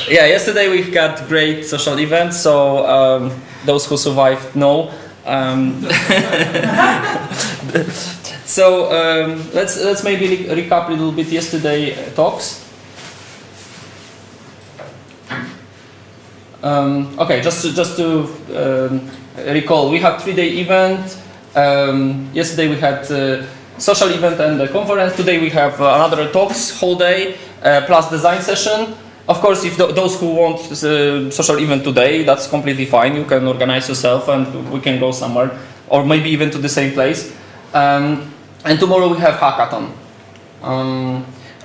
Yeah, yesterday we got great social events, so those who survived know. So let's maybe recap a little bit yesterday talks. Okay, just to recall, we have 3-day event. Yesterday we had social event and the conference. Today we have another talks whole day plus design session. Of course, if those who want social event today, that's completely fine. You can organize yourself and we can go somewhere, or maybe even to the same place. And tomorrow we have hackathon.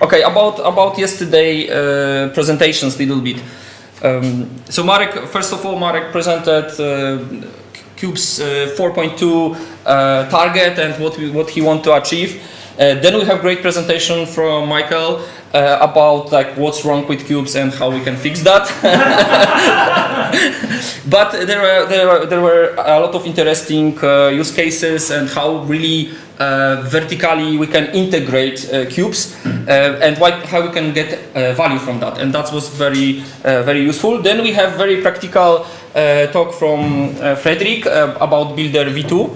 Okay, about yesterday presentations a little bit. So Marek, first of all, Marek presented Qubes 4.2 target and what he want to achieve. Then we have great presentation from Michał about like what's wrong with Qubes and how we can fix that. But there were a lot of interesting use cases and how really vertically we can integrate Qubes and how we can get value from that, and that was very useful. Then we have very practical talk from Frederick about Builder V2,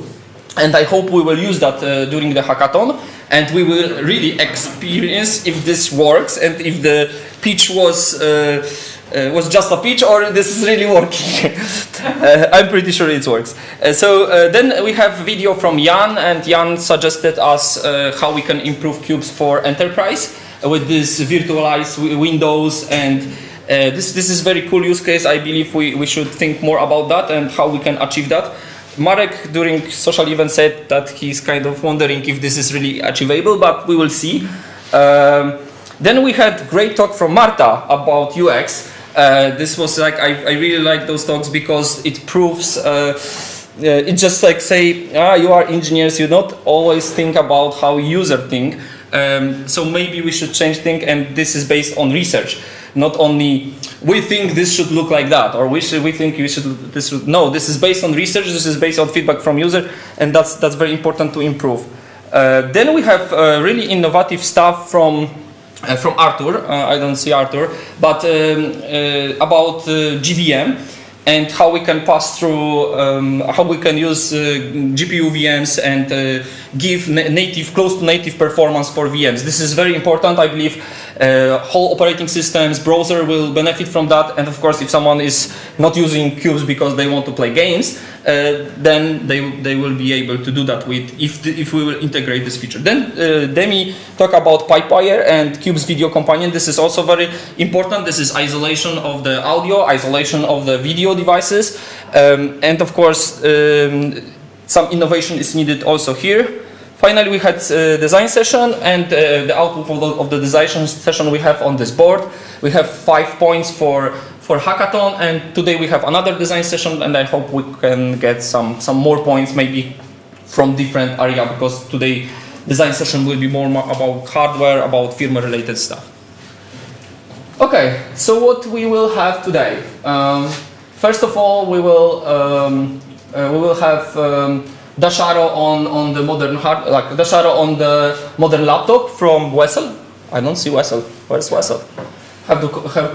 and I hope we will use that during the hackathon, and we will really experience if this works and if the pitch was just a pitch or this is really working. I'm pretty sure it works. Then we have video from Jan, and Jan suggested us how we can improve Qubes for enterprise with this virtualized windows, and this is very cool use case. I believe we should think more about that and how we can achieve that. Marek during social event said that he's kind of wondering if this is really achievable, but we will see. Then we had great talk from Marta about UX. This was like, I really like those talks because it proves, it just like say, you are engineers, you not always think about how user think. So maybe we should change thing, and this is based on research. Not only we think this should look like that, or we think this should. No, this is based on research. This is based on feedback from user, and that's very important to improve. Then we have really innovative stuff from Arthur. I don't see Arthur, but about GVM and how we can pass through, how we can use GPU VMs and give close to native performance for VMs. This is very important. I believe whole operating systems, browser will benefit from that. And of course, if someone is not using Qubes because they want to play games, then they will be able to do that if we will integrate this feature. Then Demi talk about PipeWire and Qubes Video Companion. This is also very important. This is isolation of the audio, isolation of the video devices, and of course some innovation is needed also here. Finally, we had design session, and the output of the design session we have on this board. We have 5 points for hackathon, and today we have another design session, and I hope we can get some more points maybe from different area, because today design session will be more about hardware, about firmware related stuff. Okay, so what we will have today? First of all, we will have Dasharo on the modern Dasharo on the modern laptop from Wessel. I don't see Wessel. Where's Wessel?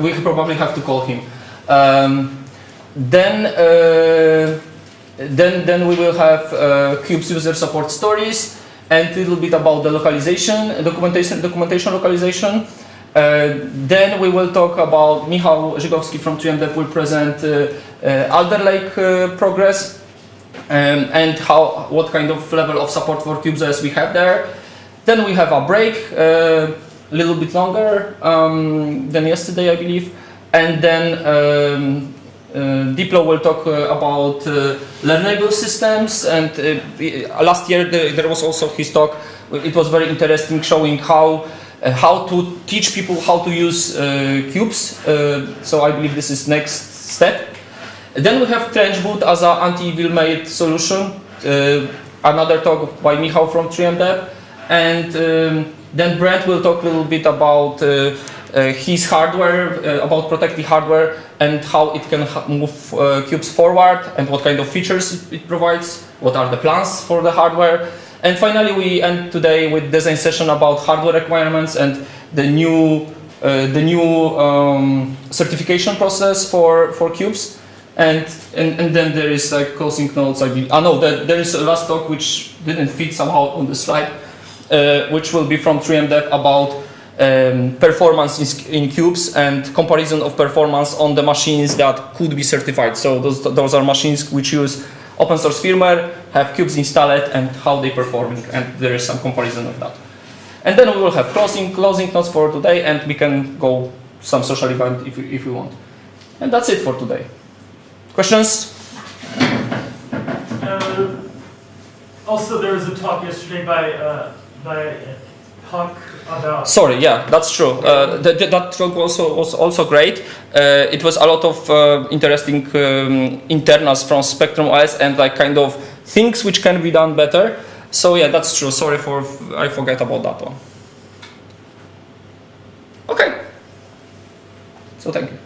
We probably have to call him. Then we will have Qubes user support stories and a little bit about the localization, documentation localization. Then we will talk about Michał Żygowski from 3M will present Alder Lake progress. And what kind of level of support for QubesOS we have there. Then we have a break, a little bit longer than yesterday, I believe. And then Deeplow will talk about Learnable systems. And last year there was also his talk. It was very interesting, showing how to teach people how to use Qubes. So I believe this is next step. Then we have TrenchBoot as an anti-Vilmate solution, another talk by Michał from 3M. And then Brent will talk a little bit about his hardware, about protecting hardware and how it can move Qubes forward and what kind of features it provides, what are the plans for the hardware. And finally we end today with design session about hardware requirements and the new the new certification process for Qubes, and then there is like closing notes. I believe. No, there is a last talk which didn't fit somehow on the slide, which will be from 3M Dev about performance in Qubes and comparison of performance on the machines that could be certified. So those are machines which use open source firmware, have Qubes installed, and how they performing, and there is some comparison of that. And then we will have closing notes for today, and we can go some social event if we want. And that's it for today. Questions? Also, there was a talk yesterday by Puck about. Sorry, yeah, that's true. That talk was also great. It was a lot of interesting internals from Spectrum OS and like kind of things which can be done better. So yeah, that's true. Sorry I forgot about that one. Okay. So thank you.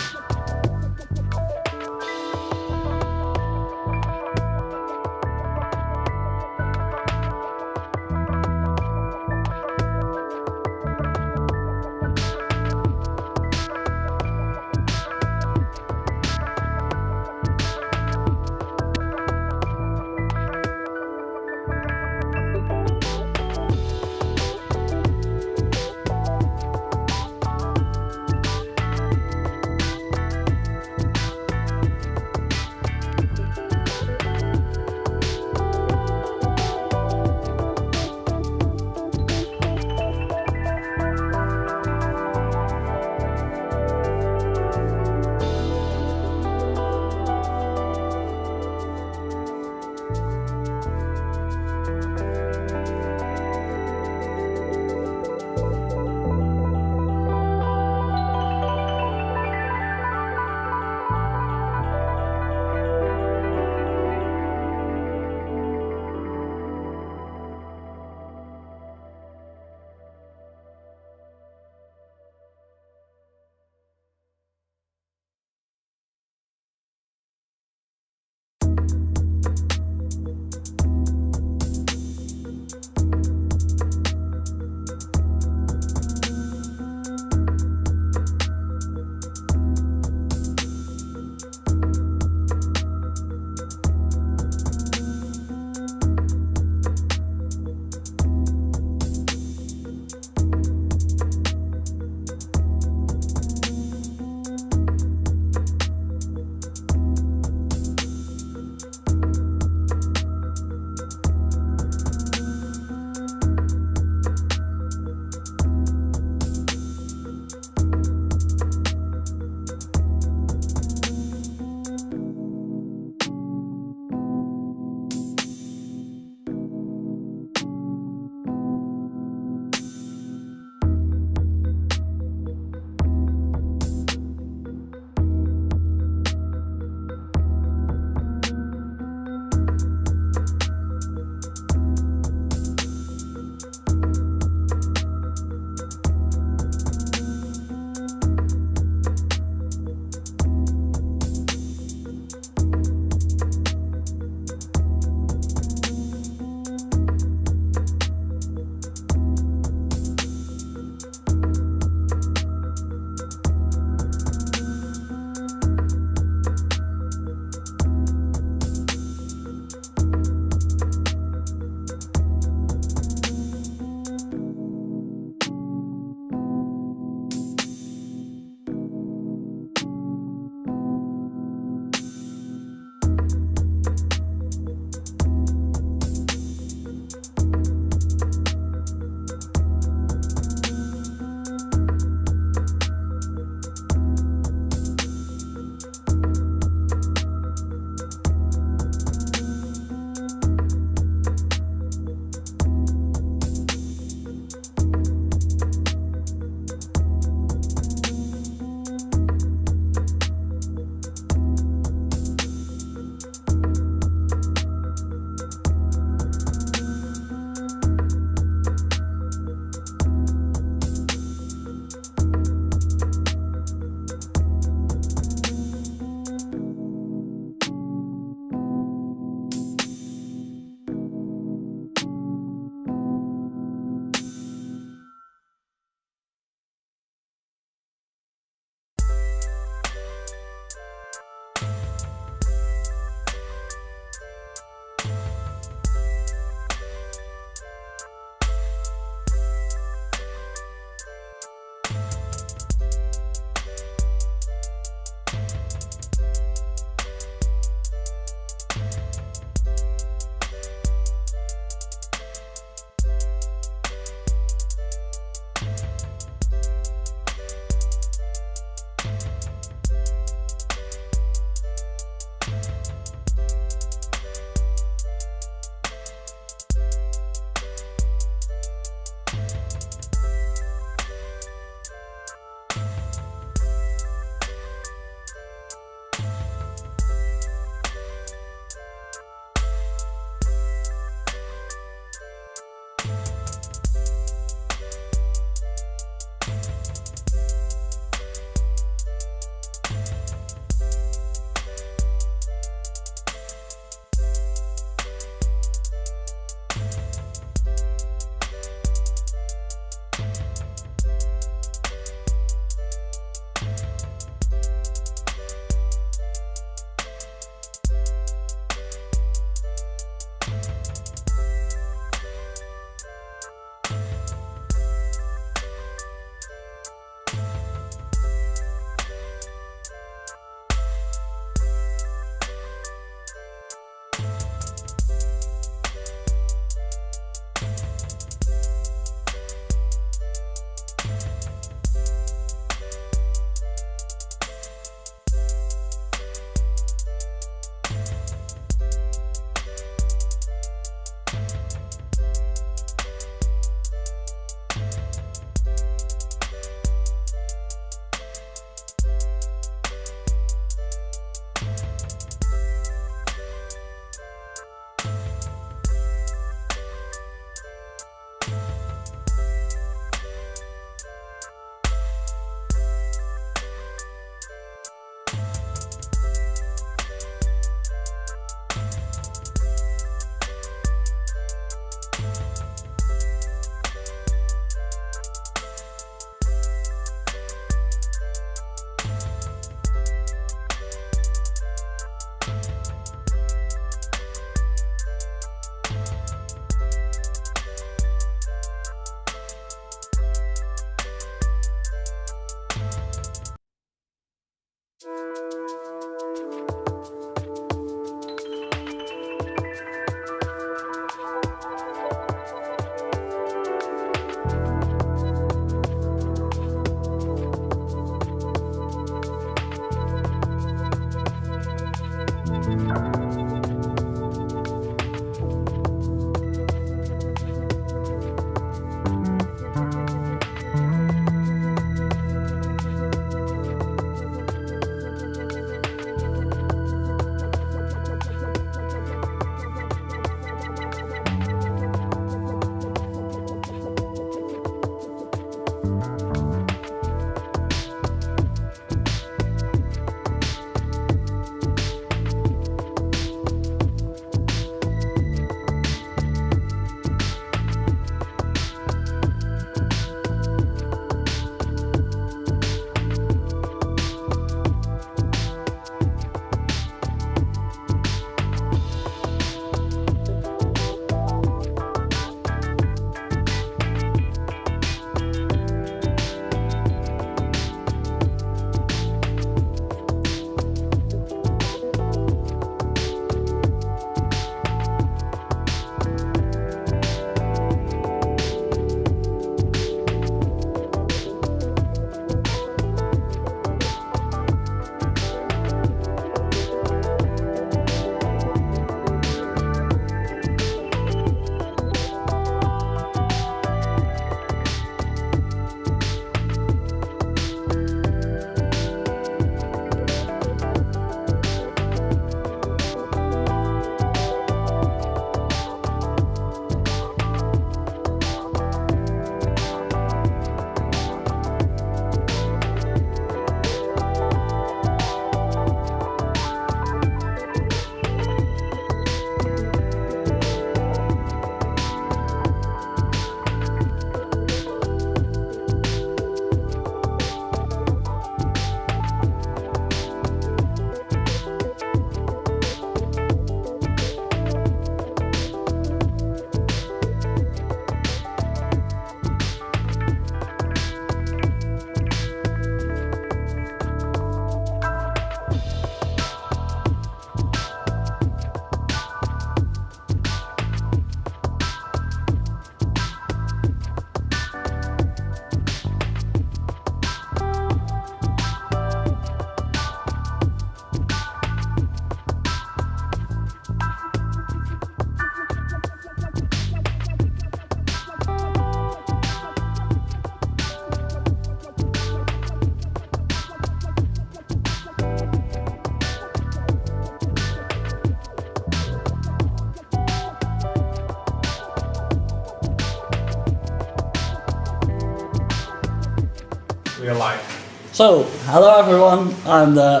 real life. So, hello everyone. I'm the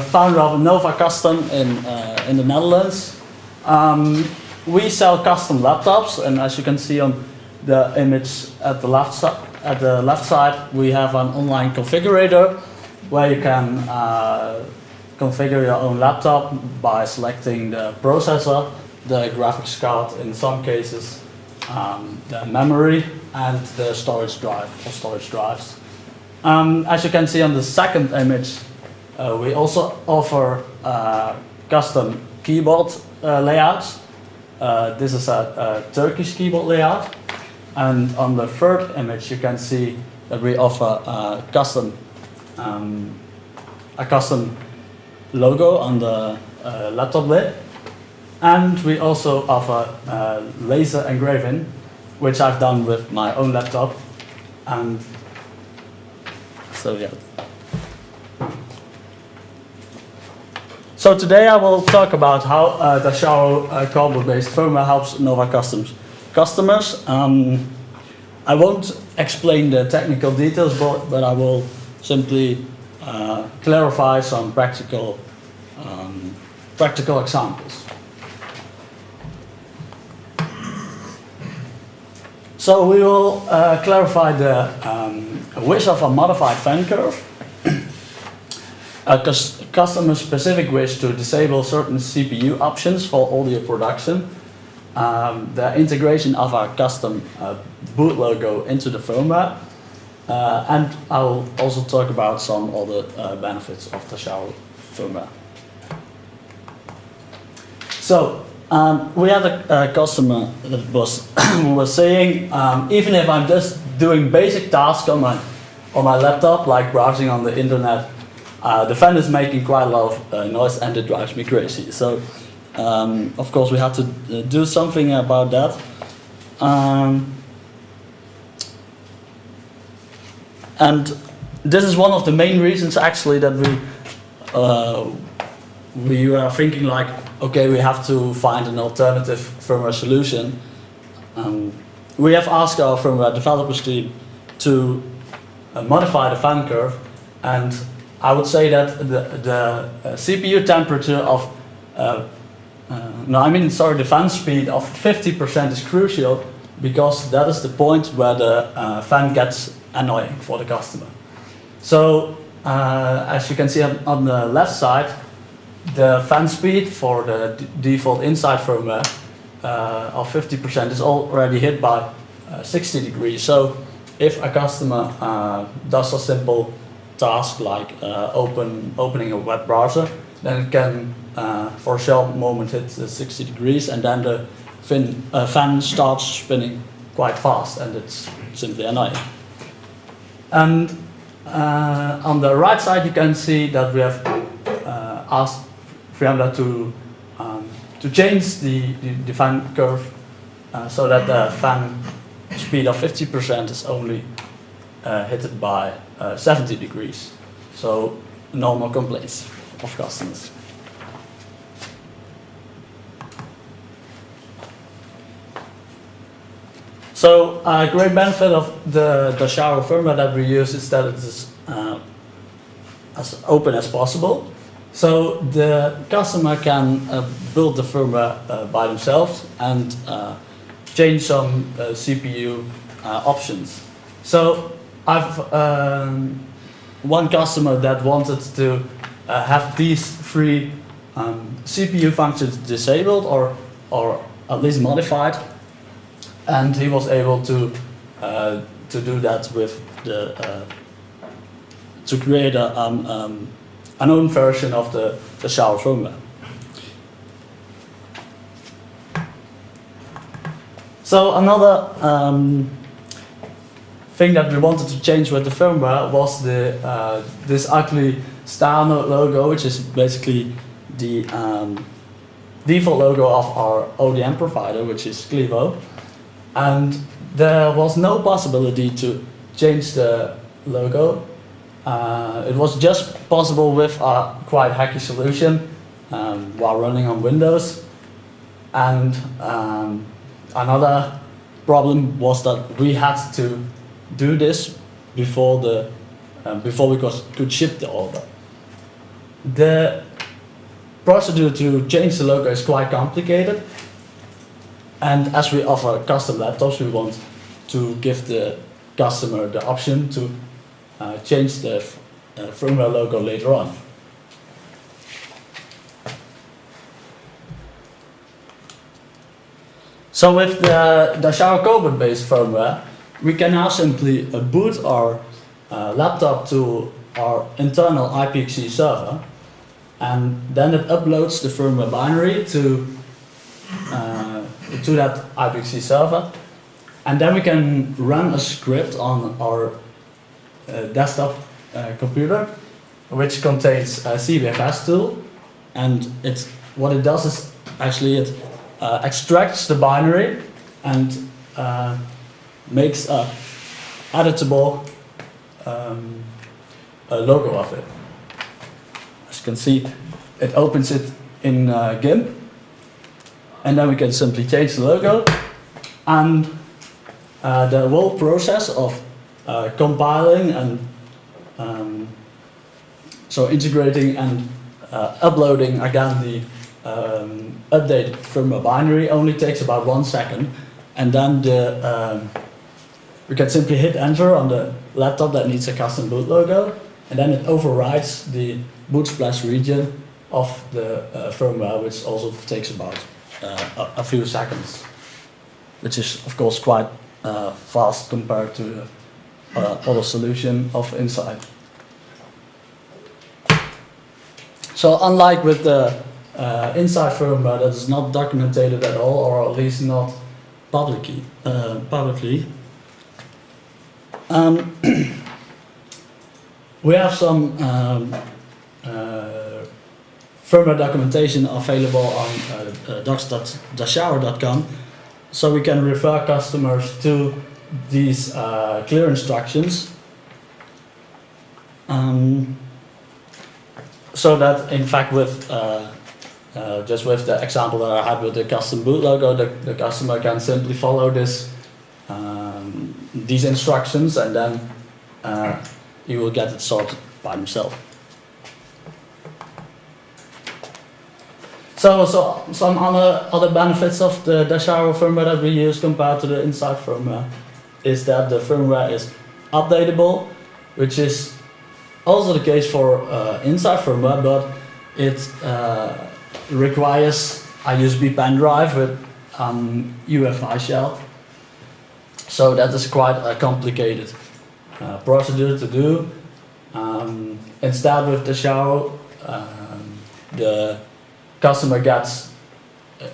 founder of NovaCustom in the Netherlands. We sell custom laptops, and as you can see on the image at the left side, we have an online configurator where you can configure your own laptop by selecting the processor, the graphics card in some cases, the memory, and the storage drive or storage drives. As you can see on the second image, we also offer custom keyboard layouts. This is a Turkish keyboard layout. And on the third image, you can see that we offer a custom logo on the laptop lid. And we also offer laser engraving, which I've done with my own laptop. And so yeah. So today I will talk about how Dasharo coreboot-based firmware helps NovaCustom's customers. I won't explain the technical details, but I will simply clarify some practical examples. So we will clarify the wish of a modified fan curve, a customer-specific wish to disable certain CPU options for audio production, the integration of our custom boot logo into the firmware, and I will also talk about some other benefits of the Dasharo firmware. So we had a customer that was saying, even if I'm just doing basic tasks on my laptop, like browsing on the internet, the fan is making quite a lot of noise and it drives me crazy. So of course we had to do something about that. And this is one of the main reasons actually that we were thinking like, okay, we have to find an alternative firmware solution. We have asked our firmware developers team to modify the fan curve, and I would say that the CPU temperature of the fan speed of 50% is crucial, because that is the point where the fan gets annoying for the customer. So as you can see on the left side, the fan speed for the default inside firmware of 50% is already hit by 60 degrees. So if a customer does a simple task like opening a web browser, then it can for a short moment hit 60 degrees, and then the fan starts spinning quite fast, and it's simply annoying. And on the right side you can see that we have asked Firmware to change the fan curve so that the fan speed of 50% is only hit by 70 degrees. So normal complaints of customers. So a great benefit of the Dasharo firmware that we use is that it is as open as possible. So the customer can build the firmware by themselves and change some CPU options. So I've one customer that wanted to have these three CPU functions disabled or at least modified, and he was able to do that with to create an own version of the Dasharo firmware. So another thing that we wanted to change with the firmware was this ugly star logo, which is basically the default logo of our ODM provider, which is Clevo. And there was no possibility to change the logo. It was just possible with a quite hacky solution while running on Windows. And another problem was that we had to do this before the before we could ship the order. The procedure to change the logo is quite complicated, and as we offer custom laptops, we want to give the customer the option to change the firmware logo later on. So with the Dasharo coreboot based firmware, we can now simply boot our laptop to our internal IPXE server, and then it uploads the firmware binary to that IPXE server, and then we can run a script on our desktop computer, which contains a CBFS tool, and what it does is actually it extracts the binary and makes a editable logo of it. As you can see, it opens it in GIMP, and then we can simply change the logo, and the whole process of compiling and so integrating and uploading again the updated firmware binary only takes about 1 second, and then we can simply hit enter on the laptop that needs a custom boot logo, and then it overrides the boot splash region of the firmware, which also takes about a few seconds, which is of course quite fast compared to other solution of Inside. So unlike with the Inside firmware that is not documented at all, or at least not publicly, we have some firmware documentation available on docs.dasharo.com, so we can refer customers to these clear instructions, so that in fact with just with the example that I had with the custom boot logo, the customer can simply follow these instructions, and then he will get it sorted by himself. So some other benefits of the Dasharo firmware that we use compared to the Inside firmware is that the firmware is updatable, which is also the case for Inside firmware, but it requires a USB pen drive with UEFI shell. So that is quite a complicated procedure to do. Instead with Dasharo, the customer gets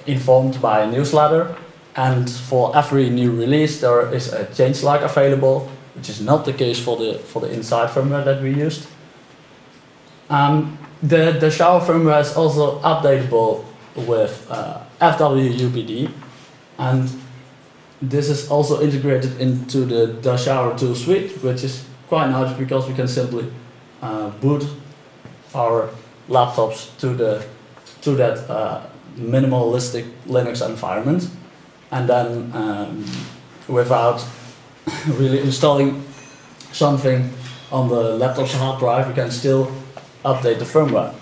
informed by a newsletter, and for every new release there is a changelog available, which is not the case for the Inside firmware that we used. The Dasharo firmware is also updatable with FWUPD, and this is also integrated into the Dasharo tool suite, which is quite nice because we can simply boot our laptops to that minimalistic Linux environment, and then without really installing something on the laptop's hard drive, we can still update the firmware.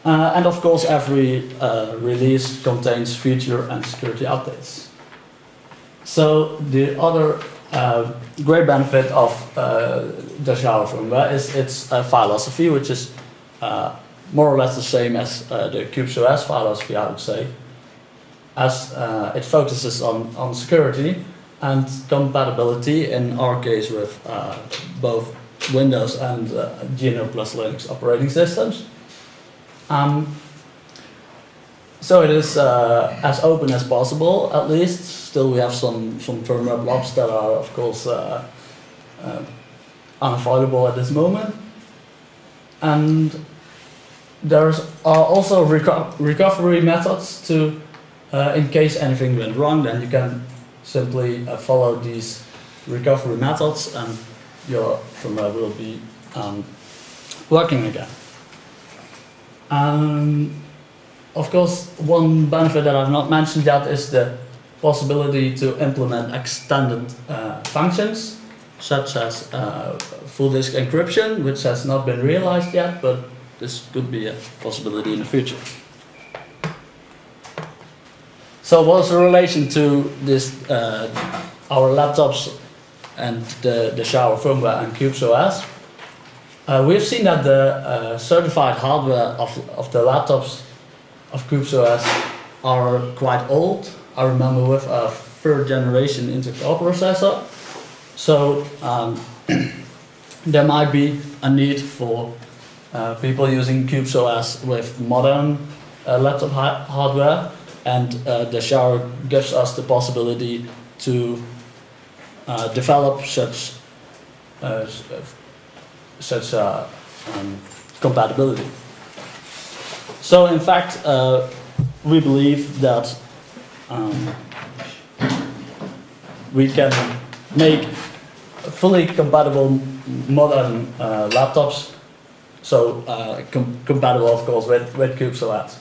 And of course every release contains feature and security updates. So the other great benefit of Dasharo firmware is its philosophy, which is more or less the same as the QubesOS philosophy, I would say, as it focuses on security and compatibility, in our case with both Windows and GNU plus Linux operating systems. So it is as open as possible, at least. Still we have some firmware blobs that are of course unavoidable at this moment. And there are also recovery methods to, in case anything went wrong, then you can simply follow these recovery methods and your firmware will be working again. Of course, one benefit that I've not mentioned yet is the possibility to implement extended functions. such as full disk encryption, which has not been realized yet, but this could be a possibility in the future. So what's the relation to this, our laptops and the Dasharo firmware and QubesOS? We've seen that the certified hardware of the laptops of QubesOS are quite old. I remember with a third generation Intel processor. So there might be a need for people using QubesOS with modern laptop hardware, and Dasharo gives us the possibility to develop such compatibility. So in fact, we believe that we can make fully compatible modern laptops, so compatible of course with QubesOS.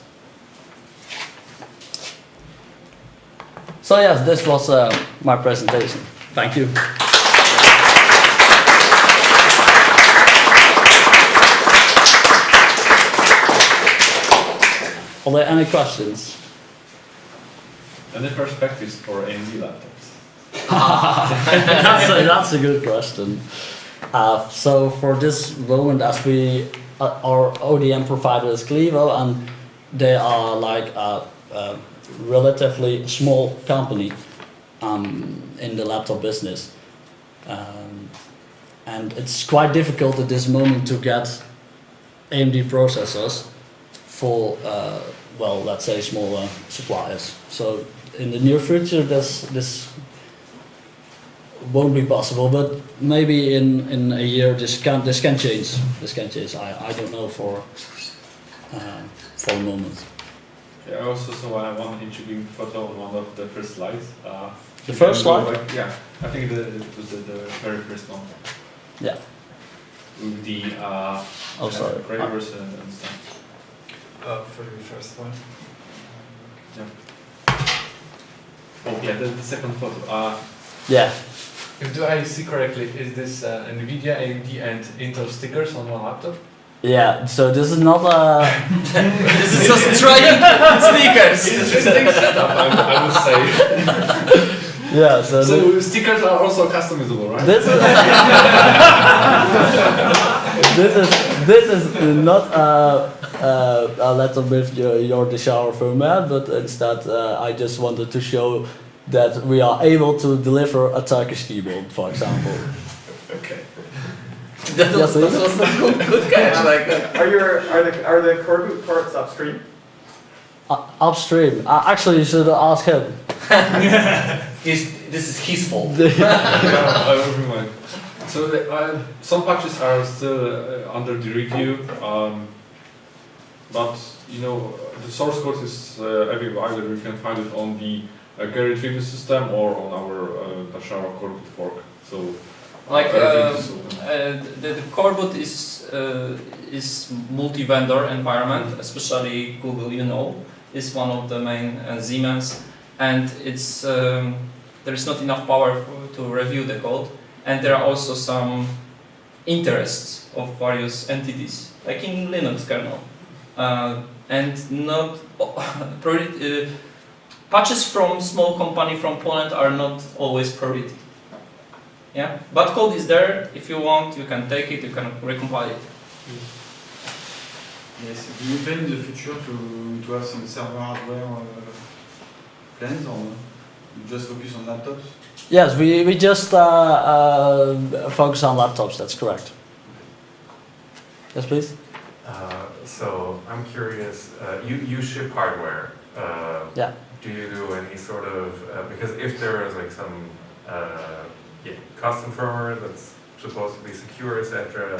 So yes, this was my presentation. Thank you. Are there any questions? Any perspectives for AMD laptops? That's a good question. So for this moment, as our ODM provider is Clevo, and they are like a relatively small company in the laptop business, and it's quite difficult at this moment to get AMD processors for well, let's say smaller suppliers. So in the near future, this won't be possible, but maybe in a year this can change. This can change. I don't know for the moment. Yeah, I also saw one intriguing photo on one of the first slides. The first slide? Yeah, I think it was the very first one. Yeah. With the sorry. gravers and stuff. For the first one. Yeah. Oh yeah, the second photo. Yeah. Do I see correctly, is this NVIDIA, AMD and Intel stickers on one laptop? Yeah. So this is not a. This is just trying sneakers. Interesting setup, I would say. Yeah. So stickers are also customizable, right? This is this is not a laptop with your Dasharo firmware, but instead I just wanted to show that we are able to deliver a Turkish keyboard, for example. Okay. That was a good catch. Like, Are the coreboot ports upstream? Upstream. Actually, you should ask him. this is his fault. I will remind. So some patches are still under the review, but you know the source code is everywhere. Either you can find it on the Gary Retrieval system or on our Dasharo coreboot fork. So like the coreboot is multi-vendor environment, especially Google, you know, is one of the main Siemens, and it's there is not enough power to review the code, and there are also some interests of various entities, like in Linux kernel, and not patches from small company from Poland are not always priority. Yeah, but code is there. If you want, you can take it. You can recompile it. Yes. Do you plan in the future to have some server hardware plans, or you just focus on laptops? Yes, we just focus on laptops. That's correct. Yes, please. So I'm curious. You ship hardware. Yeah. Do you do any sort of because if there is like some custom firmware that's supposed to be secure, etc.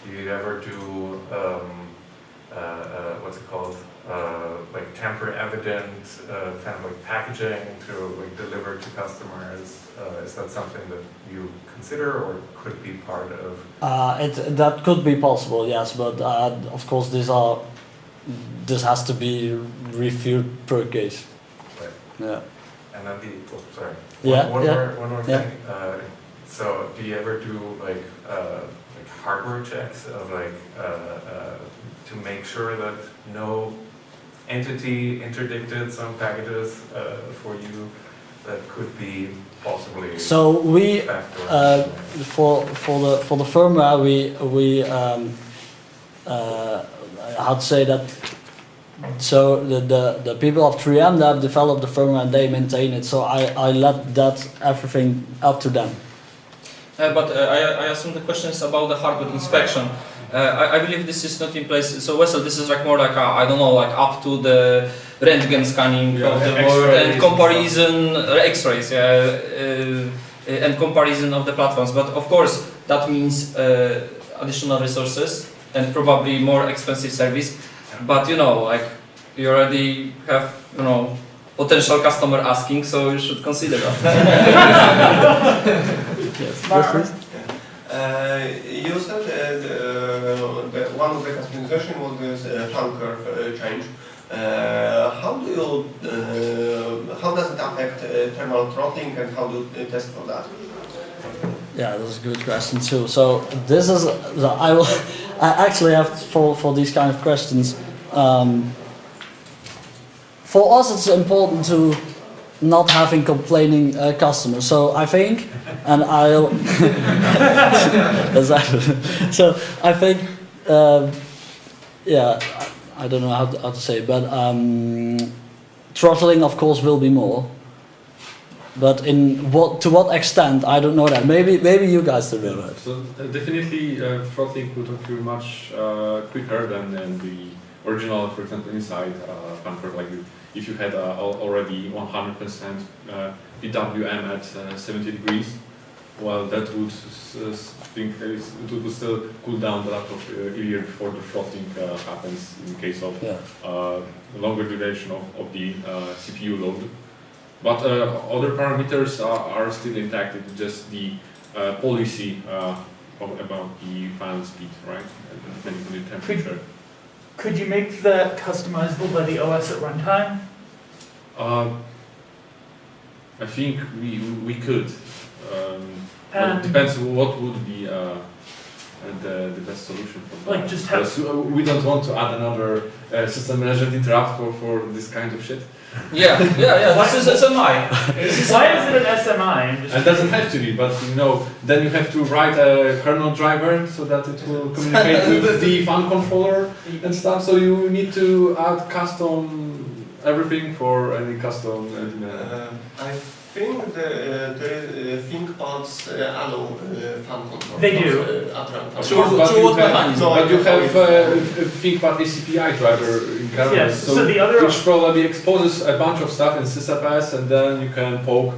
Do you ever do what's it called? Like tamper evident kind of like packaging to like deliver to customers? Is that something that you consider or could be part of? That could be possible, yes, but of course this has to be reviewed per case. Right. Yeah. And then one more Yeah. thing. So do you ever do like hardware checks of to make sure that no entity interdicted some packages for you that could be possibly? So we for the firmware we how to say that. So the people of 3M that developed the firmware and they maintain it. So I let that everything up to them. But I assume the question is about the hardware inspection. I believe this is not in place. So Wessel, this is like more like I don't know, like up to the Röntgen scanning of the board and comparison, X-rays, and comparison of the platforms. But of course, that means additional resources and probably more expensive service. But you know, like you already have, you know, potential customer asking, so you should consider that. Yes. You said that one of the customization was this fan curve change. How does it affect thermal throttling, and how do you test for that? Yeah, that's a good question too. So this is I actually have for these kind of questions. For us, it's important to not having complaining customers. So I think, and I'll. So I think, yeah, I don't know how to say it, but throttling, of course, will be more. But to what extent, I don't know that. Maybe you guys do know that. So definitely, throttling would occur much quicker than the original, for example, inside fan curve. Like if you had already 100% PWM at 70 degrees, well, that would it would still cool down the laptop earlier before the throttling happens in case of longer duration of the CPU load. But other parameters are still intact. It's just the policy about the fan speed, right? Depending on the temperature. Could you make that customizable by the OS at runtime? I think we could. It depends what would be the best solution for that. Like just have. We don't want to add another system management interrupt for this kind of shit. Yeah. This is SMI. Why is it an SMI? It doesn't have to be, but you know, then you have to write a kernel driver so that it will communicate with the fan controller and stuff. So you need to add custom everything for any custom. I think the ThinkPads allow fan control. They do. Sure, what mechanism? But you have a ThinkPad ACPI driver in kernel, yes, so the other which probably exposes a bunch of stuff in sysfs, and then you can poke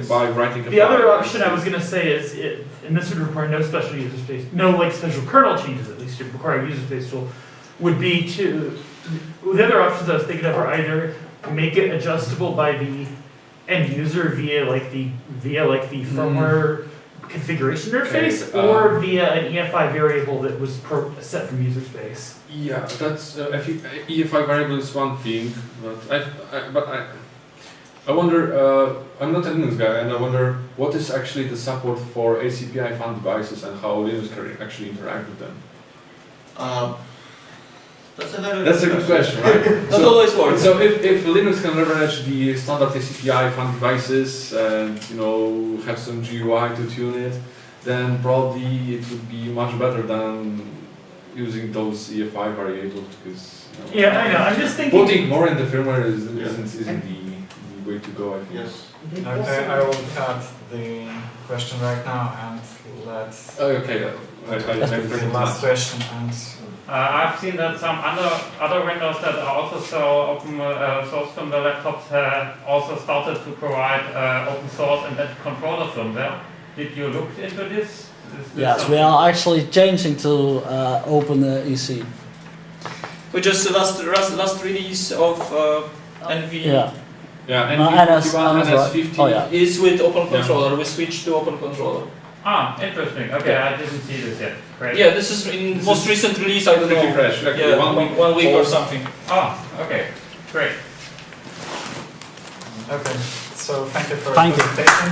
by writing a The other option I was going to say is, and this would require no special user space, no like special kernel changes at least, to require a user space tool, would be to, the other options I was thinking of are either make it adjustable by the end user via the firmware configuration interface, or via an EFI variable that was set from user space. Yeah, that's I think EFI variable is one thing, but I wonder. I'm not a Linux guy, and I wonder what is actually the support for ACPI fan devices and how Linux can actually interact with them. That's a good question, right? Not always works. So if Linux can leverage the standard ACPI fan devices and have some GUI to tune it, then probably it would be much better than using those EFI variables, because yeah, I know. I'm just thinking putting more in the firmware isn't the way to go, I think. Yes. Okay, I will cut the question right now and let's. Okay, the last question and. I've seen that some other vendors that are also open source firmware laptops have also started to provide open source embedded controller firmware. Did you look into this? Yes, we are actually changing to Open EC. We just last release of NV. Yeah, NS50 is with Open Controller. We switched to Open Controller. Ah, interesting. Okay, I didn't see this yet. Great. Yeah, this is in most recent release. I don't know. Fresh, like yeah, 1 week or something. Ah, okay, great. Okay, so thank you for the presentation.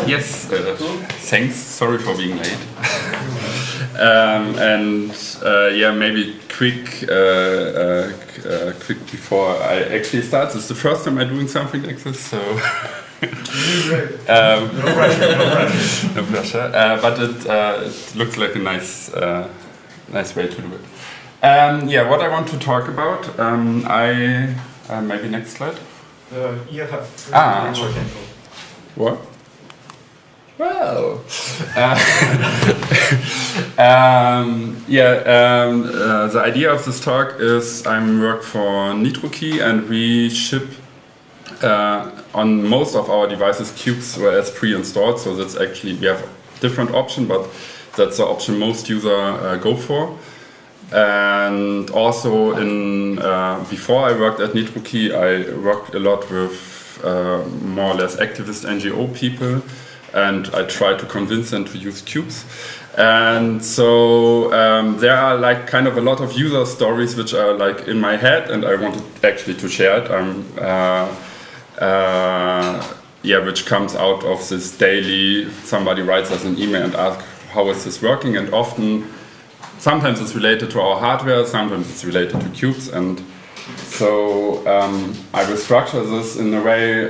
Yes, thanks. Sorry for being late. Yeah, maybe quick before I actually start. This is the first time I'm doing something like this, so. No pressure. No pressure. But it looks like a nice way to do it. Yeah, what I want to talk about. Maybe next slide. You have What? Well, the idea of this talk is I work for NitroKey and we ship on most of our devices QubesOS pre-installed. So that's actually, we have different option, but that's the option most users go for. And also before I worked at NitroKey, I worked a lot with more or less activist NGO people, and I tried to convince them to use Qubes. And so there are like kind of a lot of user stories which are like in my head, and I wanted actually to share it. Which comes out of this daily, somebody writes us an email and asks, how is this working? And sometimes it's related to our hardware, sometimes it's related to Qubes. And so I will structure this in a way,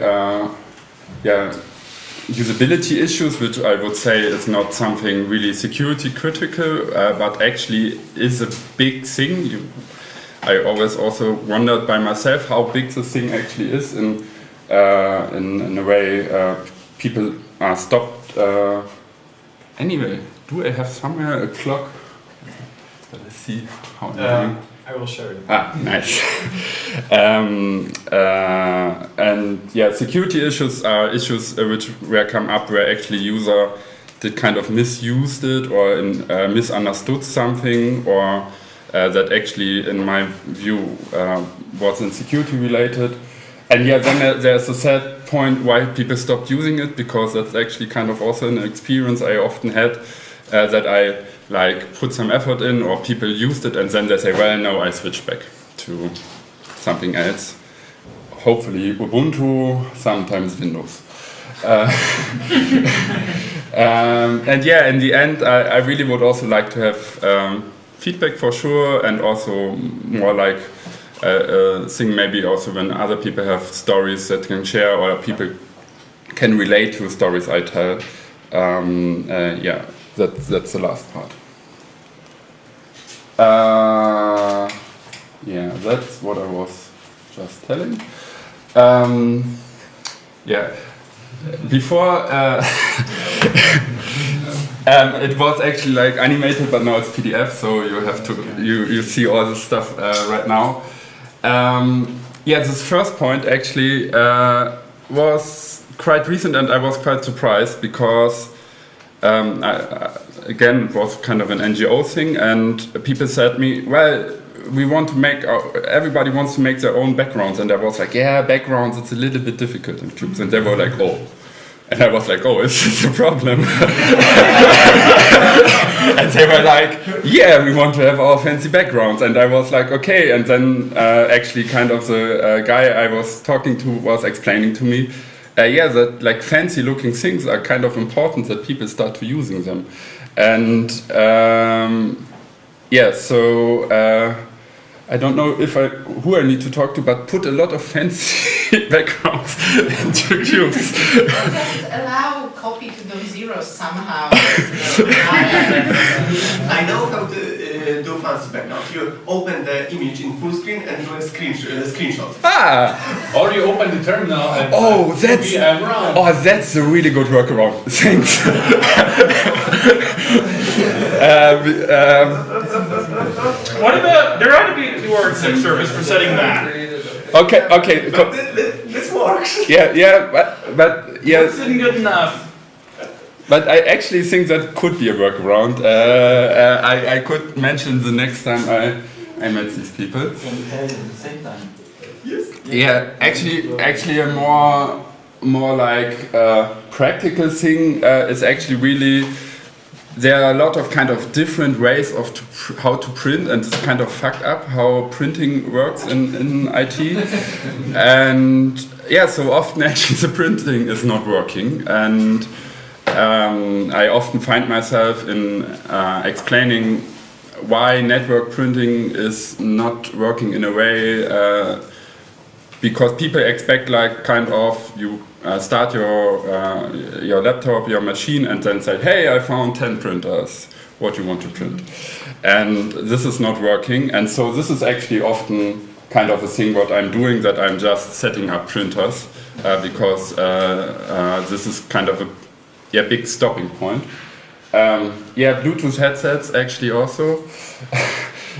usability issues, which I would say is not something really security critical, but actually is a big thing. I always also wondered by myself how big this thing actually is in a way people are stopped. Anyway, do I have somewhere a clock? Let's see how I'm doing. I will show you. Nice. And yeah, security issues are issues which come up where actually user did kind of misused it or misunderstood something, or that actually, in my view, wasn't security related. And yeah, then there's a sad point why people stopped using it, because that's actually kind of also an experience I often had, that I like put some effort in, or people used it and then they say, well, no, I switch back to something else. Hopefully Ubuntu, sometimes Windows. And yeah, in the end, I really would also like to have feedback for sure, and also more like thing maybe also when other people have stories that can share, or people can relate to stories I tell. Yeah, that's the last part. Yeah, that's what I was just telling. Yeah, before it was actually like animated, but now it's PDF, so you have to you see all this stuff right now. Yeah, this first point actually was quite recent, and I was quite surprised because again, it was kind of an NGO thing, and people said me, well, we want to make, everybody wants to make their own backgrounds, and I was like, yeah, backgrounds, it's a little bit difficult in Qubes, and they were like, oh. And I was like, oh, is this a problem? And they were like, yeah, we want to have our fancy backgrounds. And I was like, okay. And then actually kind of the guy I was talking to was explaining to me, yeah, that like fancy looking things are kind of important, that people start to using them. And yeah, so I don't know who I need to talk to, but put a lot of fancy backgrounds into Qubes. Just allow copy to those zeros somehow. I know how to do fancy background. You open the image in full screen and do a screenshot. Or you open the terminal and that's a really good workaround. Thanks. What about, there ought to be a QR6 service for setting that. Okay. But this works. Yeah, but yeah. This isn't good enough. But I actually think that could be a workaround. I could mention the next time I met these people. Can you have it at the same time? Yes. Yeah, actually a more like practical thing is actually really. There are a lot of kind of different ways of how to print, and it's kind of fucked up how printing works in IT. And yeah, so often actually the printing is not working, and I often find myself in explaining why network printing is not working in a way, because people expect like kind of you start your laptop, your machine, and then say, hey, I found 10 printers, what do you want to print? And this is not working, and so this is actually often kind of a thing what I'm doing, that I'm just setting up printers, because this is kind of a big stopping point. Bluetooth headsets actually also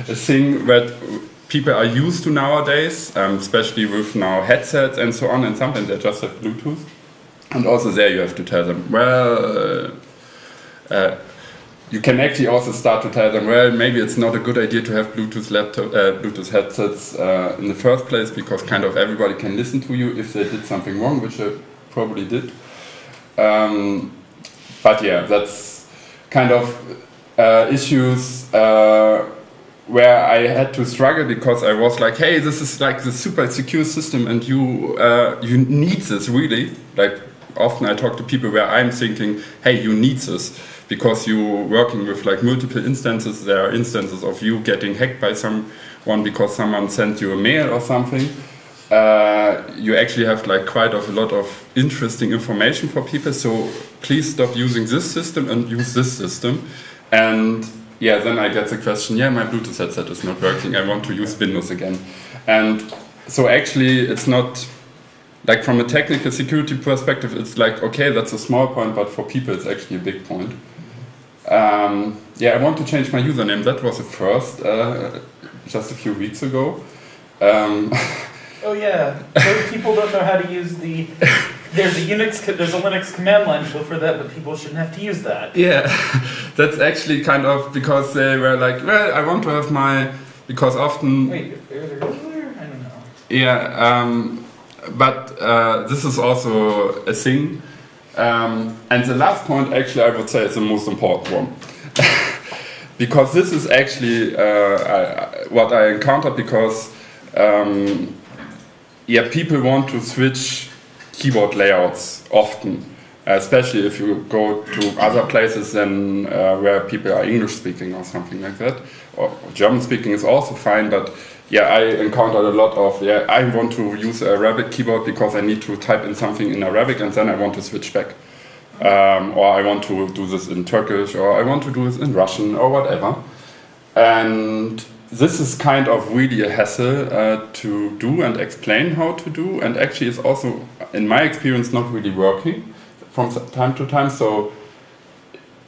a thing that people are used to nowadays, especially with now headsets and so on, and sometimes they just have Bluetooth. And also there you have to tell them, well, you can actually also start to tell them, well, maybe it's not a good idea to have Bluetooth headsets in the first place, because kind of everybody can listen to you if they did something wrong, which they probably did. But yeah, that's kind of issues where I had to struggle, because I was like, hey, this is like the super secure system, and you need this really. Like often I talk to people where I'm thinking, hey, you need this, because you're working with like multiple instances. There are instances of you getting hacked by someone because someone sent you a mail or something. You actually have like quite a lot of interesting information for people, so please stop using this system and use this system. And yeah, then I get the question, yeah, my Bluetooth headset is not working, I want to use Windows again. And so actually it's not, like from a technical security perspective, it's like, okay, that's a small point, but for people it's actually a big point. I want to change my username, that was the first, just a few weeks ago. Oh yeah, those people don't know how to use there's a Linux command line for that, but people shouldn't have to use that. Yeah, that's actually kind of because they were like, well, I want to have because often... Wait, are there rules there? I don't know. Yeah, but this is also a thing. And the last point, actually, I would say is the most important one. Because this is actually what I encountered, because people want to switch keyboard layouts often, especially if you go to other places than where people are English speaking or something like that. Or German speaking is also fine, but I encountered a lot of, I want to use an Arabic keyboard because I need to type in something in Arabic and then I want to switch back. Or I want to do this in Turkish, or I want to do this in Russian, or whatever. And this is kind of really a hassle to do and explain how to do, and actually it's also, in my experience, not really working from time to time. So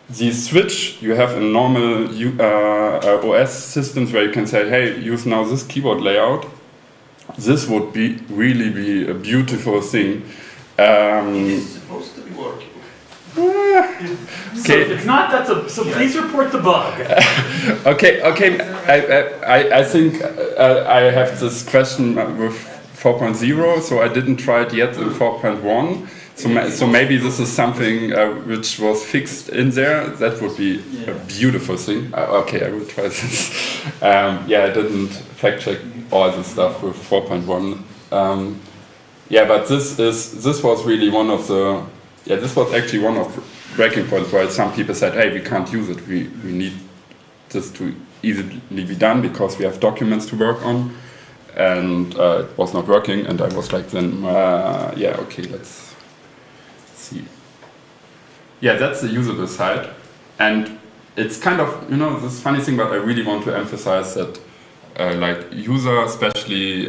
the switch you have in normal OS systems where you can say, hey, use now this keyboard layout. This would really be a beautiful thing. It is supposed to be working. So if it's not, so please report the bug. Okay. I think I have this question with 4.0, so I didn't try it yet in 4.1. So maybe this is something which was fixed in there. That would be a beautiful thing. Okay, I will try this. I didn't fact check all the stuff with 4.1. But this was really one of the. This was actually one of the breaking points where some people said, hey, we can't use it. We need this to easily be done because we have documents to work on. And it was not working. And I was like, then, okay, let's see. Yeah, that's the usable side. And it's kind of, this funny thing, but I really want to emphasize that users, especially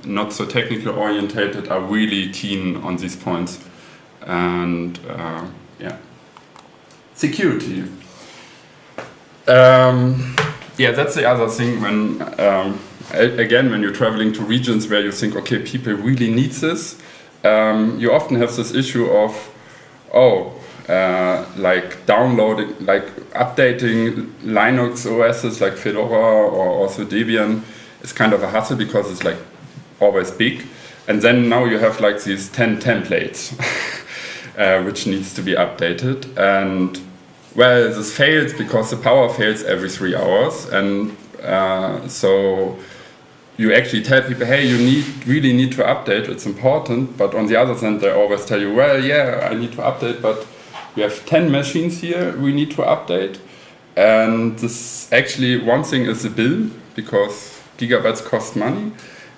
not so technically orientated, are really keen on these points. And security. That's the other thing when again when you're traveling to regions where you think, okay, people really need this, you often have this issue of downloading, updating Linux OSs like Fedora or also Debian is kind of a hassle because it's always big, and then now you have these 10 templates. Which needs to be updated, and this fails because the power fails every 3 hours, and so you actually tell people, hey, you really need to update, it's important, but on the other hand, they always tell you, well, yeah, I need to update, but we have 10 machines here, we need to update. And this actually, one thing is the bill, because gigabytes cost money.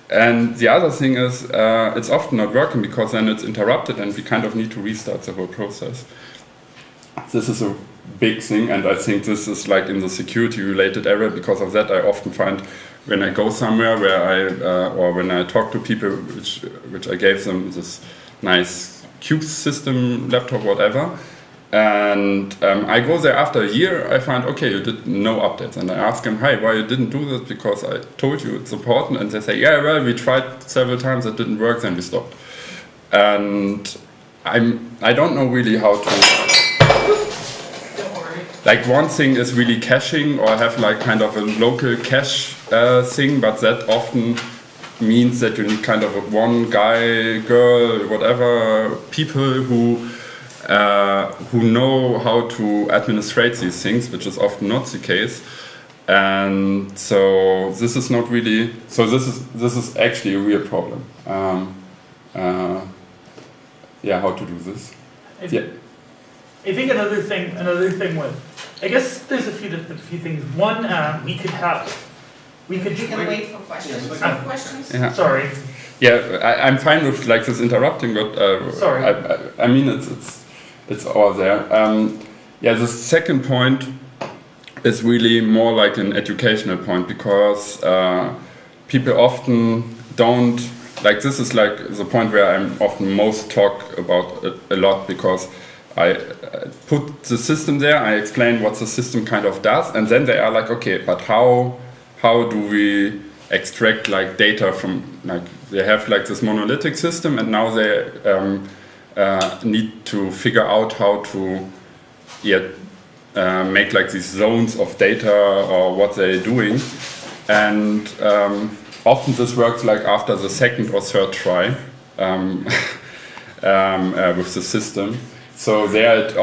And the other thing is, it's often not working because then it's interrupted and we kind of need to restart the whole process. This is a big thing, and I think this is like in the security-related area. Because of that, I often find when I go somewhere where or when I talk to people, which I gave them this nice Qubes system, laptop, whatever, and I go there after a year, I find, okay, you did no updates, and I ask them, hi, why you didn't do this? Because I told you it's important, and they say, yeah, well, we tried several times, it didn't work, then we stopped. And I don't know really how to. Like one thing is really caching or have like kind of a local cache thing, but that often means that you need kind of a one guy, girl, whatever, people who know how to administrate these things, which is often not the case. And so this is not really. So this is actually a real problem. Yeah, how to do this? Yeah. I think another thing with, I guess there's a few things. One, we can wait for questions. Questions? Yeah. Sorry. Yeah, I'm fine with like this interrupting, but sorry. I mean it's all there. Yeah, the second point is really more like an educational point, because people often don't like. This is like the point where I'm often most talk about a lot, because I put the system there, I explain what the system kind of does, and then they are like, okay, but how do we extract like data from, like, they have like this monolithic system, and now they need to figure out how to make like these zones of data or what they're doing. And often this works like after the second or third try with the system. So there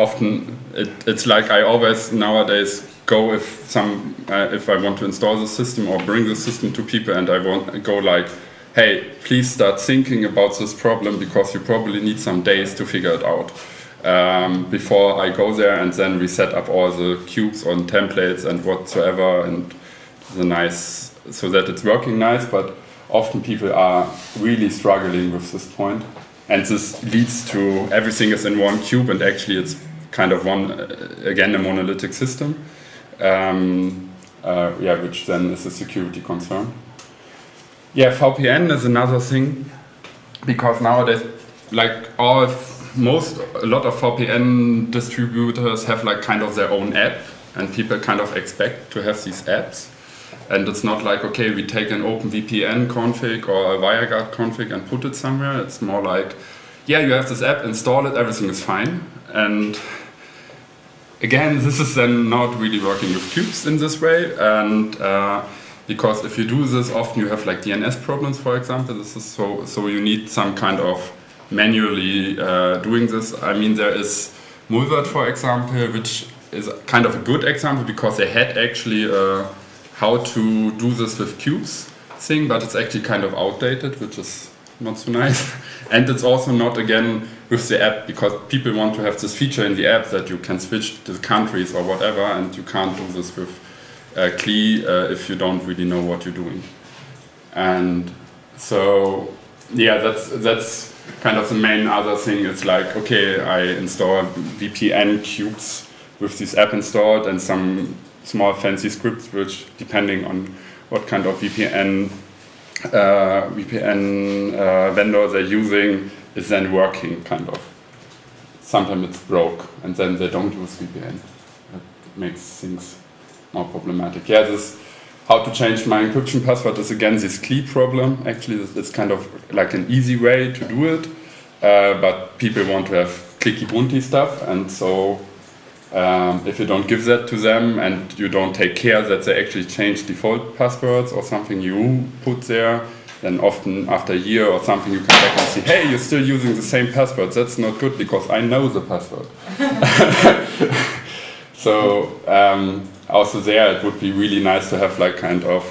it's like I always nowadays go if I want to install the system or bring the system to people, and I go like, hey, please start thinking about this problem, because you probably need some days to figure it out before I go there, and then we set up all the cubes on templates and whatsoever, and so that it's working nice. But often people are really struggling with this point. And this leads to everything is in one cube, and actually it's kind of a monolithic system, which then is a security concern. Yeah, VPN is another thing, because nowadays, like a lot of VPN distributors have like kind of their own app, and people kind of expect to have these apps. And it's not like, okay, we take an OpenVPN config or a WireGuard config and put it somewhere. It's more like, yeah, you have this app, install it, everything is fine. And again, this is then not really working with Qubes in this way. And because if you do this, often you have like DNS problems, for example. This is so you need some kind of manually doing this. I mean, there is Mulvert, for example, which is kind of a good example, because they had actually how to do this with Qubes thing, but it's actually kind of outdated, which is not so nice. And it's also not, again, with the app, because people want to have this feature in the app that you can switch to the countries or whatever, and you can't do this with CLI if you don't really know what you're doing. And so, yeah, that's kind of the main other thing. It's like, okay, I install VPN Qubes with this app installed and some small fancy scripts, which, depending on what kind of VPN vendor they're using, is then working, kind of. Sometimes it's broke, and then they don't use VPN. That makes things more problematic. Yeah, this how to change my encryption password is again this CLI problem. Actually, it's kind of like an easy way to do it, but people want to have clicky bunty stuff, and so if you don't give that to them and you don't take care that they actually change default passwords or something you put there, then often after a year or something you come back and see, hey, you're still using the same password. That's not good, because I know the password. So also there it would be really nice to have like kind of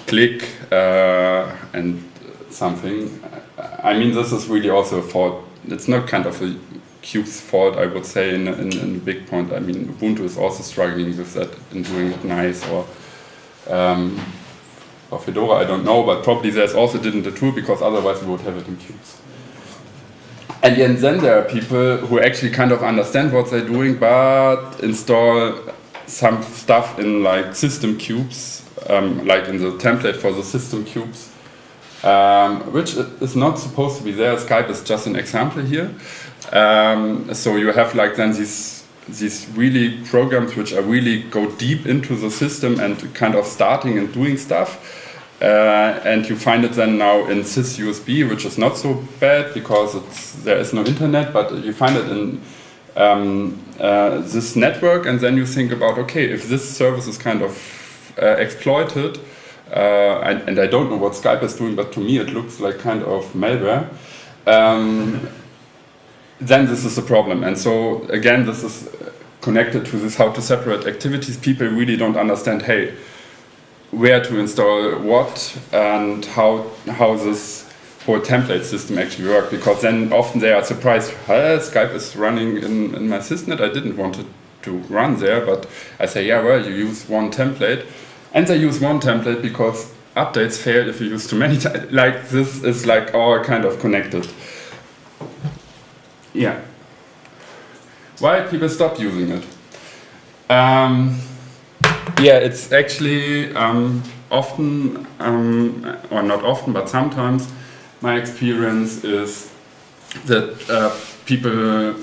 click and something. I mean, this is really also a fault. It's not kind of a Qubes fault, I would say, in a big point. I mean, Ubuntu is also struggling with that and doing it nice, or Fedora, I don't know, but probably there's also didn't the tool, because otherwise we would have it in Qubes. And then there are people who actually kind of understand what they're doing, but install some stuff in like system cubes, like in the template for the system cubes, which is not supposed to be there. Skype is just an example here. So you have like then these really programs which are really go deep into the system and kind of starting and doing stuff. And you find it then now in sysUSB, which is not so bad because there is no internet, but you find it in this network, and then you think about, okay, if this service is kind of exploited, and I don't know what Skype is doing, but to me it looks like kind of malware, then this is a problem. And so again, this is connected to this how to separate activities. People really don't understand, hey, where to install what and how this whole template system actually works, because then often they are surprised, Skype is running in my sysnet, I didn't want it to run there, but I say, yeah, well, you use one template, and they use one template because updates fail if you use too many like this is like all kind of connected. Yeah. Why people stop using it? Yeah, it's actually often, or not often, but sometimes, my experience is that people,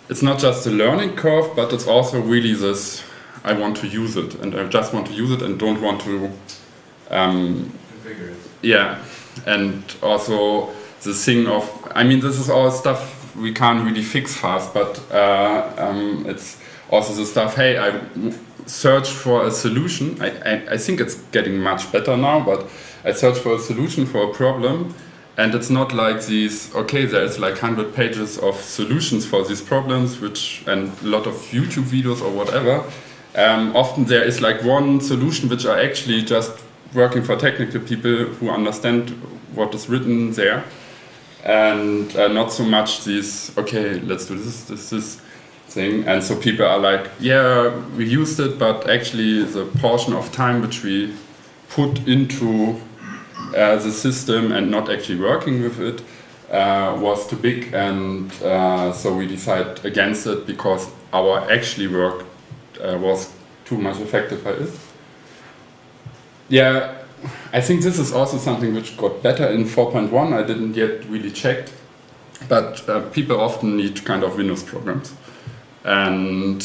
it's not just a learning curve, but it's also really this, I want to use it, and I just want to use it and don't want to configure it. Yeah, and also the thing of, I mean, this is all stuff we can't really fix fast, but it's also the stuff, hey, I search for a solution. I think it's getting much better now, but I search for a solution for a problem, and it's not like these, okay, there's like 100 pages of solutions for these problems, and a lot of YouTube videos or whatever. Often there is like one solution which are actually just working for technical people who understand what is written there, and not so much these, okay, let's do this thing. And so people are like, yeah, we used it, but actually the portion of time which we put into the system and not actually working with it was too big, and so we decided against it because our actually work was too much affected by it. Yeah, I think this is also something which got better in 4.1. I didn't yet really check, but people often need kind of Windows programs, and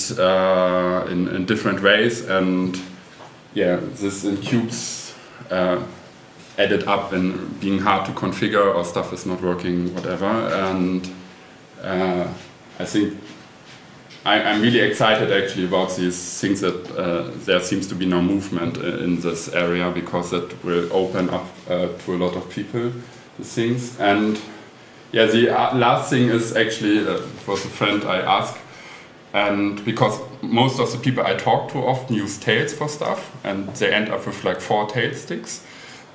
in different ways, and yeah, this in Qubes added up in being hard to configure, or stuff is not working, whatever. And I think I'm really excited actually about these things that there seems to be no movement in this area, because that will open up to a lot of people the things. And yeah, the last thing is actually, was a friend I asked, and because most of the people I talk to often use tails for stuff, and they end up with like 4 tail sticks.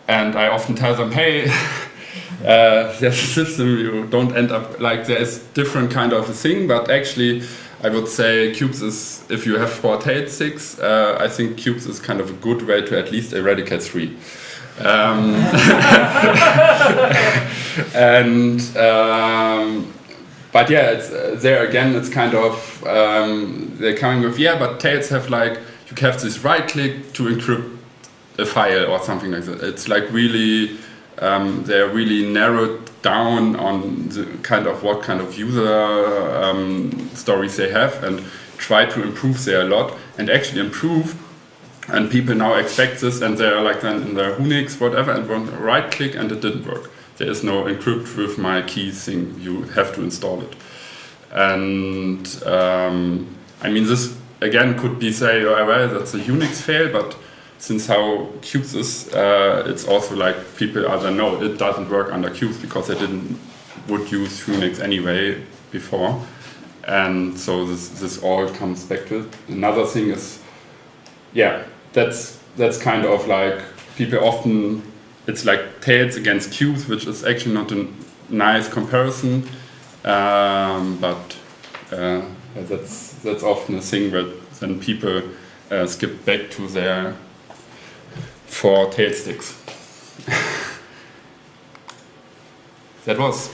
And I often tell them, hey, there's a system, you don't end up, like there is different kind of a thing, but actually I would say Qubes is, if you have 4 tail sticks, I think Qubes is kind of a good way to at least eradicate 3. But yeah, it's, there again, it's kind of, they're coming with, yeah, but tails have like, you have this right click to encrypt a file or something like that. It's like really, they're really narrowed down on the kind of what kind of user stories they have, and try to improve there a lot, and actually improve. And people now expect this, and they're like then in their Unix, whatever, and want to right click, and it didn't work. There is no encrypt with my keys thing, you have to install it. And I mean, this again could be say, oh, well, that's a Unix fail, but since how Qubes is, it's also like people either know it doesn't work under Qubes because they would use Unix anyway before. And so this all comes back to it. Another thing is, yeah, that's kind of like people often, it's like tails against cubes, which is actually not a nice comparison, but that's often a thing where then people skip back to their 4 tail sticks. That was.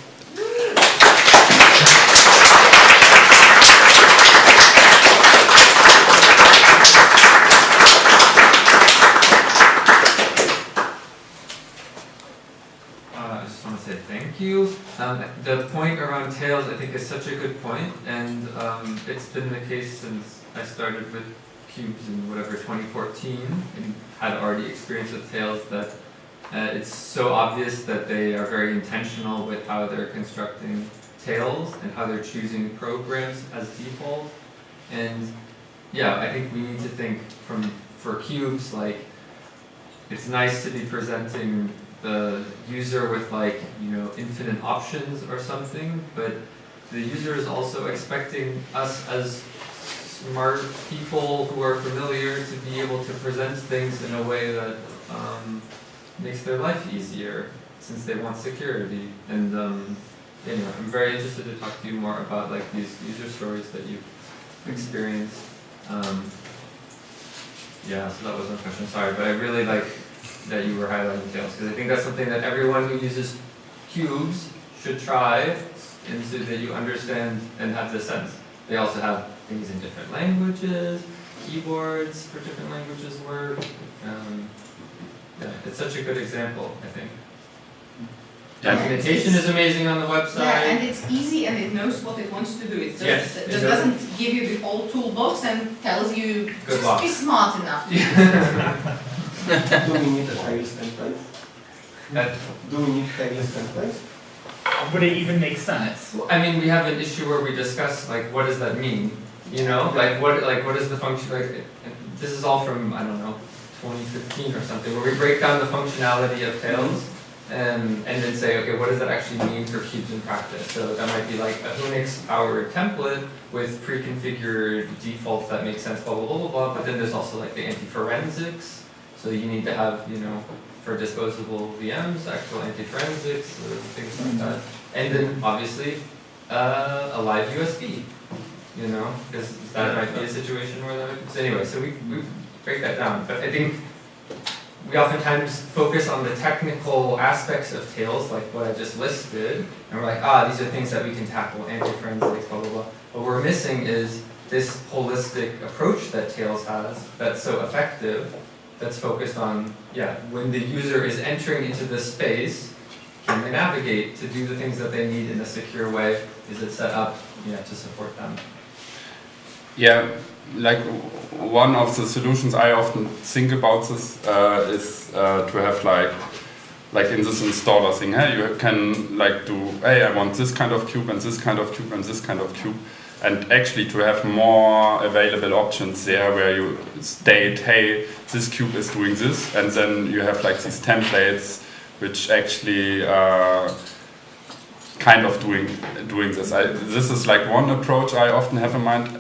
I just want to say thank you. The point around tails, I think, is such a good point, and it's been the case since I started with Qubes in whatever 2014, and had already experience with tails that it's so obvious that they are very intentional with how they're constructing tails and how they're choosing programs as default. And yeah, I think we need to think for Qubes, like, it's nice to be presenting the user with, like, you know, infinite options or something, but the user is also expecting us as smart people who are familiar to be able to present things in a way that makes their life easier, since they want security. And anyway, I'm very interested to talk to you more about, like, these user stories that you've experienced. Yeah, so that was my question, sorry, but I really like that you were highlighting tails, because I think that's something that everyone who uses Qubes should try, and so that you understand and have the sense. They also have things in different languages, keyboards for different languages work. Yeah, it's such a good example, I think. Documentation is amazing on the website. Yeah, and it's easy and it knows what it wants to do. It just, doesn't give you the whole toolbox and tells you Good just luck. be smart enough. Do we need a tails template? Do we need tails template? Would it even make sense? I mean, we have an issue where we discuss, like, what does that mean? You know, like what is the function? Like, this is all from, I don't know, 2015 or something, where we break down the functionality of tails and then say, okay, what does that actually mean for Qubes in practice? So that might be like a Unix-powered template with pre-configured defaults that make sense, blah, blah, blah, blah, blah. But then there's also, like, the anti-forensics. So you need to have, you know, for disposable VMs, actual anti-forensics, or things like that. And then, obviously, a live USB, you know, because that might be a situation where that might be. So anyway, so we break that down. But I think we oftentimes focus on the technical aspects of tails, like what I just listed, and we're like, these are things that we can tackle, anti-forensics, blah, blah, blah. What we're missing is this holistic approach that tails has that's so effective, that's focused on, when the user is entering into this space, can they navigate to do the things that they need in a secure way? Is it set up to support them? Yeah, like one of the solutions I often think about this is to have like in this installer thing, hey, you can like do, hey, I want this kind of cube and this kind of cube and this kind of cube. And actually to have more available options there where you state, hey, this cube is doing this, and then you have like these templates which actually are kind of doing this. This is like one approach I often have in mind.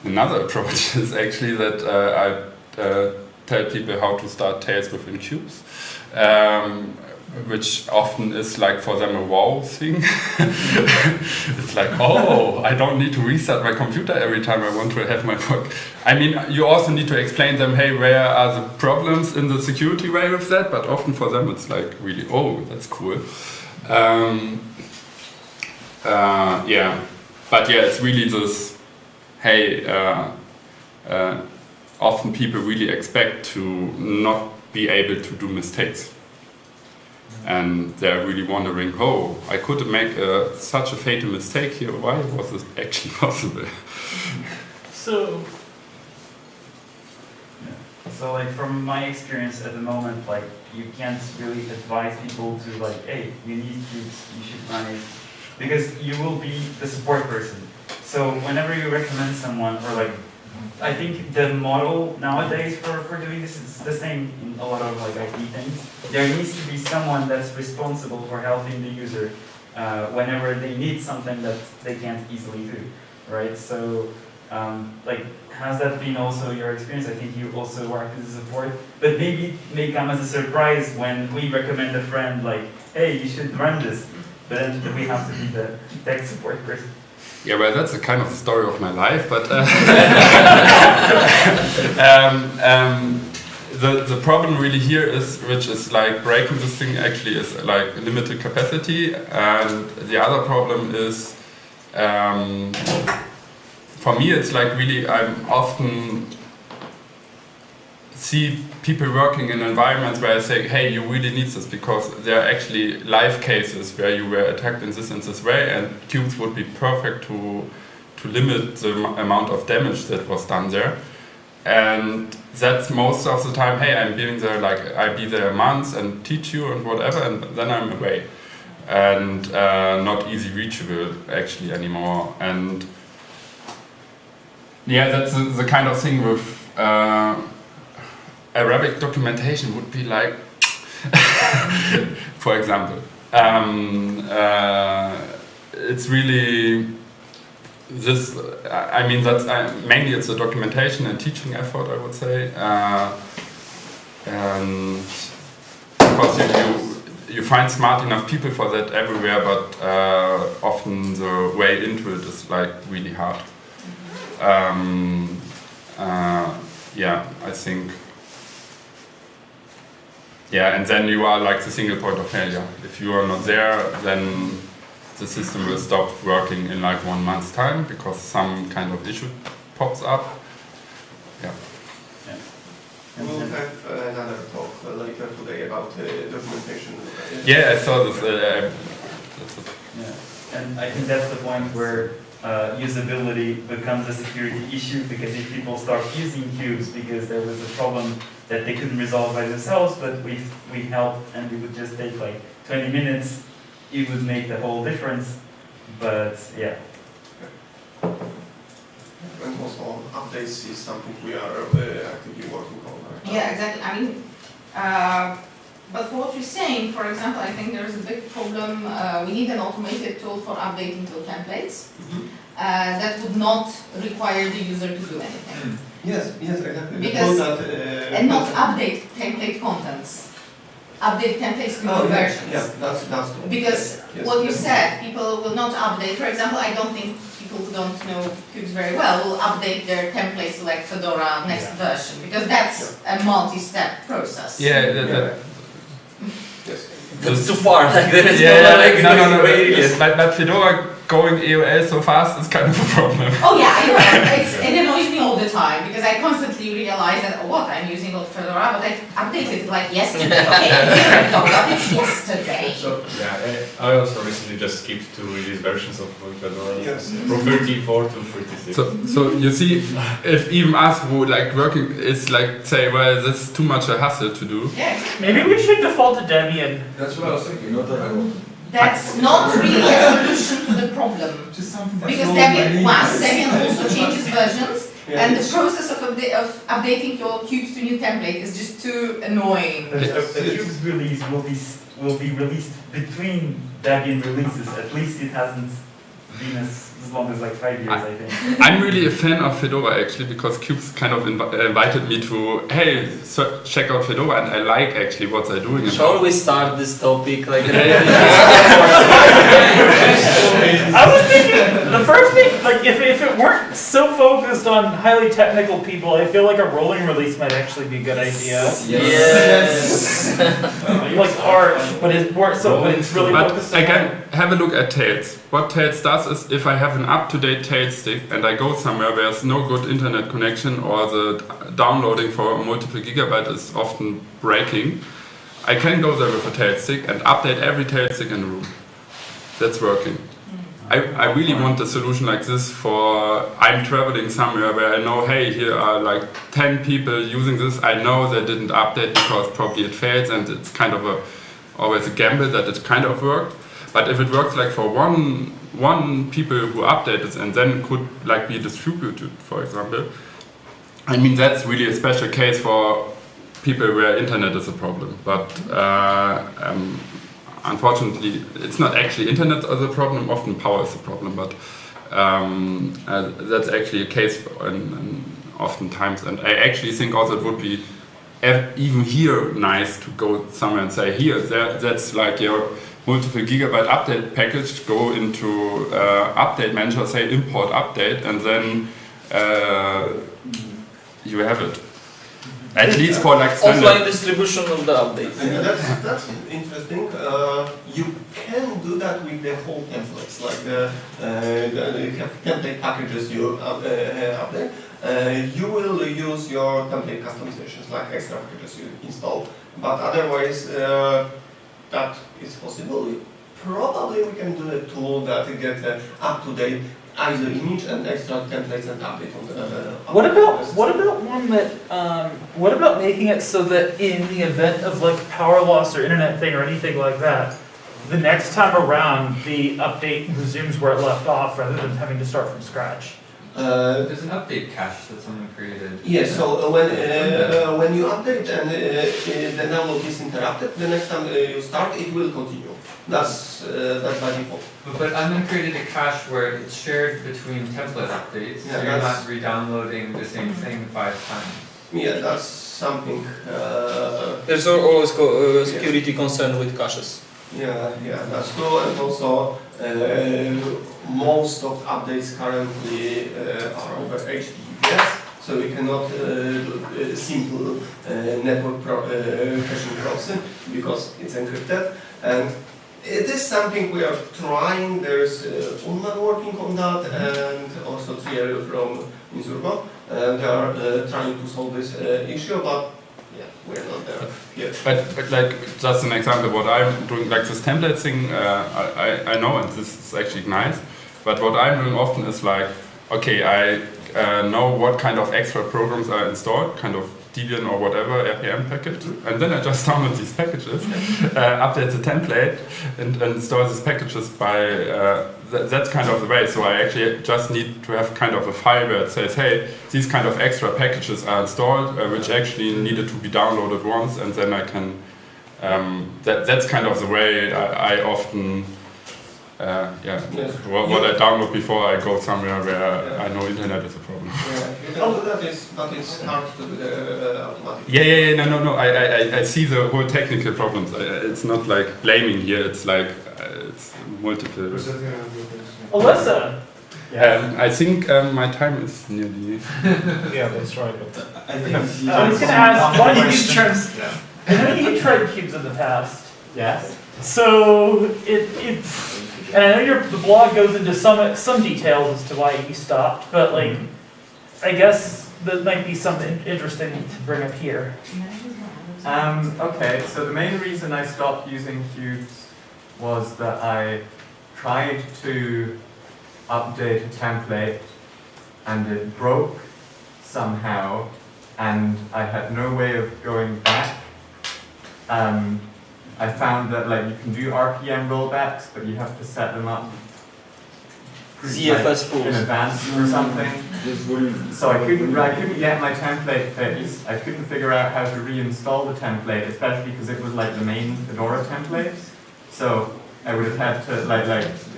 Another approach is actually that I tell people how to start tails within Qubes, which often is like for them a wow thing. It's like, oh, I don't need to reset my computer every time I want to have my work. I mean, you also need to explain them, hey, where are the problems in the security way with that? But often for them it's like really, oh, that's cool. Yeah, but yeah, it's really this, hey, often people really expect to not be able to do mistakes. And they're really wondering, oh, I could make such a fatal mistake here. Why was this actually possible? So like from my experience at the moment, like you can't really advise people to like, hey, you need Qubes, you should run it, because you will be the support person. So whenever you recommend someone, or like, I think the model nowadays for doing this is the same in a lot of like IT things. There needs to be someone that's responsible for helping the user whenever they need something that they can't easily do, right? So like, has that been also your experience? I think you also work as a support, but maybe it may come as a surprise when we recommend a friend, like, hey, you should run this, but then we have to be the tech support person. Yeah, well, that's a kind of the story of my life, but the problem really here is, which is like breaking this thing actually is like limited capacity, and the other problem is, for me it's like really, I'm often see people working in environments where I say, hey, you really need this, because there are actually live cases where you were attacked in this way, and Qubes would be perfect to limit the amount of damage that was done there. And that's most of the time, hey, I'm being there, like I'll be there months and teach you and whatever, and then I'm away. And not easy reachable actually anymore. And yeah, that's the kind of thing with Arabic documentation would be like, for example, it's really this. I mean, that's mainly it's a documentation and teaching effort, I would say, and because you find smart enough people for that everywhere, but often the way into it is like really hard. Yeah, I think. Yeah, and then you are like the single point of failure. If you are not there, then the system will stop working in like 1 month's time because some kind of issue pops up. Yeah. We'll have another talk later today about documentation. Yeah, I saw this. Yeah, and I think that's the point where usability becomes a security issue, because if people start using Qubes because there was a problem that they couldn't resolve by themselves, but we helped and it would just take like 20 minutes, it would make the whole difference. But yeah. And also updates is something we are actively working on. Yeah, exactly. I mean, but for what you're saying, for example, I think there's a big problem. We need an automated tool for updating tool templates that would not require the user to do anything. Yes, exactly. Because, and not update template contents. Update templates to new versions. Yeah, that's true. Because what you said, people will not update. For example, I don't think people who don't know Qubes very well will update their templates to like Fedora next version, because that's a multi-step process. Yeah. Yes. That's too far. Like there is no. But Fedora going AOL so fast is kind of a problem. Oh yeah, I know. It annoys me all the time because I constantly realize that I'm using old Fedora, but I updated it like yesterday. Okay, it's yesterday. So yeah, I also recently just skipped 2 release versions of Fedora from 34 to 36. So you see, if even us who like working is like say, well, this is too much a hassle to do. Yeah. Maybe we should default to Debian. That's what I was thinking, not that I want. That's not really a solution to the problem. Just something because Debian also changes versions, and the process of updating your Qubes to new template is just too annoying. The Qubes release will be released between Debian releases. At least it hasn't been as long as like 5 years, I think. I'm really a fan of Fedora actually, because Qubes kind of invited me to, hey, check out Fedora, and I like actually what they're doing. Shall we start this topic? Like, I was thinking, the first thing, like if it weren't so focused on highly technical people, I feel like a rolling release might actually be a good idea. Yes. Like Arch, but it's really focused on. Again, have a look at Tails. What Tails does is, if I have an up-to-date Tails stick and I go somewhere where there's no good internet connection or the downloading for multiple gigabyte is often breaking, I can go there with a Tails stick and update every Tails stick in the room. That's working. I really want a solution like this for, I'm traveling somewhere where I know, hey, here are like 10 people using this. I know they didn't update because probably it fails, and it's kind of always a gamble that it kind of worked. But if it works like for one people who update it and then could like be distributed, for example, I mean, that's really a special case for people where internet is a problem. But unfortunately, it's not actually internet as a problem, often power is a problem, but That's actually a case in oftentimes, and I actually think also it would be even here nice to go somewhere and say here that's like your multiple gigabyte update package, go into update manager, say import update, and then you have it. At least for like standard. Offline distribution of the updates. That's interesting. You can do that with the whole templates, like the template packages you update. You will use your template customizations, like extra packages you install. But otherwise, that is possible. Probably we can do a tool that get up-to-date ISO image and extra templates and update on the. What about one that? What about making it so that in the event of like power loss or internet thing or anything like that, the next time around the update resumes where it left off rather than having to start from scratch? There's an update cache that someone created. Yes, so when you update and the download is interrupted, the next time you start, it will continue. That's by default. But Admin created a cache where it's shared between template updates, Yeah, so you're not re-downloading the same thing 5 times. Yeah, that's something. There's always security concern with caches. Yeah, that's true, and also most of updates currently are over HTTPS, so we cannot do simple network caching proxy because it's encrypted. And it is something we are trying. There's Unman working on that, and also Thierry from Insurgo. They are trying to solve this issue, but yeah, we're not there yet. But like just an example, what I'm doing, like this template thing, I know, and this is actually nice. But what I'm doing often is like, okay, I know what kind of extra programs are installed, kind of Debian or whatever RPM package, and then I just download these packages, update the template, and install these packages by. That's kind of the way. So I actually just need to have kind of a file where it says, hey, these kind of extra packages are installed, which actually needed to be downloaded once, and then I can. That's kind of the way I often. What I download before I go somewhere where I know internet is a problem. Yeah, you can do that, but it's hard to do automatically. Yeah, no. I see the whole technical problems. It's not like blaming here. It's like it's multiple. Alyssa. I think my time is nearly. Yeah, that's right. But I think I was going to ask, why did you try? I know you tried cubes in the past. Yes. So it's. And I know the blog goes into some details as to why you stopped, but like, I guess that might be something interesting to bring up here. Okay, so the main reason I stopped using cubes was that I tried to update a template and it broke somehow, and I had no way of going back. I found that like you can do RPM rollbacks, but you have to set them up ZFS in advance or something. So I couldn't get my template fixed. I couldn't figure out how to reinstall the template, especially because it was like the main Fedora template. So I would have had to like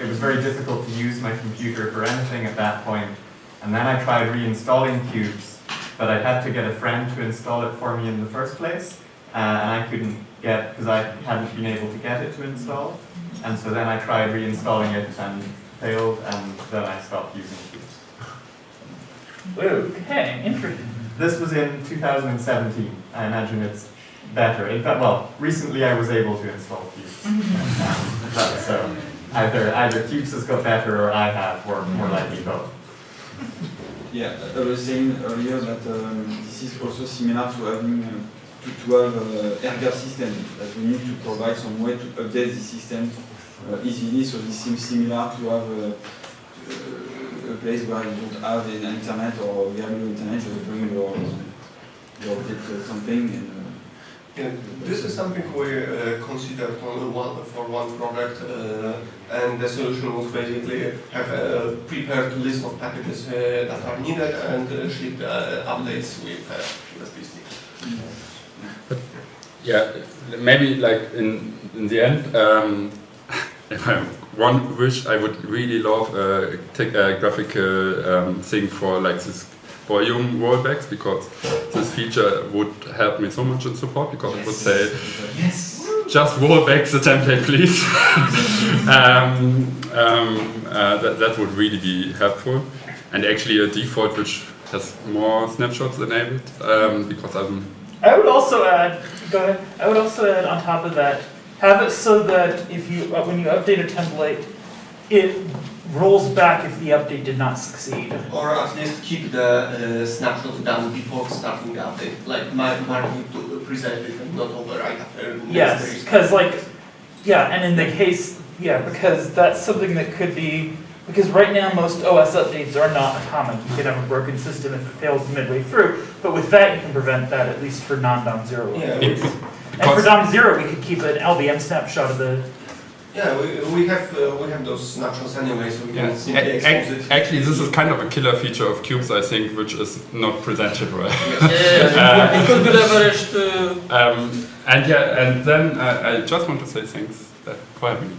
it was very difficult to use my computer for anything at that point. And then I tried reinstalling Qubes, but I had to get a friend to install it for me in the first place, and I couldn't get, because I hadn't been able to get it to install. And so then I tried reinstalling it and failed, and then I stopped using Qubes. Okay, interesting. This was in 2017. I imagine it's better. In fact, well, recently I was able to install Qubes. So either Qubes has got better or I have, or more likely both. Yeah, I was saying earlier that this is also similar to having to have error system, that we need to provide some way to update the system easily. So this seems similar to have a place where you don't have an internet or reliable internet, just bring your update something. And, yeah, this is something we considered for one project, and the solution was basically have a prepared list of packages that are needed and ship updates with USB stick. Yeah, maybe like in the end, if I'm one wish I would really love take a graphical thing for like this volume rollbacks, because this feature would help me so much in support, because it would say, just roll back the template, please. That would really be helpful. And actually a default which has more snapshots enabled, because I would also add, go ahead. I would also add on top of that, have it so that if you, when you update a template, it rolls back if the update did not succeed. Or at least keep the snapshot done before starting the update. Like marking to preserve it and not overwrite after. Yes, because and in the case, because that's something that could be, because right now most OS updates are not atomic. You could have a broken system if it fails midway through, but with that you can prevent that, at least for non-DOM 0 updates. And for DOM 0 we could keep an LVM snapshot of the... Yeah, we have those snapshots anyway, so we can simply expose it. Actually, this is kind of a killer feature of Qubes, I think, which is not presented well. It could be leveraged to... and then I just want to say thanks for having me.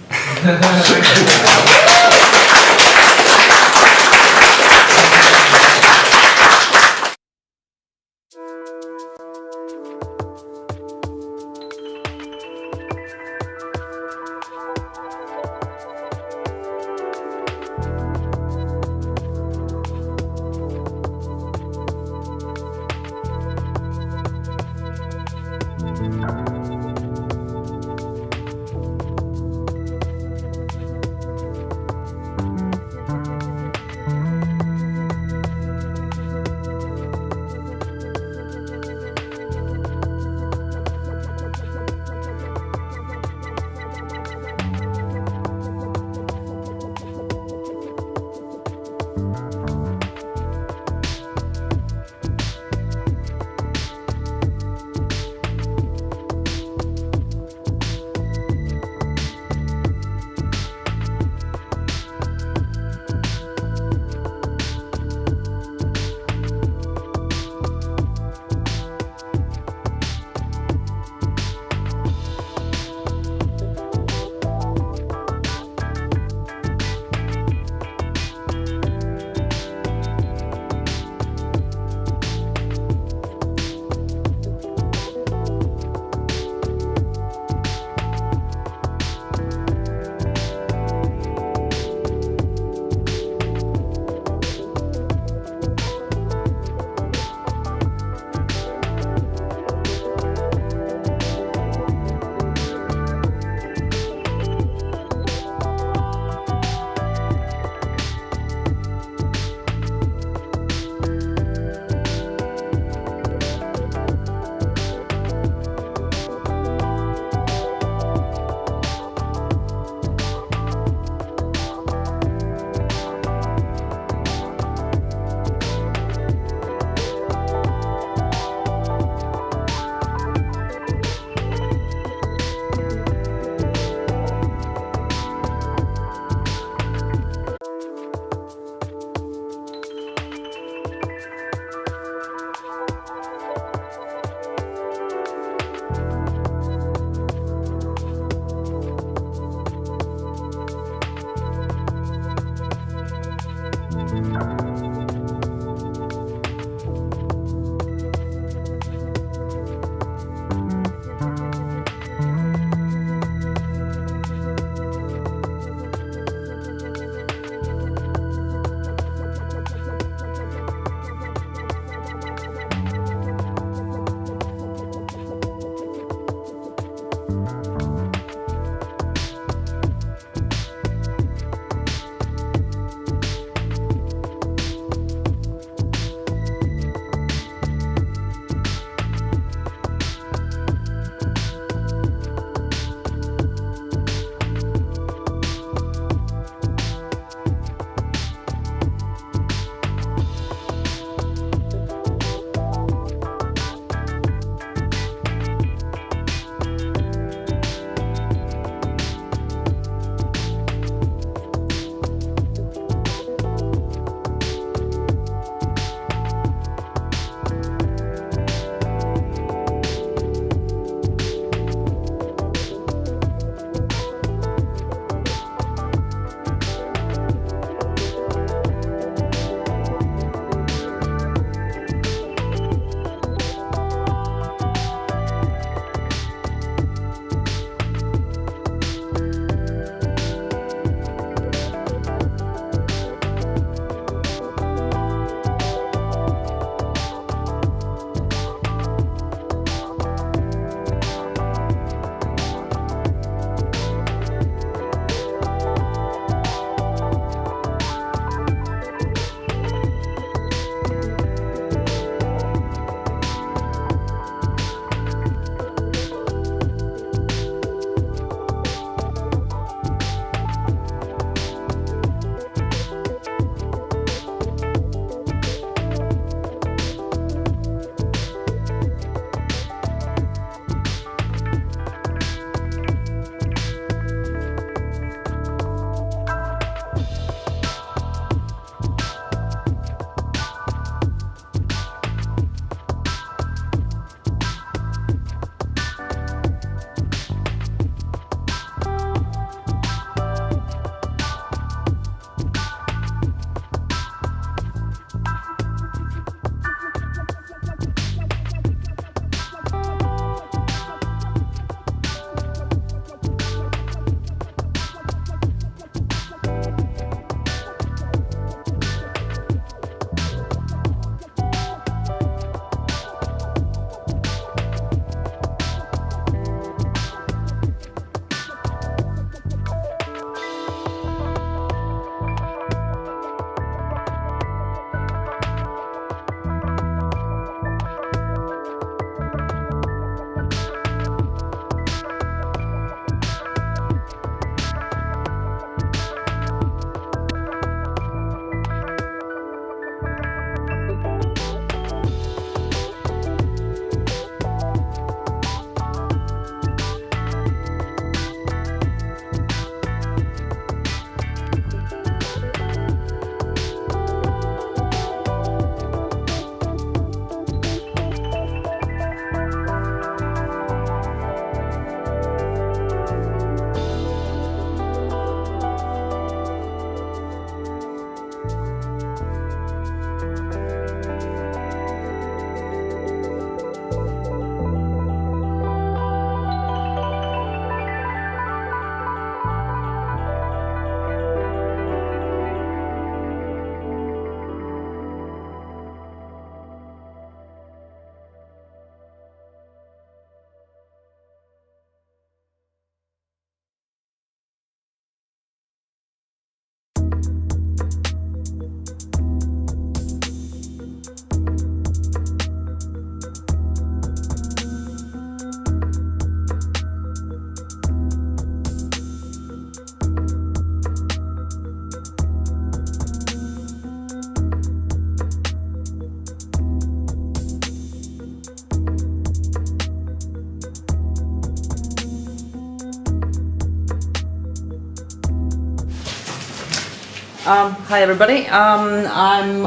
Hi everybody, I'm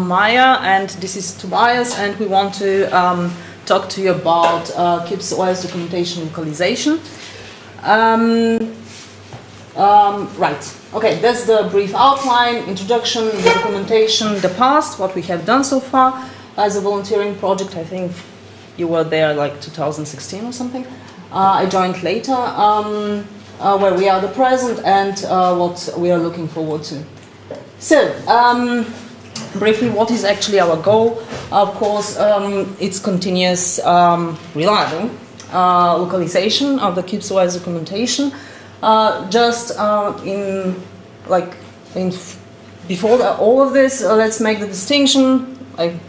Maya and this is Tobias, and we want to talk to you about QubesOS documentation localization. Right, okay, that's the brief outline, introduction, the documentation, the past, what we have done so far. As a volunteering project, I think you were there like 2016 or something. I joined later, where we are the present and what we are looking forward to. So, briefly, what is actually our goal? Of course, it's continuous reliable localization of the QubesOS documentation. Before all of this, let's make the distinction.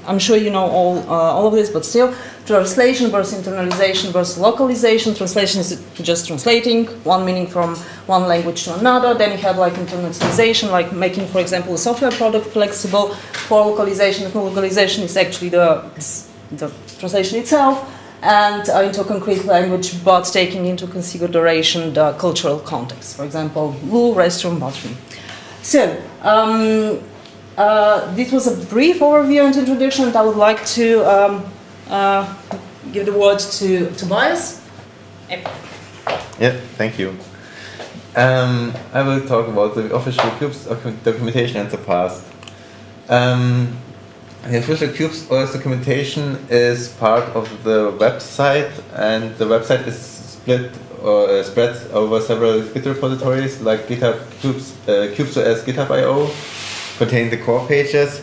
I'm sure you know all of this, but still, translation versus internalization versus localization. Translation is just translating one meaning from one language to another. Then you have like internationalization, like making, for example, a software product flexible. For localization, localization is actually the translation itself and into a concrete language, but taking into consideration the cultural context. For example, loo, restroom, bathroom. So. This was a brief overview and introduction, and I would like to give the word to Tobias. Yeah, thank you. I will talk about the official Qubes documentation and the past. The official QubesOS documentation is part of the website, and the website is spread over several Git repositories like GitHub, QubesOS GitHub.io, containing the core pages,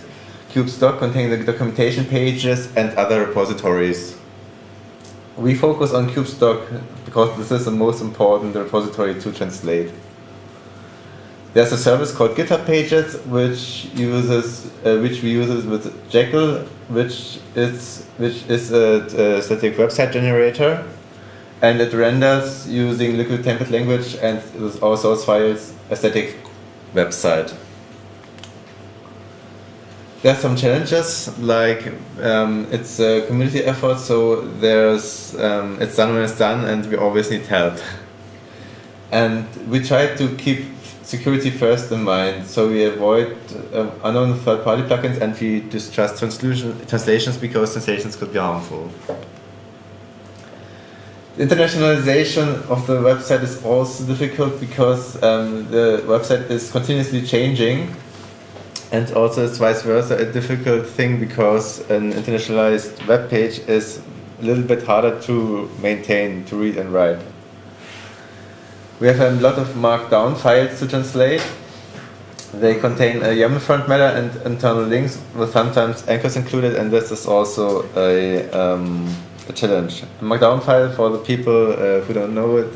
QubesDoc containing the documentation pages, and other repositories. We focus on QubesDoc because this is the most important repository to translate. There's a service called GitHub Pages, which we use with Jekyll, which is a static website generator, and it renders using liquid template language and with all source files a static website. There's some challenges, like it's a community effort, so there's it's done when it's done, and we always need help. And we try to keep security first in mind, so we avoid unknown third-party plugins, and we distrust translations because translations could be harmful. Internationalization of the website is also difficult because the website is continuously changing. And also it's vice versa a difficult thing because an internationalized web page is a little bit harder to maintain, to read and write. We have a lot of markdown files to translate. They contain a YAML front matter and internal links with sometimes anchors included, and this is also a challenge. A markdown file, for the people who don't know it,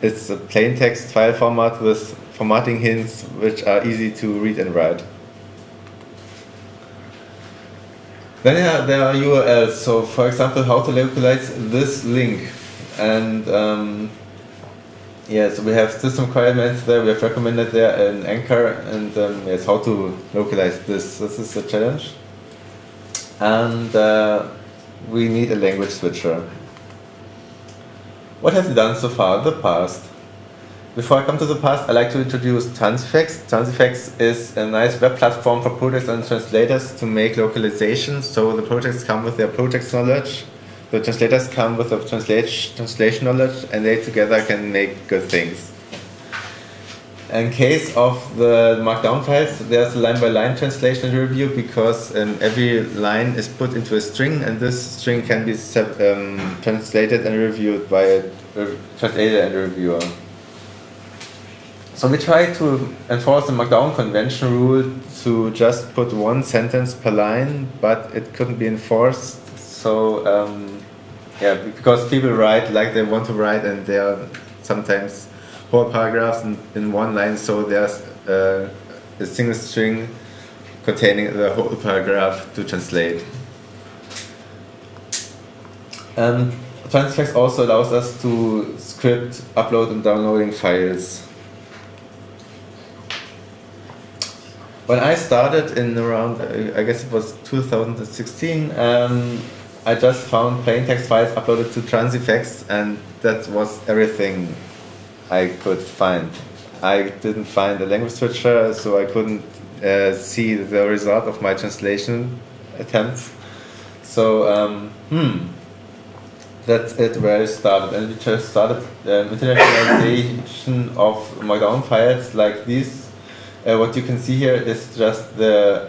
it's a plain text file format with formatting hints which are easy to read and write. Then there are URLs, so for example how to localize this link. And so we have system requirements there, we have recommended there an anchor, and yes, how to localize this. This is a challenge. And we need a language switcher. What have we done so far? The past. Before I come to the past, I'd like to introduce Transifex. Transifex is a nice web platform for projects and translators to make localization. So the projects come with their project knowledge, the translators come with the translation knowledge, and they together can make good things. In case of the markdown files, there's a line-by-line translation and review because every line is put into a string, and this string can be translated and reviewed by a translator and reviewer. So we try to enforce the markdown convention rule to just put one sentence per line, but it couldn't be enforced. So because people write like they want to write, and there are sometimes whole paragraphs in one line, so there's a single string containing the whole paragraph to translate. Transifex also allows us to script upload and downloading files. When I started in around, I guess it was 2016, I just found plain text files uploaded to Transifex, and that was everything I could find. I didn't find a language switcher, so I couldn't see the result of my translation attempts. So that's it where I started, and we just started internationalization of Markdown files like this. What you can see here is just the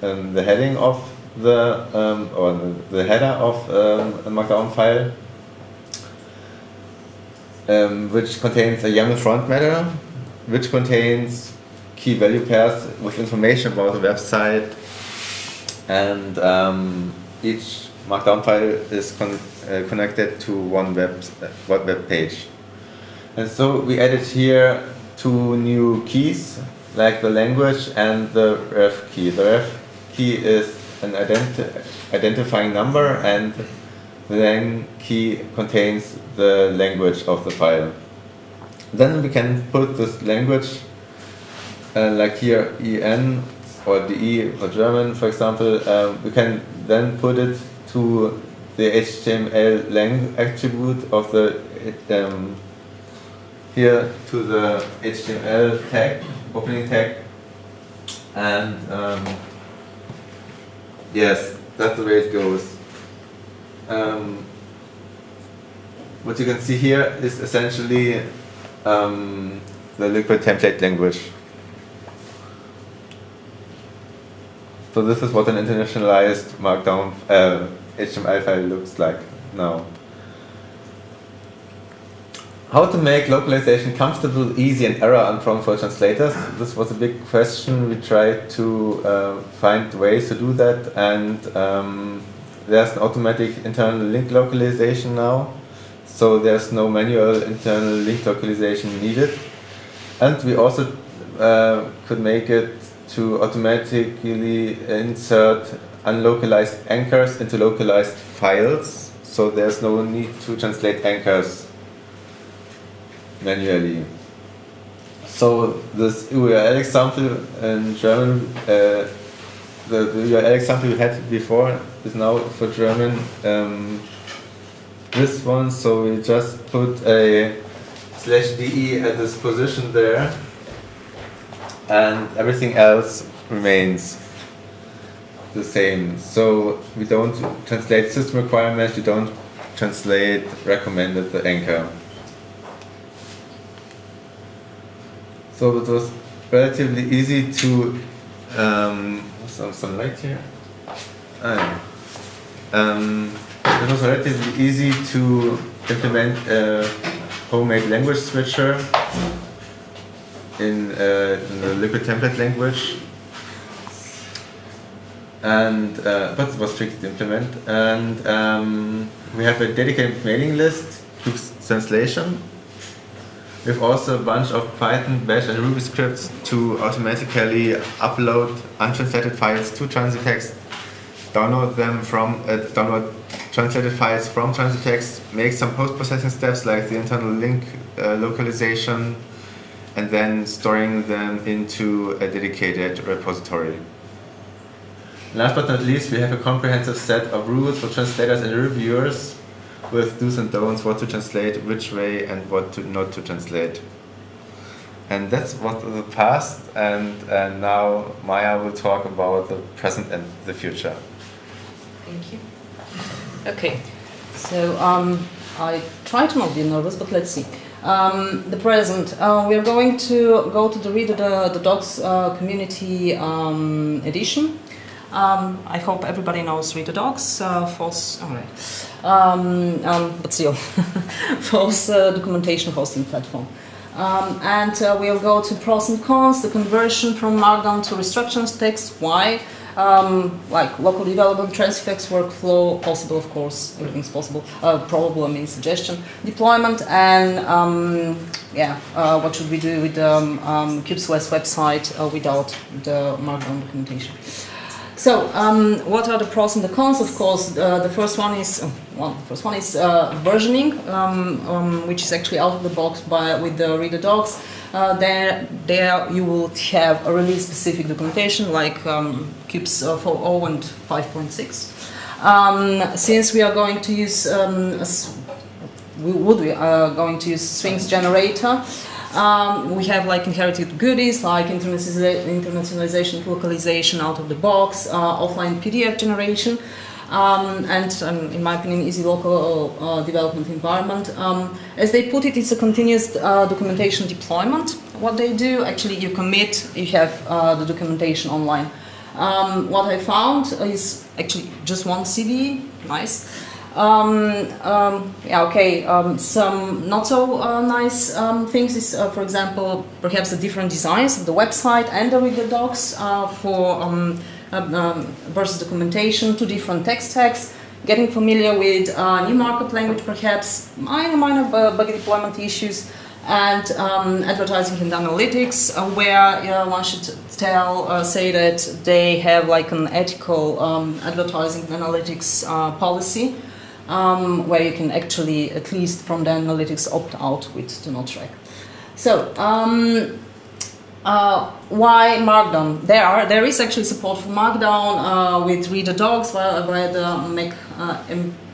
heading of or the header of a Markdown file, which contains a YAML front matter, which contains key value pairs with information about the website, and each Markdown file is connected to one web page. And so we added here 2 new keys, like the language and the ref key. The ref key is an identifying number, and the lang key contains the language of the file. Then we can put this language, like here EN or DE for German, for example, we can then put it to the HTML lang attribute of the here to the HTML tag, opening tag, and yes, that's the way it goes. What you can see here is essentially the liquid template language. So this is what an internationalized Markdown HTML file looks like now. How to make localization comfortable, easy, and error-prone for translators? This was a big question. We tried to find ways to do that, and there's an automatic internal link localization now, so there's no manual internal link localization needed. And we also could make it to automatically insert unlocalized anchors into localized files, so there's no need to translate anchors manually. So this URL example in German, the URL example we had before is now for German this one, so we just put a /de at this position there, and everything else remains the same. So we don't translate system requirements, we don't translate recommended the anchor. So it was relatively easy to some light here. It was relatively easy to implement a homemade language switcher in the liquid template language, and but it was tricky to implement. And we have a dedicated mailing list, Qubes Translation. We have also a bunch of Python, Bash, and Ruby scripts to automatically upload untranslated files to Transifex, download them from download translated files from Transifex, make some post-processing steps like the internal link localization, and then storing them into a dedicated repository. Last but not least, we have a comprehensive set of rules for translators and reviewers, with do's and don'ts, what to translate, which way, and what to not to translate. And that's what the past, and now Maya will talk about the present and the future. Thank you. Okay, so I try to not be nervous, but let's see. The present, we are going to go to the Read the Docs community edition. I hope everybody knows Read the Docs, false, but still, false documentation hosting platform. And we'll go to pros and cons, the conversion from Markdown to restructured text, why, like local development, Transifex workflow, possible of course, everything's possible, probable, I mean suggestion, deployment, and what should we do with the QubesOS website without the Markdown documentation. So, what are the pros and the cons? Of course, the first one is versioning, which is actually out of the box with the Read the Docs. There you will have a release-specific documentation like Qubes 4.0 and 5.6. Since we are going to use going to use Sphinx generator. We have like inherited goodies like internationalization, localization out of the box, offline PDF generation, and in my opinion, easy local development environment. As they put it, it's a continuous documentation deployment. What they do, actually, you commit, you have the documentation online. What I found is actually just one CD, nice. Some not so nice things is, for example, perhaps the different designs of the website and the reader docs for versus documentation, two different text tags, getting familiar with new markup language, perhaps minor bug deployment issues, and advertising and analytics, where one should say that they have like an ethical advertising and analytics policy. Where you can actually, at least from the analytics, opt out with do not track. So, why Markdown? There is actually support for Markdown with reader docs via the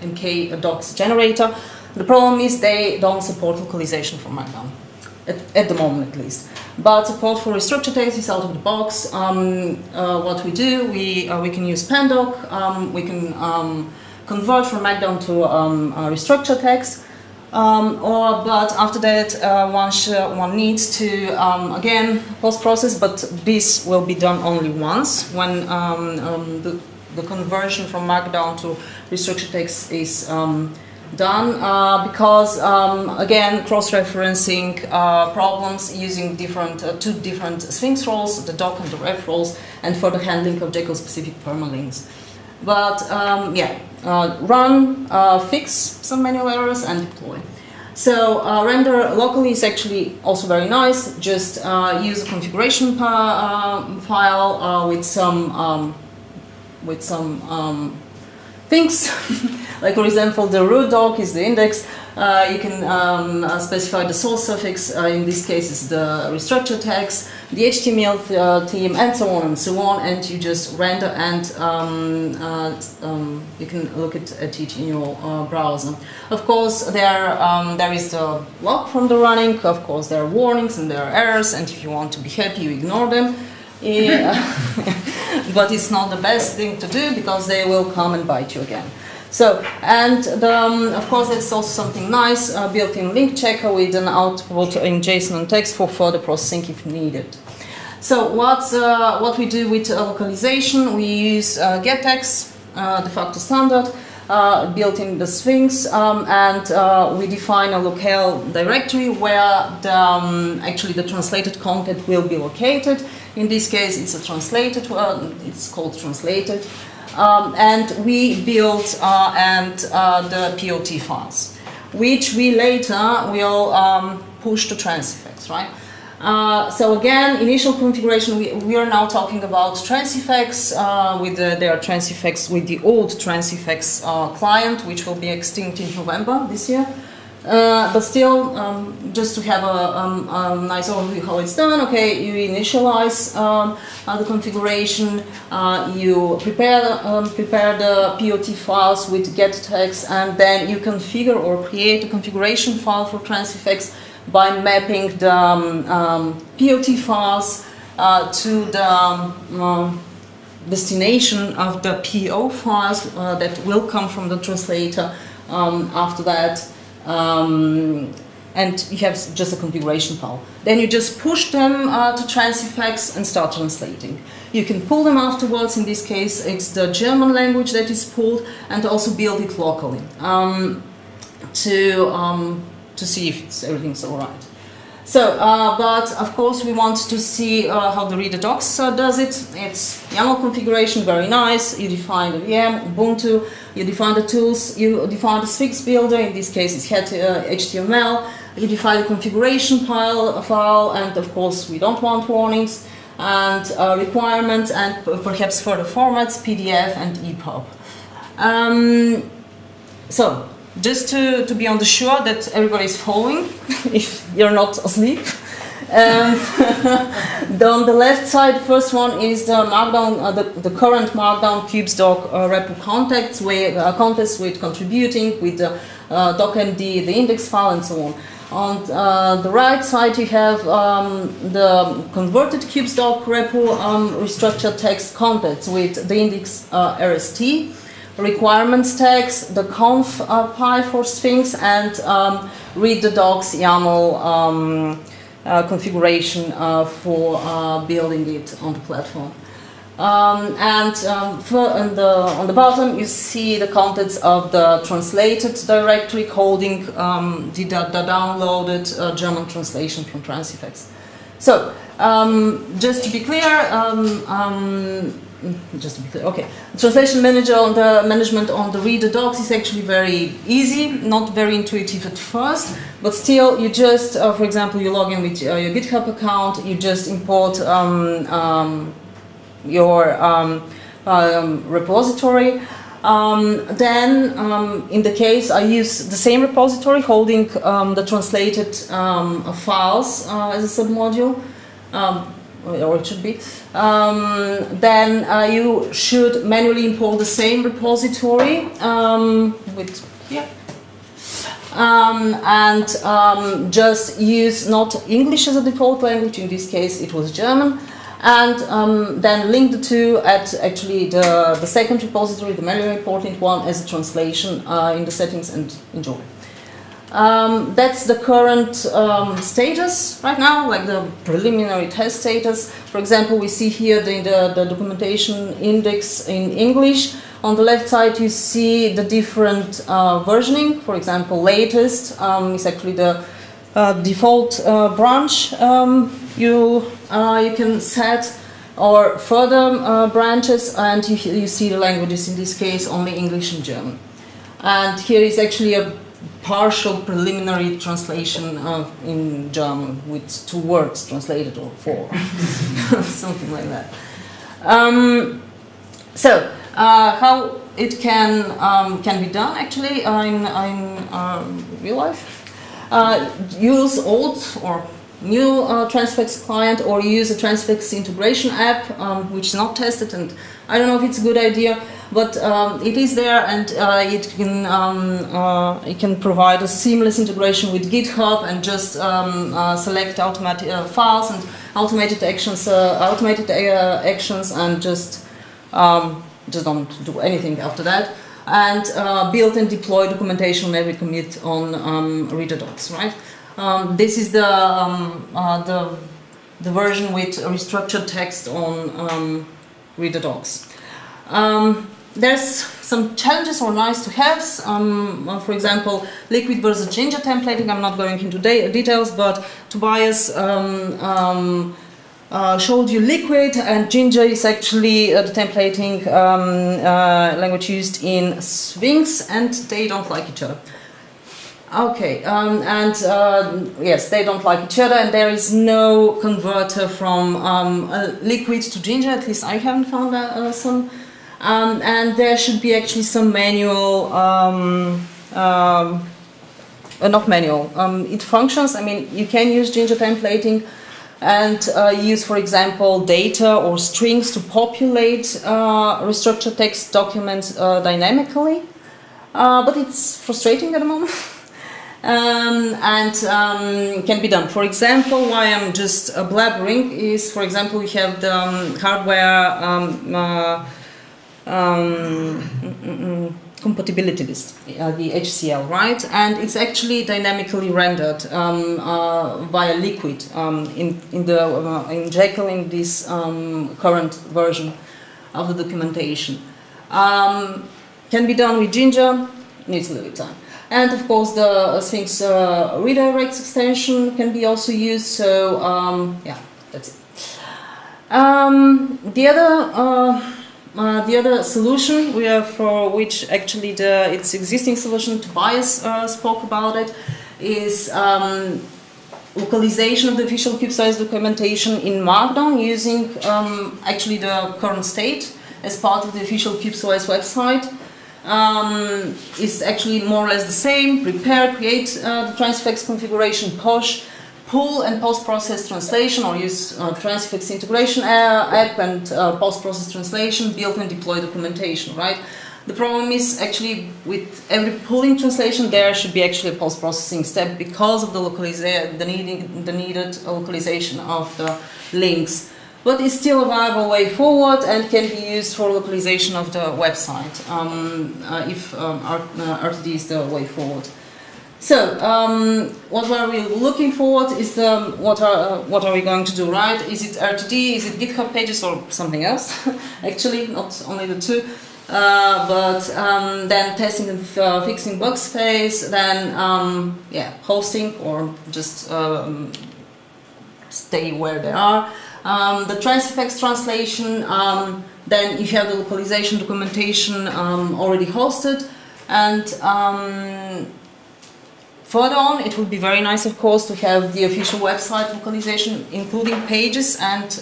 MK docs generator. The problem is they don't support localization for Markdown, at the moment at least. But support for restructured text is out of the box. What we do, we can use Pandoc, we can convert from Markdown to restructure text, but after that one needs to again post-process, but this will be done only once when the conversion from Markdown to restructure text is done, because again cross-referencing problems using two different Sphinx roles, the doc and the ref roles, and for the handling of Jekyll-specific permalinks. But run, fix some manual errors, and deploy. So render locally is actually also very nice. Just use a configuration file with some things. Like for example, the root doc is the index. You can specify the source suffix. In this case, it's the restructure text, the HTML theme, and so on and so on. And you just render, and you can look at it in your browser. Of course, there is the log from the running. Of course, there are warnings and there are errors. And if you want to be happy, you ignore them. But it's not the best thing to do because they will come and bite you again. So, and of course that's also something nice, built-in link checker with an output in JSON and text for further processing if needed. So what we do with localization, we use gettext, de facto standard, built in the Sphinx, and we define a locale directory where actually the translated content will be located. In this case it's a translated, it's called translated. And we build the POT files, which we later will push to Transifex, right? So again, initial configuration, we are now talking about Transifex with their Transifex with the old Transifex client, which will be extinct in November this year. But still, just to have a nice overview how it's done, okay, you initialize the configuration, you prepare the POT files with gettext, and then you configure or create a configuration file for Transifex by mapping the POT files to the destination of the PO files that will come from the translator after that. And you have just a configuration file. Then you just push them to Transifex and start translating. You can pull them afterwards. In this case, it's the German language that is pulled, and also build it locally to see if everything's all right. So, but of course we want to see how the reader docs does it. It's YAML configuration, very nice. You define the VM, Ubuntu, you define the tools, you define the Sphinx builder, in this case it's HTML, you define the configuration file, and of course we don't want warnings, and requirements, and perhaps further formats, PDF and EPUB. So, just to be on the sure that everybody is following, if you're not asleep. On the left side, the first one is the Markdown, the current Markdown Qubes doc repo context with contributing with the docmd, the index file, and so on. On the right side, you have the converted QubesDoc repo restructured text contents with the index RST, requirements text, the conf pi for Sphinx, and read the docs YAML configuration for building it on the platform. On the bottom, you see the contents of the translated directory holding the downloaded German translation from Transifex. So, just to be clear, okay. The translation manager on the management on the reader docs is actually very easy, not very intuitive at first, but still, you just, for example, you log in with your GitHub account, you just import your repository. Then, in the case, I use the same repository holding the translated files as a submodule, or it should be. Then you should manually import the same repository with here. And just use not English as a default language, in this case it was German. And then link the two at actually the second repository, the manually important one, as a translation in the settings, and enjoy. That's the current status right now, like the preliminary test status. For example, we see here the documentation index in English. On the left side, you see the different versioning. For example, latest is actually the default branch you can set, or further branches, and you see the languages, in this case only English and German. And here is actually a partial preliminary translation in German with 2 words translated, or 4, something like that. So how it can be done actually in real life? Use old or new Transfex client, or use a Transfex integration app, which is not tested, and I don't know if it's a good idea, but it is there, and it can provide a seamless integration with GitHub, and just select automatic files and automated actions, and just don't do anything after that. And build and deploy documentation on every commit on reader docs, right? This is the version with restructured text on reader docs. There's some challenges or nice to haves. For example, liquid versus Jinja templating. I'm not going into details, but Tobias showed you liquid, and Jinja is actually the templating language used in Sphinx, and they don't like each other. Okay, yes, they don't like each other, and there is no converter from liquid to Jinja, at least I haven't found some. And there should be actually some manual, not manual, it functions. I mean, you can use Jinja templating and use, for example, data or strings to populate restructured text documents dynamically, but it's frustrating at the moment. Can be done. For example, why I'm just blabbering is, for example, we have the hardware compatibility list, the HCL, right? And it's actually dynamically rendered via Liquid in Jekyll in this current version of the documentation. Can be done with Jinja, needs a little bit of time. And of course, the Sphinx redirects extension can be also used. So yeah, that's it. The other solution we have, for which actually its existing solution, Tobias spoke about it, is localization of the official QubesOS documentation in Markdown using actually the current state as part of the official QubesOS website. Is actually more or less the same. Prepare, create the Transfex configuration, push, pull and post-process translation, or use Transfex integration app and post-process translation, build and deploy documentation, right? The problem is actually with every pooling translation there should be actually a post-processing step because of the needed localization of the links. But it's still a viable way forward and can be used for localization of the website if RTD is the way forward. So, what are we looking forward is what are we going to do, right? Is it RTD, is it GitHub pages or something else? Actually, not only the two. Then testing and fixing bug space, then hosting or just stay where they are. The transifex translation, then if you have the localization documentation already hosted, and further on, it would be very nice, of course, to have the official website localization, including pages and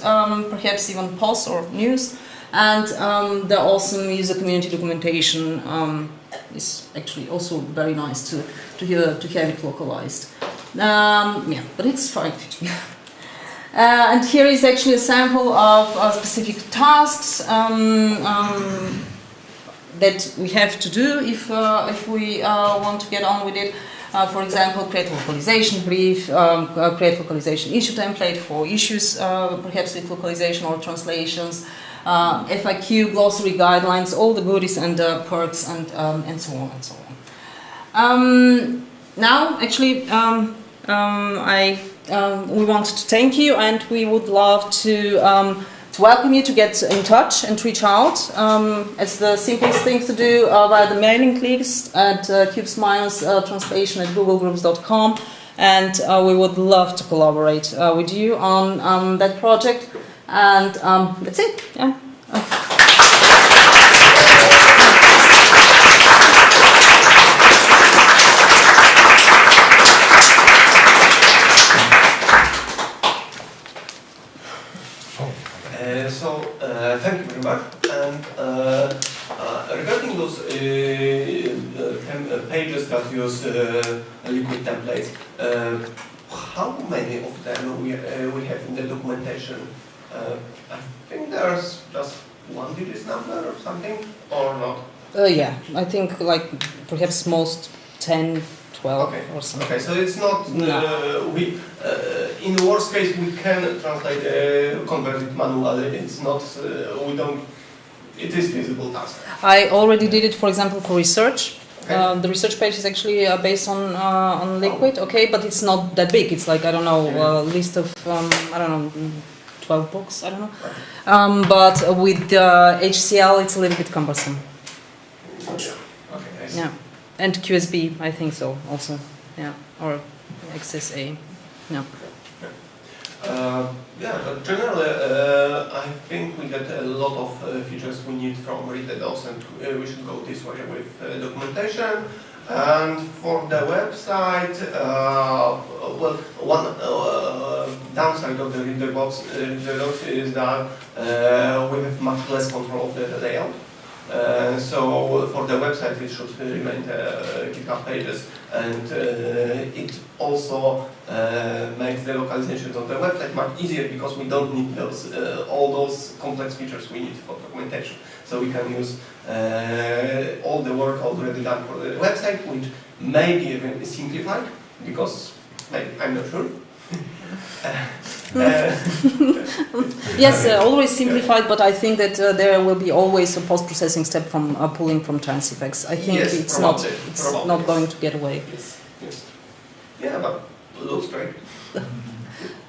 perhaps even posts or news. And the awesome user community documentation is actually also very nice to have it localized. But it's fine. And here is actually a sample of specific tasks that we have to do if we want to get on with it. For example, create a localization brief, create localization issue template for issues, perhaps with localization or translations, FAQ, glossary guidelines, all the goodies and perks, and so on and so on. Now, actually, we want to thank you, and we would love to welcome you to get in touch and reach out. It's the simplest thing to do via the mailing list at cubes-translation@googlegroups.com, and we would love to collaborate with you on that project. And that's it. Yeah. Thank you very much. And regarding those pages that use liquid templates, how many of them we have in the documentation? I think there's just one digit number or something, or not? Yeah, I think like perhaps most 10, 12 or something. Okay, so it's not, in the worst case we can translate, convert it manually, it's not, it is feasible task. I already did it, for example, for research. Okay. The research page is actually based on Liquid, okay, but it's not that big, it's like, I don't know, a list of, 12 books, I don't know. But with HCL it's a little bit cumbersome. Okay, nice. Yeah. And QSB, I think so, also, yeah, or XSA, no. But generally, I think we get a lot of features we need from Read-the-Docs, and we should go this way with documentation. And for the website, one downside of the Read-the-Docs is that we have much less control of the layout. So for the website it should remain GitHub pages, and it also makes the localizations of the website much easier because we don't need those all those complex features we need for documentation. So we can use all the work already done for the website, which may be even simplified because I'm not sure. Yes, always simplified, but I think that there will be always a post-processing step from pulling from transifex. I think yes, it's probably, not going to get away. Yes. Yeah, but it looks great.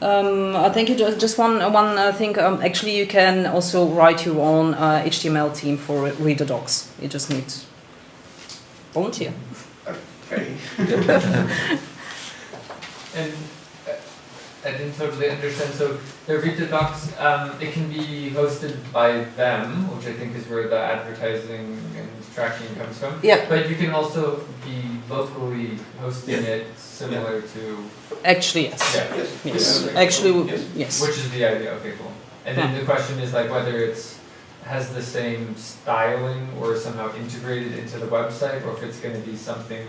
Thank you. Just one thing. Actually, you can also write your own HTML theme for Read-the-Docs. You just need volunteer. Okay. And I didn't totally understand. So the Read-the-Docs, it can be hosted by them, which I think is where the advertising and tracking comes from. Yeah. But you can also be locally hosting it similar to. Actually, yes. Yeah. Yes. Actually, yes. Which is the idea. Okay, cool. And then the question is like whether it's has the same styling or somehow integrated into the website, or if it's going to be something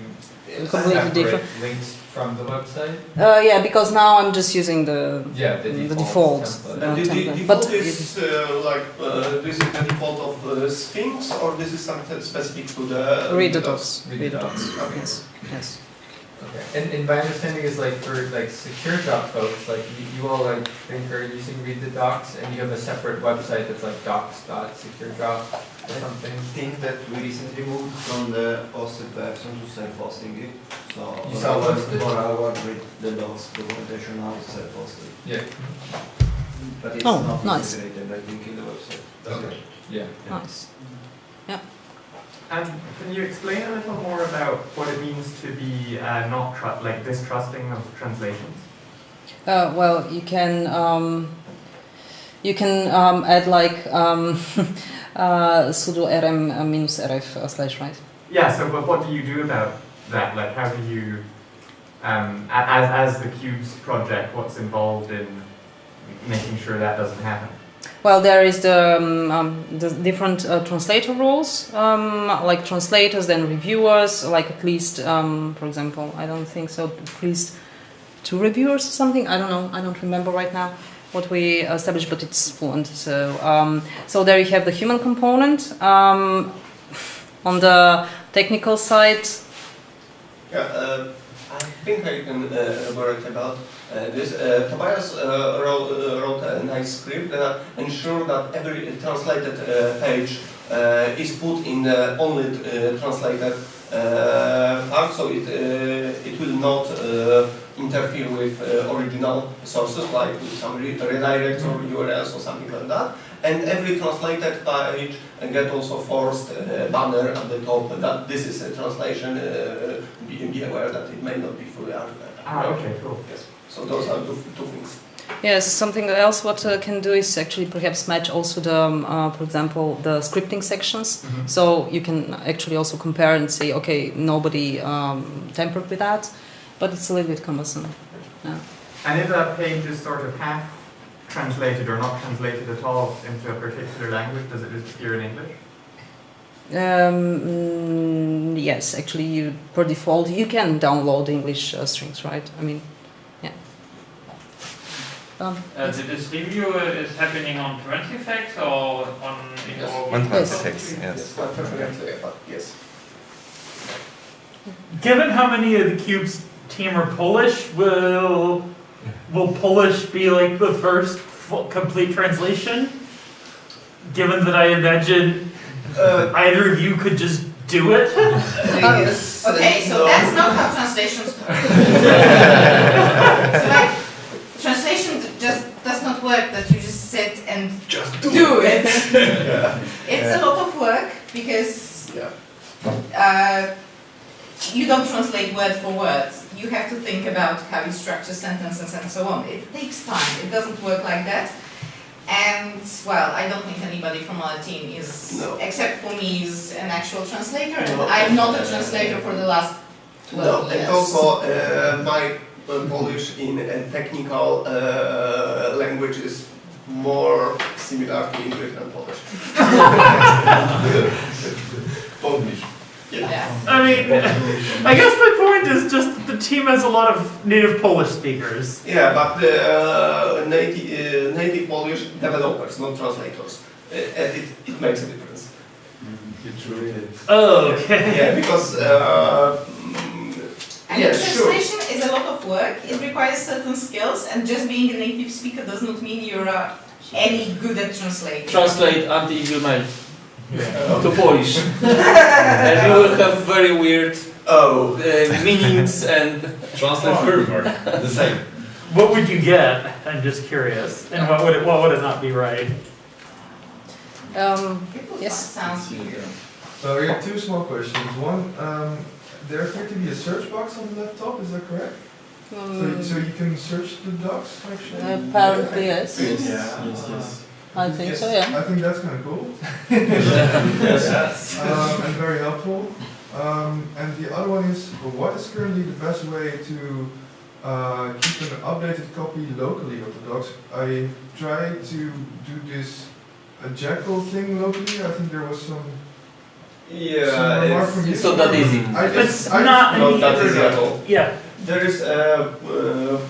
completely different, linked from the website. Yeah, because now I'm just using the default The template. default is this is the default of Sphinx, or this is something specific to the Read-a-docs. Okay. Yes. Okay. And my understanding is like for like secure job folks, like you all like think are using Read the Docs, and you have a separate website that's like docs.securejob or something. I think that we recently moved from the hosted version to self-hosting it. So you self-hosted? for our Read the Docs documentation now is self-hosted. Yeah. But it's Oh, not nice. integrated, I think, in the website. Okay. Yeah. Nice. Yeah. And can you explain a little more about what it means to be not distrusting of translations? Well, you can add like sudo rm-rf /, right? Yeah. So, but what do you do about that? Like, how do you, as the Qubes project, what's involved in making sure that doesn't happen? Well, there is the different translator roles, like translators, then reviewers, like at least, for example, I don't think so, at least 2 reviewers or something. I don't know. I don't remember right now what we established, but it's fluent. So, so there you have the human component. On the technical side. Yeah, I think I can elaborate about this. Tobias wrote a nice script that ensures that every translated page is put in the only translated part, so it will not interfere with original sources like some redirects or URLs or something like that. And every translated page get also forced banner at the top that this is a translation. Be aware that it may not be fully accurate. Okay, cool. Yes. So those are two things. Yes, something else what can do is actually perhaps match also the, for example, the scripting sections. Mm-hmm. So you can actually also compare and say, okay, nobody tampered with that, but it's a little bit cumbersome. Yeah. And if that page is sort of half translated or not translated at all into a particular language, does it just appear in English? Yes, actually, you per default you can download English strings, right? I mean, yeah. This review is happening on 26 or on? Yes. 126, yes. Yes. Given how many of the Qubes team are Polish, will Polish be like the first complete translation? Given that I imagine either of you could just do it? Yes. Okay, so that's not how translations work. So like, translation just does not work that you just sit and just do it. It's a lot of work because you don't translate word for word. You have to think about how you structure sentences and so on. It takes time. It doesn't work like that. And, well, I don't think anybody from our team is, except for me, is an actual translator. And I'm not a translator for the last 12 years. And also, my Polish in a technical language is more similar to English than Polish. Polish. Yeah. I mean, I guess my point is just that the team has a lot of native Polish speakers. Yeah, but native Polish developers, not translators. And it makes a difference. It truly is. Oh, okay. Yeah, because and translation is a lot of work. It requires certain skills, and just being a native speaker does not mean you're any good at translating. Translate anti-eagle mail to Polish. And you will have very weird meanings and... Translate firmware, the same. What would you get? I'm just curious. And what would it not be right? Yes. Sounds weird. So we have 2 small questions. One, there appeared to be a search box on the left top, is that correct? So you can search the docs actually? Apparently, yes. Yes. I think so, yeah. I think that's kind of cool. And very helpful. And the other one is, what is currently the best way to keep an updated copy locally of the docs? I tried to do this a Jekyll thing locally. I think there was some. Yeah, it's not that easy. It's not that easy at all. Yeah. There is a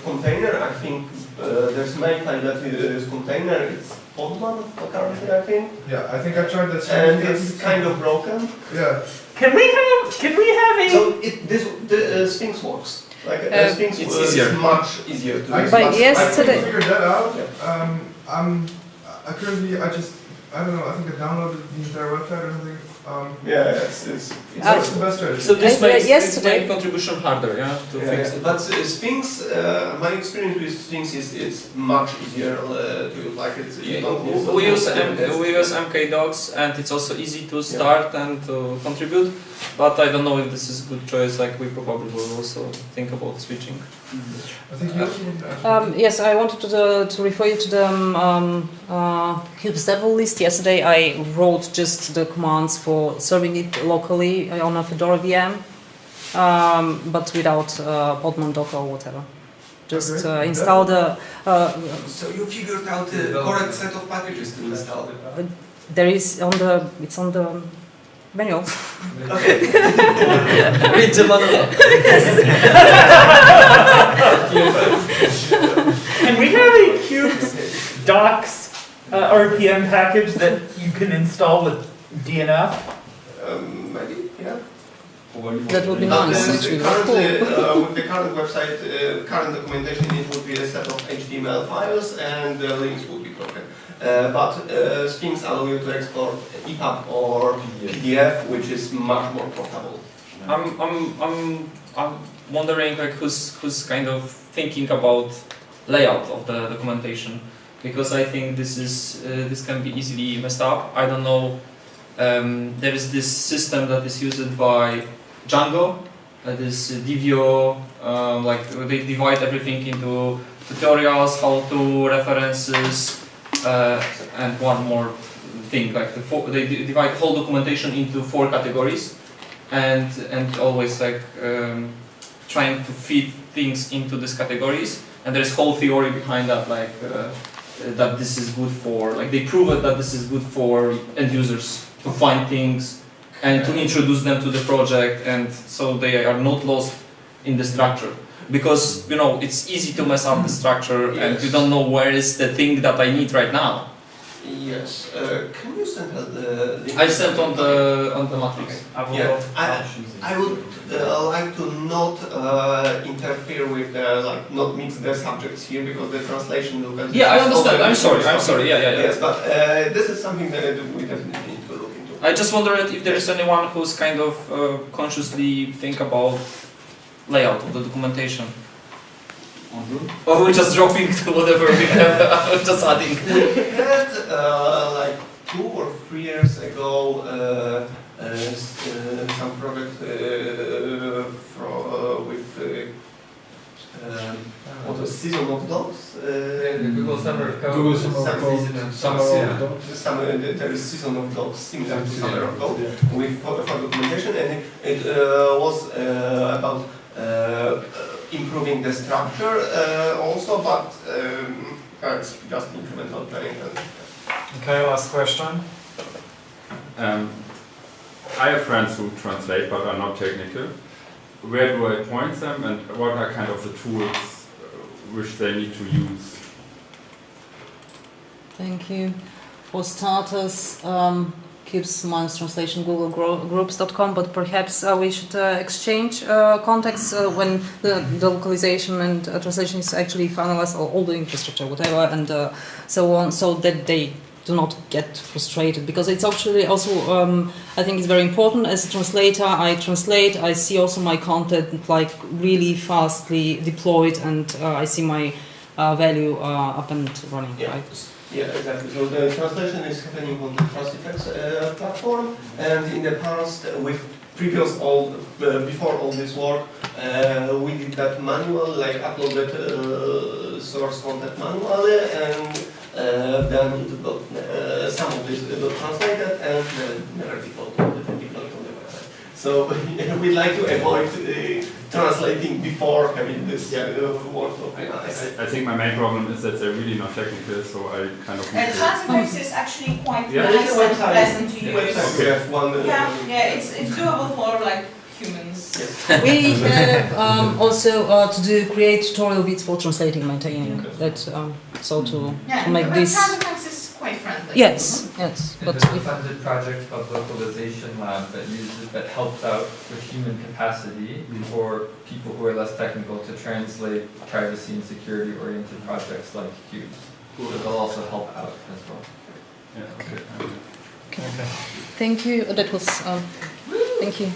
container, I think, there's main file that is container, it's Podman currently, I think. Yeah, I think I tried that. And it's kind of broken. Yeah. Can we have a... So the Sphinx works. Like Sphinx it's is easier. much easier to use. But yesterday... I figured that out. I don't know, I think I downloaded the entire website or something. It's the best strategy. So this makes yesterday contribution harder, yeah, to fix it. But Sphinx, my experience with Sphinx is it's much easier to use. Like we use MK docs, and it's also easy to start and to contribute. But I don't know if this is a good choice. Like we probably will also think about switching. I think you yes, I wanted to refer you to the Qubes devel list. Yesterday I wrote just the commands for serving it locally on a Fedora VM, but without Podman Docker or whatever. Just install the... so you figured out the correct set of packages to install? There is it's on the manual. Okay. Read the manual. Can we have a Qubes docs RPM package that you can install with DNF? Maybe, yeah. That would be nice, actually. Currently, with the current website, current documentation, it would be a set of HTML files and the links would be broken. But Sphinx allow you to export EPUB or PDF, which is much more portable. I'm wondering like who's kind of thinking about layout of the documentation, because I think this can be easily messed up. I don't know. There is this system that is used by Django, this Divio, like they divide everything into tutorials, how-to, references, and one more thing. Like they divide whole documentation into 4 categories, and always like trying to feed things into these categories. And there's whole theory behind that, like that this is good for, like they prove it that this is good for end users to find things and to introduce them to the project, and so they are not lost in the structure. Because it's easy to mess up the structure, and you don't know where is the thing that I need right now. Yes. Can you send the link? I sent on the matrix. Okay. I would like to not interfere with not mix the subjects here, because the translation localization. Yeah, I understand. I'm sorry. Yeah. Yes, but this is something that we definitely need to look into. I just wondered if there is anyone who's kind of consciously think about layout of the documentation. Or we're just dropping to whatever we have, just adding. We had like 2 or 3 years ago some project with what was Season of Dogs? Google Summer of Code. Google Summer of Dogs. There is Season of Dogs, similar to Summer of Code, with for documentation, and it was about improving the structure also, but it's just incremental planning. Okay, last question. I have friends who translate but are not technical. Where do I point them, and what are kind of the tools which they need to use? Thank you. For starters, Qubes-translation googlegroups.com, but perhaps we should exchange contacts when the localization and translation is actually finalized, or all the infrastructure, whatever, and so on, so that they do not get frustrated, because it's actually also, I think it's very important as a translator. I translate, I see also my content like really fastly deployed, and I see my value up and running, right? Yeah, exactly. So the translation is happening on the Transifex platform, and in the past, with before all this work, we did that manual, like uploaded source content manually, and then it got some of this got translated and never deployed on the website. So we like to avoid translating before having this workflow. I think my main problem is that they're really not technical, so I kind of. And Transifex is actually quite Yeah, nice it's a and website. pleasant to use. Website, we have one. Yeah, it's doable for like humans. Yes. We have also to do create tutorial bits for translating and maintaining that, so to make but this. Transifex is quite friendly. Yes, yes. But But the if, funded project of Localization Lab that helps out with human capacity for people who are less technical to translate privacy and security oriented projects like Qubes. So they'll also help out as well. Yeah. okay. Thank you. That was. Thank you.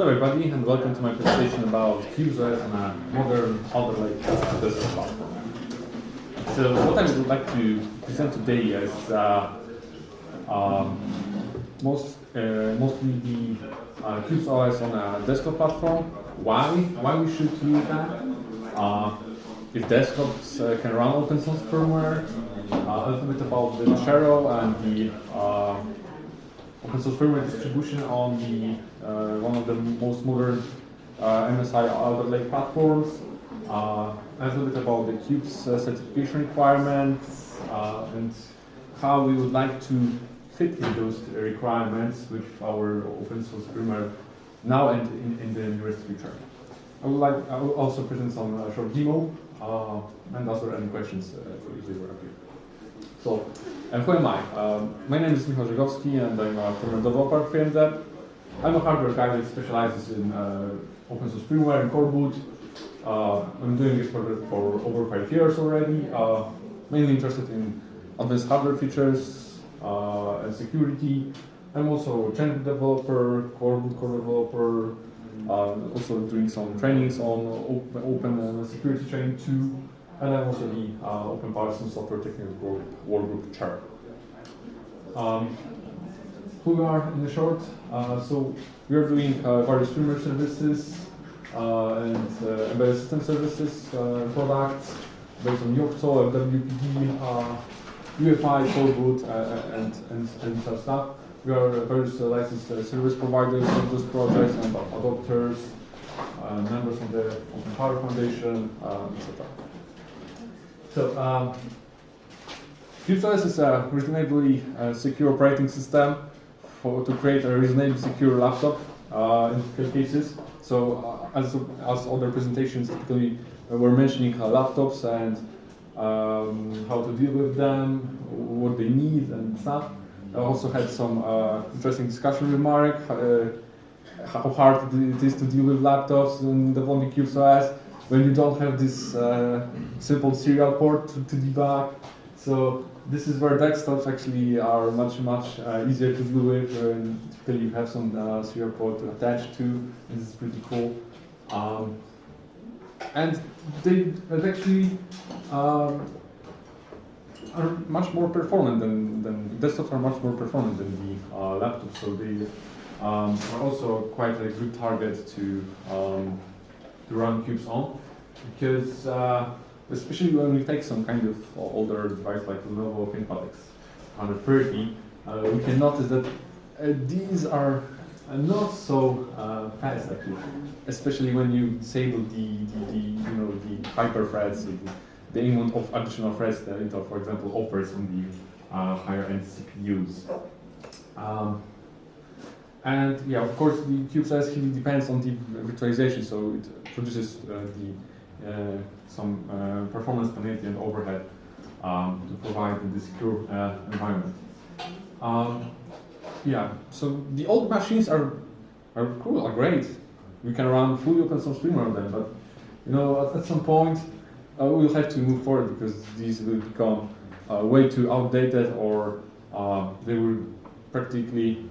Hello everybody, and welcome to my presentation about QubesOS on a modern Alder Lake desktop platform. So what I would like to present today is mostly the QubesOS on a desktop platform. Why we should use that? If desktops can run open source firmware, a little bit about the Dasharo and the open source firmware distribution on the one of the most modern MSI Alder Lake platforms. A little bit about the Qubes certification requirements and how we would like to fit in those requirements with our open source firmware now and in the nearest future. I will also present some short demo and answer any questions if they were here. So, who am I? My name is Michał Żygowski and I'm a firmware developer at FreeMZ. I'm a hardware guy that specializes in open source firmware and coreboot. I'm doing this for over 5 years already. Mainly interested in advanced hardware features and security. I'm also a TrenchBoot developer, coreboot core developer. Also doing some trainings on open security training too. And I'm also the Open Power and Software Technical Group Workgroup Chair. Who we are in the short? So we are doing various firmware services and embedded system services products based on Yocto, WPD, UEFI, coreboot, and such stuff. We are various licensed service providers of those projects and adopters, members of the Open Power Foundation, etc. So, QubesOS is a reasonably secure operating system to create a reasonably secure laptop in difficult cases. So, as other presentations typically were mentioning laptops and how to deal with them, what they need and stuff. I also had some interesting discussion with Marek, how hard it is to deal with laptops and developing QubesOS when you don't have this simple serial port to debug. So this is where desktops actually are much easier to deal with, and typically you have some serial port attached to, and this is pretty cool. And they actually are much more performant than desktops are much more performant than the laptops, so they are also quite a good target to run Qubes on, because especially when we take some kind of older device like Lenovo ThinkPad X130, we can notice that these are not so fast actually, especially when you disable the hyper threads. The amount of additional threads that Intel, for example, offers on the higher-end CPUs. And yeah, of course, the QubesOS heavily depends on the virtualization, so it produces some performance penalty and overhead to provide the secure environment. Yeah, so the old machines are cool, are great. We can run fully open source firmware on them, but at some point, we'll have to move forward because these will become way too outdated, or they will practically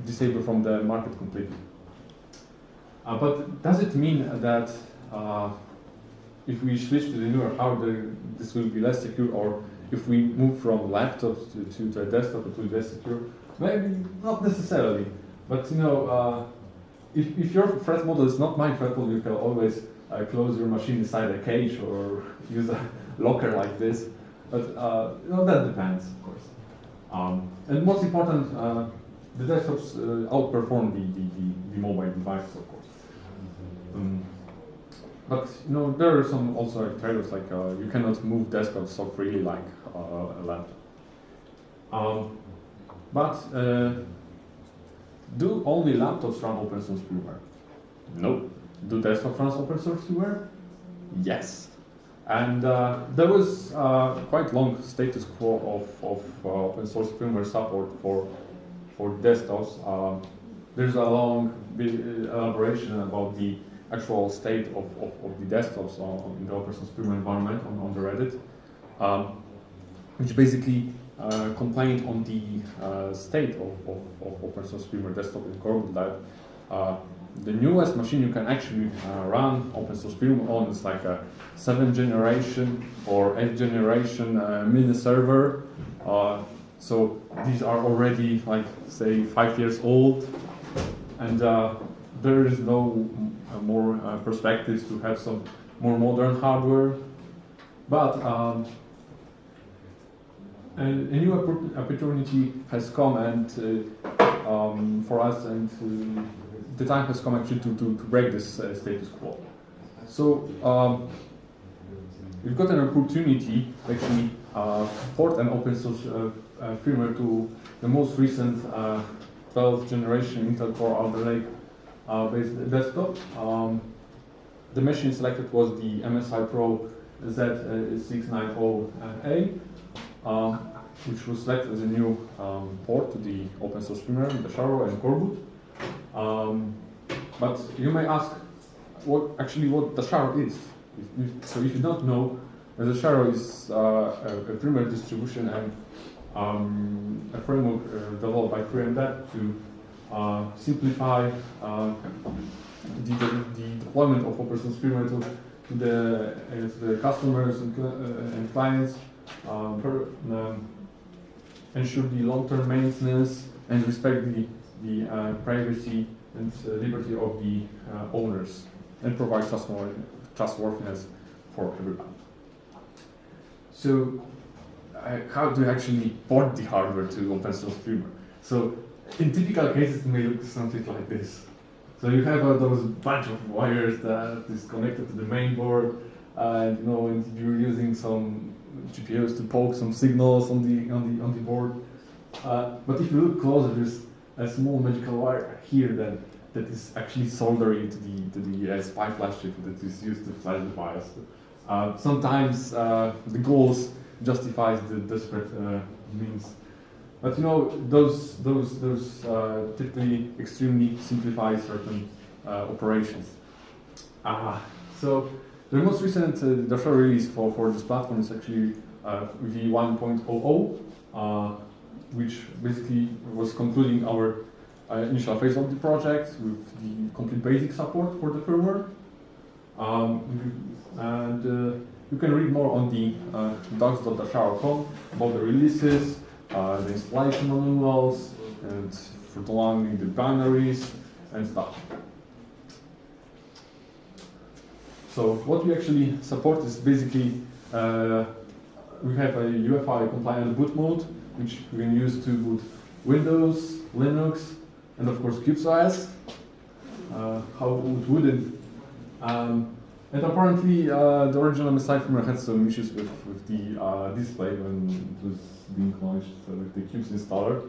disable from the market completely. But does it mean that if we switch to the newer hardware, this will be less secure, or if we move from laptops to a desktop, it will be less secure? Maybe not necessarily, but if your threat model is not my threat model, you can always close your machine inside a cage or use a locker like this. But that depends, of course. And most important, the desktops outperform the mobile devices, of course. But there are some also trade-offs, like you cannot move desktops so freely like a laptop. But do only laptops run open source firmware? No. Do desktops run open source firmware? Yes. And there was quite long status quo of open source firmware support for desktops. There's a long elaboration about the actual state of the desktops in the open source firmware environment on the Reddit, which basically complained on the state of open source firmware desktop in coreboot lab. the newest machine you can actually run open source firmware on is like a 7th generation or 8th generation mini server. So these are already like say 5 years old, and there is no more perspectives to have some more modern hardware. But a new opportunity has come, and for us, and the time has come actually to break this status quo. So we've got an opportunity to actually port an open source firmware to the most recent 12th generation Intel Core Alder Lake based desktop. The machine selected was the MSI Pro Z690A, which was selected as a new port to the open source firmware, Dasharo and coreboot. But you may ask what Dasharo is. So if you don't know, Dasharo is a firmware distribution and a framework developed by FreeMDEV to simplify the deployment of open source firmware to the customers and clients, ensure the long-term maintenance and respect the privacy and liberty of the owners, and provide trustworthiness for everybody. So how to actually port the hardware to open source firmware? So in typical cases it may look something like this. So you have those bunch of wires that is connected to the main board, and and you're using some GPUs to poke some signals on the board. But if you look closer, there's a small magical wire here that is actually soldering to the SPI flash chip that is used to flash the BIOS. Sometimes the goals justifies the desperate means. But those typically extremely simplify certain operations. So the most recent Dasharo release for this platform is actually v1.00, which basically was concluding our initial phase of the project with the complete basic support for the firmware. And you can read more on the docs.dasharo.com about the releases, the installation manuals, and for downloading the binaries and stuff. So what we actually support is basically we have a UEFI compliant boot mode, which we can use to boot Windows, Linux, and of course QubesOS. How wouldn't? And apparently the original MSI firmware had some issues with the display when it was being launched with the Qubes installer,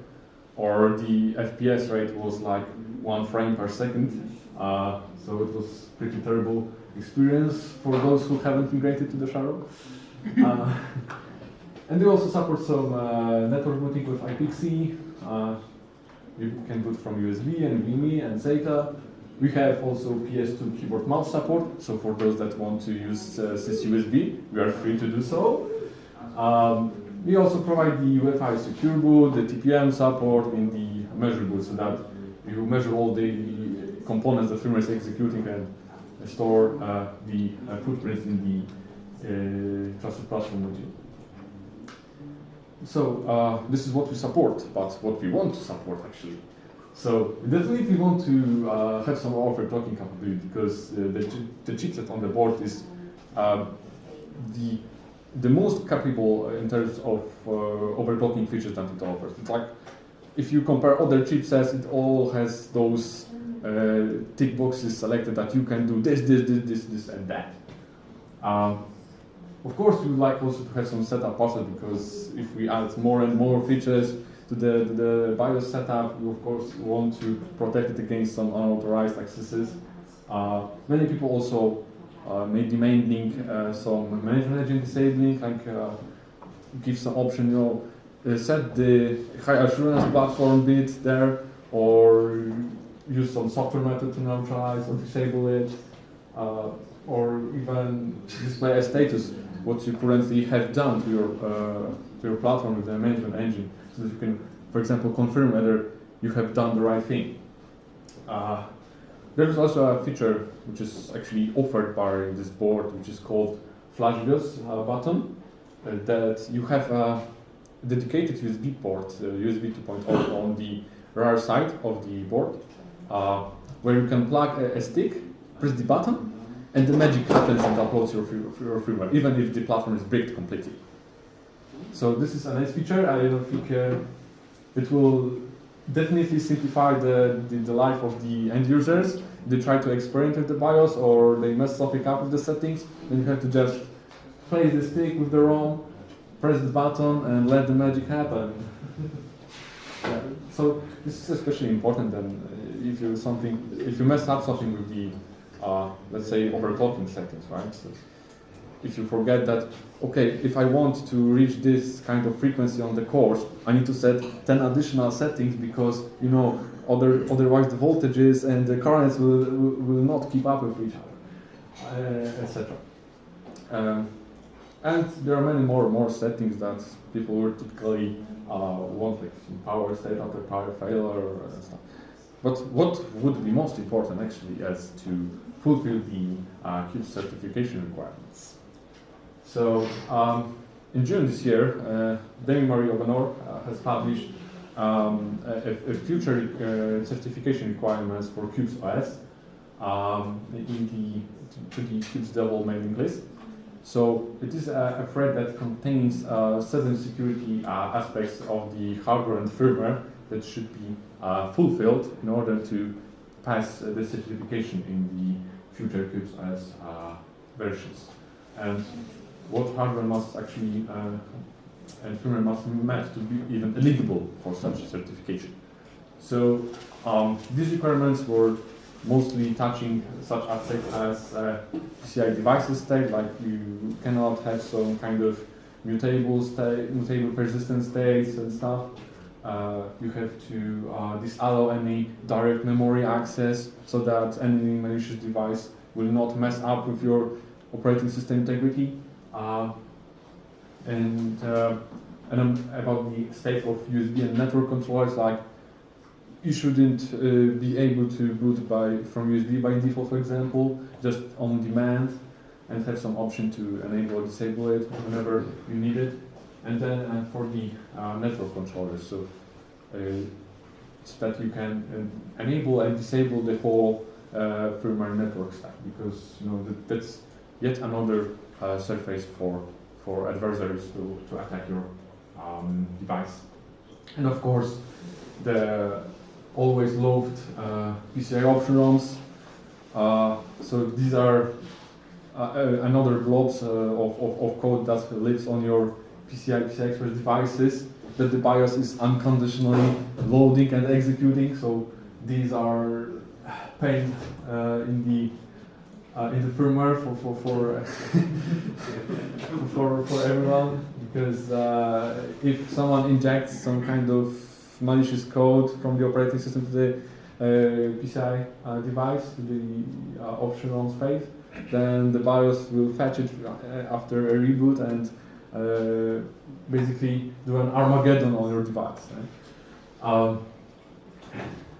or the FPS rate was like 1 frame per second. So it was pretty terrible experience for those who haven't migrated to Dasharo. And they also support some network booting with iPXE. You can boot from USB and NVMe and SATA. We have also PS2 keyboard mouse support, so for those that want to use SysUSB, we are free to do so. We also provide the UEFI secure boot, the TPM support, and the measure boot, so that you measure all the components the firmware is executing and store the footprints in the trusted platform module. So this is what we support, but what we want to support actually. So we definitely want to have some overclocking capability, because the chipset on the board is the most capable in terms of overclocking features that it offers. It's like if you compare other chipsets, it all has those tick boxes selected that you can do this, and that. Of course, we would like also to have some setup process, because if we add more and more features to the BIOS setup, we of course want to protect it against some unauthorized accesses. Many people also may demanding some management engine disabling, like give some option, set the high assurance platform bit there, or use some software method to neutralize or disable it, or even display a status what you currently have done to your platform with the management engine, so that you can, for example, confirm whether you have done the right thing. there is also a feature which is actually offered by this board, which is called Flash BIOS button, that you have a dedicated USB port, USB 2.0 on the rear side of the board, where you can plug a stick, press the button, and the magic happens and uploads your firmware, even if the platform is bricked completely. So this is a nice feature. I don't think it will definitely simplify the life of the end users. They try to experiment with the BIOS or they mess something up with the settings, then you have to just place the stick with the ROM, press the button, and let the magic happen. Yeah. So this is especially important then if you mess up something with the let's say overclocking settings, right? So if you forget that, okay, if I want to reach this kind of frequency on the cores, I need to set 10 additional settings because, you know, otherwise the voltages and the currents will not keep up with each other, etc. And there are many more settings that people would typically want, like power state after power failure and stuff. But what would be most important actually is to fulfill the Qubes certification requirements. So in June this year, Demi-Marie Obanor has published a future certification requirements for QubesOS to the Qubes Devil mailing list. So it is a thread that contains 7 security aspects of the hardware and firmware that should be fulfilled in order to pass the certification in the future QubesOS versions. And what hardware must actually and firmware must be met to be even eligible for such certification. So these requirements were mostly touching such aspects as PCI devices state, like you cannot have some kind of mutable persistent states and stuff. You have to disallow any direct memory access so that any malicious device will not mess up with your operating system integrity. And about the state of USB and network controllers, like you shouldn't be able to boot from USB by default, for example, just on demand, and have some option to enable or disable it whenever you need it. And then for the network controllers, so that you can enable and disable the whole firmware network stack, because you know that's yet another surface for adversaries to attack your device. And of course, the always loved PCI option ROMs. So these are another blobs of code that lives on your PCI Express devices that the BIOS is unconditionally loading and executing. So these are paint in the firmware for everyone, because if someone injects some kind of malicious code from the operating system to the PCI device, to the option ROM space, then the BIOS will fetch it after a reboot and basically do an Armageddon on your device. Right?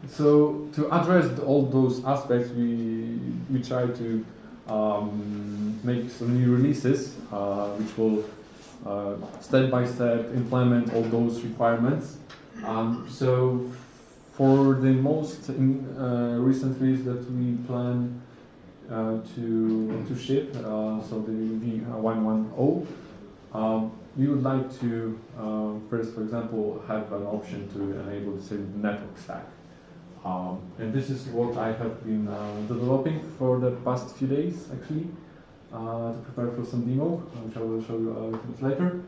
So to address all those aspects, we try to make some new releases which will step by step implement all those requirements. So for the most recent release that we plan to ship, so the V110, we would like to first, for example, have an option to enable the same network stack. And this is what I have been developing for the past few days, actually, to prepare for some demo, which I will show you a little bit later.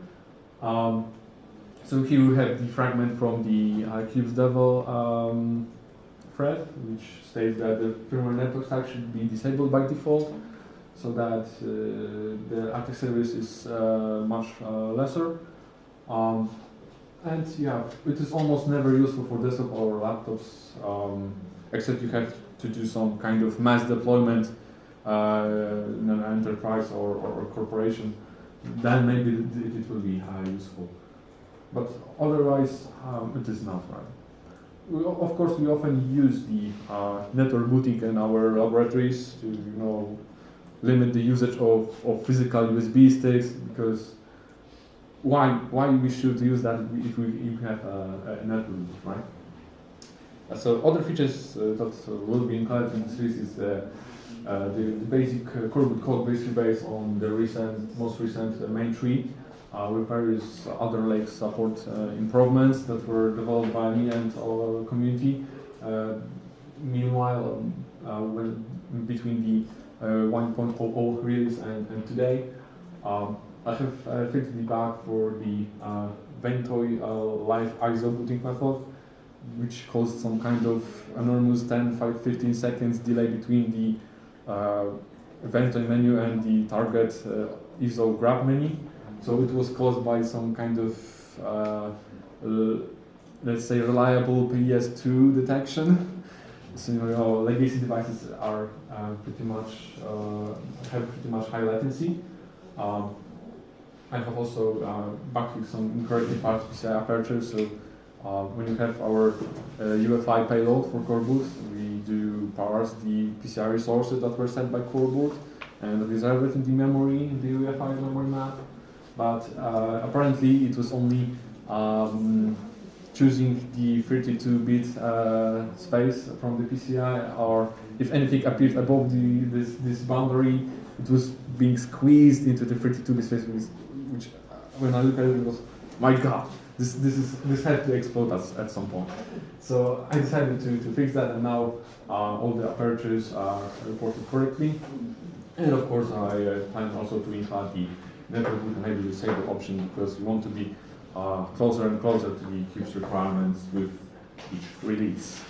So here we have the fragment from the Qubes Devil thread, which states that the firmware network stack should be disabled by default, so that the attack service is much lesser. And yeah, it is almost never useful for desktop or laptops, except you have to do some kind of mass deployment in an enterprise or corporation. Then maybe it will be useful. But otherwise, it is not, right? of course, we often use the network booting in our laboratories to, limit the usage of physical USB sticks, because why we should use that if we have a network boot, right? So other features that will be included in this list is the basic coreboot code basically based on the most recent main tree with various Alder Lake support improvements that were developed by me and our community. Meanwhile, when between the 1.00 release and today, I have fixed the bug for the Ventoy live ISO booting method, which caused some kind of enormous 10-15 seconds delay between the Ventoy menu and the target ISO grab menu. So it was caused by some kind of, let's say, reliable PS2 detection. So legacy devices are pretty much have pretty much high latency. I have also backfixed some incorrectly parsed PCI apertures. So when you have our UEFI payload for coreboot, we do parse the PCI resources that were set by coreboot and reserve it in the memory, in the UEFI memory map. But apparently it was only choosing the 32-bit space from the PCI, or if anything appeared above this boundary, it was being squeezed into the 32-bit space, which when I look at it, was, my God, this had to explode at some point. So I decided to fix that, and now all the apertures are reported correctly. And of course, I plan also to include the network boot and enable disable option, because we want to be closer and closer to the Qubes requirements with each release.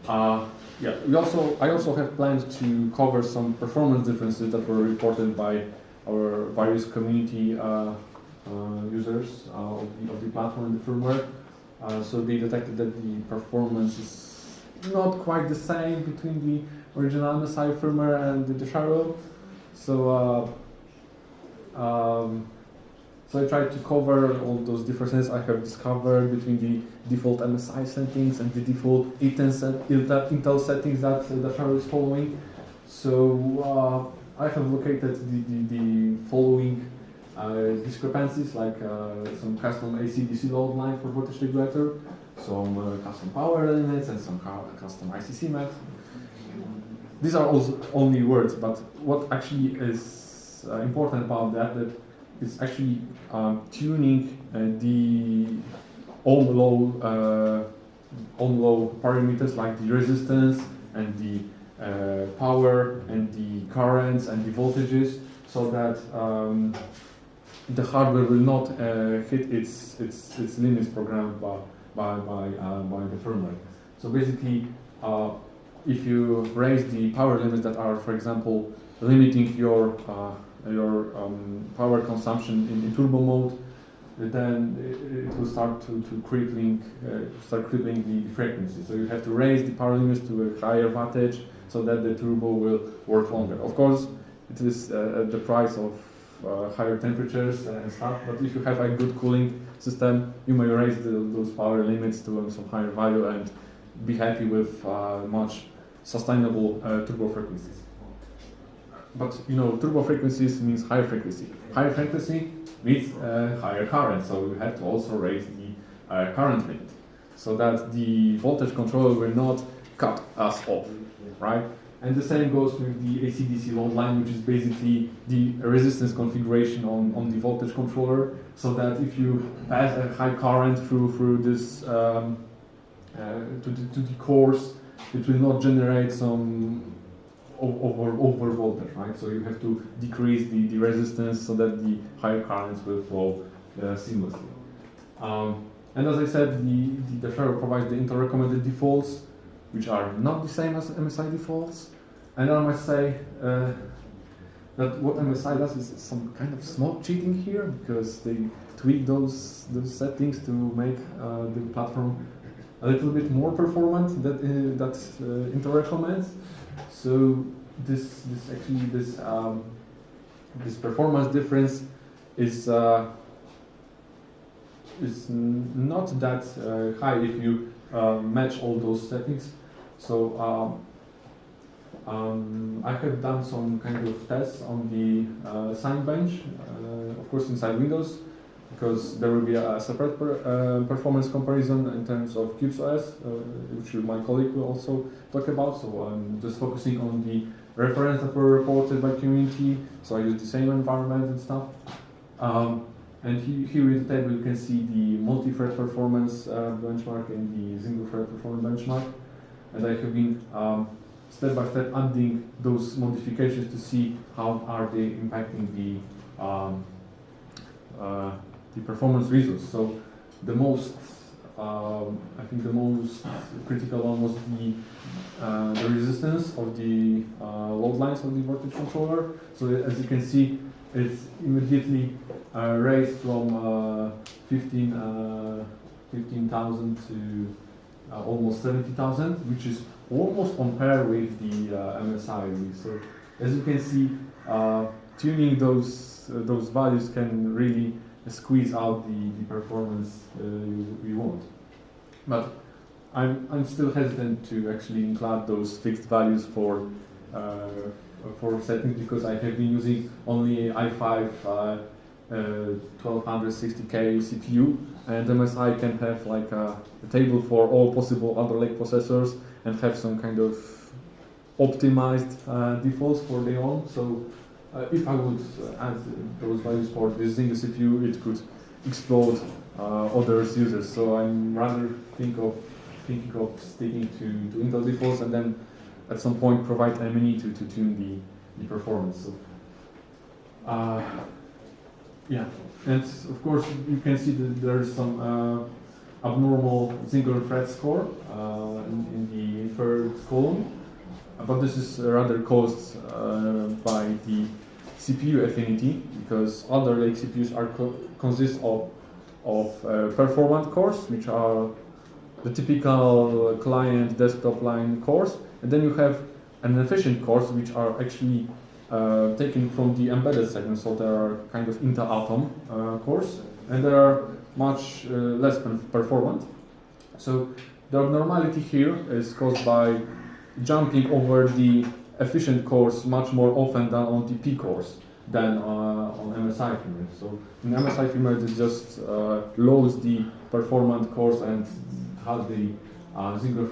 I also have planned to cover some performance differences that were reported by our various community users of the platform and the firmware. So they detected that the performance is not quite the same between the original MSI firmware and the Dasharo. So I tried to cover all those differences I have discovered between the default MSI settings and the default Intel settings that Dasharo is following. So I have located the following discrepancies, like some custom AC/DC load line for voltage regulator, some custom power elements, and some custom ICC maps. These are also only words, but what actually is important about that is actually tuning the on-low parameters like the resistance and the power and the currents and the voltages, so that the hardware will not hit its limits programmed by the firmware. So basically, if you raise the power limits that are, for example, limiting your power consumption in turbo mode, then it will start to crippling the frequency. So you have to raise the power limits to a higher wattage so that the turbo will work longer. Of course, it is at the price of higher temperatures and stuff, but if you have a good cooling system, you may raise those power limits to some higher value and be happy with much sustainable turbo frequencies. But turbo frequencies means higher frequency. Higher frequency means higher current, so you have to also raise the current limit, so that the voltage controller will not cut us off, right? And the same goes with the AC/DC load line, which is basically the resistance configuration on the voltage controller, so that if you pass a high current through this to the cores, it will not generate some over voltage, right? So you have to decrease the resistance so that the higher currents will flow seamlessly. And as I said, the Dasharo provides the Intel recommended defaults, which are not the same as MSI defaults. And I must say that what MSI does is some kind of small cheating here, because they tweak those settings to make the platform a little bit more performant that Intel recommends. So this performance difference is is not that high if you match all those settings. So I have done some kind of tests on the sign bench, of course inside Windows, because there will be a separate performance comparison in terms of QubesOS, which my colleague will also talk about. So I'm just focusing on the reference that were reported by community. So I use the same environment and stuff. And here in the table you can see the multi-thread performance benchmark and the single-thread performance benchmark. And I have been step by step adding those modifications to see how are they impacting the performance results. So the most, I think the most critical one was the resistance of the load lines of the voltage controller. So as you can see, it's immediately raised from 15,000 to almost 70,000, which is almost on par with the MSI. So as you can see, tuning those values can really squeeze out the performance we want. But I'm still hesitant to actually include those fixed values for settings, because I have been using only i5 1260K CPU, and MSI can have like a table for all possible Alder Lake processors and have some kind of optimized defaults for their own. So if I would add those values for this single CPU, it could explode other users. So I'm rather thinking of sticking to Intel defaults, and then at some point provide AEM-way to tune the performance. So, yeah, and of course you can see that there is some abnormal single thread score in the third column, but this is rather caused by the CPU affinity, because Alder Lake CPUs consist of performant cores, which are the typical client desktop line cores, and then you have an efficient cores, which are actually taken from the embedded segment, so they are kind of inter-atom cores, and they are much less performant. So the abnormality here is caused by jumping over the efficient cores much more often than on the P cores than on MSI firmware. So in MSI firmware it just loads the performant cores and has the single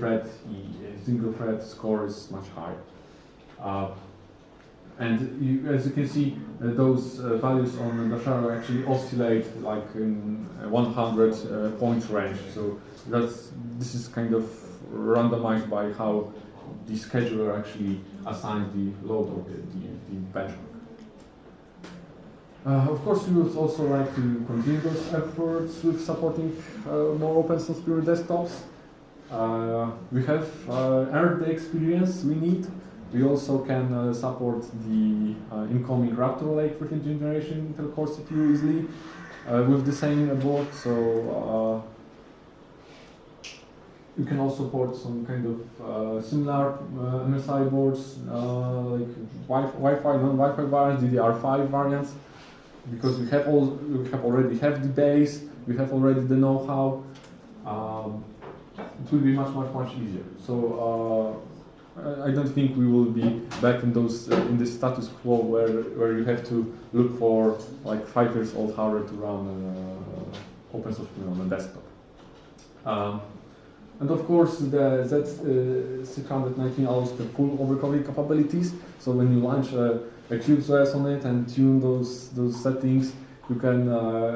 thread score is much higher. And as you can see, those values on Dasharo actually oscillate like in 100 point range. So this is kind of randomized by how the scheduler actually assigns the load of the benchmark. Of course, we would also like to continue those efforts with supporting more open source pure desktops. We have earned the experience we need. We also can support the incoming Raptor Lake 13th generation Intel Core CPU easily with the same board. So you can also support some kind of similar MSI boards like Wi-Fi, non-Wi-Fi variants, DDR5 variants, because we already have the base, we have already the know-how. It will be much easier. So I don't think we will be back in this status quo where you have to look for like 5 years old hardware to run open source on a desktop. And of course, the Z619 allows the full overclocking capabilities. So when you launch a QubesOS on it and tune those settings, you can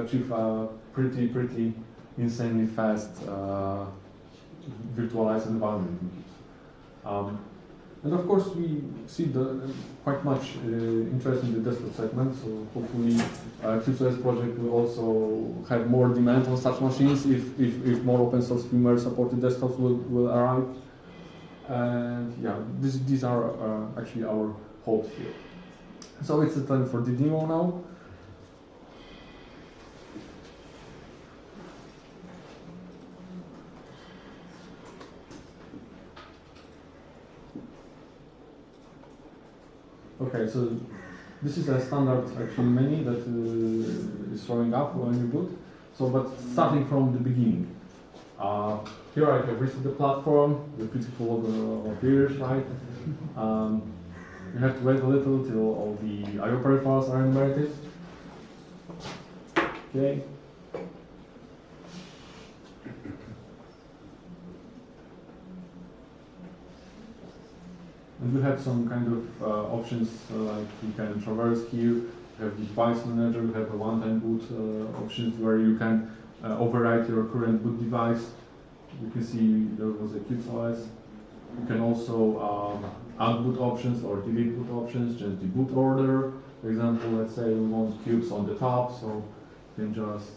achieve a pretty insanely fast virtualized environment. And of course, we see quite much interest in the desktop segment. So hopefully, QubesOS project will also have more demand on such machines if more open source firmware supported desktops will arrive. And yeah, these are actually our hopes here. So it's the time for the demo now. Okay, so this is a standard actually menu that is showing up when you boot. So, but starting from the beginning. Here I have reset the platform, the beautiful logo appears, right? You have to wait a little till all the IO peripherals are inverted. Okay. And we have some kind of options like you can traverse here. We have the device manager, we have a one-time boot options where you can override your current boot device. You can see there was a QubesOS. You can also add boot options or delete boot options, just the boot order. For example, let's say we want Qubes on the top, so you can just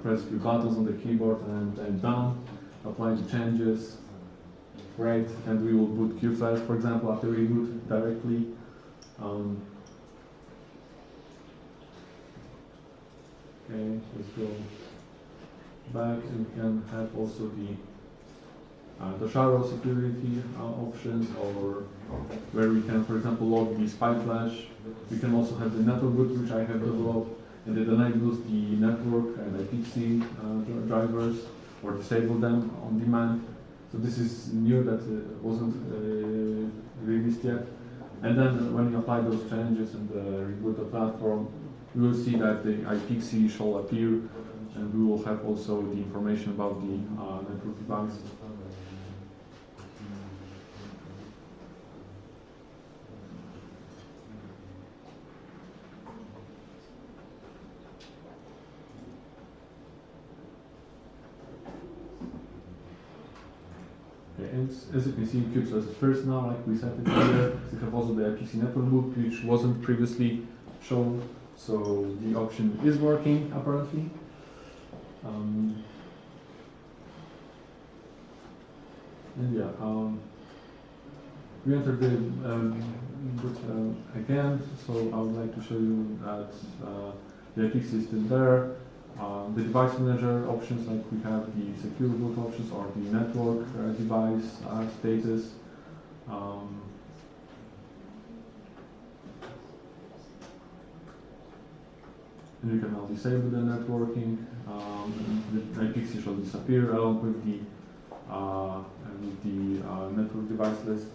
press a few buttons on the keyboard and done. Apply the changes. Great, and we will boot QubesOS, for example, after we boot directly. Okay, let's go back, and we can have also the Dasharo security options, or where we can, for example, log the spy flash. We can also have the network boot, which I have developed, and it enables the network and IPC drivers, or disable them on demand. So this is new that wasn't released yet. And then when you apply those changes and reboot the platform, we will see that the IPC shall appear, and we will have also the information about the network device. And as you can see, QubesOS is first now, like we said it earlier. We have also the IPC network boot, which wasn't previously shown. So the option is working apparently. And yeah, we entered the boot again. So I would like to show you that the IPC is still there. The device manager options, like we have the secure boot options or the network device status. And you can now disable the networking. The IPC shall disappear along with the network device list.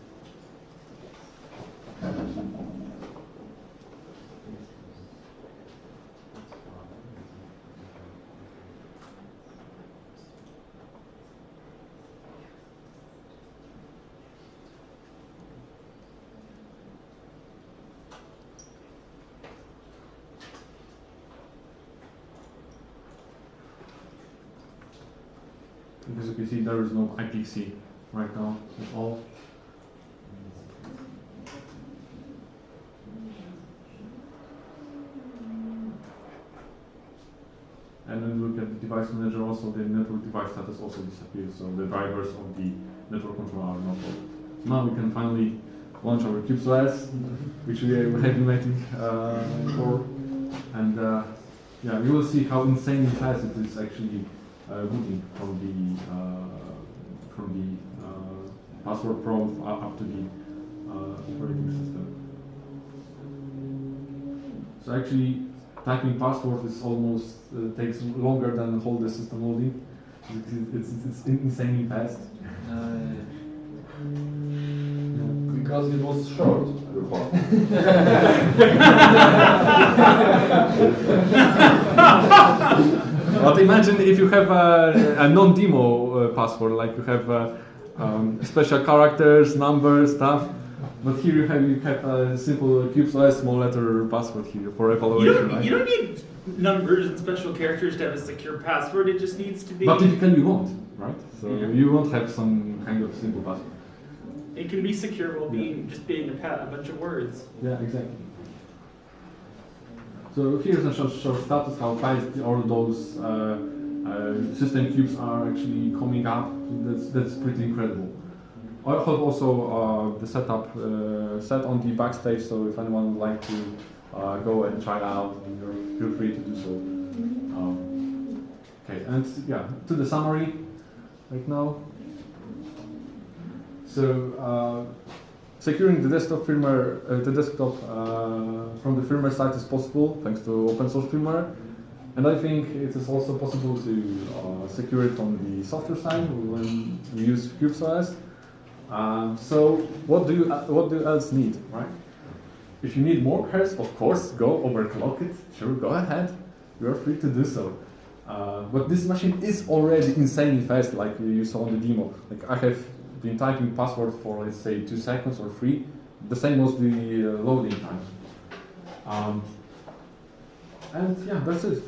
As you can see, there is no IPC right now at all. And when we look at the device manager, also the network device status also disappears, so the drivers of the network controller are not all. So now we can finally launch our QubesOS, which we have been waiting for. And yeah, you will see how insanely fast it is actually booting from the password prompt up to the operating system. So actually, typing password is almost takes longer than hold the system loading. It's insanely fast. Because it was short. But imagine if you have a non-demo password, like you have special characters, numbers, stuff. But here you have a simple QubesOS small letter password here for evaluation. You don't need numbers and special characters to have a secure password. It just needs to be. But typically you won't, right? So you won't have some kind of simple password. It can be secure while just being a bunch of words. Yeah, exactly. So here's a short status, how fast all those system cubes are actually coming up. That's pretty incredible. I have also the setup set on the backstage, so if anyone would like to go and try it out, feel free to do so. Okay, and yeah, to the summary right now. So securing the desktop firmware, from the firmware side is possible thanks to open source firmware. And I think it is also possible to secure it on the software side when we use QubesOS. So what do you else need, right? If you need more hertz, of course, go overclock it. Sure, go ahead. You are free to do so. But this machine is already insanely fast, like you saw on the demo. Like I have been typing password for, let's say, 2 seconds or 3. The same was the loading time. And yeah, that's it.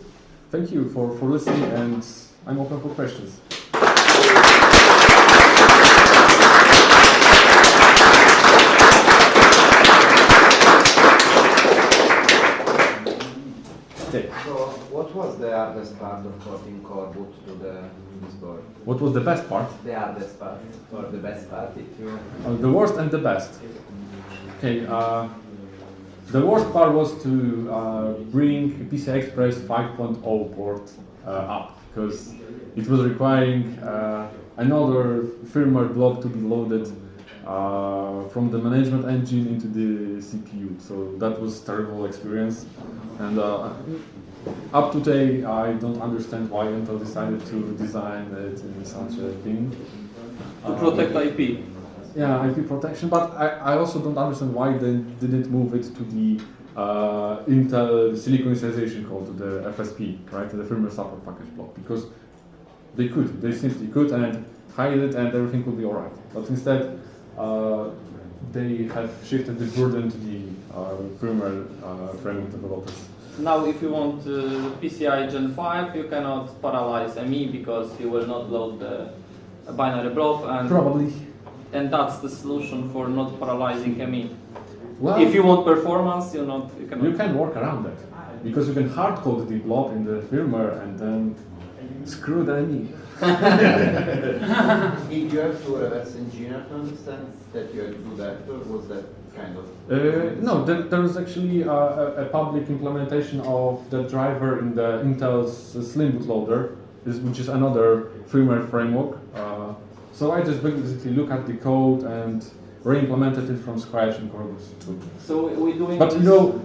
Thank you for listening, and I'm open for questions. Okay. So, what was the hardest part of porting coreboot to this board? What was the best part? The hardest part, or the best part, if you... The worst and the best. Okay. The worst part was to bring PCI Express 5.0 port up, because it was requiring another firmware block to be loaded from the management engine into the CPU. So that was a terrible experience. And up to today, I don't understand why Intel decided to design it in such a thing. To protect IP. Yeah, IP protection, but I also don't understand why they didn't move it to the Intel silicon initialization code, to the FSP, right, to the firmware support package block, because they simply could, and hide it and everything would be alright. But instead, they have shifted the burden to the firmware framework developers. Now, if you want PCI Gen 5, you cannot parallelize ME because you will not load the binary blob. And probably. And that's the solution for not parallelizing ME. Well, if you want performance, you cannot. You can work around that because you can hard code the blob in the firmware and then screw the ME. Did you have to reverse engineer to understand that you had to do that, or was that kind of... No, there is actually a public implementation of the driver in the Intel's Slim bootloader, which is another firmware framework. So I just basically look at the code and re-implemented it from scratch in coreboot. So we're doing. But you know,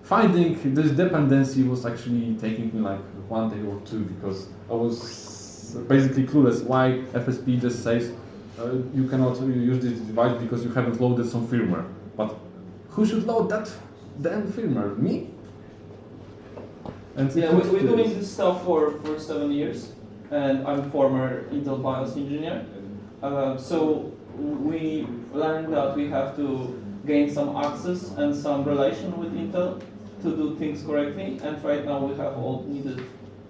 finding this dependency was actually taking me like 1 day or 2 because I was basically clueless why FSP just says you cannot use this device because you haven't loaded some firmware. But who should load that damn firmware? Me? And yeah, we're doing this stuff for 7 years, and I'm former Intel BIOS engineer. So we learned that we have to gain some access and some relation with Intel to do things correctly, and right now we have all needed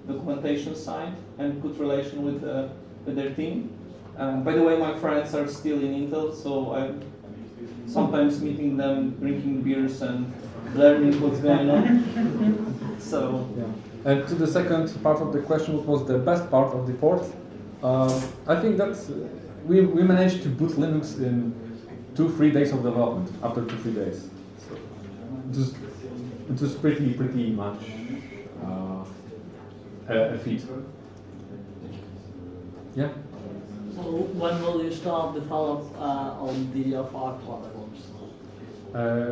documentation signed and good relation with their team. By the way, my friends are still in Intel, so I'm sometimes meeting them, drinking beers and learning what's going on. So. Yeah. And to the second part of the question, what was the best part of the port? I think that we managed to boot Linux in 2-3 days of development, after 2-3 days. So it was pretty much a feat. Yeah? So when will you start develop on DDR5 platforms?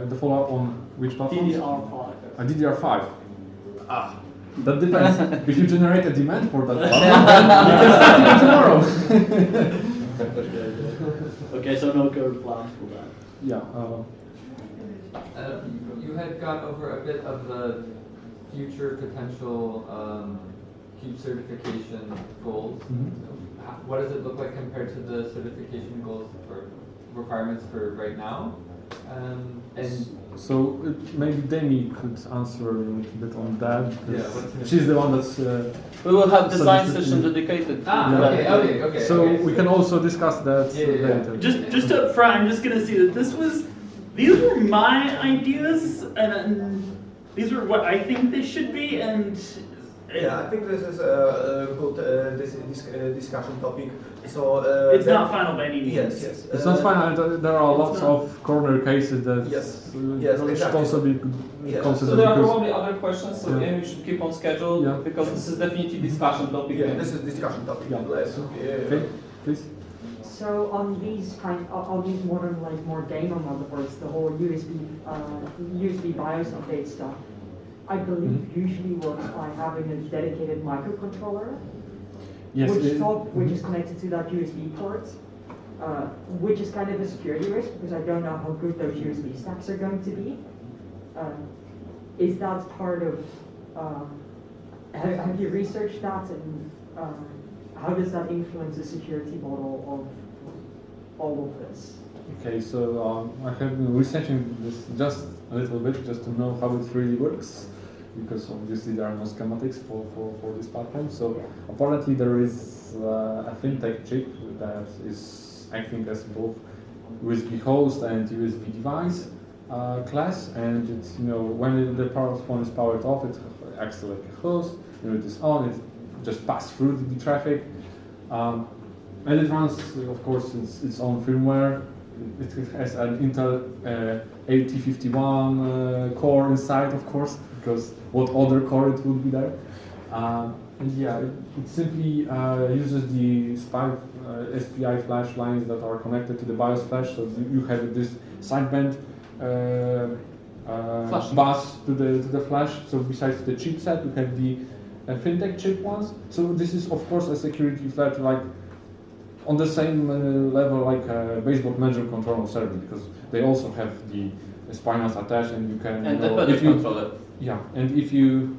The follow-up on which platforms? DDR5. DDR5. That depends. If you generate a demand for that platform, then you can start tomorrow. Okay, so no current plans for that. Yeah. You had gone over a bit of the future potential Cube certification goals. Mm-hmm. What does it look like compared to the certification goals or requirements for right now? And so maybe Demi could answer a little bit on that. Yeah, she's the one that's. We will have design session dedicated. Okay. So we can also discuss that later. Just up front, I'm just going to say that these were my ideas, and these were what I think they should be, and. Yeah, I think this is a good discussion topic. So it's not final by any means. Yes. It's not final. There are lots of corner cases that should also be considered. So there are probably other questions. So we should keep on schedule because this is definitely discussion topic. Yeah, this is discussion topic. Yeah. Okay, please. So on these modern, like more gamer motherboards, the whole USB BIOS update stuff. I believe usually works by having a dedicated microcontroller, Yes, which is connected to that USB port, which is kind of a security risk because I don't know how good those USB stacks are going to be. Is that part of, have you researched that, and how does that influence the security model of all of this? Okay, so I have been researching this just a little bit, just to know how it really works, because obviously there are no schematics for this platform. So apparently there is a fintech chip that is acting as both USB host and USB device class, and it's, you know, when the phone is powered off, it acts like a host. When it is on, it just passes through the traffic, and it runs, of course, its own firmware. It has an Intel 8051 core inside, of course, because what other core it would be there? And yeah, it simply uses the SPI flash lines that are connected to the BIOS flash, so you have this sideband bus to the flash. So besides the chipset, you have the fintech chip ones. So this is, of course, a security flash, like on the same level like a baseboard management controller server, because they also have the spinals attached, and you can. And embedded controller. Yeah, and if you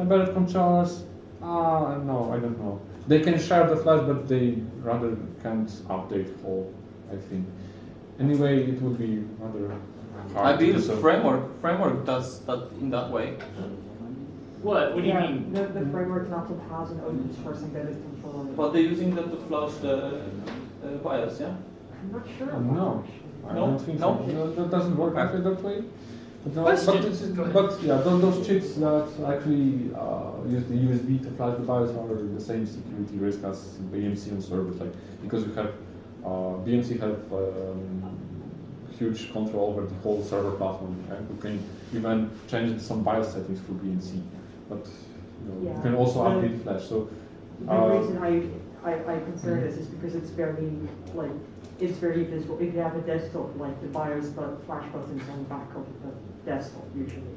embedded controllers, no, I don't know. They can share the flash, but they rather can't update whole, I think. Anyway, it would be rather hard. I believe framework does that in that way. What do you mean? The framework not has an open source embedded controller. But they're using them to flush the BIOS, yeah? I'm not sure. No, I don't think so. That doesn't work actually that way. But yeah, those chips that actually use the USB to flash the BIOS are the same security risk as BMC on servers, like, because you have BMC have huge control over the whole server platform. Okay? You can even change some BIOS settings for BMC, but you can also update flash. So the reason I consider this is because it's very visible. If you have a desktop, like the BIOS flash buttons on the back of the desktop usually.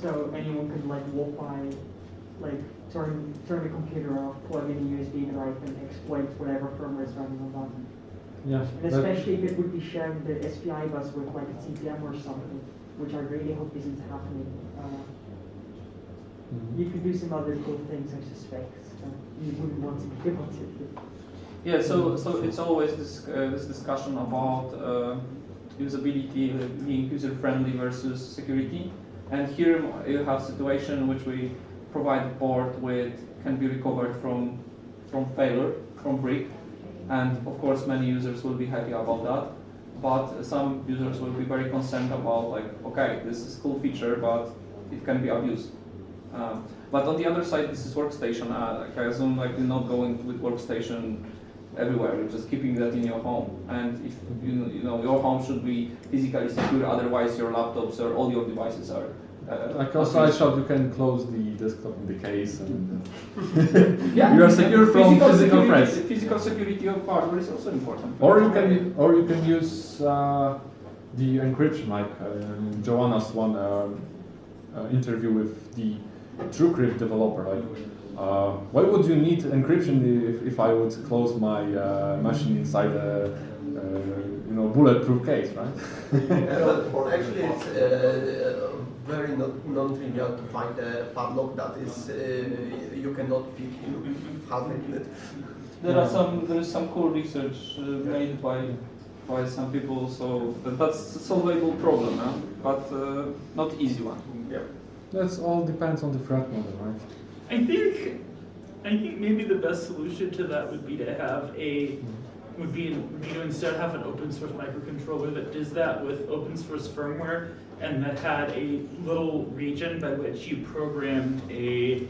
So anyone can walk by, turn the computer off, plug in a USB drive, and exploit whatever firmware is running on that. Yeah. And especially if it would be sharing the SPI bus with a TPM or something, which I really hope isn't happening. You could do some other cool things, I suspect. You wouldn't want to be able to. Yeah, so it's always this discussion about usability, being user-friendly versus security. And here you have a situation in which we provide a board with can be recovered from failure, from brick. And of course many users will be happy about that. But some users will be very concerned about, okay, this is a cool feature, but it can be abused. But on the other side, this is workstation. I assume you're not going with workstation everywhere. You're just keeping that in your home. And if your home should be physically secure, otherwise your laptops or all your devices are. Like also I showed, you can close the desktop in the case, and yeah, you are secure from physical threats. Physical security of hardware is also important. Or you can use the encryption, like Joanna's one interview with the TrueCrypt developer. Why would you need encryption if I would close my machine inside a bulletproof case, right? But actually, it's very non-trivial to find a padlock that is you cannot fit in half a minute. There is some cool research made by some people, so that's a solvable problem, but not easy one. Yeah. That all depends on the threat model, right? I think maybe the best solution to that would be to have would be to instead have an open source microcontroller that does that with open source firmware, and that had a little region by which you programmed a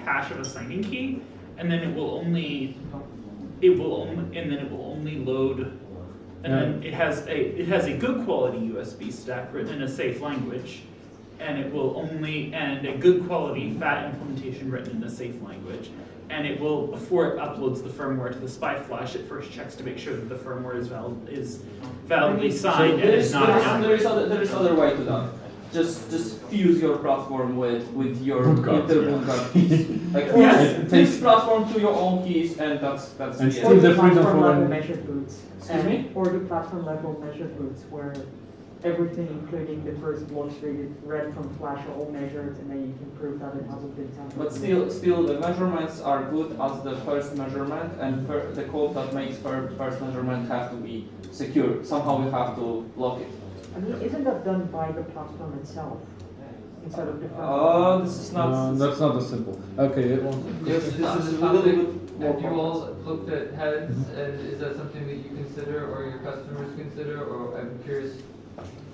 hash of a signing key, and then it will only load. And then it has a good quality USB stack written in a safe language, and it will only, and a good quality fat implementation written in a safe language. And it will, before it uploads the firmware to the SPI flash, it first checks to make sure that the firmware is validly signed and is not downgraded. There is other way to that. Just fuse your platform with your Intel keys. Like this platform to your own keys, and that's and the still end. the freedom Platform for level measured boots. Excuse me? Or the platform level measured boots where everything, including the first blocks read from flash, are all measured, and then you can prove that it hasn't been tampered. But still, the measurements are good as the first measurement, and the code that makes first measurement have to be secure. Somehow we have to lock it. I mean, isn't that done by the platform itself instead of the firmware? This is not. that's not as simple. Okay. Yes, this is a little bit more. Have you all looked at heads, and is that something that you consider or your customers consider? Or I'm curious.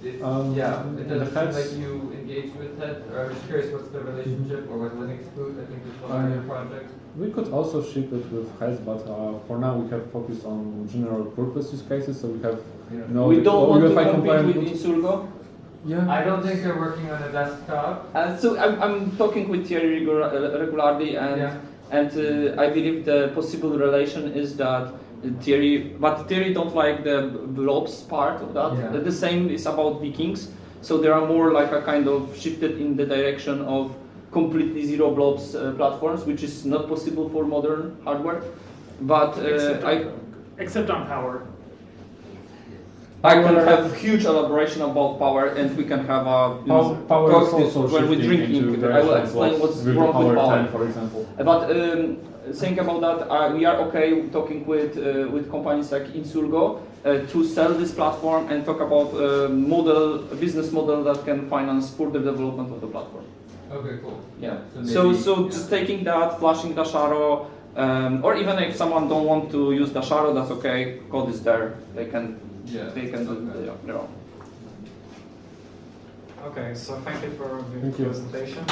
It doesn't seem like you engage with heads. Or I'm just curious, what's the relationship, or with Linux boot? I think is one of your projects. We could also ship it with heads, but for now we have focused on general purpose use cases. So we have we don't want to compete with Insulgo. Yeah. I don't think they're working on a desktop. So I'm talking with Thierry regularly, and I believe the possible relation is that Thierry don't like the blobs part of that. Yeah. The same is about Vikings. So they are more like a kind of shifted in the direction of completely zero blobs platforms, which is not possible for modern hardware. But except on power. I can have huge elaboration about power, and we can have a power talk is also when we're drinking. I will explain what's wrong with power. 10, for example. But saying about that, we are okay talking with companies like Insulgo to sell this platform and talk about business model that can finance further development of the platform. Okay, cool. Yeah. So just taking that, flashing Dasharo, or even if someone don't want to use Dasharo, that's okay. Code is there. They can do their own. Okay, so thank you for the presentation.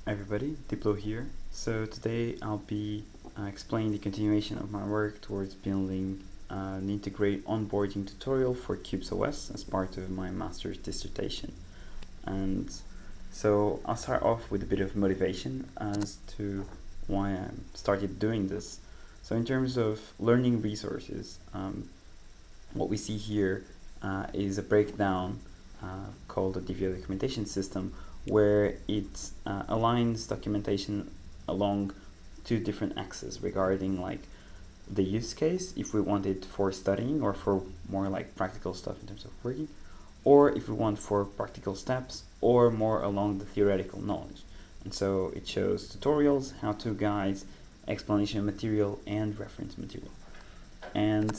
everybody, Deeplow here. So today I'll be explaining the continuation of my work towards building an integrated onboarding tutorial for QubesOS as part of my master's dissertation. And so I'll start off with a bit of motivation as to why I started doing this. So in terms of learning resources, what we see here is a breakdown called the DVO documentation system, where it aligns documentation along two different axes regarding like the use case, if we want it for studying or for more like practical stuff in terms of working, or if we want for practical steps or more along the theoretical knowledge. And so it shows tutorials, how-to guides, explanation material, and reference material. And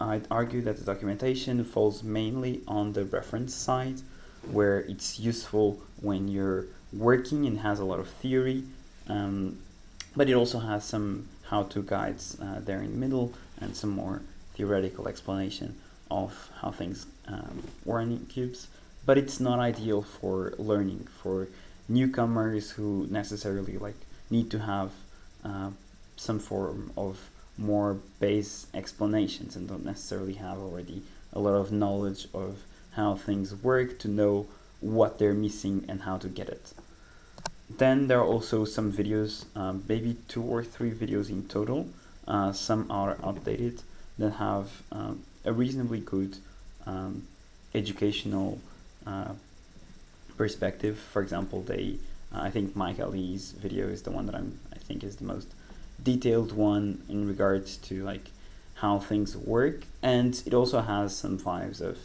I'd argue that the documentation falls mainly on the reference side, where it's useful when you're working and has a lot of theory, but it also has some how-to guides there in the middle and some more theoretical explanation of how things work in Qubes. But it's not ideal for learning, for newcomers who necessarily like need to have some form of more base explanations and don't necessarily have already a lot of knowledge of how things work to know what they're missing and how to get it. Then there are also some videos, maybe 2 or 3 videos in total. Some are outdated that have a reasonably good educational perspective. For example, I think Mike Ali's video is the one that I think is the most detailed one in regards to like how things work, and it also has some vibes of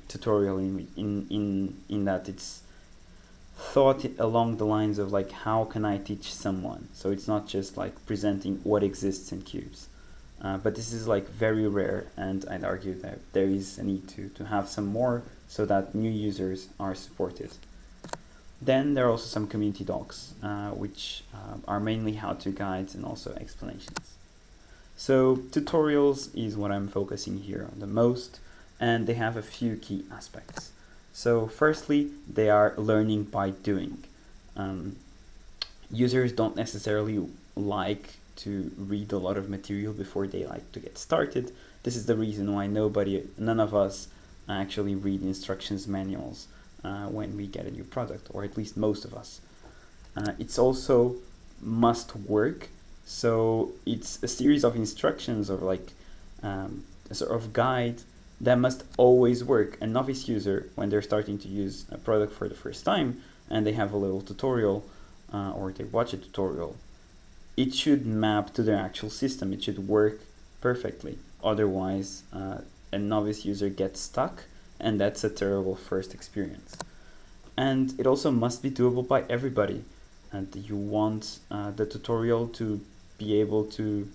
tutorial in that it's thought along the lines of like how can I teach someone. So it's not just like presenting what exists in Qubes, but this is like very rare, and I'd argue that there is a need to have some more so that new users are supported. Then there are also some community docs, which are mainly how-to guides and also explanations. So tutorials is what I'm focusing here on the most, and they have a few key aspects. So firstly, they are learning by doing. Users don't necessarily like to read a lot of material before they like to get started. This is the reason why none of us actually read instructions manuals when we get a new product, or at least most of us. It's also must work, so it's a series of instructions or like a sort of guide that must always work. A novice user, when they're starting to use a product for the first time and they have a little tutorial or they watch a tutorial, it should map to their actual system. It should work perfectly. Otherwise, a novice user gets stuck, and that's a terrible first experience. And it also must be doable by everybody. And you want the tutorial to be able to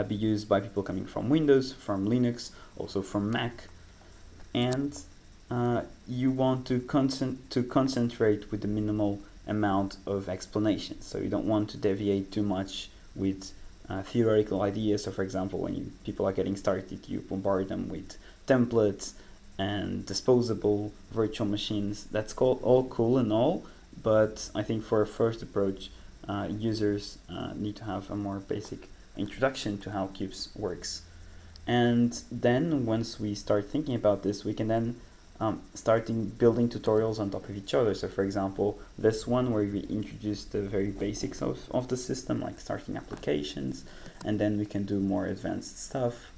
be used by people coming from Windows, from Linux, also from Mac. And you want to concentrate with the minimal amount of explanation. So you don't want to deviate too much with theoretical ideas. So for example, when people are getting started, you bombard them with templates and disposable virtual machines. That's all cool and all, but I think for a first approach, users need to have a more basic introduction to how Qubes works. And then once we start thinking about this, we can then start building tutorials on top of each other. So for example, this one where we introduce the very basics of the system, like starting applications, and then we can do more advanced stuff.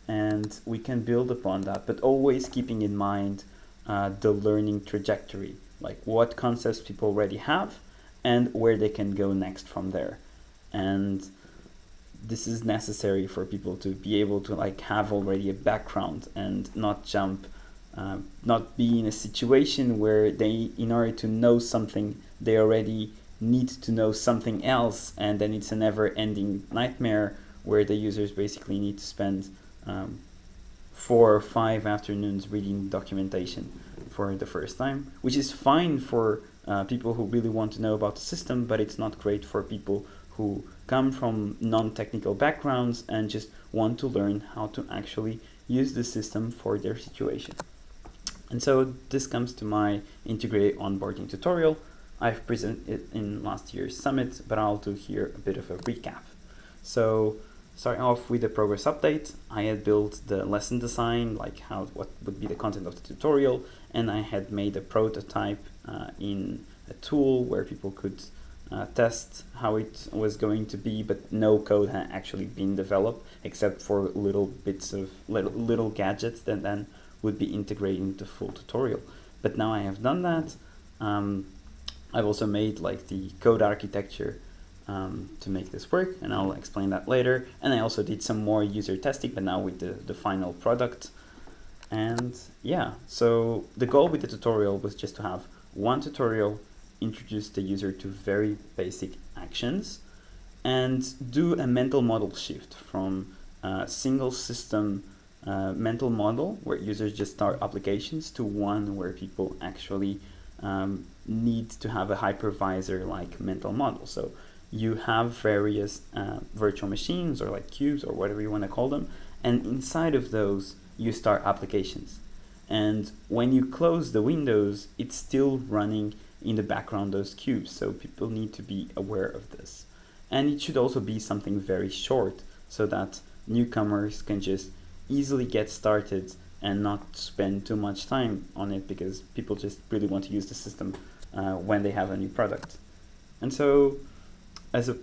And we can build upon that, but always keeping in mind the learning trajectory, like what concepts people already have and where they can go next from there. And this is necessary for people to be able to like have already a background and not jump, not be in a situation where they, in order to know something, they already need to know something else, and then it's a never-ending nightmare where the users basically need to spend 4 or 5 afternoons reading documentation for the first time, which is fine for people who really want to know about the system, but it's not great for people who come from non-technical backgrounds and just want to learn how to actually use the system for their situation. And so this comes to my integrated onboarding tutorial. I've presented in last year's summit, but I'll do here a bit of a recap. So starting off with the progress update, I had built the lesson design, like what would be the content of the tutorial, and I had made a prototype in a tool where people could test how it was going to be, but no code had actually been developed except for little bits of little gadgets that then would be integrated into the full tutorial. But now I have done that. I've also made like the code architecture to make this work, and I'll explain that later. And I also did some more user testing, but now with the final product. And yeah, so the goal with the tutorial was just to have one tutorial, introduce the user to very basic actions, and do a mental model shift from a single system mental model where users just start applications to one where people actually need to have a hypervisor like mental model. So you have various virtual machines or like cubes or whatever you want to call them, and inside of those you start applications. And when you close the windows, it's still running in the background those cubes, so people need to be aware of this. And it should also be something very short so that newcomers can just easily get started and not spend too much time on it, because people just really want to use the system when they have a new product. And so as a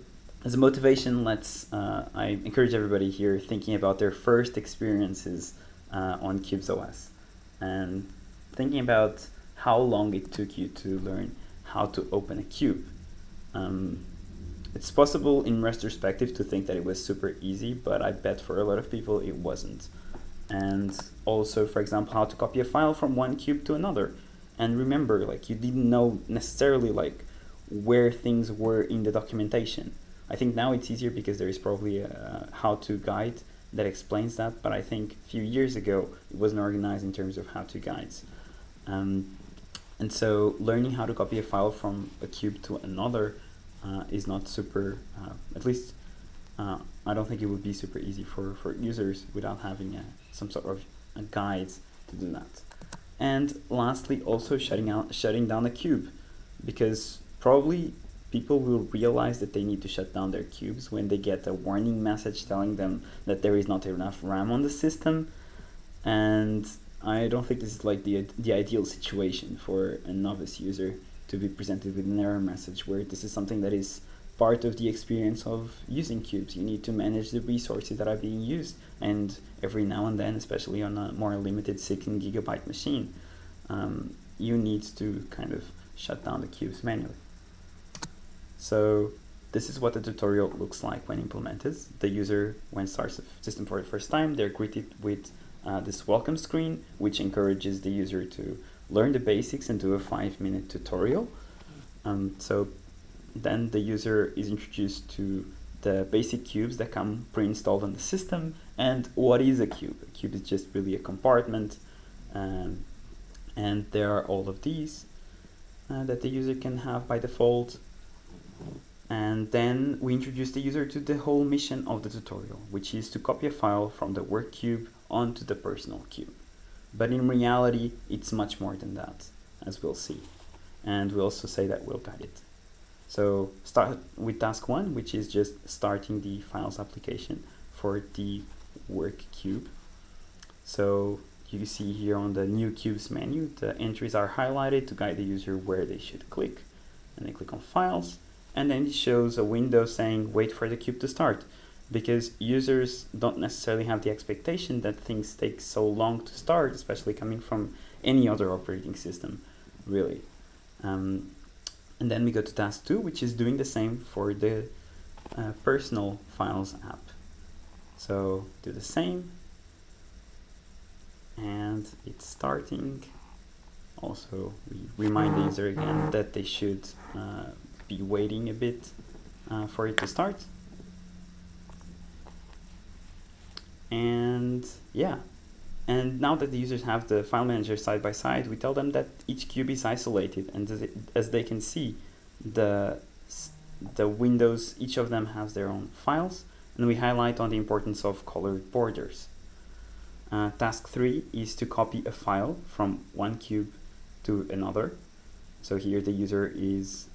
motivation, I encourage everybody here thinking about their first experiences on QubesOS and thinking about how long it took you to learn how to open a cube. It's possible in retrospective to think that it was super easy, but I bet for a lot of people it wasn't. And also, for example, how to copy a file from one cube to another. And remember, like, you didn't know necessarily like where things were in the documentation. I think now it's easier because there is probably a how-to guide that explains that, but I think a few years ago it wasn't organized in terms of how-to guides. And so learning how to copy a file from a cube to another is not super, at least I don't think it would be super easy for users without having some sort of a guide to do that. And lastly, also shutting down a cube, because probably people will realize that they need to shut down their cubes when they get a warning message telling them that there is not enough RAM on the system. And I don't think this is like the ideal situation for a novice user to be presented with an error message where this is something that is part of the experience of using cubes. You need to manage the resources that are being used, and every now and then, especially on a more limited 16 gigabyte machine, you need to kind of shut down the cubes manually. So this is what the tutorial looks like when implemented. The user, when starts the system for the first time, they're greeted with this welcome screen, which encourages the user to learn the basics and do a 5-minute tutorial. So then the user is introduced to the basic cubes that come pre-installed on the system. And what is a cube? A cube is just really a compartment, and there are all of these that the user can have by default. And then we introduce the user to the whole mission of the tutorial, which is to copy a file from the work cube onto the personal cube. But in reality, it's much more than that, as we'll see. And we'll also say that we'll guide it. So start with task 1, which is just starting the files application for the work cube. So you see here on the new cubes menu, the entries are highlighted to guide the user where they should click. And they click on files, and then it shows a window saying wait for the cube to start, because users don't necessarily have the expectation that things take so long to start, especially coming from any other operating system, really. And then we go to task 2, which is doing the same for the personal files app. So do the same, and it's starting. Also, we remind the user again that they should be waiting a bit for it to start. And yeah, and now that the users have the file manager side by side, we tell them that each cube is isolated, and as they can see, the windows, each of them has their own files, and we highlight on the importance of colored borders. Task 3 is to copy a file from one cube to another, So here the user is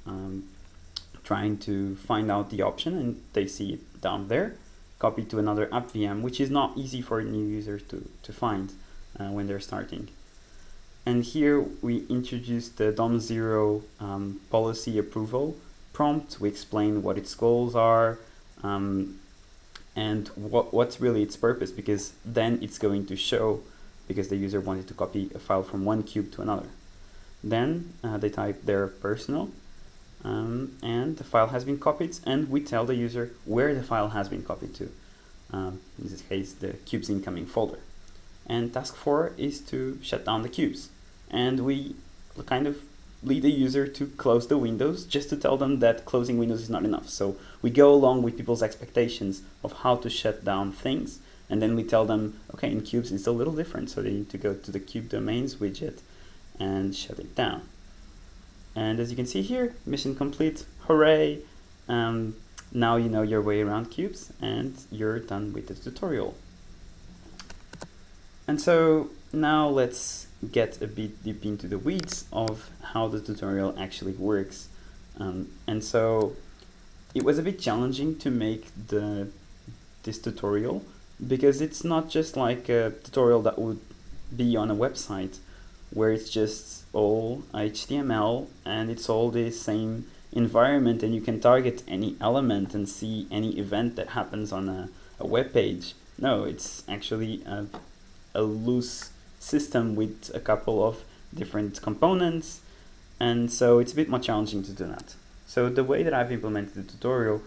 trying to find out the option, and they see it down there, copied to another app VM, which is not easy for new users to find when they're starting. And here we introduce the DOM0 policy approval prompt. We explain what its goals are and what's really its purpose, because then it's going to show, because the user wanted to copy a file from one cube to another. Then they type their personal, and the file has been copied, and we tell the user where the file has been copied to. In this case, the cubes incoming folder. And task 4 is to shut down the cubes. And we kind of lead the user to close the windows, just to tell them that closing windows is not enough. So we go along with people's expectations of how to shut down things, and then we tell them, okay, in cubes it's a little different, so they need to go to the cube domains widget and shut it down. And as you can see here, mission complete, hooray! Now you know your way around cubes, and you're done with the tutorial. And so now let's get a bit deep into the weeds of how the tutorial actually works. And so it was a bit challenging to make this tutorial, because it's not just like a tutorial that would be on a website where it's just all HTML and it's all the same environment, and you can target any element and see any event that happens on a web page. No, it's actually a loose system with a couple of different components, and so it's a bit more challenging to do that. So the way that I've implemented the tutorial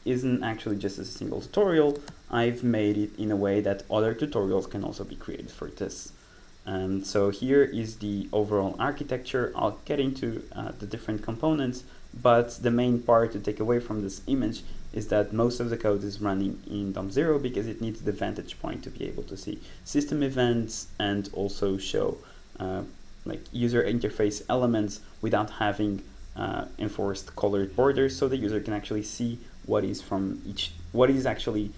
isn't actually just as a single tutorial. I've made it in a way that other tutorials can also be created for this. So here is the overall architecture. I'll get into the different components, but the main part to take away from this image is that most of the code is running in DOM0 because it needs the vantage point to be able to see system events and also show like user interface elements without having enforced colored borders, so the user can actually see what is from what is actually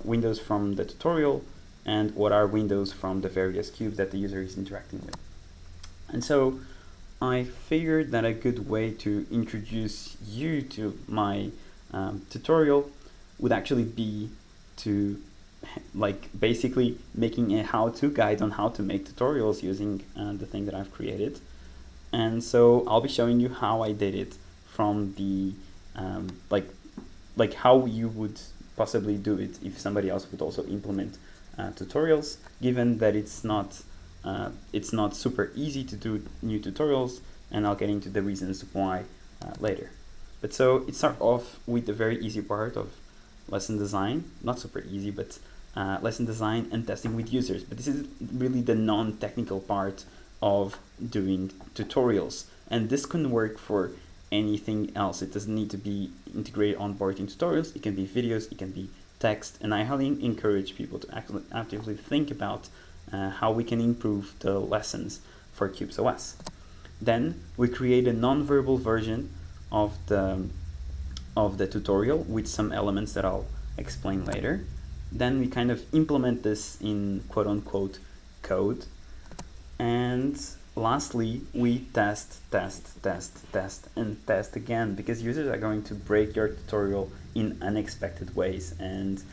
windows from the tutorial and what are windows from the various cubes that the user is interacting with. And so I figured that a good way to introduce you to my tutorial would actually be to like basically making a how-to guide on how to make tutorials using the thing that I've created. And so I'll be showing you how I did it from the like how you would possibly do it if somebody else would also implement tutorials, given that it's not super easy to do new tutorials, and I'll get into the reasons why later. But so it starts off with the very easy part of lesson design, not super easy, but lesson design and testing with users. But this is really the non-technical part of doing tutorials, and this can work for anything else. It doesn't need to be integrated on board in tutorials. It can be videos, it can be text, and I highly encourage people to actually actively think about how we can improve the lessons for QubesOS. Then we create a non-verbal version of the tutorial with some elements that I'll explain later. Then we kind of implement this in quote-unquote code. And lastly, we test, and test again, because users are going to break your tutorial in unexpected ways. And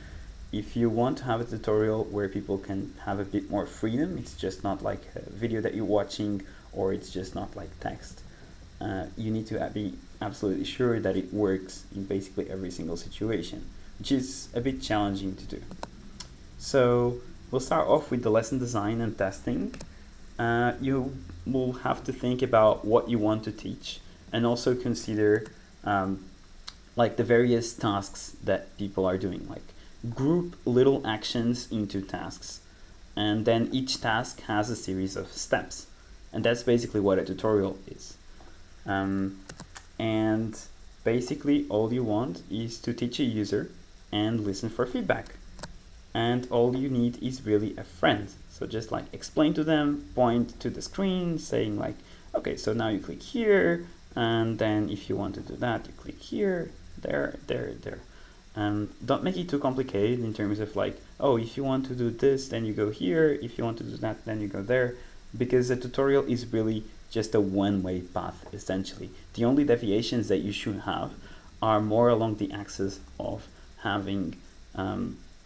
if you want to have a tutorial where people can have a bit more freedom, it's just not like a video that you're watching, or it's just not like text. You need to be absolutely sure that it works in basically every single situation, which is a bit challenging to do. So we'll start off with the lesson design and testing. You will have to think about what you want to teach, and also consider like the various tasks that people are doing. Like group little actions into tasks, and then each task has a series of steps, and that's basically what a tutorial is. And basically all you want is to teach a user and listen for feedback, and all you need is really a friend. So just like explain to them, point to the screen saying like, okay, so now you click here, and then if you want to do that, you click here, there. Don't make it too complicated in terms of like, oh, if you want to do this, then you go here. If you want to do that, then you go there. Because a tutorial is really just a one-way path, essentially. The only deviations that you should have are more along the axis of having,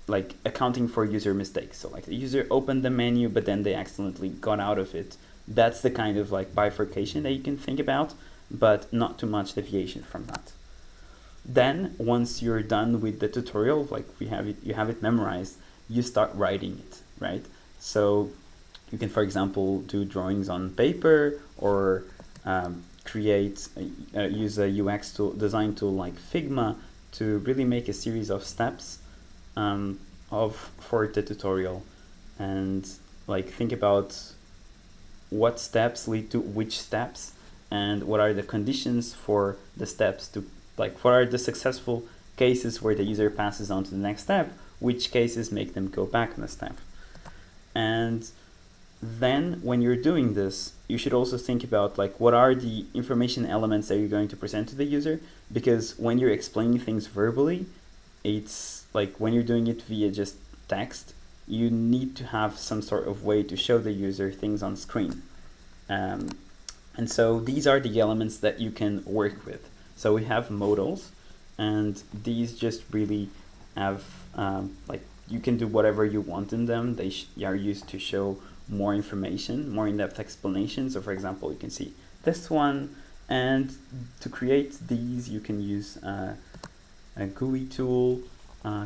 like accounting for user mistakes. So like the user opened the menu, but then they accidentally got out of it. That's the kind of like bifurcation that you can think about, but not too much deviation from that. Then once you're done with the tutorial, like you have it memorized, you start writing it, right? So you can, for example, do drawings on paper, or use a UX tool, design tool like Figma to really make a series of steps for the tutorial, and like think about what steps lead to which steps, and what are the conditions for the steps to, like what are the successful cases where the user passes on to the next step, which cases make them go back on a step. And then when you're doing this, you should also think about like what are the information elements that you're going to present to the user, because when you're explaining things verbally, it's like when you're doing it via just text, you need to have some sort of way to show the user things on screen. And so these are the elements that you can work with. So we have modals, and these just really have like you can do whatever you want in them. They are used to show more information, more in-depth explanations. So for example, you can see this one, and to create these you can use a GUI tool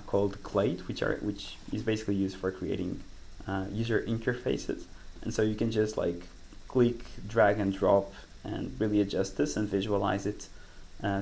called klein, which is basically used for creating user interfaces. And so you can just like click, drag and drop, and really adjust this and visualize it.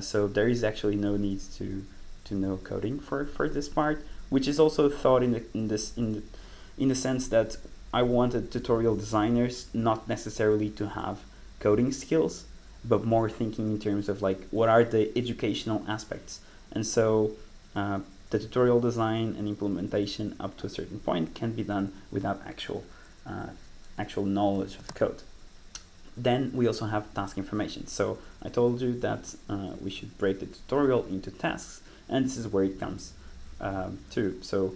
So there is actually no need to know coding for this part, which is also thought in the sense that I wanted tutorial designers not necessarily to have coding skills, but more thinking in terms of like what are the educational aspects. And so the tutorial design and implementation up to a certain point can be done without actual knowledge of code. Then we also have task information. So I told you that we should break the tutorial into tasks, and this is where it comes to. So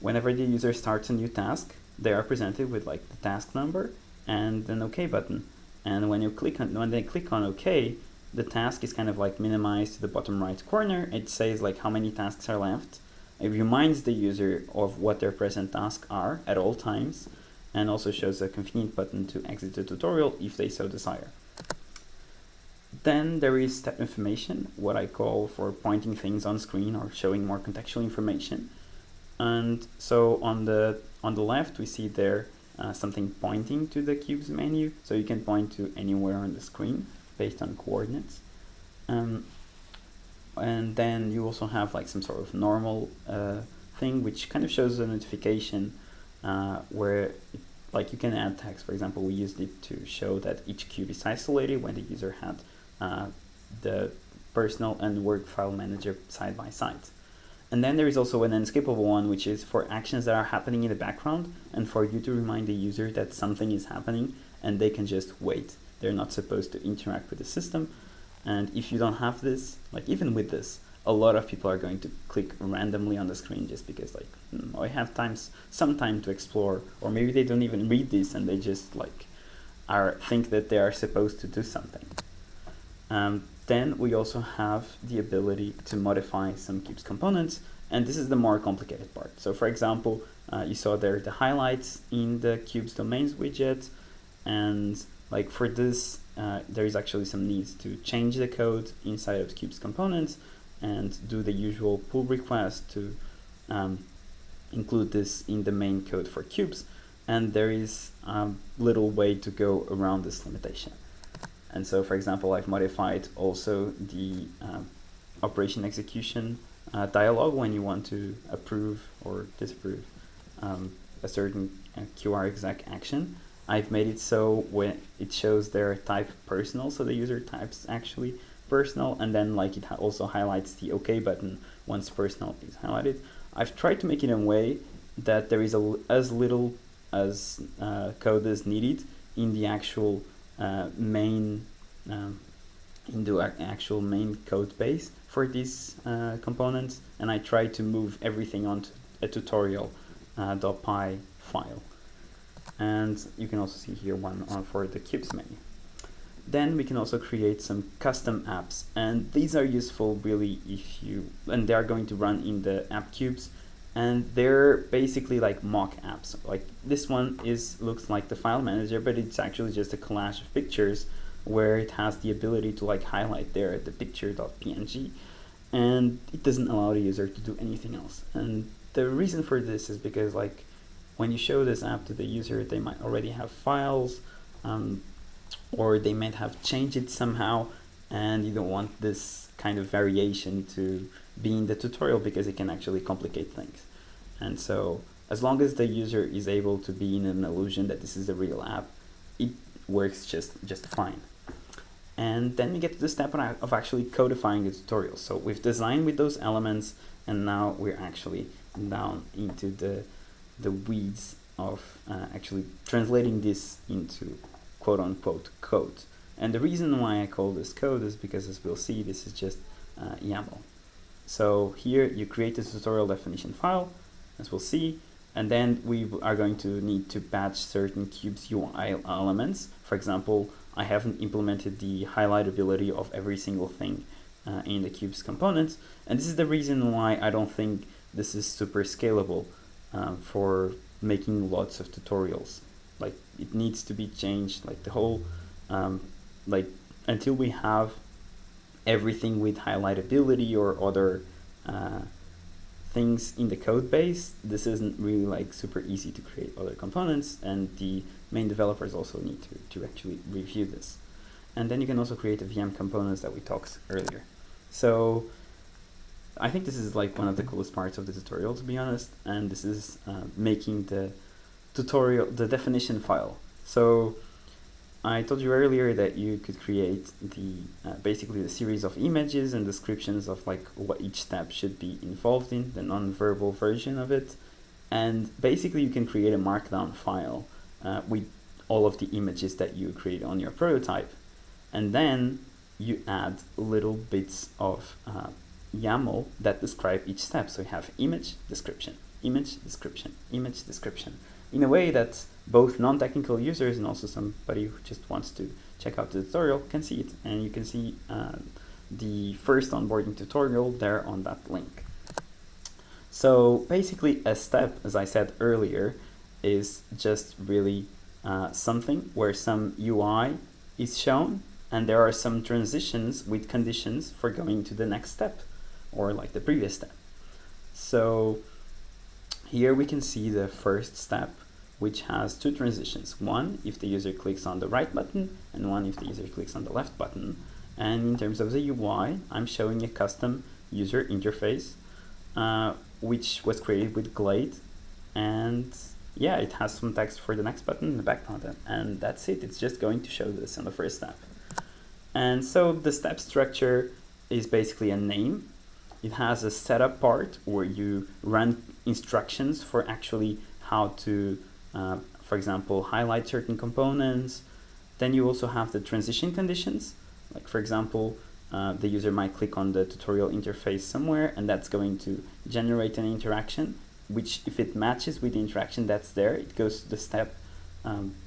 whenever the user starts a new task, they are presented with like the task number and an OK button. And when they click on OK, the task is kind of like minimized to the bottom right corner. It says like how many tasks are left. It reminds the user of what their present tasks are at all times, and also shows a convenient button to exit the tutorial if they so desire. Then there is step information, what I call for pointing things on screen or showing more contextual information. And so on the left we see there something pointing to the Qubes menu, so you can point to anywhere on the screen based on coordinates. And then you also have like some sort of normal thing which kind of shows a notification where like you can add text. For example, we used it to show that each cube is isolated when the user had the personal and work file manager side by side. And then there is also an unescapable one, which is for actions that are happening in the background and for you to remind the user that something is happening and they can just wait. They're not supposed to interact with the system. And if you don't have this, like even with this, a lot of people are going to click randomly on the screen just because like, I have some time to explore, or maybe they don't even read this and they just like think that they are supposed to do something. Then we also have the ability to modify some Qubes components, and this is the more complicated part. So for example, you saw there the highlights in the Qubes domains widget, and like for this, there is actually some needs to change the code inside of Qubes components and do the usual pull request to include this in the main code for Qubes, and there is little way to go around this limitation. And so, for example, I've modified also the operation execution dialog when you want to approve or disapprove a certain QR exec action. I've made it so when it shows their type personal, so the user types actually personal, and then like it also highlights the OK button once personal is highlighted. I've tried to make it in a way that there is as little as code as needed in the actual main code base for these components, and I try to move everything onto a tutorial.py file. And you can also see here one for the Qubes menu. then we can also create some custom apps, and these are useful really and they are going to run in the app cubes, and they're basically like mock apps. Like this one looks like the file manager, but it's actually just a collage of pictures where it has the ability to like highlight there the picture.png, and it doesn't allow the user to do anything else. And the reason for this is because like when you show this app to the user, they might already have files, or they might have changed it somehow, and you don't want this kind of variation to be in the tutorial because it can actually complicate things. And so as long as the user is able to be in an illusion that this is a real app, it works just fine. And then we get to the step of actually codifying the tutorial. So we've designed with those elements, and now we're actually down into the weeds of actually translating this into quote-unquote code. And the reason why I call this code is because, as we'll see, this is just YAML. So here you create a tutorial definition file, as we'll see, and then we are going to need to patch certain Qubes UI elements. For example, I haven't implemented the highlightability of every single thing in the Qubes components, and this is the reason why I don't think this is super scalable for making lots of tutorials. Like it needs to be changed, like the whole, like until we have everything with highlightability or other things in the code base, this isn't really like super easy to create other components, and the main developers also need to actually review this. And then you can also create the VM components that we talked earlier. So I think this is like one of the coolest parts of the tutorial, to be honest, and this is making the tutorial, the definition file. So I told you earlier that you could create the basically the series of images and descriptions of like what each step should be involved in, the non-verbal version of it, and basically you can create a markdown file with all of the images that you create on your prototype, and then you add little bits of YAML that describe each step. So you have image, description, image, description, image, description, in a way that both non-technical users and also somebody who just wants to check out the tutorial can see it. And you can see the first onboarding tutorial there on that link. So basically a step, as I said earlier, is just really something where some UI is shown, and there are some transitions with conditions for going to the next step, or like the previous step. So here we can see the first step, which has two transitions. One if the user clicks on the right button, and one if the user clicks on the left button. And in terms of the UI, I'm showing a custom user interface, which was created with Glade. And yeah, it has some text for the next button in the back button, and that's it. It's just going to show this on the first step. And so the step structure is basically a name. It has a setup part where you run instructions for actually how to, for example, highlight certain components. Then you also have the transition conditions. Like for example, the user might click on the tutorial interface somewhere, and that's going to generate an interaction, which if it matches with the interaction that's there, it goes to the step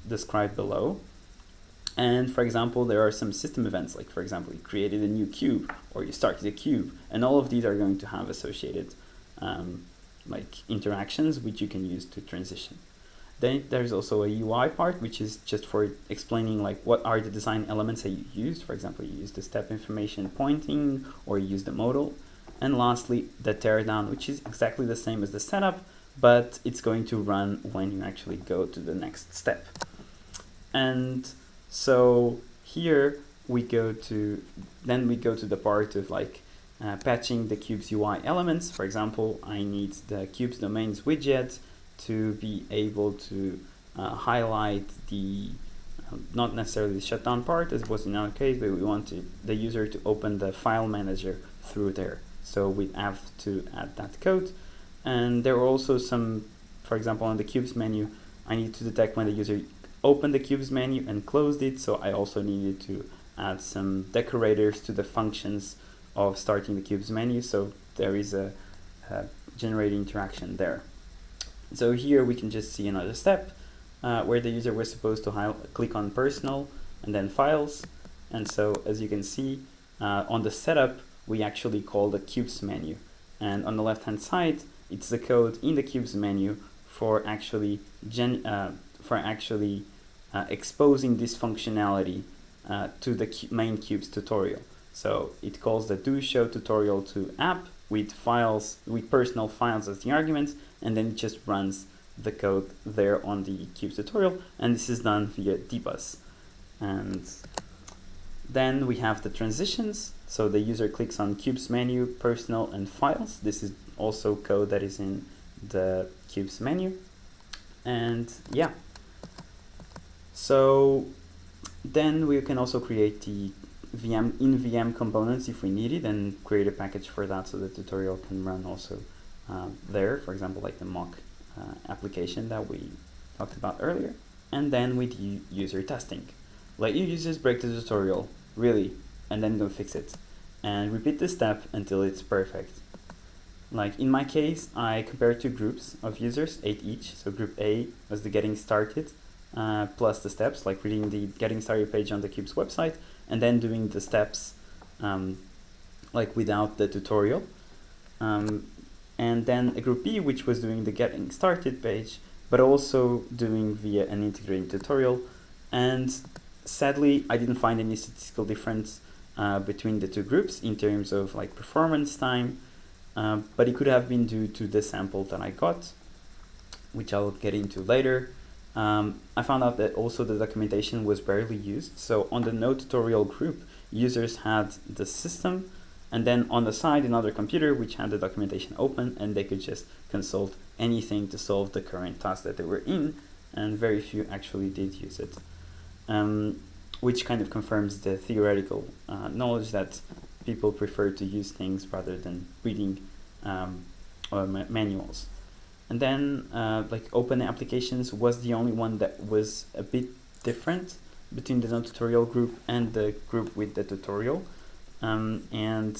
described below. And for example, there are some system events, like for example, you created a new cube or you started a cube, and all of these are going to have associated like interactions which you can use to transition. Then there's also a UI part, which is just for explaining like what are the design elements that you used. For example, you use the step information pointing, or you use the modal. And lastly, the teardown, which is exactly the same as the setup, but it's going to run when you actually go to the next step. And so here we go to the part of like patching the Qubes UI elements. For example, I need the Qubes domains widget to be able to highlight the not necessarily the shutdown part as was in our case, but we want the user to open the file manager through there. So we have to add that code. And there are also some, for example, on the Qubes menu, I need to detect when the user opened the Qubes menu and closed it. So I also needed to add some decorators to the functions of starting the Qubes menu. So there is a generated interaction there. So here we can just see another step where the user was supposed to click on personal and then files. And so as you can see, on the setup, we actually call the Qubes menu. And on the left-hand side, it's the code in the Qubes menu for actually exposing this functionality to the main Qubes tutorial. So it calls the do show tutorial to app with files, with personal files as the arguments, and then it just runs the code there on the Qubes tutorial, and this is done via dbus. And then we have the transitions. So the user clicks on Qubes menu, personal, and files. This is also code that is in the Qubes menu. And yeah. So then we can also create the VM components if we need it, and create a package for that so the tutorial can run also there, for example, like the mock application that we talked about earlier. And then with user testing. Let your users break the tutorial, really, and then go fix it. And repeat this step until it's perfect. Like in my case, I compared two groups of users, 8 each. So group A was the getting started, plus the steps, like reading the getting started page on the Qubes website, and then doing the steps like without the tutorial. And then a group B, which was doing the getting started page, but also doing via an integrated tutorial. And sadly, I didn't find any statistical difference between the two groups in terms of like performance time, but it could have been due to the sample that I got, which I'll get into later. I found out that also the documentation was barely used. So on the no tutorial group, users had the system, and then on the side another computer which had the documentation open, and they could just consult anything to solve the current task that they were in, and very few actually did use it. Which kind of confirms the theoretical knowledge that people prefer to use things rather than reading manuals. And then like open applications was the only one that was a bit different between the non-tutorial group and the group with the tutorial. And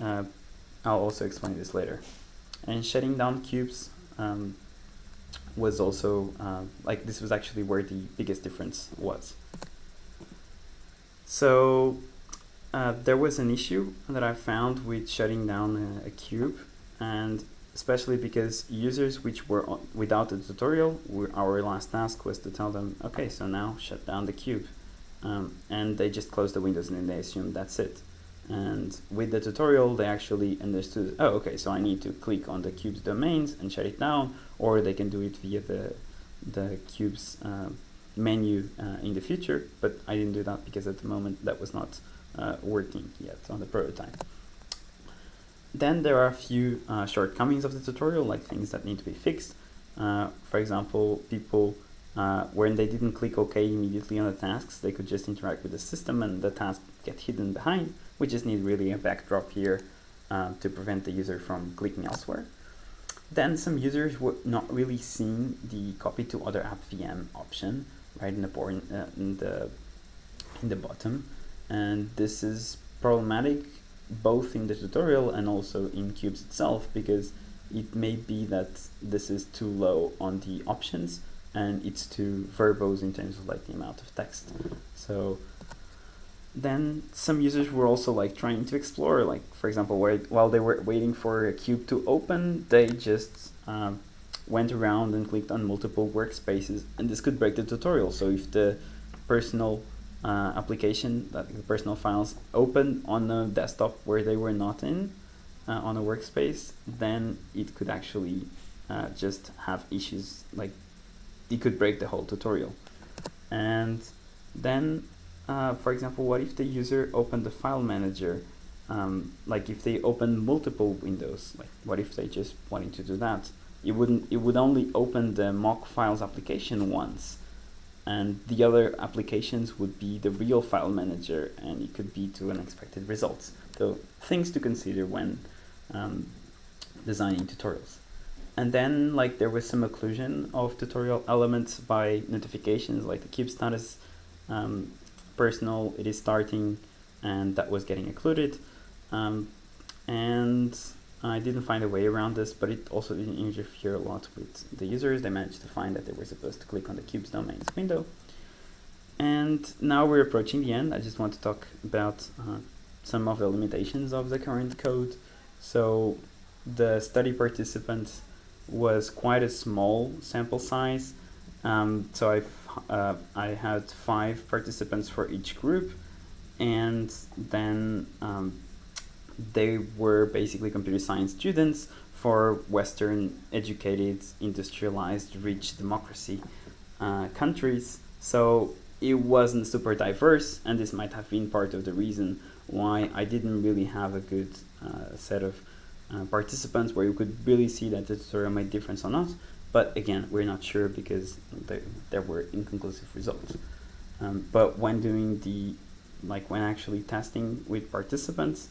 I'll also explain this later. And shutting down Qubes was also, like this was actually where the biggest difference was. So there was an issue that I found with shutting down a Qube, and especially because users which were without the tutorial, our last task was to tell them, okay, so now shut down the Qube. And they just closed the windows and then they assumed that's it. And with the tutorial, they actually understood, oh, okay, so I need to click on the Qubes domains and shut it down, or they can do it via the Qubes menu in the future, but I didn't do that because at the moment that was not working yet on the prototype. Then there are a few shortcomings of the tutorial, like things that need to be fixed. For example, people, when they didn't click OK immediately on the tasks, they could just interact with the system and the task get hidden behind. We just need really a backdrop here to prevent the user from clicking elsewhere. Then some users were not really seeing the copy to other app VM option right in the bottom, and this is problematic both in the tutorial and also in Qubes itself, because it may be that this is too low on the options and it's too verbose in terms of like the amount of text. So then some users were also like trying to explore, like for example, while they were waiting for a Qube to open, they just went around and clicked on multiple workspaces, and this could break the tutorial. So if the personal application, that the personal files open on a desktop where they were not in, on a workspace, then it could actually just have issues, like it could break the whole tutorial. And then for example, what if the user opened the file manager, like if they open multiple windows, like what if they just wanted to do that? It would only open the mock files application once, and the other applications would be the real file manager, and it could be to unexpected results. So things to consider when designing tutorials. And then like there was some occlusion of tutorial elements by notifications, like the Qube status personal, it is starting, and that was getting occluded. And I didn't find a way around this, but it also didn't interfere a lot with the users. They managed to find that they were supposed to click on the Qubes domains window. And now we're approaching the end. I just want to talk about some of the limitations of the current code. So the study participants was quite a small sample size. So I had 5 participants for each group, and then they were basically computer science students for Western educated, industrialized, rich democracy countries. So it wasn't super diverse, and this might have been part of the reason why I didn't really have a good set of participants where you could really see that the tutorial made difference or not. But again, we're not sure because there were inconclusive results. But when doing when actually testing with participants,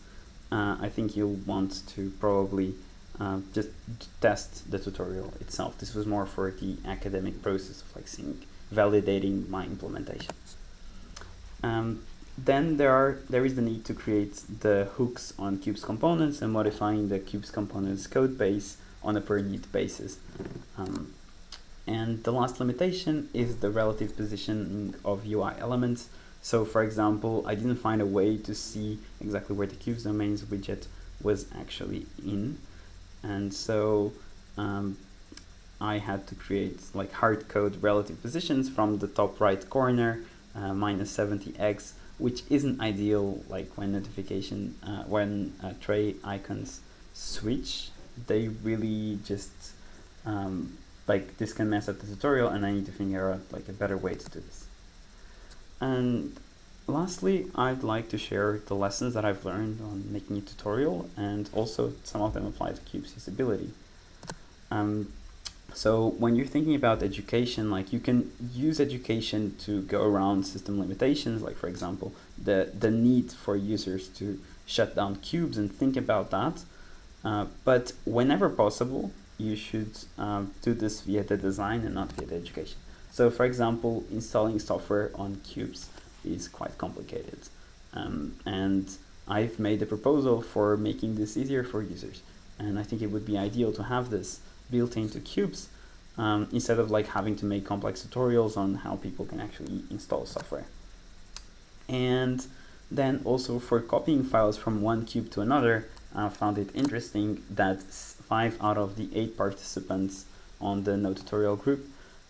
I think you'll want to probably just test the tutorial itself. This was more for the academic process of seeing, validating my implementation. Then there is the need to create the hooks on Qubes components and modifying the Qubes components code base on a per need basis. And the last limitation is the relative positioning of UI elements. So for example, I didn't find a way to see exactly where the Qubes domains widget was actually in. And so I had to create hard code relative positions from the top right corner, -70x, which isn't ideal when notification, when tray icons switch. They really just, this can mess up the tutorial, and I need to figure out a better way to do this. And lastly, I'd like to share the lessons that I've learned on making a tutorial, and also some of them apply to Qubes usability. So when you're thinking about education, you can use education to go around system limitations, for example, the need for users to shut down Qubes and think about that. But whenever possible, you should do this via the design and not via the education. So for example, installing software on Qubes is quite complicated. And I've made a proposal for making this easier for users. And I think it would be ideal to have this built into Qubes instead of having to make complex tutorials on how people can actually install software. And then also for copying files from one Qube to another, I found it interesting that 5 out of the 8 participants on the no tutorial group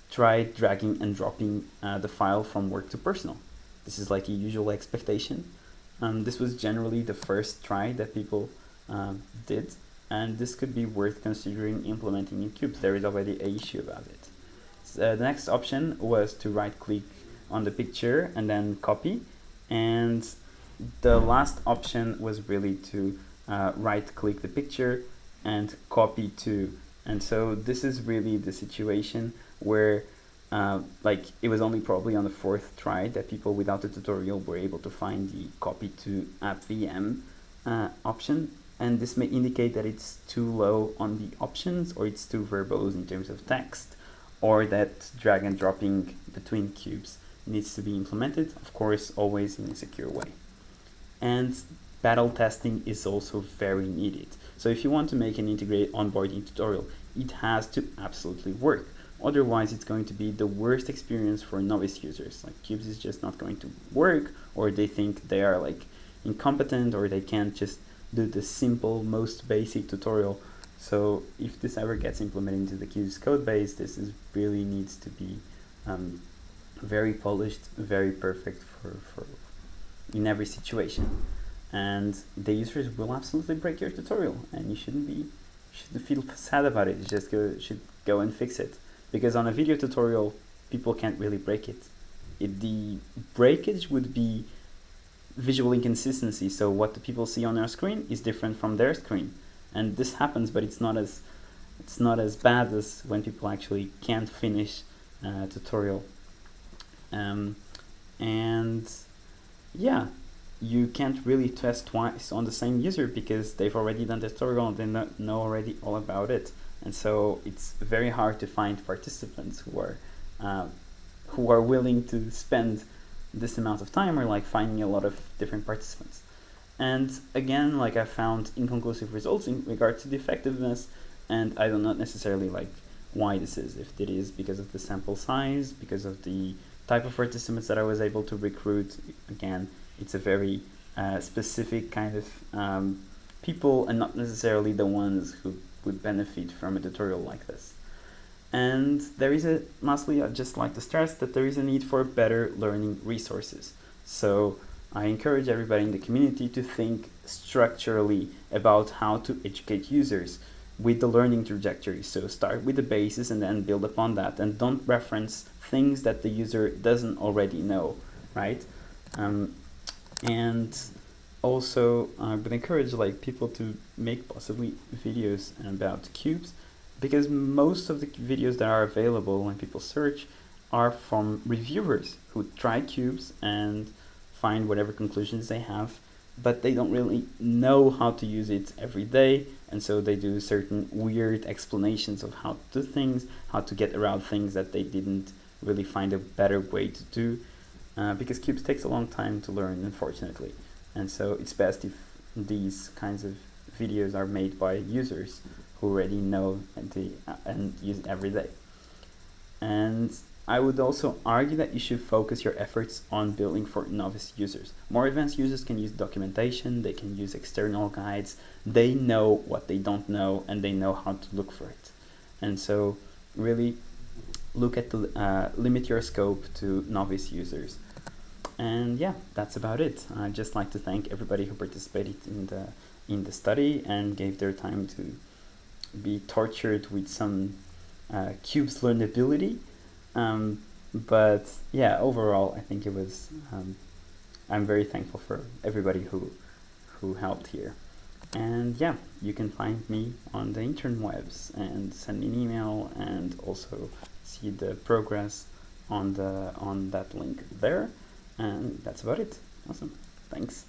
tried dragging and dropping the file from work to personal. This is a usual expectation. This was generally the first try that people did, and this could be worth considering implementing in Qubes. There is already an issue about it. So, the next option was to right-click on the picture and then copy, and the last option was really to right-click the picture and copy to. And so this is really the situation where it was only probably on the 4th try that people without the tutorial were able to find the copy to app-VM option. And this may indicate that it's too low on the options, or it's too verbose in terms of text, or that drag and dropping between Qubes needs to be implemented, of course, always in a secure way. And battle testing is also very needed. So if you want to make an integrated onboarding tutorial, it has to absolutely work. Otherwise, it's going to be the worst experience for novice users. Qubes is just not going to work, or they think they are incompetent, or they can't just do the simple, most basic tutorial. So if this ever gets implemented into the Qubes code base, this really needs to be very polished, very perfect for in every situation. And the users will absolutely break your tutorial, and you shouldn't feel sad about it. You just should go and fix it. Because on a video tutorial, people can't really break it. The breakage would be visual inconsistency. So what the people see on their screen is different from their screen. And this happens, but it's not as bad as when people actually can't finish a tutorial. And yeah, you can't really test twice on the same user because they've already done the tutorial and they know already all about it. And so it's very hard to find participants who are willing to spend this amount of time, or finding a lot of different participants. And again, I found inconclusive results in regard to the effectiveness, and I do not necessarily why this is. If it is because of the sample size, because of the type of participants that I was able to recruit, again, it's a very specific kind of people and not necessarily the ones who would benefit from a tutorial like this. And there is lastly, I'd just like to stress that there is a need for better learning resources. So I encourage everybody in the community to think structurally about how to educate users with the learning trajectory. So start with the basis and then build upon that, and don't reference things that the user doesn't already know, right? And also I would encourage people to make possibly videos about Qubes, because most of the videos that are available when people search are from reviewers who try Qubes and find whatever conclusions they have, but they don't really know how to use it every day, and so they do certain weird explanations of how to do things, how to get around things that they didn't really find a better way to do, because Qubes takes a long time to learn, unfortunately. And so it's best if these kinds of videos are made by users who already know and use it every day. And I would also argue that you should focus your efforts on building for novice users. More advanced users can use documentation, they can use external guides, they know what they don't know and they know how to look for it. And so really look at the limit your scope to novice users. And yeah, that's about it. I'd just like to thank everybody who participated in the study and gave their time to be tortured with some Qubes learnability. But yeah, overall, I think it was, I'm very thankful for everybody who helped here. And yeah, you can find me on the interwebs and send me an email, and also see the progress on that link there. And that's about it. Awesome. Thanks.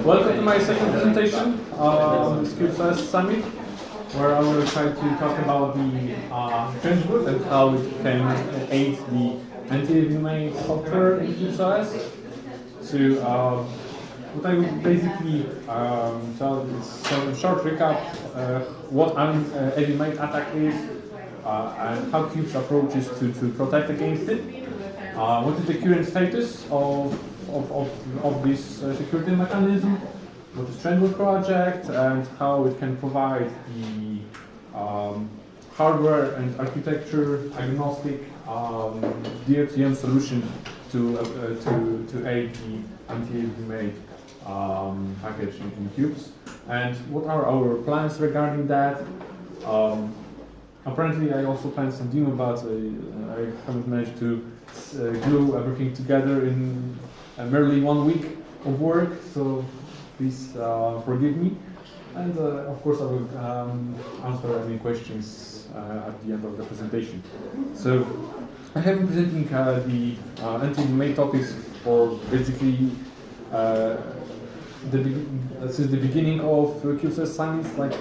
Welcome to my second presentation on the QubesOS Summit, where I will try to talk about the TrenchBoot and how it can aid the anti-AEM-way software in QubesOS. So what I would basically tell is sort of a short recap what an AEM-way attack is and how Qubes approaches to protect against it. What is the current status of this security mechanism? What is TrenchBoot project and how it can provide the hardware and architecture agnostic DRTM solution to aid the anti-AEM-way package in Qubes, and what are our plans regarding that? Apparently I also planned some demo, but I haven't managed to glue everything together in merely 1 week of work, so please forgive me. And of course I will answer any questions at the end of the presentation. So I have been presenting the anti-AEM-way topics for basically since the beginning of QubesOS Summits, like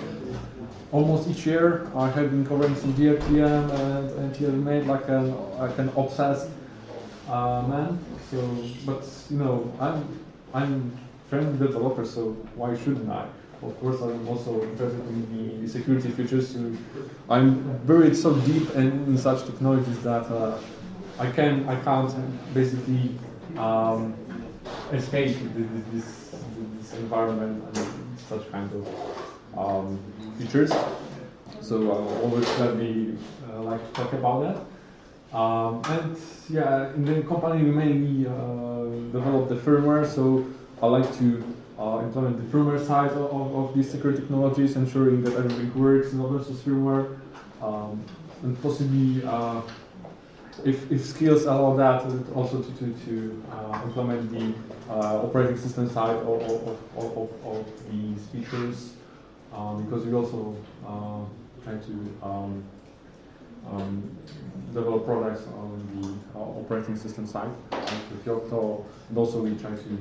almost each year. I have been covering some DRTM and anti-AEM-way like an obsessed man. So, but you know, I'm friendly developer, so why shouldn't I? Of course, I'm also interested in the security features. So I'm buried so deep in such technologies that I can't basically escape this environment and such kind of features. So I always gladly like to talk about that. And yeah, in the company we mainly develop the firmware, so I like to implement the firmware side of these security technologies, ensuring that everything works in open source firmware, and possibly, if skills allow that, also to implement the operating system side of these features, because we also try to develop products on the operating system side with Piotr, and also we try to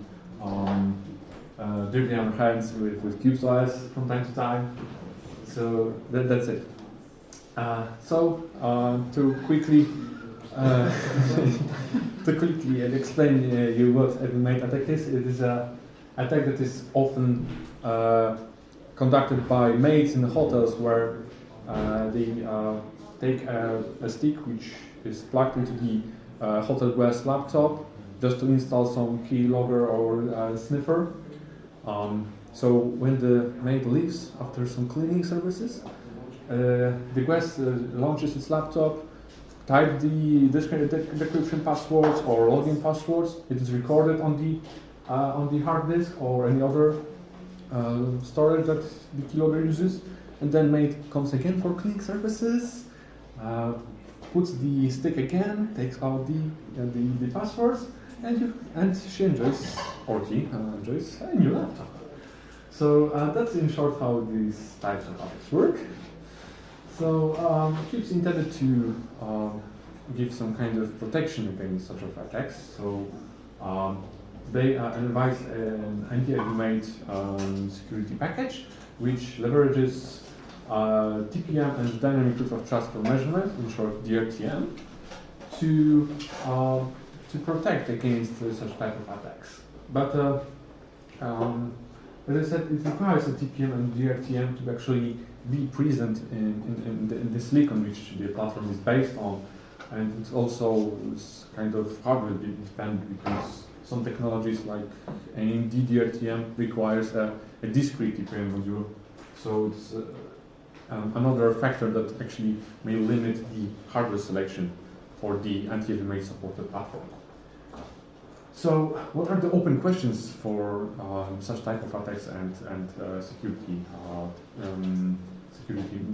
dirty our hands with QubesOS from time to time. So that's it. To quickly explain you what AEM-way attack is, it is an attack that is often conducted by maids in the hotels, where they take a stick which is plugged into the hotel guest laptop just to install some keylogger or sniffer. So when the maid leaves after some cleaning services, the guest launches its laptop, types the decryption passwords or login passwords. It is recorded on the hard disk or any other storage that the keylogger uses, and then maid comes again for cleaning services, puts the stick again, takes out the passwords, and she enjoys, or he enjoys, a new laptop. So that's in short how these types of attacks work. So Qubes intended to give some kind of protection against such of attacks. So they advise an anti-AEM-way security package which leverages TPM and dynamic proof of transfer measurement, in short DRTM, to protect against such type of attacks. But as I said, it requires a TPM and DRTM to actually be present in the silicon which the platform is based on, and it's also kind of hardware dependent, because some technologies like AMD DRTM requires a discrete TPM module, so it's another factor that actually may limit the hardware selection for the anti-AEM-way supported platform. So, what are the open questions for such type of attacks and security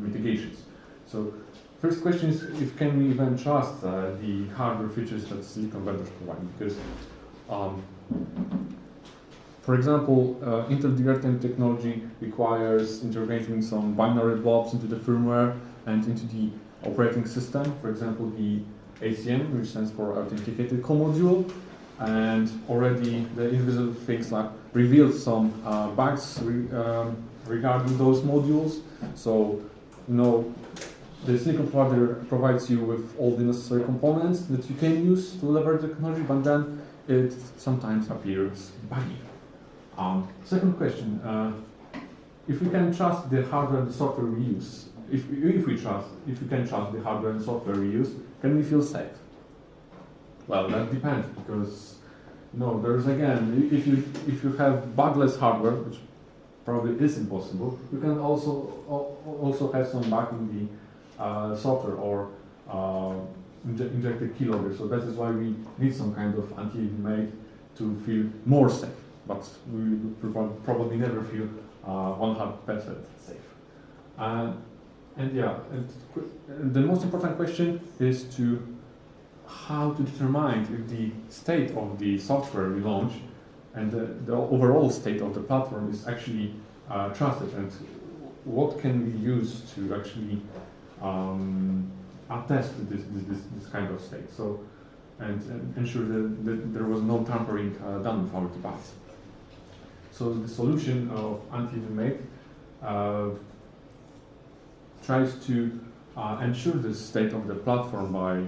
mitigations? So, first question is, if can we even trust the hardware features that silicon vendors provide? Because, for example, Intel DRTM technology requires integrating some binary blobs into the firmware and into the operating system. For example, the ACM, which stands for Authenticated Co-Module, and already the invisible things like revealed some bugs regarding those modules. So, the silicon provider provides you with all the necessary components that you can use to leverage the technology, but then it sometimes appears buggy. Second question, if we can trust the hardware and the software we use, if we can trust the hardware and software we use, can we feel safe? Well, that depends, because there's again, if you have bugless hardware, which probably is impossible, you can also have some bug in the software or injected keylogger. So that is why we need some kind of anti-AEM-way to feel more safe. But we would probably never feel 100% safe. And the most important question is how to determine if the state of the software we launch and the overall state of the platform is actually trusted, and what can we use to actually attest to this kind of state. So, and ensure that there was no tampering done with our device. So the solution of anti-AEM-way tries to ensure the state of the platform by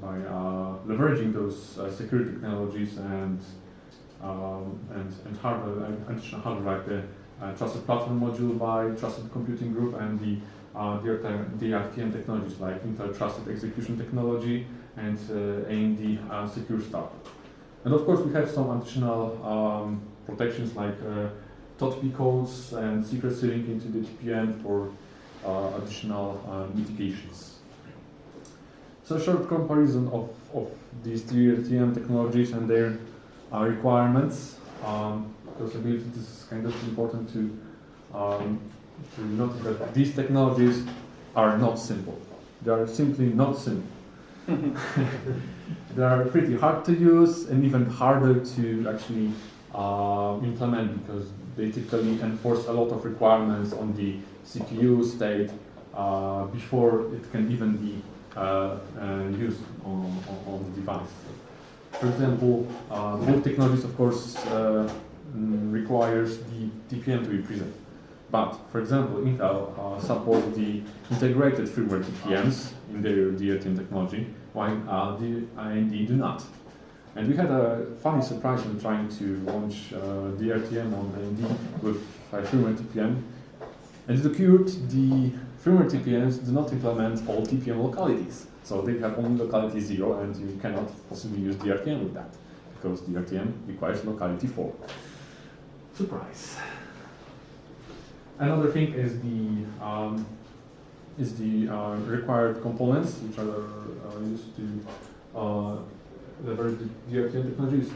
leveraging those security technologies and hardware, additional hardware like the trusted platform module by Trusted Computing Group and the DRTM technologies like Intel Trusted Execution Technology and AMD Secure Start. And of course, we have some additional protections like TOTP codes and secret sealing into the TPM for additional mitigations. So a short comparison of these DRTM technologies and their requirements, because I believe this is kind of important to note that these technologies are not simple. They are simply not simple. They are pretty hard to use and even harder to actually implement, because they typically enforce a lot of requirements on the CPU state before it can even be used on the device. For example, both technologies, of course, requires the TPM to be present. But, for example, Intel supports the integrated firmware TPMs in their DRTM technology, while the AMD do not. And we had a funny surprise when trying to launch DRTM on AMD with firmware TPM. And it occurred the firmware TPMs do not implement all TPM localities. So they have only locality 0, and you cannot possibly use DRTM with that, because DRTM requires locality 4. Surprise. Another thing is the required components which are used to leverage the DRTM technologies.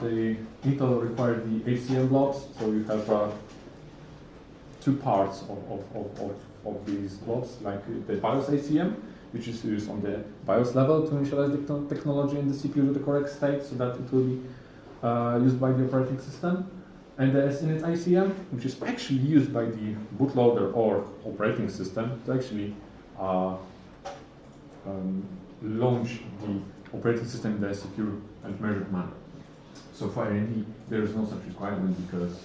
Intel required the ACM blocks, so you have two parts of these blocks, like the BIOS ACM, which is used on the BIOS level to initialize the technology in the CPU to the correct state, so that it will be used by the operating system. And the SINIT ICM, which is actually used by the bootloader or operating system to actually launch the operating system in a secure and measured manner. So for AMD, there is no such requirement, because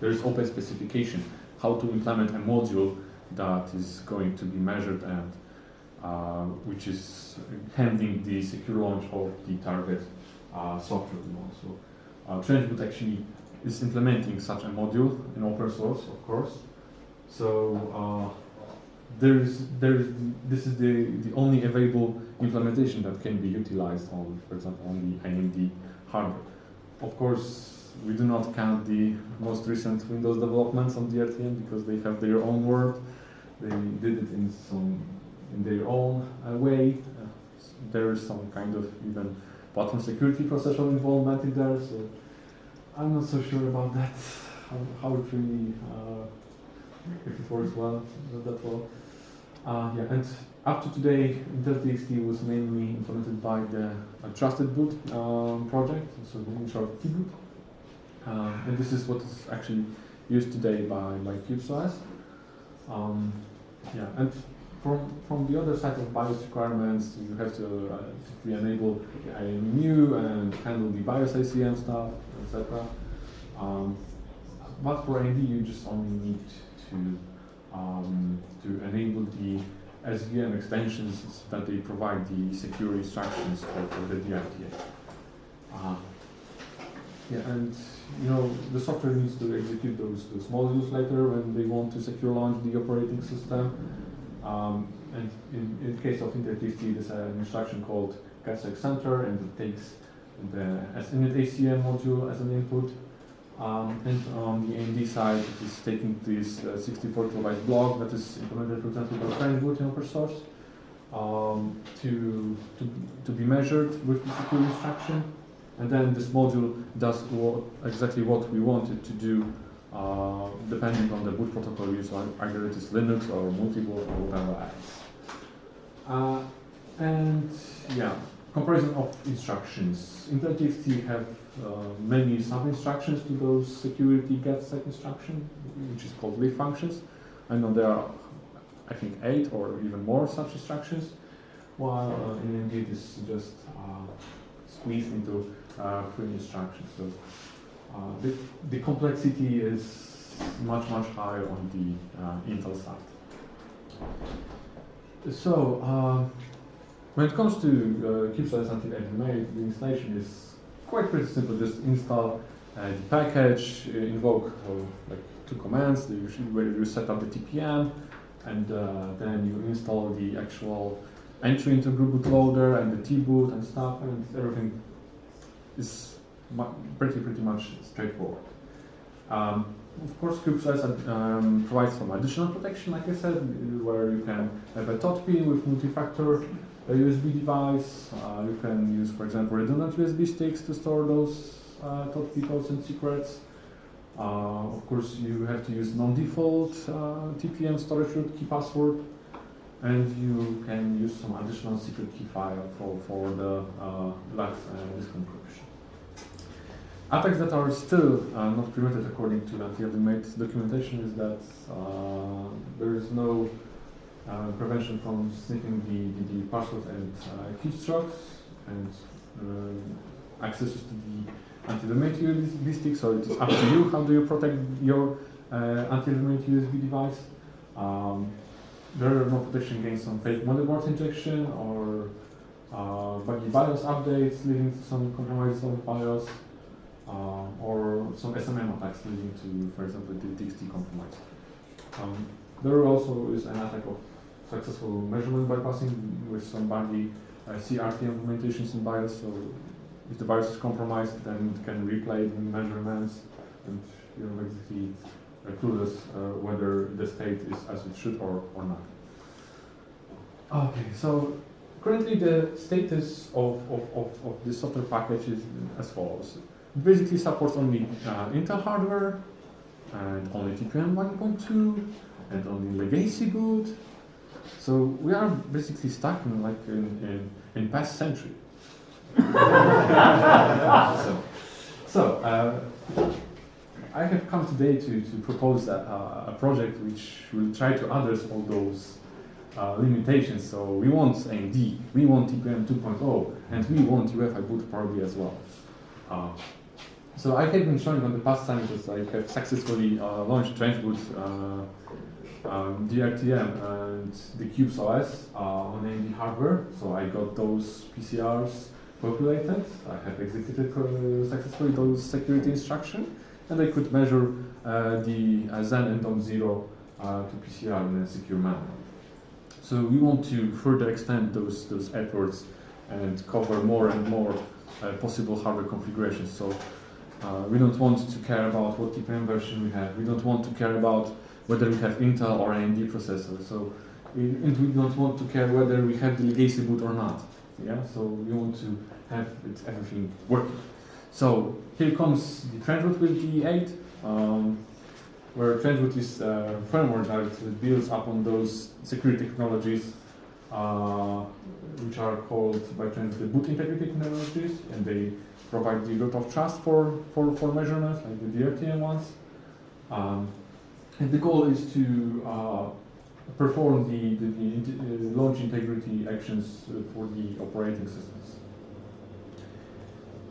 there is open specification how to implement a module that is going to be measured and which is handling the secure launch of the target software. So TrenchBoot actually is implementing such a module in open source, of course. So this is the only available implementation that can be utilized on, for example, on the AMD hardware. Of course, we do not count the most recent Windows developments on DRTM, because they have their own world. They did it in their own way. There is some kind of even platform security processual involvement in there. So I'm not so sure about that, how it really, if it works well, that well. Yeah, and up to today, Intel TXT was mainly implemented by the Trusted Boot project, so in short, QBoot. And this is what is actually used today by QubesOS. Yeah, and from the other side of BIOS requirements, you have to enable AEM and handle the BIOS ACM stuff, etc. But for AMD, you just only need to enable the SVM extensions that they provide the secure instructions for the DRTA. Yeah, and the software needs to execute those modules later when they want to secure launch the operating system. And in the case of InterTXT, there's an instruction called getSec center, and it takes the init ACM module as an input. And on the AMD side, it is taking this 64 kilobyte block that is implemented, for example, by TrenchBoot in open source, to be measured with the secure instruction. And then this module does exactly what we want it to do, depending on the boot protocol used, either it is Linux or multi-boot or whatever else. And yeah, comparison of instructions. IntelliTXT have many sub-instructions to those security getSec instruction, which is called leaf functions. I know there are, I think, 8 or even more such instructions, while in AMD it is just squeezed into 3 instructions. So the complexity is much higher on the Intel side. So when it comes to QubesOS until AEM-way, the installation is quite pretty simple. Just install the package, invoke like 2 commands, where you set up the TPM, and then you install the actual entry into group bootloader and the tboot and stuff, and everything is pretty much straightforward. Of course, QubesOS provides some additional protection, like I said, where you can have a TOT pin with multi-factor USB device. You can use, for example, redundant USB sticks to store those TOT key codes and secrets. Of course, you have to use non-default TPM storage root key password, and you can use some additional secret key file for the LUKS and disk encryption. Attacks that are still not prevented according to the AEM-way documentation is that there is no prevention from sniffing the password and keystrokes and access to the anti-AEM-way USB stick, so it is up to you how do you protect your anti-AEM-way USB device. There are no protection against some fake motherboard injection or buggy BIOS updates leading to some compromises of BIOS, or some SMM attacks leading to, for example, the TXT compromise. There also is an attack of successful measurement bypassing with some buggy CRT implementations in BIOS. So if the BIOS is compromised, then it can replay the measurements, and you're basically clueless whether the state is as it should or not. Okay, so currently the status of this software package is as follows. It basically supports only Intel hardware, and only TPM 1.2, and only legacy boot. So we are basically stuck in past century. So I have come today to propose a project which will try to address all those limitations. So we want AMD, we want TPM 2.0, and we want UEFI boot probably as well. So I have been showing on the past time that I have successfully launched TrenchBoot, DRTM, and the QubesOS on AMD hardware. So I got those PCRs populated. I have executed successfully those security instructions, and I could measure the Zen and DOM0 to PCR in a secure manner. So we want to further extend those efforts and cover more and more possible hardware configurations. So we don't want to care about what TPM version we have. We don't want to care about whether we have Intel or AMD processor. So and we don't want to care whether we have the legacy boot or not. Yeah. So we want to have everything working. So here comes the TrenchBoot with the 8, where TrenchBoot is a firmware that builds upon those security technologies, which are called by TrenchBoot the boot integrity technologies, and they provide the root of trust for measurements, like the DRTM ones. And the goal is to perform the launch integrity actions for the operating systems.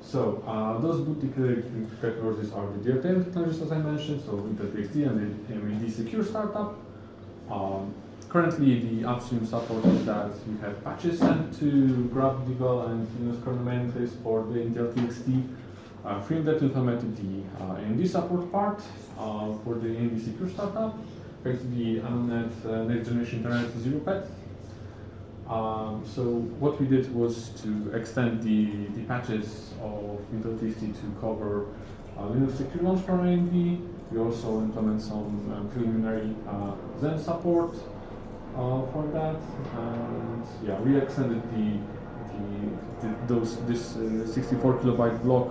So those boot technologies are the DRTM technologies, as I mentioned, so Intel-TXT and the AEM-way secure startup. Currently, the upstream support is that we have patches sent to grab devel and Linux kernel mainframes for the Intel-TXT. Firmware to implement the AMD support part for the AMD secure startup, thanks to the AMNet next generation Internet 0 pet. So what we did was to extend the patches of Intel-TXT to cover Linux secure launch for AMD. We also implement some preliminary Zen support for that, and yeah, we extended this 64 kilobyte block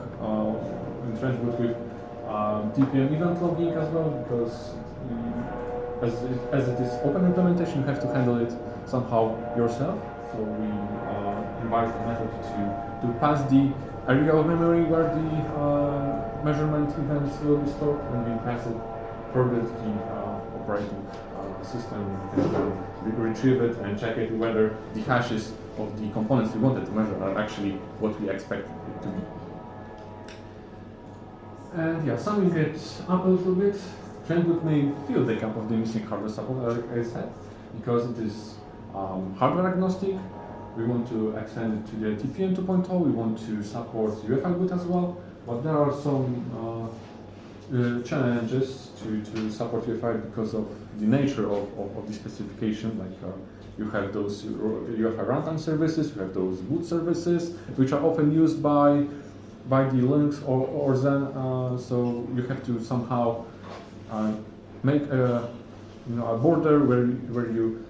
in TrenchBoot with TPM event logging as well, because as it is open implementation, you have to handle it somehow yourself. So we invite the method to pass the area of memory where the measurement events will be stored, and we pass it further to the operating system, and retrieve it and check it whether the hashes of the components we wanted to measure are actually what we expect it to be. And yeah, summing it up a little bit, TrenchBoot may fill the gap of the missing hardware support, like I said, because it is hardware agnostic. We want to extend it to the TPM 2.0, we want to support UEFI boot as well, but there are some challenges to support UEFI because of the nature of the specification. Like you have those UEFI runtime services, you have those boot services, which are often used by the Linux or Zen. So you have to somehow make a border where you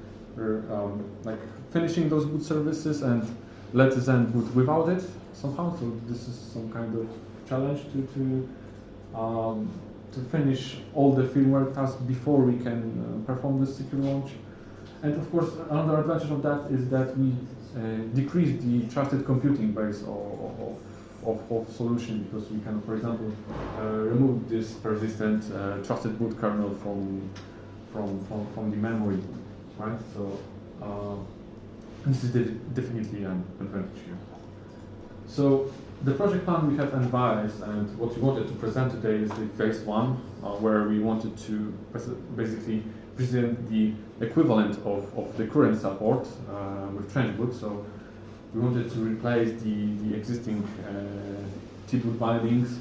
like finishing those boot services and let Zen boot without it somehow. So this is some kind of challenge to finish all the firmware tasks before we can perform the secure launch. And of course, another advantage of that is that we decrease the trusted computing base of solution, because we can, for example, remove this persistent trusted boot kernel from the memory, right? So this is definitely an advantage here. So the project plan we have advised, and what we wanted to present today is the phase one, where we wanted to basically present the equivalent of the current support with TrenchBoot. So we wanted to replace the existing T-boot bindings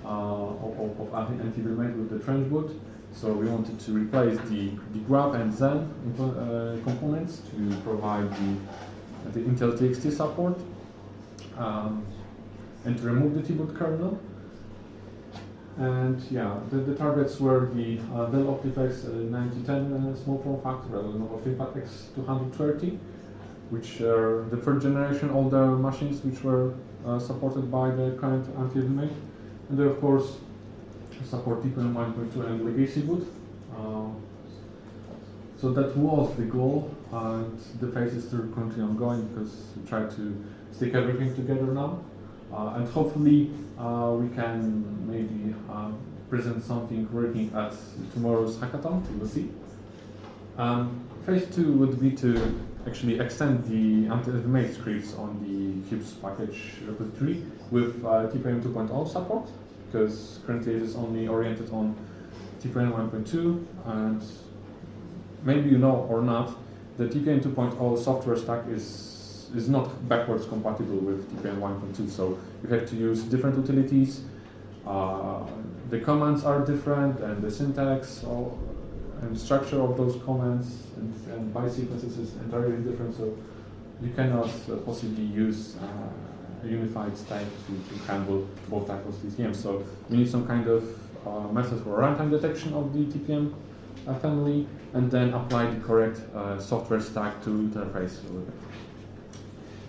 of anti-remake with the TrenchBoot. So we wanted to replace the grab and Zen components to provide the Intel-TXT support. And to remove the T-boot kernel. And yeah, the targets were the Dell Optiflex 9010 small form factor, or ThinkPad X230, which are the third generation older machines which were supported by the current anti-remake. And they of course support TPM 1.2 and legacy boot. So that was the goal, and the phase is still currently ongoing because we try to stick everything together now. And hopefully we can maybe present something working at tomorrow's hackathon, we'll see. Phase 2 would be to actually extend the anti-remake scripts on the Qubes package repository with TPM 2.0 support, because currently it is only oriented on TPM 1.2, and maybe you know or not, the TPM 2.0 software stack is not backwards compatible with TPM 1.2, so you have to use different utilities. The commands are different, and the syntax and structure of those commands and byte sequences is entirely different, so you cannot possibly use a unified stack to handle both types of TPM. So you need some kind of method for runtime detection of the TPM family, and then apply the correct software stack to interface with it.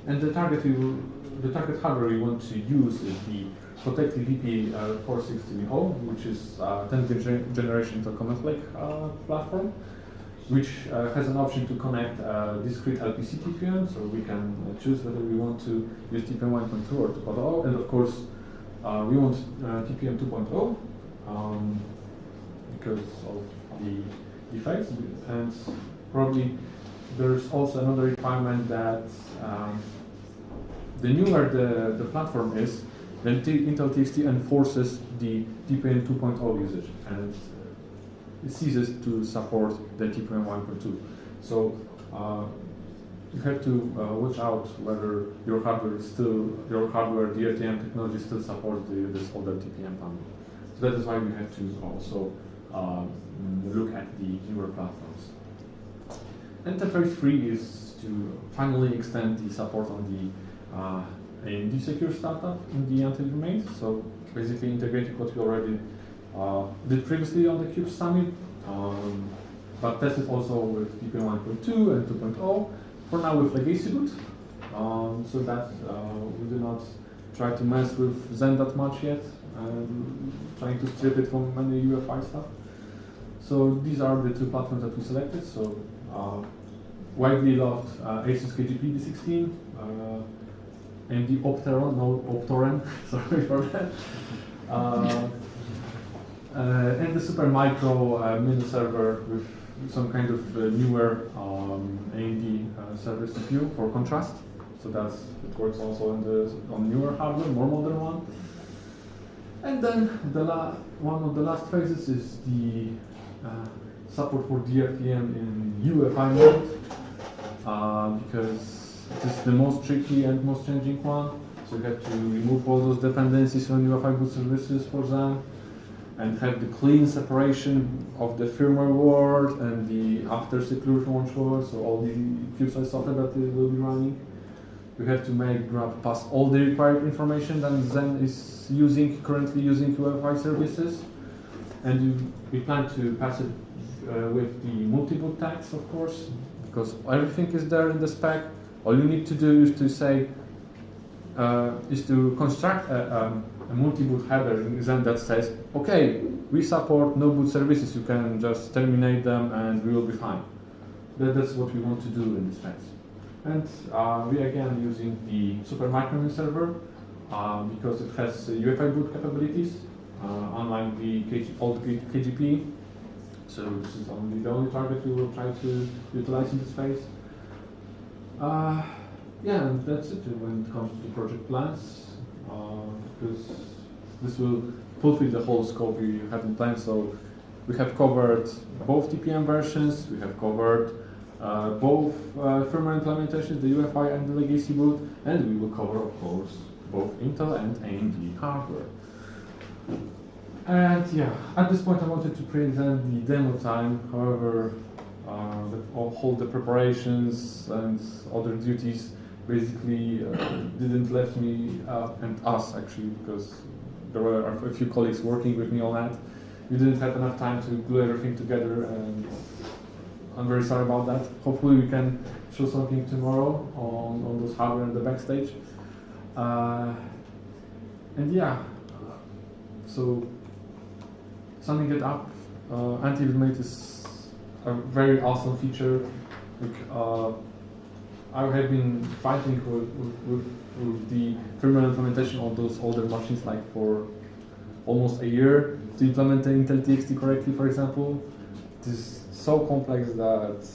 And the target hardware we want to use is the Protective VP 460O, which is 10th generation Intel Command Lake platform, which has an option to connect discrete LPC TPM, so we can choose whether we want to use TPM 1.2 or 2.0, and of course we want TPM 2.0 because of the effects, and probably there's also another requirement that the newer the platform is, then Intel TXT enforces the TPM 2.0 usage, and it ceases to support the TPM 1.2. So you have to watch out whether your hardware the ATM technology still supports this older TPM panel. So that is why we have to also look at the newer platforms. Enterprise 3 is to finally extend the support on the AMD Secure Startup in the Until domain. So basically integrating what we already did previously on the Qubes Summit, but tested also with TPM 1.2 and 2.0. For now with Legacy Boot, so that we do not try to mess with Zen that much yet, and trying to strip it from any UEFI stuff. So these are the two platforms that we selected. So widely loved Asus KGP D16 and the Optoren, sorry for that. And the Supermicro mini server with some kind of newer AMD server CPU for contrast. So it works also on newer hardware, more modern one. And then one of the last phases is the support for DRTM in UEFI mode, because it is the most tricky and most challenging one. So you have to remove all those dependencies on UEFI boot services for them, and have the clean separation of the firmware world and the after security launch world, so all the QubesOS software that it will be running. You have to grab past all the required information that Zen is currently using UEFI services, and we plan to pass it with the multi-boot tags, of course, because everything is there in the spec. All you need to do is to say, is to construct a multi-boot header in Zen that says, okay, we support no boot services, you can just terminate them and we will be fine. That's what we want to do in this phase. And we again using the Supermicro server because it has UEFI boot capabilities, unlike the old KGP. So this is the only target we will try to utilize in this phase. Yeah, and that's it when it comes to project plans, because this will fulfill the whole scope we have in plan. So we have covered both TPM versions, we have covered both firmware implementations, the UEFI and the legacy boot, and we will cover, of course, both Intel and AMD hardware. And yeah, at this point I wanted to present the demo time. However, all the preparations and other duties basically didn't let me, and us actually, because there were a few colleagues working with me on that. We didn't have enough time to glue everything together, and I'm very sorry about that. Hopefully we can show something tomorrow on those hardware in the backstage. And yeah, so summing it up, anti-mate is a very awesome feature. Like, I have been fighting with the firmware implementation of those older machines like for almost a year to implement the Intel TXT correctly, for example. It is so complex that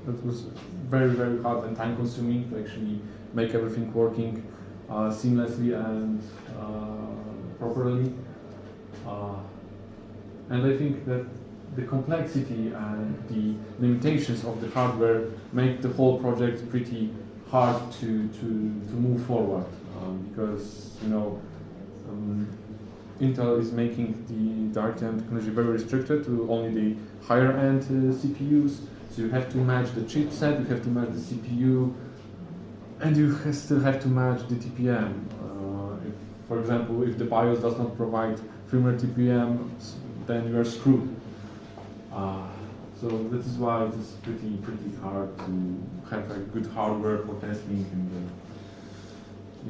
it was very, very hard and time consuming to actually make everything working seamlessly and properly. And I think that the complexity and the limitations of the hardware make the whole project pretty hard to move forward, because Intel is making the RTM technology very restricted to only the higher end CPUs. So you have to match the chipset, you have to match the CPU, and you still have to match the TPM. For example, if the BIOS does not provide firmware TPM, then you are screwed. So this is why it is pretty hard to have a good hardware for testing, and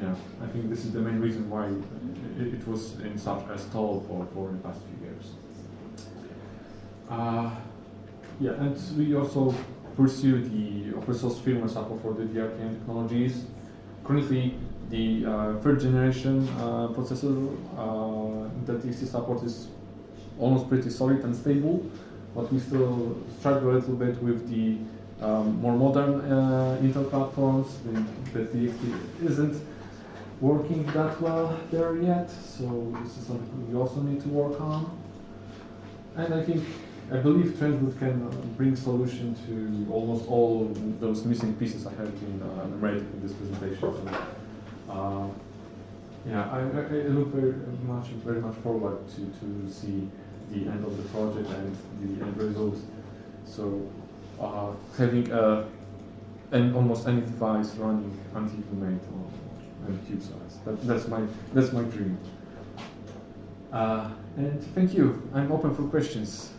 yeah, I think this is the main reason why it was in such a stall for the past few years. Yeah, and we also pursue the open source firmware support for the DRTM technologies. Currently, the third generation processor, the TXT support is almost pretty solid and stable. but we still struggle a little bit with the more modern Intel platforms. The DXT isn't working that well there yet, so this is something we also need to work on. And I believe TrenchBoot can bring solution to almost all those missing pieces I have been narrating in this presentation. So, yeah, I look very much forward to see the end of the project and the end result. So, having almost any device running anti-mate on QubesOS. That's my dream. And thank you. I'm open for questions.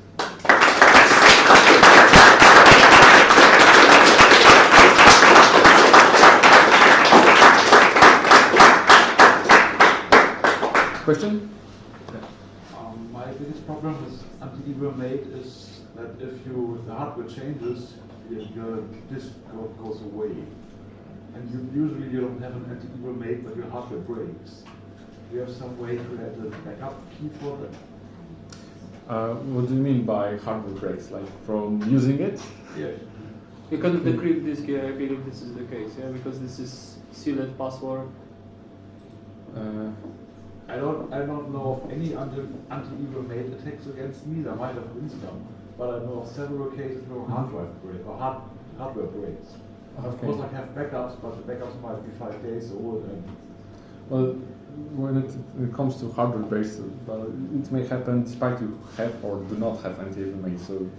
Question? My biggest problem with anti-mate is that if the hardware changes, your disk goes away. And usually you don't have an anti-mate, but your hardware breaks. Do you have some way to add a backup key for that? What do you mean by hardware breaks? Like from using it? Yeah. Because of the crypt disk, yeah, I believe this is the case, yeah, because this is sealed password. I don't know of any anti-mate attacks against me. There might have been some, but I know of several cases where hard drive break or hardware breaks. Of course, I have backups, but the backups might be 5 days old. And well, when it comes to hardware breaks, it may happen despite you have or do not have anti-mate. So.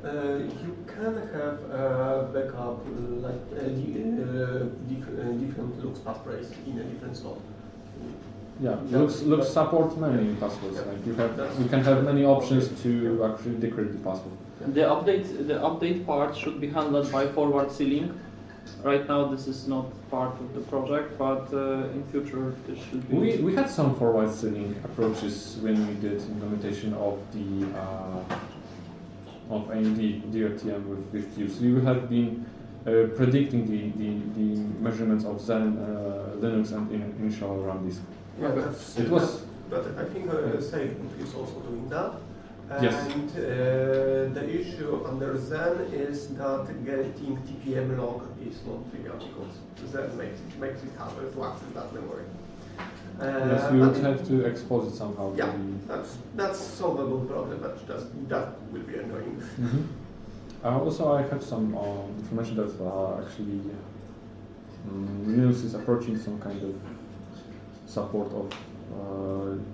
You can have backup like different looks passphrase in a different slot. Yeah, looks support many passwords. Yeah. Like you can have many options to actually decrypt the password. The update part should be handled by forward sealing. Right now, this is not part of the project, but in future this should be. We had some forward sealing approaches when we did implementation of the of AMD DRTM with Qubes. We have been predicting the measurements of Zen, Linux, and initial RAM disk. Yeah, it was. But I think Snakenborg is also doing that. Yes. And the issue under Zen is that getting TPM log is not trivial because Zen makes it harder to access that memory. Yes, we would have to expose it somehow. Yeah, that's solvable problem, but that will be annoying. Also, I have some information that actually Linux is approaching some kind of support of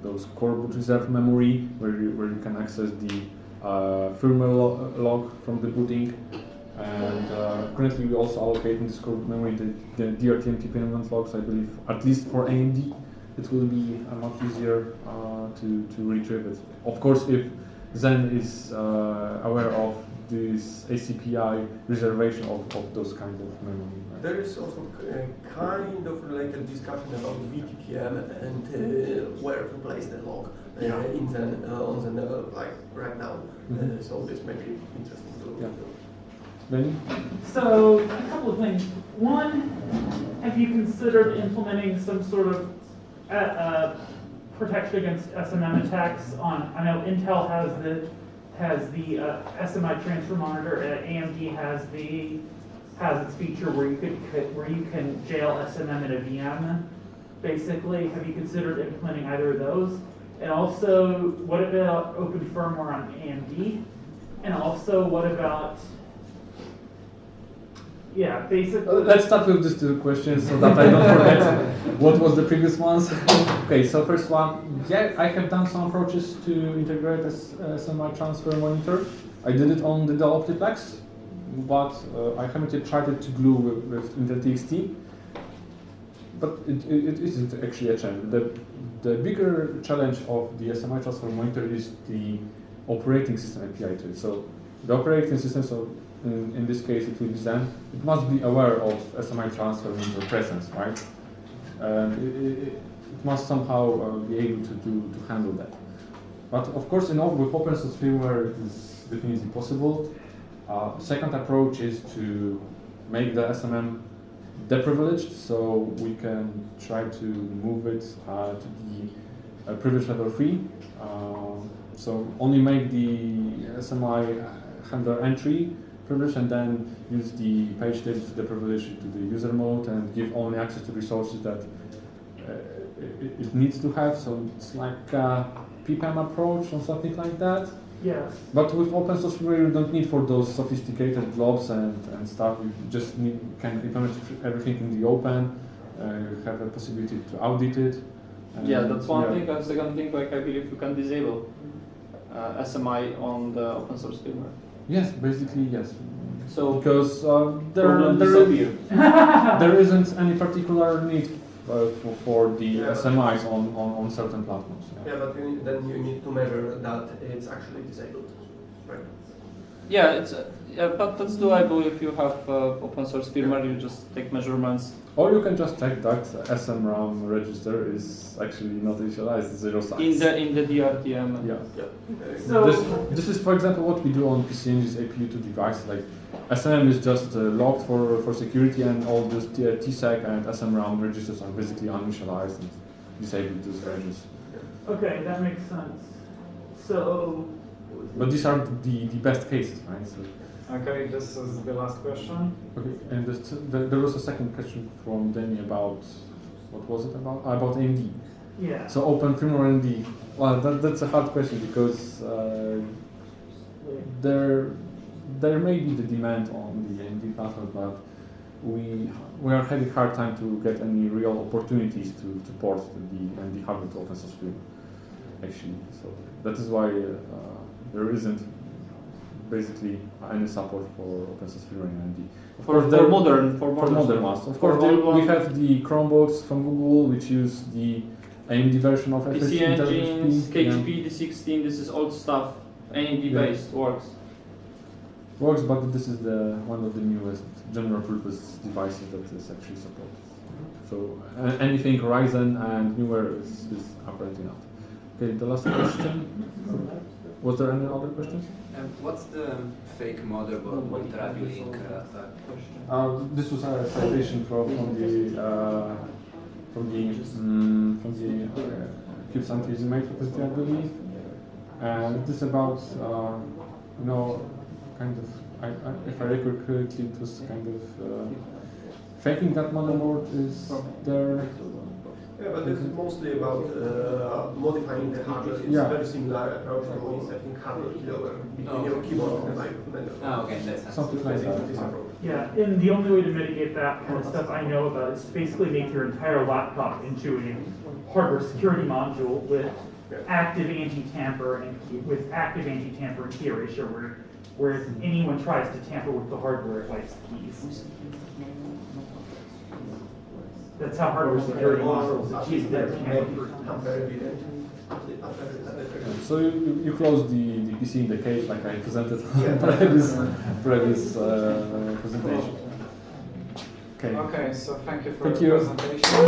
those coreboot reserved memory, where you can access the firmware log from the booting. And currently, we also allocate in this coreboot memory the DRTM TPM logs. I believe, at least for AMD, it will be much easier to retrieve it. Of course, if Zen is aware of this ACPI reservation of those kind of memory. Right? There is also kind of related discussion about VTPM and where to place the log in Zen, on Zen level, like right now. So this may be interesting to Benny? So, a couple of things. One, have you considered implementing some sort of protection against SMM attacks on? I know Intel has the SMI transfer monitor. AMD has its feature where you can jail SMM in a VM. Basically, have you considered implementing either of those? And also, what about open firmware on AMD? And also, what about basically. Let's start with these two questions so that I don't forget what was the previous ones. Okay, so first one, I have done some approaches to integrate a SMI transfer monitor. I did it on the Dell Optiplex, but I haven't yet tried it to glue with Intel TXT. But it isn't actually a challenge. The bigger challenge of the SMI transfer monitor is the operating system API to it. So the operating system, in this case it will be Zen, it must be aware of SMI transfer monitor presence, right? It must somehow be able to handle that. But of course, with open source firmware, it is definitely possible. Second approach is to make the SMM deprivileged, so we can try to move it to the privilege level 3. So only make the SMI handler entry privilege and then use the page status to the privilege to the user mode and give only access to resources that it needs to have. So it's like a PPM approach or something like that. Yes. But with open source firmware, you don't need for those sophisticated blobs and stuff. You just can implement everything in the open. You have a possibility to audit it. Yeah, that's one thing. And second thing, like I believe you can disable SMI on the open source firmware. Yes, basically yes. So because there isn't any particular need for the SMIs on certain platforms. Yeah, but then you need to measure that it's actually disabled, right? Yeah, it's but that's doable if you have open source firmware. You just take measurements. Or you can just check that SMRAM register is actually not initialized, zero size. In the DRTM. Yeah. So this is, for example, what we do on PCNG's APU2 device. Like SMM is just logged for security, and all this TSEC and SMRAM registers are basically uninitialized and disabled these registers. Okay, that makes sense. So. But these are the best cases, right? So, okay, this is the last question. Okay, and there was a second question from Danny about, what was it about? About AMD. Yeah. So open firmware AMD. Well, that's a hard question because there may be the demand on the AMD platform, but we are having a hard time to get any real opportunities to port the AMD hardware to open source firmware, actually. So that is why there isn't basically any support for open source firmware in AMD. For modern ones. Of course, we have the Chromebooks from Google, which use the AMD version of PC engines, KGP, D16. This is old stuff. AMD based works. Works, but this is one of the newest general purpose devices that is actually supported. So anything Ryzen and newer is apparently not. Okay, the last question. Was there any other questions? What's the fake motherboard with Radiolink? This was a citation from the Qubes anti-estimate repository, I believe, and this is about kind of, if I recall correctly, it was kind of faking that motherboard is there. Yeah, but this is mostly about modifying the hardware. It's very similar approach to when setting hardware keylogger between your keyboard and my okay, that's something like that. Yeah, and the only way to mitigate that kind of stuff I know about is to basically make your entire laptop into a hardware security module with active anti-tamper and with active anti-tamper and key erasure, where if anyone tries to tamper with the hardware, it wipes the keys. That's how hardware security modules achieve their tamper. So you close the PC in the case like I presented in previous presentation. Okay. Okay, so thank you for the presentation.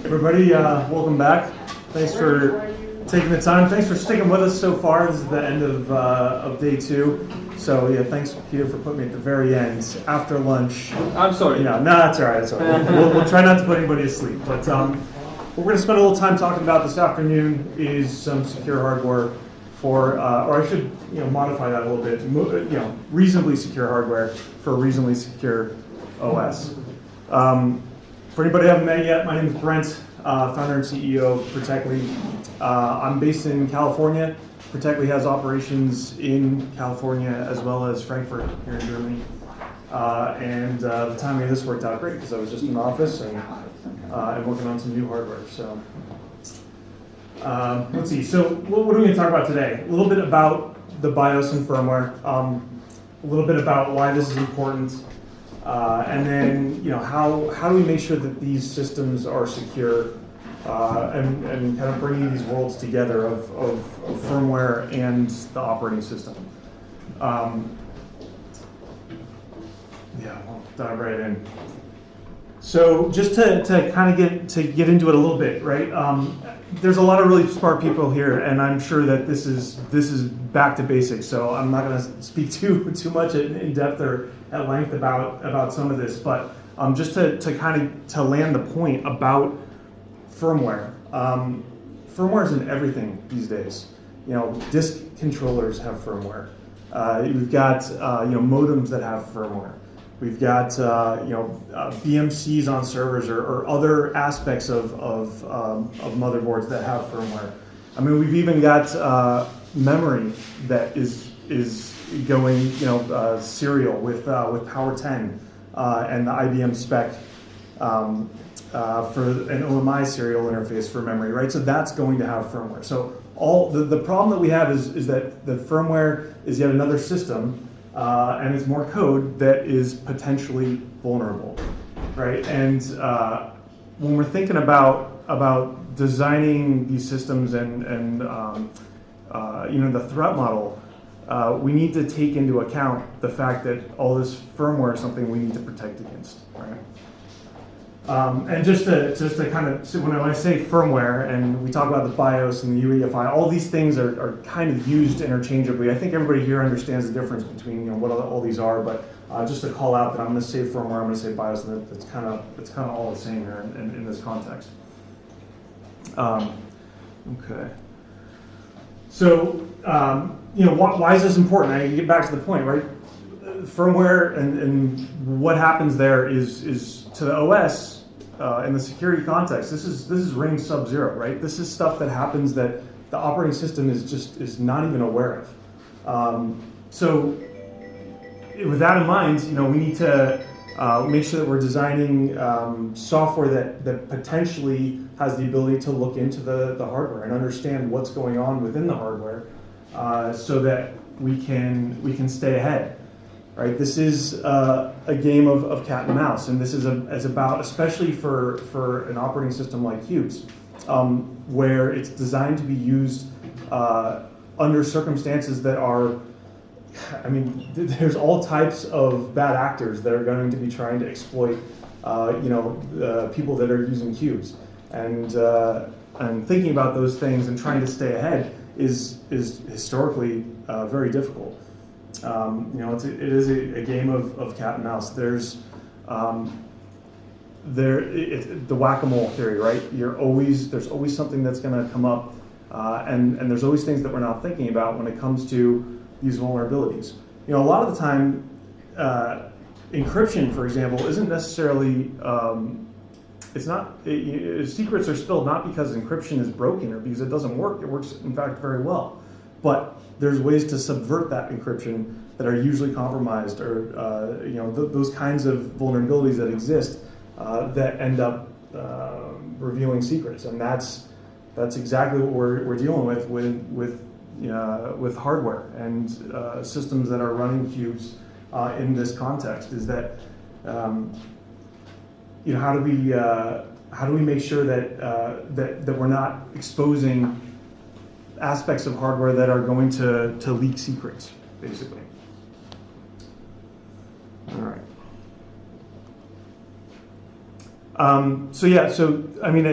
Everybody, welcome back. Thanks for taking the time. Thanks for sticking with us so far. This is the end of day 2. So yeah, thanks Peter for putting me at the very end after lunch. I'm sorry. Yeah, no, that's all right. That's all right. We'll try not to put anybody to sleep. But what we're going to spend a little time talking about this afternoon is some secure hardware for, or I should modify that a little bit. Reasonably secure hardware for a reasonably secure OS. For anybody who haven't met yet, my name is Brent, founder and CEO of Protectly. I'm based in California. Protectly has operations in California as well as Frankfurt here in Germany. And the timing of this worked out great because I was just in the office and working on some new hardware. So let's see. So what are we going to talk about today? A little bit about the BIOS and firmware. A little bit about why this is important. And then, how do we make sure that these systems are secure, and kind of bringing these worlds together of firmware and the operating system. We'll dive right in. So just to kind of get into it a little bit, right? There's a lot of really smart people here, and I'm sure that this is back to basics. So I'm not going to speak too much in depth or at length about some of this, but just to kind of to land the point about firmware. Firmware is in everything these days. Disk controllers have firmware. We've got modems that have firmware. We've got BMCs on servers or other aspects of motherboards that have firmware. I mean, we've even got memory that is going serial with Power 10 and the IBM spec for an OMI serial interface for memory, right? So that's going to have firmware. So all the problem that we have is that the firmware is yet another system. And it's more code that is potentially vulnerable, right? And when we're thinking about designing these systems and the threat model, we need to take into account the fact that all this firmware is something we need to protect against, right? And just to kind of, so when I say firmware and we talk about the BIOS and the UEFI, all these things are kind of used interchangeably. I think everybody here understands the difference between what all these are, but just to call out that I'm going to say firmware, I'm going to say BIOS, and it's kind of all the same here in this context. Okay. So why is this important? I get back to the point, right? Firmware and what happens there is to the OS in the security context. This is ring sub-zero, right? This is stuff that happens that the operating system is not even aware of. So with that in mind, we need to make sure that we're designing software that potentially has the ability to look into the hardware and understand what's going on within the hardware, so that we can stay ahead. Right, this is a game of cat and mouse, and this is about, especially for an operating system like Qubes, where it's designed to be used under circumstances that are, I mean, there's all types of bad actors that are going to be trying to exploit, people that are using Qubes, and thinking about those things and trying to stay ahead is historically very difficult. It is a game of cat and mouse. There's the whack-a-mole theory, right? There's always something that's going to come up, and there's always things that we're not thinking about when it comes to these vulnerabilities. A lot of the time, encryption, for example, isn't necessarily secrets are spilled not because encryption is broken or because it doesn't work. It works, in fact, very well, but there's ways to subvert that encryption that are usually compromised, or those kinds of vulnerabilities that exist that end up revealing secrets, and that's exactly what we're dealing with hardware and systems that are running Qubes in this context. Is that how do we make sure that we're not exposing aspects of hardware that are going to leak secrets, basically. All right. So yeah, so I mean,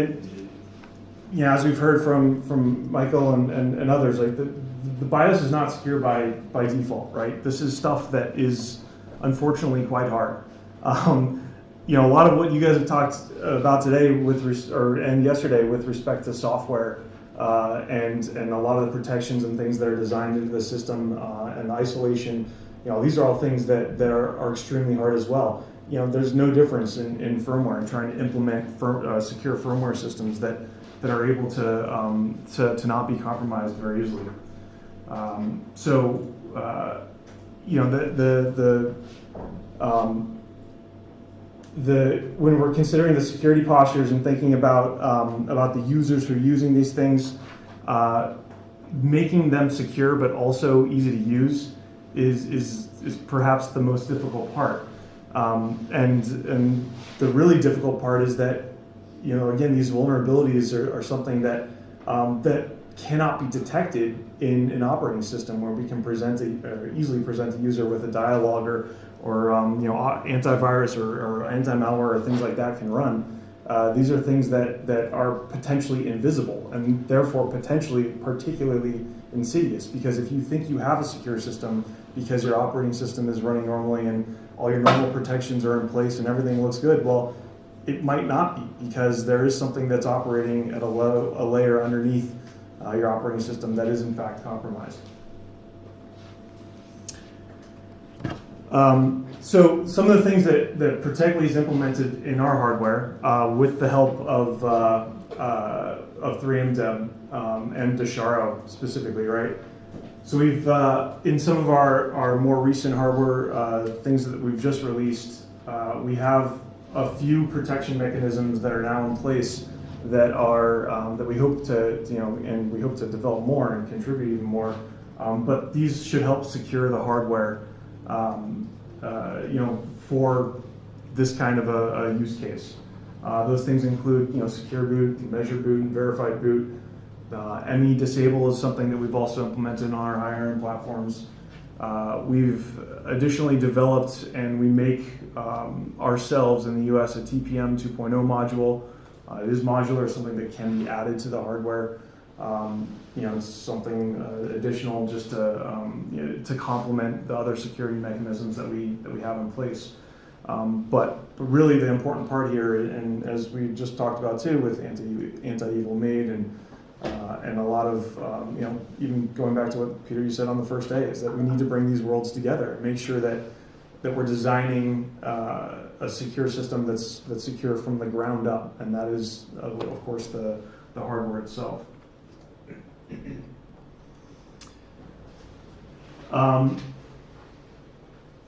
as we've heard from Michael and others, like the BIOS is not secure by default, right? This is stuff that is unfortunately quite hard. A lot of what you guys have talked about today and yesterday with respect to software and a lot of the protections and things that are designed into the system and isolation, these are all things that are extremely hard as well. There's no difference in firmware and trying to implement secure firmware systems that are able to not be compromised very easily. When we're considering the security postures and thinking about the users who are using these things, making them secure but also easy to use is perhaps the most difficult part. And the really difficult part is that again, these vulnerabilities are something that cannot be detected in an operating system where we can easily present a user with a dialog or antivirus or anti-malware or things like that can run. These are things that are potentially invisible and therefore potentially particularly insidious, because if you think you have a secure system because your operating system is running normally and all your normal protections are in place and everything looks good, well, it might not be, because there is something that's operating at a layer underneath your operating system that is in fact compromised. So some of the things that Protectly is implemented in our hardware with the help of 3M and Dasharo specifically, right? So we've, in some of our more recent hardware things that we've just released, we have a few protection mechanisms that are now in place that are that we hope to and we hope to develop more and contribute even more. But these should help secure the hardware, for this kind of a use case. Those things include secure boot, measure boot, and verified boot. ME disable is something that we've also implemented on our higher end platforms. We've additionally developed and we make ourselves in the US a TPM 2.0 module. It is modular, something that can be added to the hardware. It's something additional just to complement the other security mechanisms that we have in place. But really the important part here, and as we just talked about too with anti-evil made and a lot of, even going back to what Peter, you said on the first day, is that we need to bring these worlds together and make sure that we're designing a secure system that's secure from the ground up, and that is, of course, the hardware itself.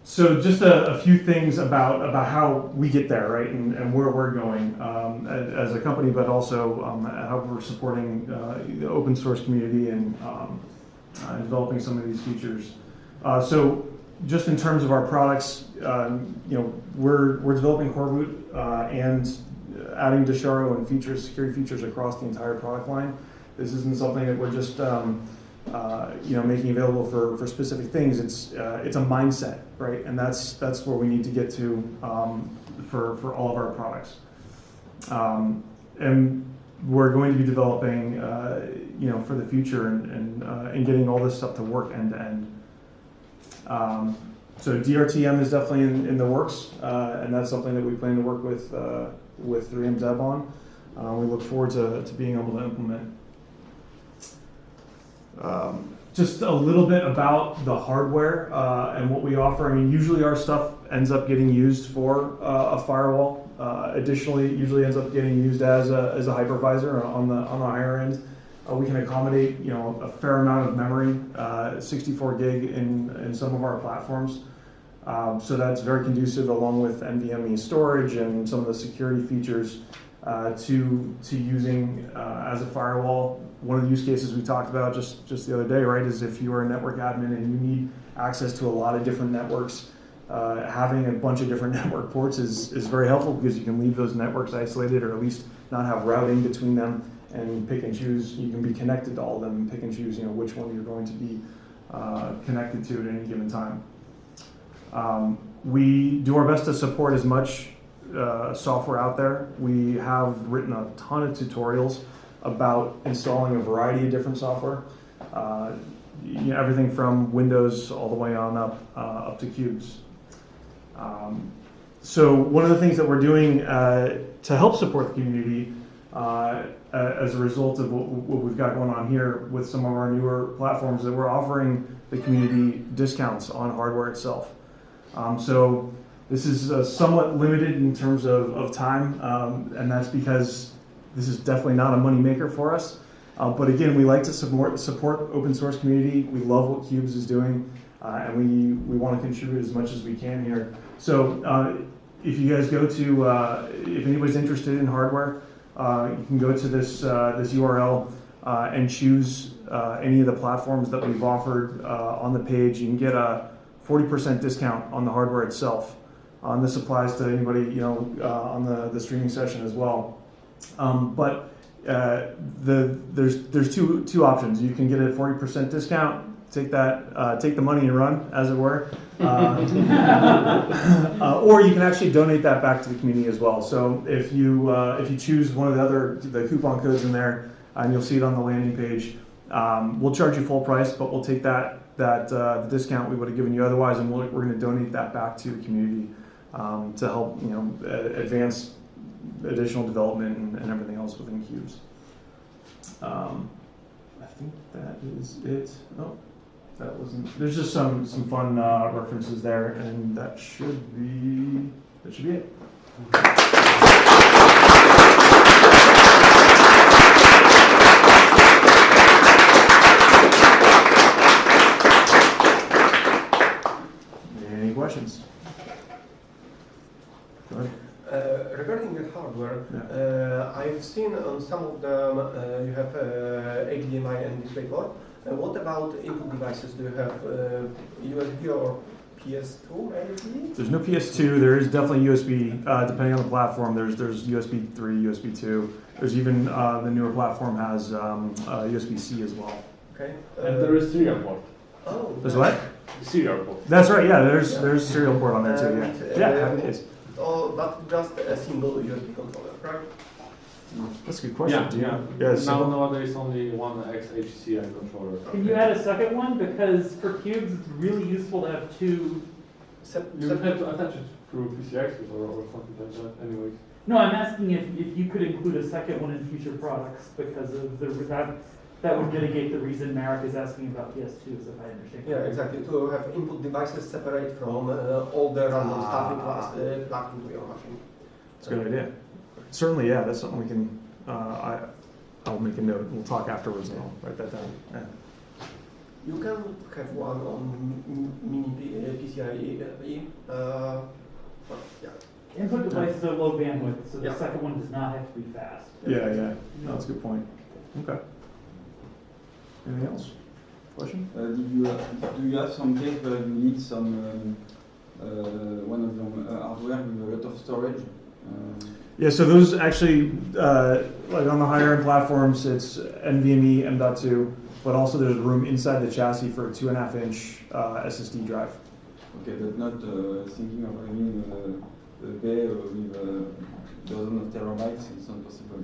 So just a few things about how we get there, right, and where we're going as a company, but also how we're supporting the open source community and developing some of these features. So just in terms of our products, we're developing coreboot and adding Dasharo and security features across the entire product line. This isn't something that we're just making available for specific things. It's a mindset, right? And that's where we need to get to for all of our products. And we're going to be developing, for the future and getting all this stuff to work end to end. So DRTM is definitely in the works, and that's something that we plan to work with 3M Dev on. We look forward to being able to implement. Just a little bit about the hardware and what we offer. I mean, usually our stuff ends up getting used for a firewall. Additionally, it usually ends up getting used as a hypervisor on the higher end. We can accommodate a fair amount of memory, 64 gig in some of our platforms. So that's very conducive, along with NVMe storage and some of the security features to using as a firewall. One of the use cases we talked about just the other day, right, is if you are a network admin and you need access to a lot of different networks, having a bunch of different network ports is very helpful, because you can leave those networks isolated, or at least not have routing between them, and pick and choose. You can be connected to all of them and pick and choose which one you're going to be connected to at any given time. We do our best to support as much software out there. We have written a ton of tutorials about installing a variety of different software. Everything from Windows all the way on up to Qubes. So one of the things that we're doing to help support the community as a result of what we've got going on here with some of our newer platforms, that we're offering the community discounts on hardware itself. So this is somewhat limited in terms of time, and that's because this is definitely not a money maker for us. But again, we like to support open source community. We love what Qubes is doing, and we want to contribute as much as we can here. So if you guys go to, if anybody's interested in hardware, you can go to this URL and choose any of the platforms that we've offered on the page. You can get a 40% discount on the hardware itself. This applies to anybody on the streaming session as well. But there's two options. You can get a 40% discount, take the money and run, as it were, or you can actually donate that back to the community as well. So if you choose one of the coupon codes in there, and you'll see it on the landing page, we'll charge you full price, but we'll take the discount we would have given you otherwise, and we're going to donate that back to the community to help advance additional development and everything else within Qubes. I think that is it. Oh, that wasn't. There's just some fun references there, and that should be it. Any questions? Go ahead. Regarding the hardware, I've seen on some of them you have HDMI and DisplayPort. What about input devices? Do you have USB or PS2 maybe? There's no PS2. There is definitely USB. Depending on the platform, there's USB 3, USB 2. There's even the newer platform has USB-C as well. Okay. And there is serial port. Oh. There's what? Serial port. That's right. Yeah, there's serial port on there too. Yeah. It is. Oh, but just a single USB controller, correct? That's a good question. Yeah. Nowadays only one XHCI controller. Can you add a second one? Because for Qubes, it's really useful to have two. You would have to attach it through PCI or something like that. Anyways. No, I'm asking if you could include a second one in future products, because of that would mitigate the reason Marek is asking about PS2s, if I understand. Yeah, exactly. To have input devices separate from all the random stuff plugged into your machine. That's a good idea. Certainly, yeah. That's something we can. I'll make a note. We'll talk afterwards, and I'll write that down. Yeah. You can have one on mini PCIe. Input devices are low bandwidth, so the second one does not have to be fast. Yeah. No, that's a good point. Okay. Anything else? Question? Do you have some case where you need some one of your hardware with a lot of storage? Yeah, so those actually, like on the higher end platforms, it's NVMe M.2, but also there's room inside the chassis for a 2.5-inch SSD drive. Okay, but not thinking of having a bay with dozens of terabytes. It's not possible.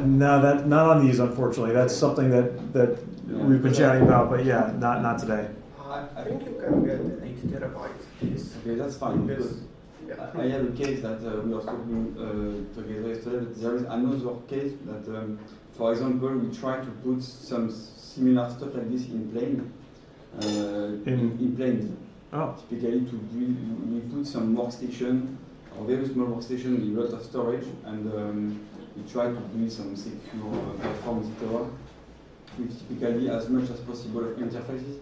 No, not on these, unfortunately. That's something that we've been chatting about, but yeah, not today. I think you can get 8 terabytes. Okay, that's fine. Because I have a case that we are talking together yesterday. But there is another case that, for example, we try to put some similar stuff like this in plain. In plain. Oh. Typically, we put some workstation, or very small workstation with a lot of storage, and we try to build some secure platform etc. with typically as much as possible of interfaces,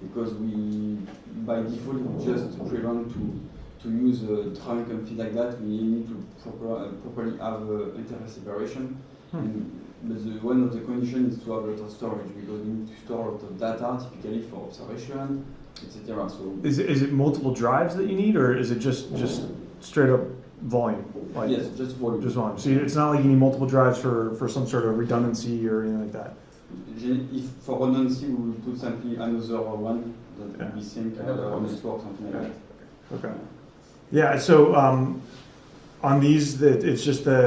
because we, by default, we just prevent to use a trunk and things like that. We need to properly have interface separation. But one of the conditions is to have a lot of storage, because we need to store a lot of data, typically for observation, etc. So is it multiple drives that you need, or is it just straight up volume? Like, yes, just volume. Just volume. So it's not like you need multiple drives for some sort of redundancy or anything like that. If for redundancy, we will put simply another one that will be sync on network, something like that. Okay. Yeah. So On these, it's the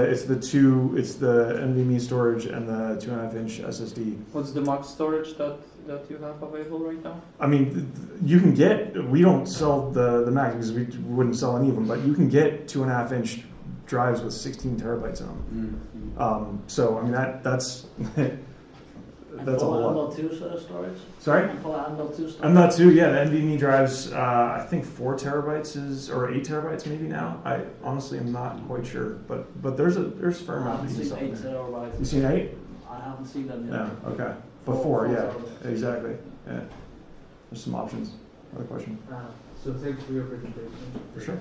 NVMe storage and the 2.5-inch SSD. What's the max storage that you have available right now? I mean, you can get. We don't sell the Mac because we wouldn't sell any of them, but you can get 2.5-inch drives with 16 terabytes in them. So I mean that's that's a lot. M.2 storage. Sorry? M.2 storage. M.2, yeah, the NVMe drives. I think 4 terabytes or 8 terabytes maybe now. I honestly am not quite sure, but there's a fair amount. I haven't seen 8 terabytes. You seen 8? I haven't seen them yet. Yeah. Okay. Before, yeah, exactly. Yeah. There's some options. Another question. So thanks for your presentation. For sure.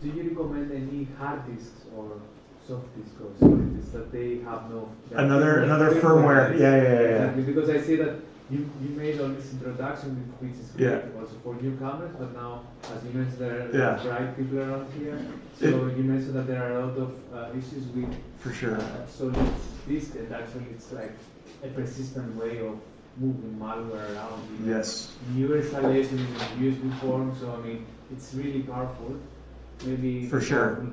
Do you recommend any hard disks or soft disks or solid disks that they have no? Another firmware. Yeah. Exactly, because I see that you made all this introduction, which is great also for newcomers, but now, as you mentioned, there are bright people around here. So you mentioned that there are a lot of issues with solid disk, and actually it's like a persistent way of moving malware around. Yes. New installation in USB form, so I mean, it's really powerful. Maybe for sure.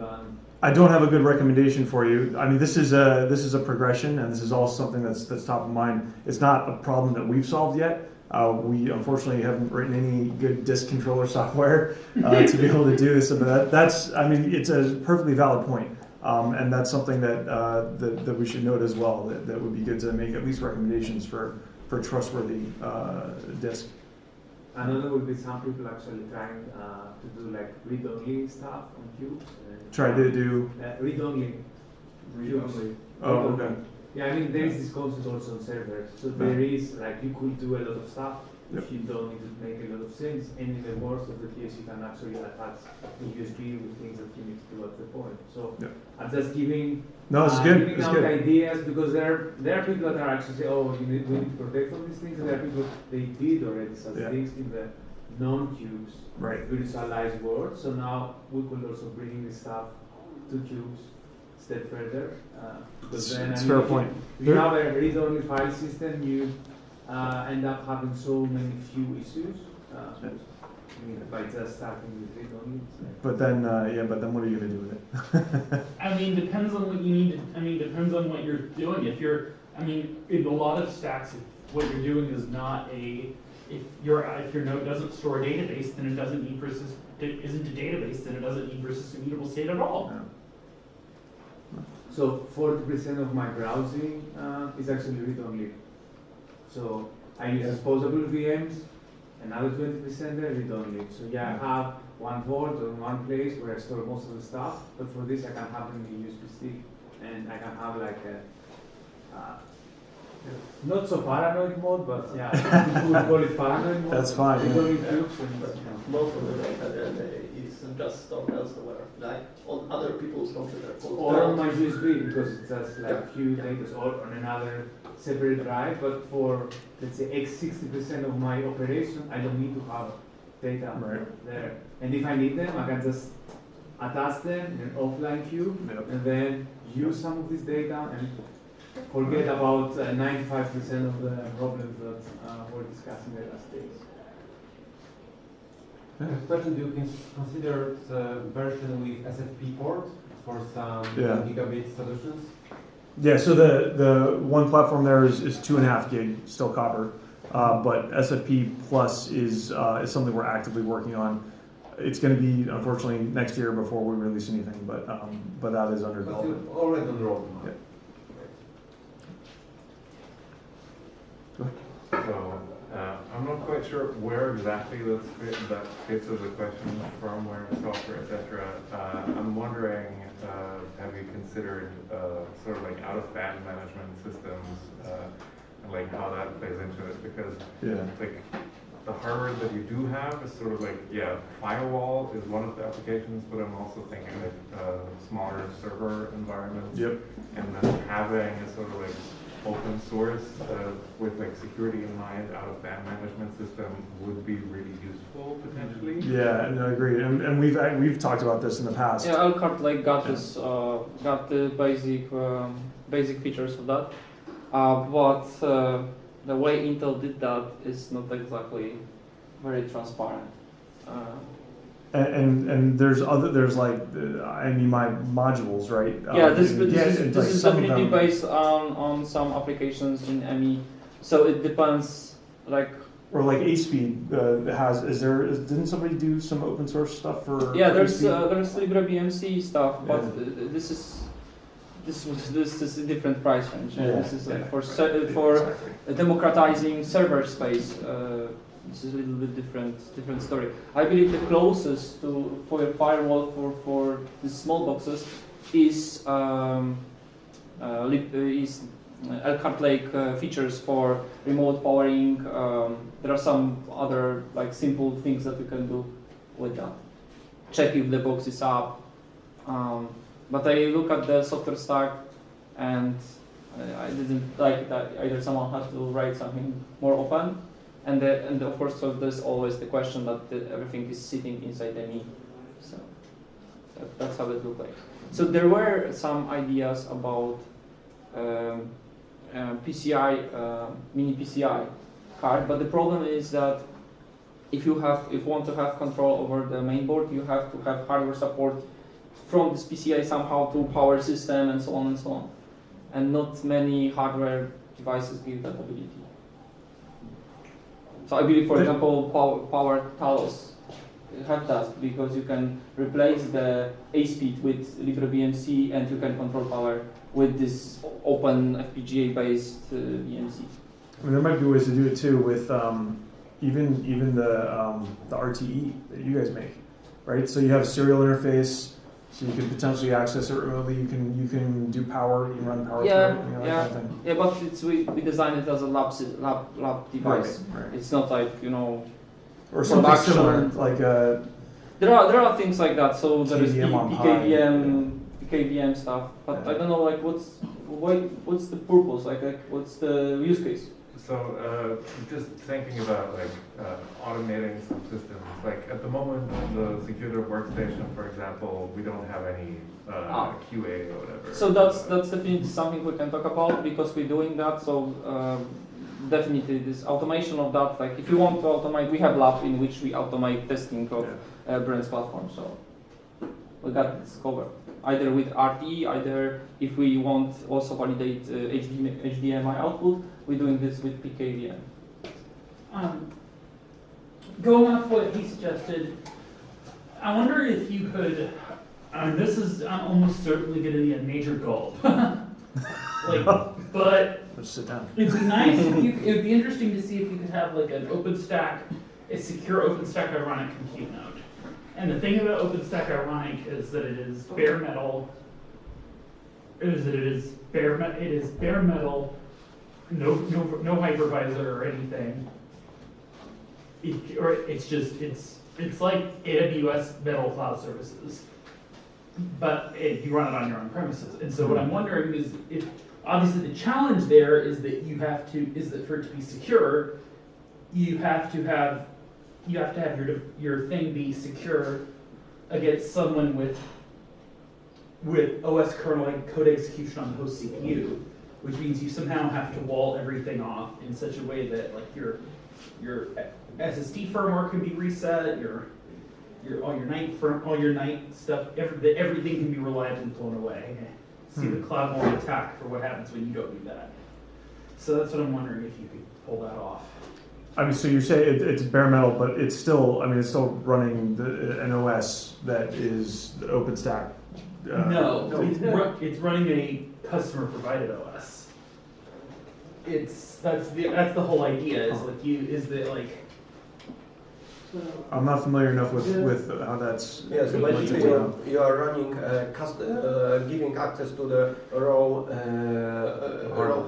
I don't have a good recommendation for you. I mean, this is a progression, and this is all something that's top of mind. It's not a problem that we've solved yet. We unfortunately haven't written any good disk controller software to be able to do this. But that's, I mean, it's a perfectly valid point. And that's something that we should note as well, that would be good to make at least recommendations for trustworthy disk. Another would be some people actually trying to do like read-only stuff on Qubes. Try to do? Read-only. Read-only. Oh, okay. Yeah, I mean, there is this concept also on servers. So there is, like, you could do a lot of stuff if you don't need to make a lot of things. And in the worst of the case, you can actually attach the USB with things that you need to do at the point. So I'm just giving, giving out ideas, because there are people that are actually say, oh, we need to protect all these things. And there are people, they did already such things in the non-Qubes virtualized world. So now we could also bring this stuff to Qubes step further. Because then, it's fair point. If you have a read-only file system, you end up having so many few issues by just starting with read-only. But then, what are you going to do with it? I mean, depends on what you need. Depends on what you're doing. If you're, in a lot of stacks, what you're doing is not a. If your node doesn't store a database, then it doesn't need isn't a database, then it doesn't need persistent mutable state at all. No. So 40% of my browsing is actually read-only. So I use disposable VMs, another 20% there read-only. So I have one vault or one place where I store most of the stuff, but for this I can have it in the USB stick, and I can have like a not so paranoid mode, but we would call it paranoid mode. That's fine. Most of the data then is just stored elsewhere, like on other people's computers. Or on my USB, because it's just like few data, or on another separate drive. But for, let's say, 60% of my operation, I don't need to have data there. And if I need them, I can just attach them in an offline queue, and then use some of this data and forget about 95% of the problems that we're discussing the last days. Especially, do you consider the version with SFP port for some gigabit solutions? Yeah, so the one platform there is 2.5 gig, still copper, but SFP Plus is something we're actively working on. It's going to be, unfortunately, next year before we release anything, but that is under development. Already on the road. Yeah. So I'm not quite sure where exactly that fits as a question of firmware, software, etc. I'm wondering, have you considered sort of like out-of-band management systems, and like how that plays into it? Because like the hardware that you do have is sort of like, firewall is one of the applications, but I'm also thinking like smaller server environments. And then having a sort of like open source with like security in mind out-of-band management system would be really useful potentially. Yeah, no, I agree, and we've talked about this in the past. Yeah, Alcard got the basic features of that, but the way Intel did that is not exactly very transparent. And there's like my modules, right? Yeah, this is definitely based on some applications in ME. So it depends, like. Or like ASpeed didn't somebody do some open source stuff for? Yeah, there's LibreBMC stuff, but this is a different price range. Yeah. This is like for democratizing server space. This is a little bit different story. I believe the closest to for a firewall for the small boxes is Alder Lake features for remote powering. There are some other like simple things that you can do with that. Check if the box is up. But I look at the software stack, and I didn't like that either. Someone has to write something more open, and of course, so there's always the question that everything is sitting inside ME. So that's how it looked like. So there were some ideas about PCI, mini PCI card, but the problem is that if you want to have control over the mainboard, you have to have hardware support from this PCI somehow to power system and so on and so on. And not many hardware devices give that ability. So I believe, for example, Power Talos have that, because you can replace the ASpeed with LibreBMC and you can control power with this open FPGA-based BMC. I mean, there might be ways to do it too with even the RTE that you guys make, right? So you have a serial interface, so you can potentially access it remotely. You can do power, you can run power through it, that kind of thing. Yeah, but we designed it as a lab device. Right. It's not like, or something similar, like there are things like that. So there is PKVM stuff, but I don't know, like what's the purpose? Like what's the use case? So just thinking about like automating some systems. Like at the moment, the secure workstation, for example, we don't have any QA or whatever. So that's definitely something we can talk about, because we're doing that. So definitely this automation of that. Like if you want to automate, we have lab in which we automate testing of Brent's platform. So we got this covered. Either with RTE, either if we want also validate HDMI output, we're doing this with PKVM. Going off what he suggested, I wonder if you could, this is almost certainly going to be a major gulp. But let's sit down. It'd be nice, it would be interesting to see if you could have like an OpenStack, a secure OpenStack ironic compute node. And the thing about OpenStack Ironic is that it is bare metal. It is bare metal, no hypervisor or anything. It's like AWS metal cloud services, but you run it on your own premises. And so what I'm wondering is, if obviously the challenge there is that for it to be secure, you have to have your thing be secure against someone with OS kernel code execution on the host CPU, which means you somehow have to wall everything off in such a way that like your SSD firmware can be reset, all your night stuff, everything can be reliably blown away. See the cloud won't attack for what happens when you don't do that. So that's what I'm wondering if you could pull that off. I mean, so you say it's bare metal, but it's still running an OS that is the OpenStack. No, it's running a customer-provided OS. That's the whole idea. I'm not familiar enough with how that's. Yeah, so basically you are running giving access to the raw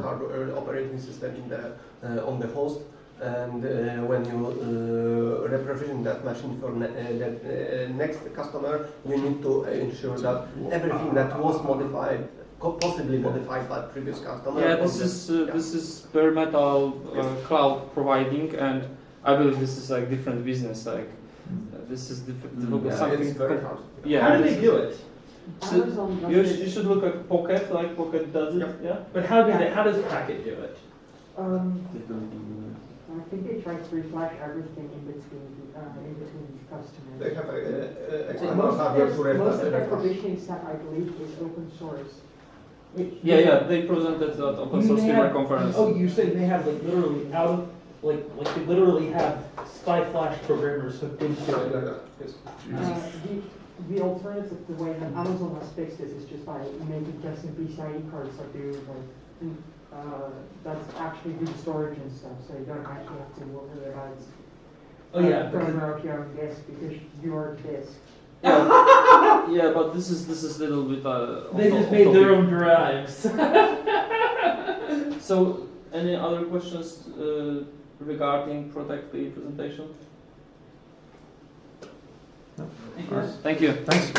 hardware operating system on the host. And when you reprovision that machine for the next customer, you need to ensure that everything that was modified, possibly modified by previous customer. Yeah, this is bare metal cloud providing, and I believe this is like different business. Like this is something. It's very hard. Yeah. How do they do it? So you should look at Pocket, like Pocket does it. Yeah. But how does Packet do it? I think they try to reflash everything in between customers. They have So most of their provisioning stack, I believe, is open source. Yeah, they presented that open source firmware conference. Oh, you're saying they have like literally like they literally have spy flash programmers hooked into it. The alternative, the way that Amazon has fixed this, is just by making custom PCIe cards that do like that's actually do storage and stuff, so you don't actually have to worry about firmware of your own disk because your disk. Yeah, but this is little bit. They just made their own drives. So, any other questions regarding Protect the presentation? No. Thank you. Thanks.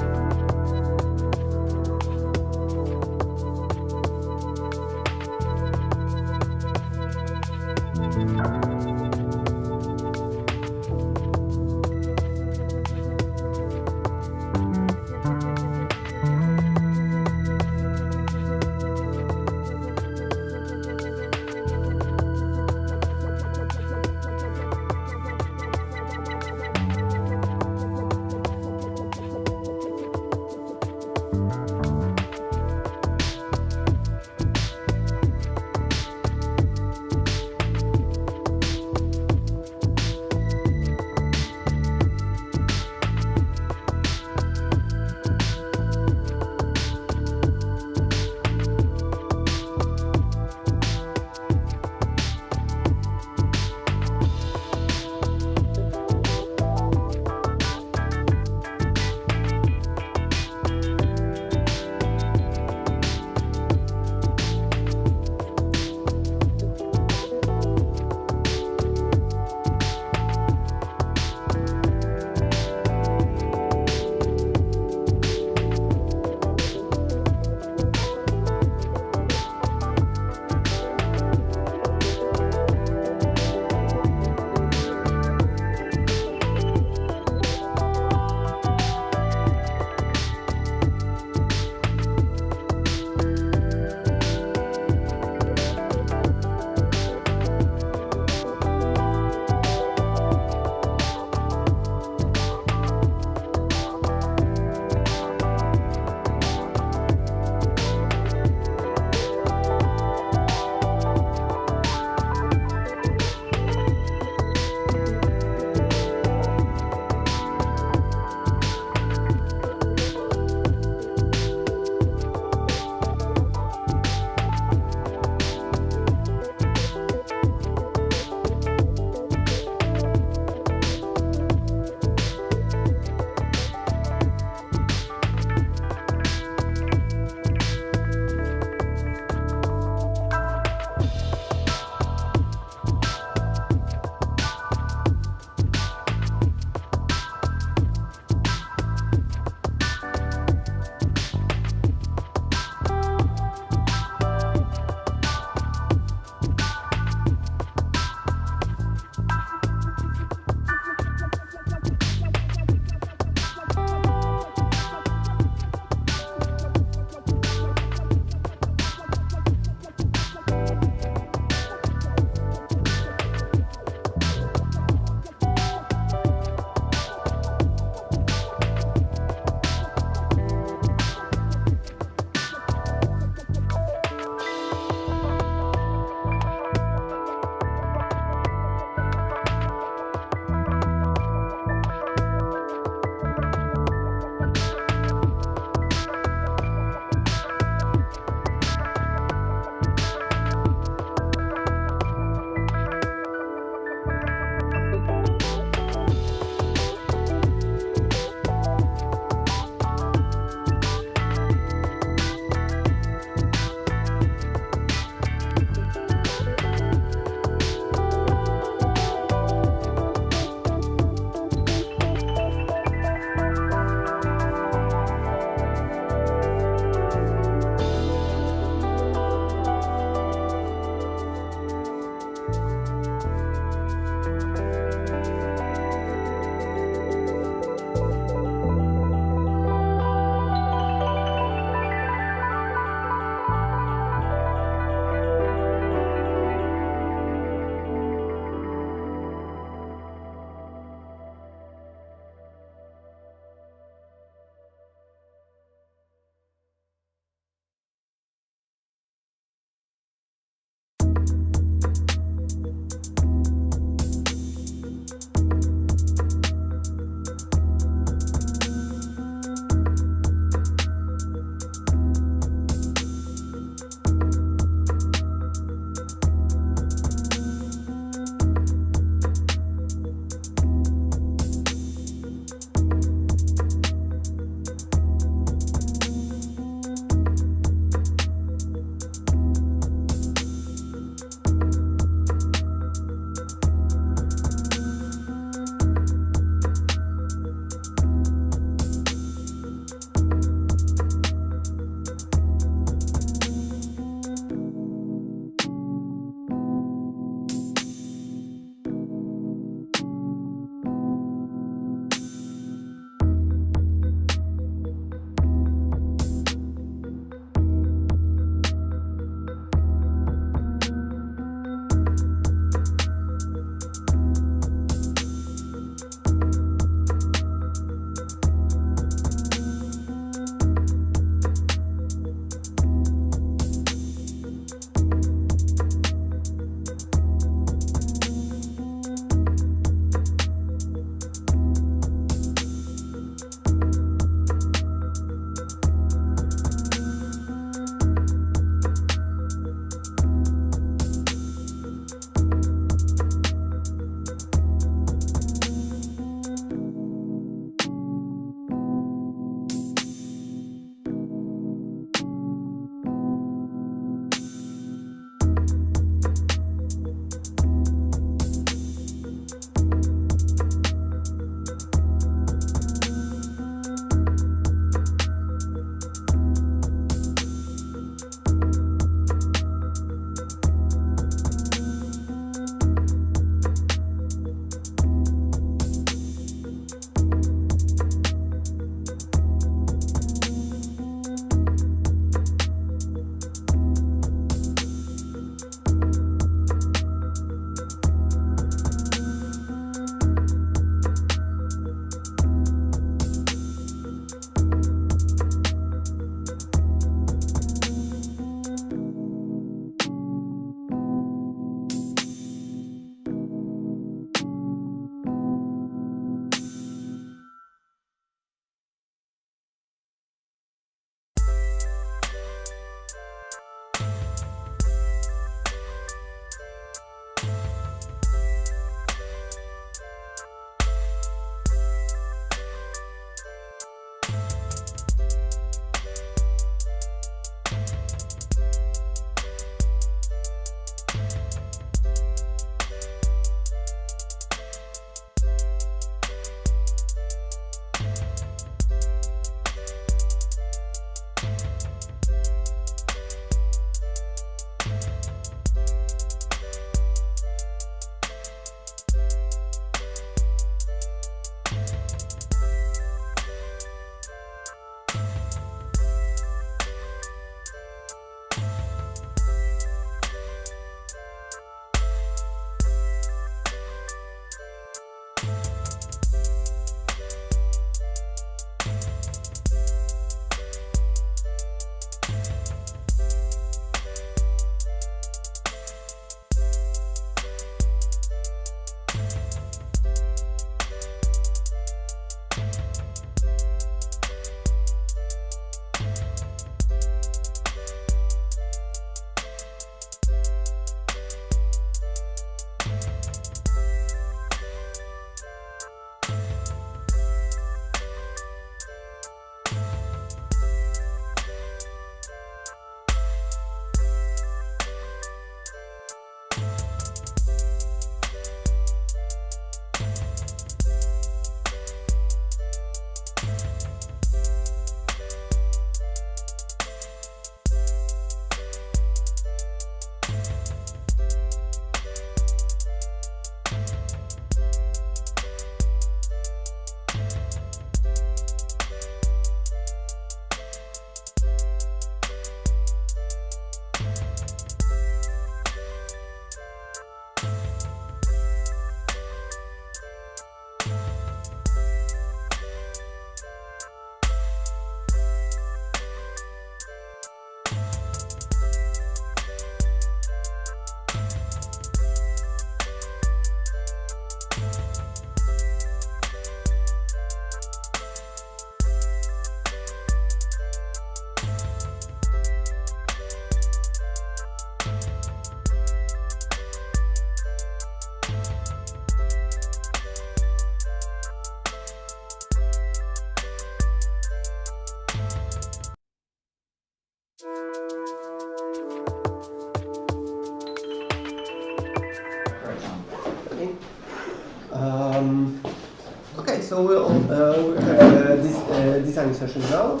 Okay, so we'll have this design session now.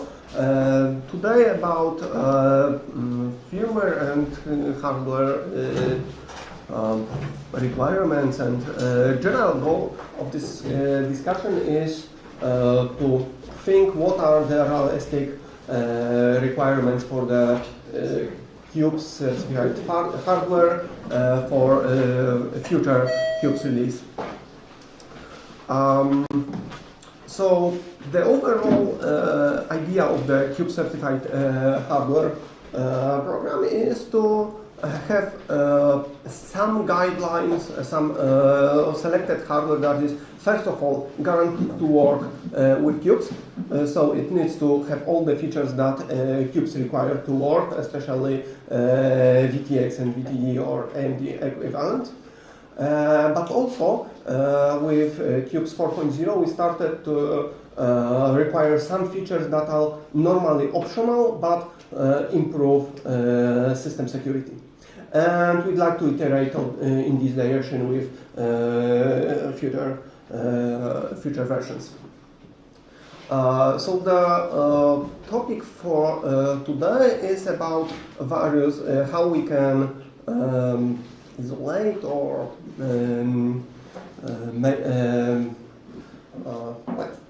Today about firmware and hardware requirements, and general goal of this discussion is to think what are the realistic requirements for the Qubes certified hardware for future Qubes release. So the overall idea of the Qubes certified hardware program is to have some guidelines, some selected hardware that is first of all guaranteed to work with Qubes. So it needs to have all the features that Qubes require to work, especially VTX and VTE or AMD equivalent. But also with Qubes 4.0 we started to require some features that are normally optional but improve system security. And we'd like to iterate in this direction with future versions. So the topic for today is about various how we can isolate or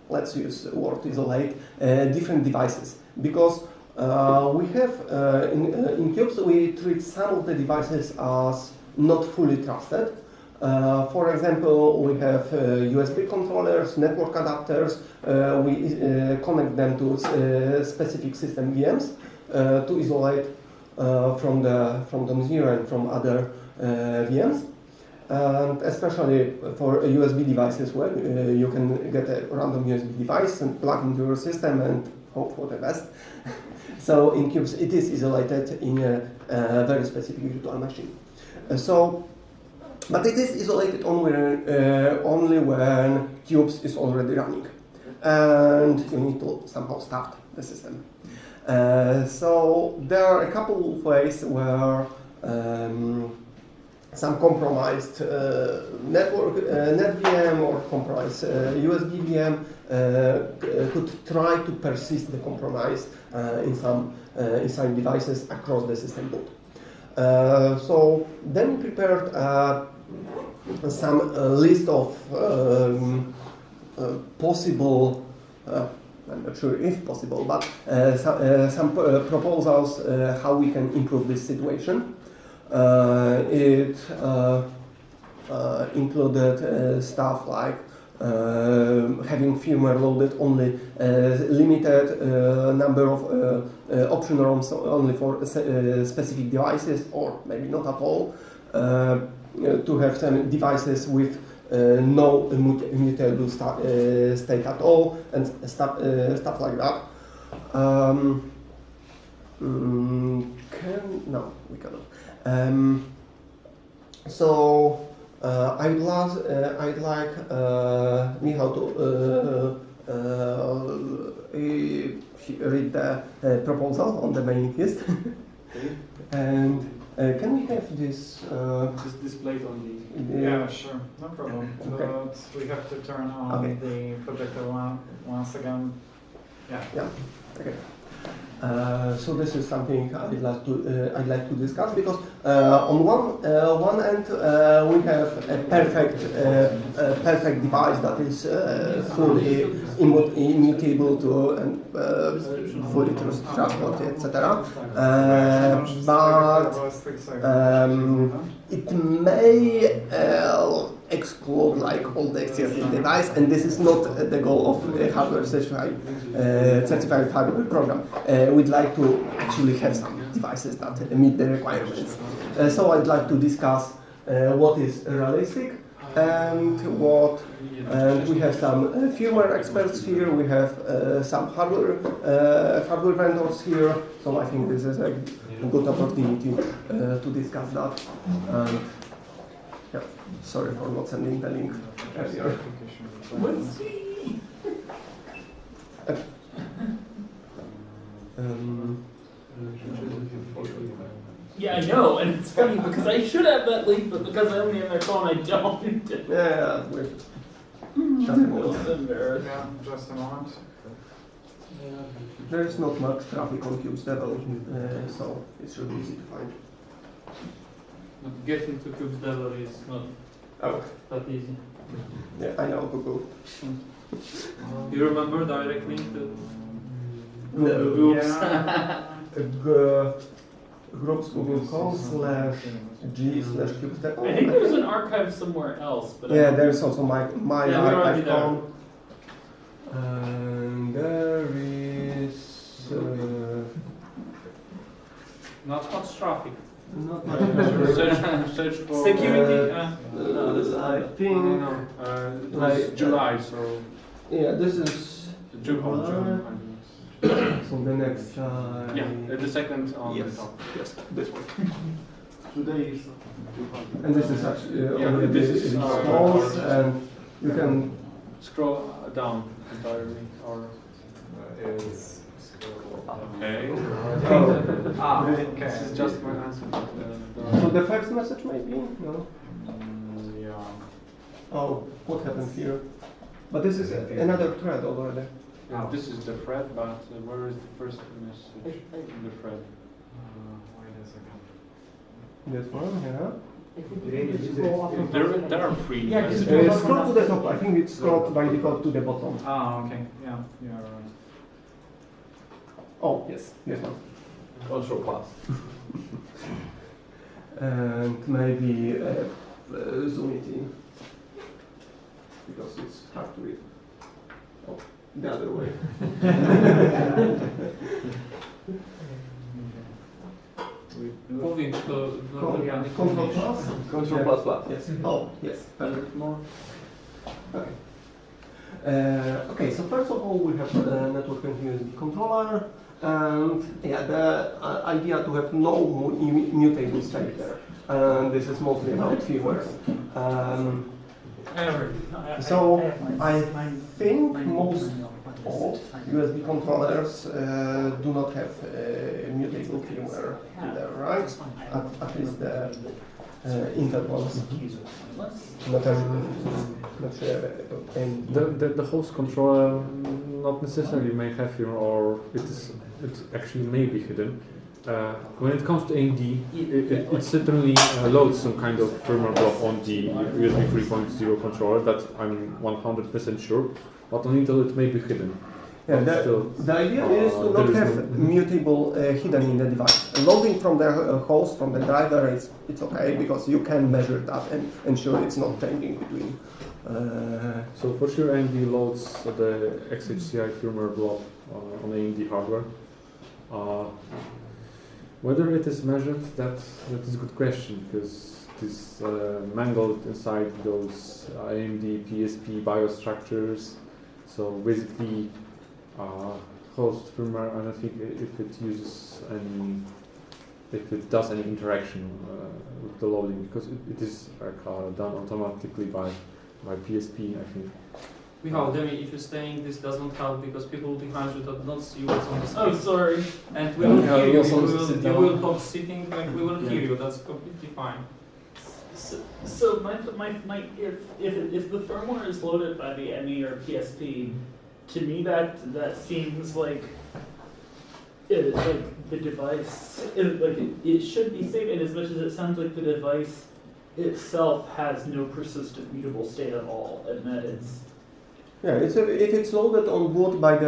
let's use the word isolate different devices, because we have in Qubes we treat some of the devices as not fully trusted. For example, we have USB controllers, network adapters. We connect them to specific system VMs to isolate from the Zero and from other VMs. And especially for USB devices where you can get a random USB device and plug into your system and hope for the best. So in Qubes it is isolated in a very specific virtual machine. But it is isolated only when Qubes is already running, and you need to somehow start the system. So there are a couple of ways where some compromised network NetVM or compromised USB VM could try to persist the compromise in some devices across the system boot. So then we prepared some list of possible, I'm not sure if possible, but some proposals how we can improve this situation. It included stuff like having firmware loaded only limited number of option ROMs only for specific devices, or maybe not at all. To have some devices with no immutable state at all, and stuff like that. No, we cannot. So I'd like Michał to read the proposal on the mailing list. And can we have this displayed on the? Yeah, sure, no problem. Okay. But we have to turn on the projector once again. Yeah. Yeah. Okay. So this is something I'd like to discuss, because on one end we have a perfect device that is fully immutable to and fully trustworthy, etc. But it may explode like all the existing device, and this is not the goal of the hardware certified hardware program. We'd like to actually have some devices that meet the requirements. So I'd like to discuss what is realistic and what. And we have some firmware experts here. We have some hardware vendors here. So I think this is a good opportunity to discuss that. Yeah, sorry for not sending the link earlier. Let's see. Yeah, I know, and it's funny because I should have that link, but because I only have my phone, I don't. Yeah, Just a moment. There is not much traffic on Qubes Devel, so it's really easy to find. But getting to Qubes Devel is not that easy. Yeah, I know Google. You remember directly the No. groups? Groups google.com/g/QubesDevel. I think there's an archive somewhere else, but yeah, there's also my yeah, archive phone. And there is not much traffic. Not much search for security. I think it was July, so yeah, this is June. So the next yeah, the second on yes, the top. yes, this one. Today is And this is actually yeah, already this is false, and you can scroll down entirely, or is okay. Really? Okay. This is just my answer. So the first message maybe no. Yeah. Oh, what happened here? But this is another thread already. Yeah, this is the thread, but where is the first message in the thread? Wait a second. This one, yeah. There are three. Yeah, scroll to the top. I think it's scrolled by default to the bottom. Oh, okay. Yeah, yeah, right. Oh, yes, this one. Control plus. And maybe zoom it in because it's hard to read. Oh, the other way. Control plus? Control plus plus. Yes. Oh, yes. Perfect. More. Okay. Okay, so first of all, we have a network and USB controller, and yeah, the idea to have no mutable state there. And this is mostly about firmware. So I think most of USB controllers do not have mutable firmware in there, right? At least the Intel ones. Not sure. The host controller not necessarily may have here, or it actually may be hidden. When it comes to AMD, it certainly loads some kind of firmware block on the USB 3.0 controller, that I'm 100% sure, but on Intel it may be hidden. Yeah, the idea is to not have mutable hidden in the device. Loading from the host, from the driver, it's okay, because you can measure that and ensure it's not changing between. So for sure AMD loads the XHCI firmware block on AMD hardware. Whether it is measured, that is a good question, because it is mangled inside those AMD PSP BIOS structures. So basically, host firmware, I don't think if it uses any, if it does any interaction with the loading, because it is done automatically by PSP, I think. Michał, Demi, if you're saying this doesn't help because people behind you do not see what's on the screen. Oh, sorry. And we will hear you. You will talk sitting, like we will hear you. That's completely fine. So if the firmware is loaded by the ME or PSP, to me that seems like the device it should be safe, in as much as it sounds like the device itself has no persistent mutable state at all, and that it's. Yeah, if it's loaded on boot by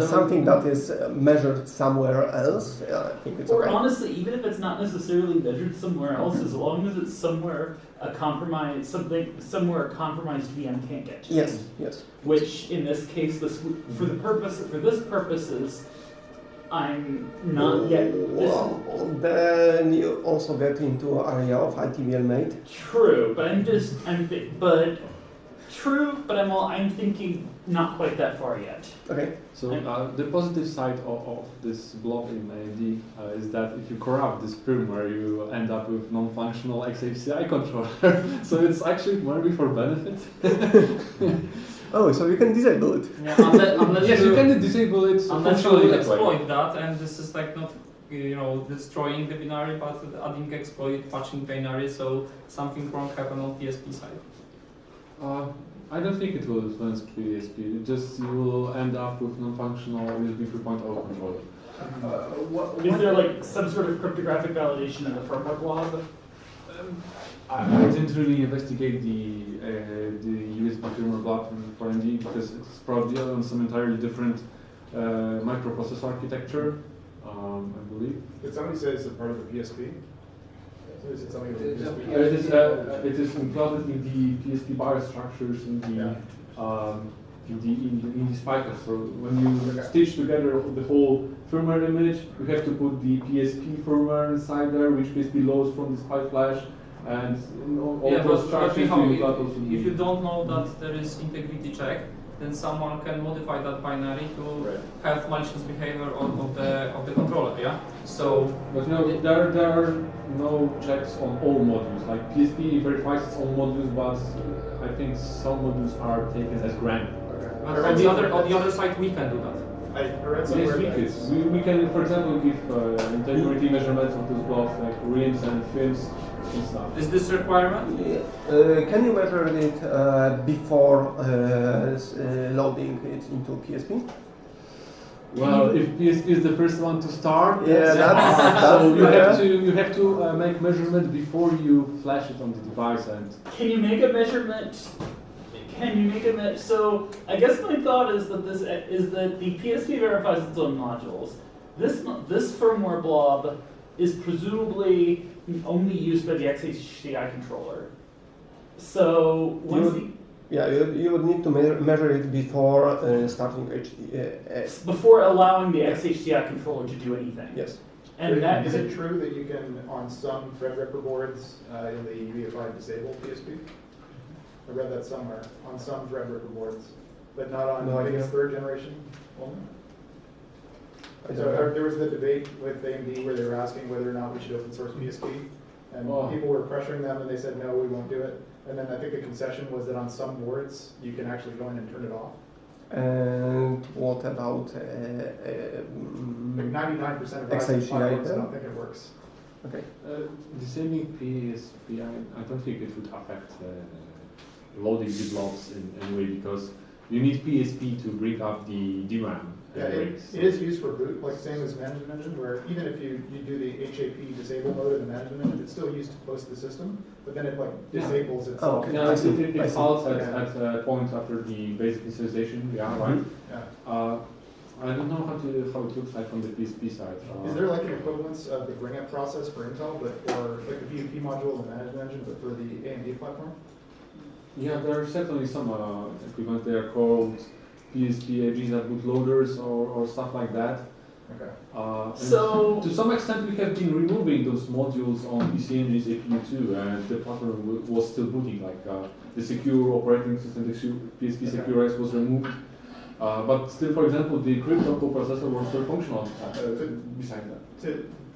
something that is measured somewhere else, I think it's okay. Or honestly, even if it's not necessarily measured somewhere else, as long as it's somewhere a compromised VM can't get to. Yes, yes. Which in this case, for this purposes, I'm not yet. Well, then you also get into area of ITBL mate. True, but I'm thinking not quite that far yet. Okay. So the positive side of this block in AMD is that if you corrupt this firmware, you end up with non-functional XHCI controller. So it's actually maybe for benefit. Oh, so you can disable it. Yeah, unless yes, you can disable it. Unless you will exploit that, and this is like not destroying the binary, but adding exploit, patching binary, so something wrong happened on PSP side. I don't think it will influence PSP. Just you will end up with non-functional USB 3.0 controller. Is there like some sort of cryptographic validation in the firmware blob? I didn't really investigate the USB firmware block for AMD because it's probably on some entirely different microprocessor architecture, I believe. Did somebody say it's a part of the PSP? Is it something with the PSP? It is included in the PSP BIOS structures in the spikers. So when you stitch together the whole firmware image, you have to put the PSP firmware inside there, which basically loads from the spike flash. And all those structures if you don't know that there is integrity check, then someone can modify that binary to have malicious behavior of the controller. Yeah. So, but there are no checks on all modules. Like PSP verifies its own modules, but I think some modules are taken as granted. But on the other side, we can do that. Yes, we can, for example, give integrity measurements of those blocks, like rims and fins and stuff. Is this a requirement? Can you measure it before loading it into PSP? Well, if PSP is the first one to start, that's so you have to make measurement before you flash it on the device. And can you make a measurement? So I guess my thought is that the PSP verifies its own modules. This firmware blob is presumably only used by the XHDI controller. So you would need to measure it before starting HDS. Before allowing the XHDI controller to do anything. Yes. And is it true that you can, on some Threadripper boards in the UEFI, disable PSP? I read that somewhere, on some Threadripper boards, but not on the biggest third generation only. So there was the debate with AMD where they were asking whether or not we should open source PSP, and people were pressuring them and they said no, we won't do it. And then I think the concession was that on some boards you can actually go in and turn it off. And what about 99% of XHDI? platforms, I don't think it works. Okay. Disabling PSP, I don't think it would affect loading the blocks in any way because you need PSP to bring up the DRAM. Yeah, it is used for boot, like same as management engine, where even if you do the HAP disable mode of the management engine, it's still used to post the system, but then it disables itself. It halts at a point after the basic initialization, right? Yeah. I don't know how it looks like on the PSP side. Is there like an equivalence of the bring-up process for Intel, but for like the VUP module and the management engine, but for the AMD platform? Yeah, there are certainly some equipment. They are called PSP GZAP bootloaders or stuff like that. Okay. So to some extent, we have been removing those modules on PC Engine's APU2, and the platform was still booting. Like the secure operating system, the PSP Secure OS was removed. But still, for example, the crypto coprocessor was still functional beside that.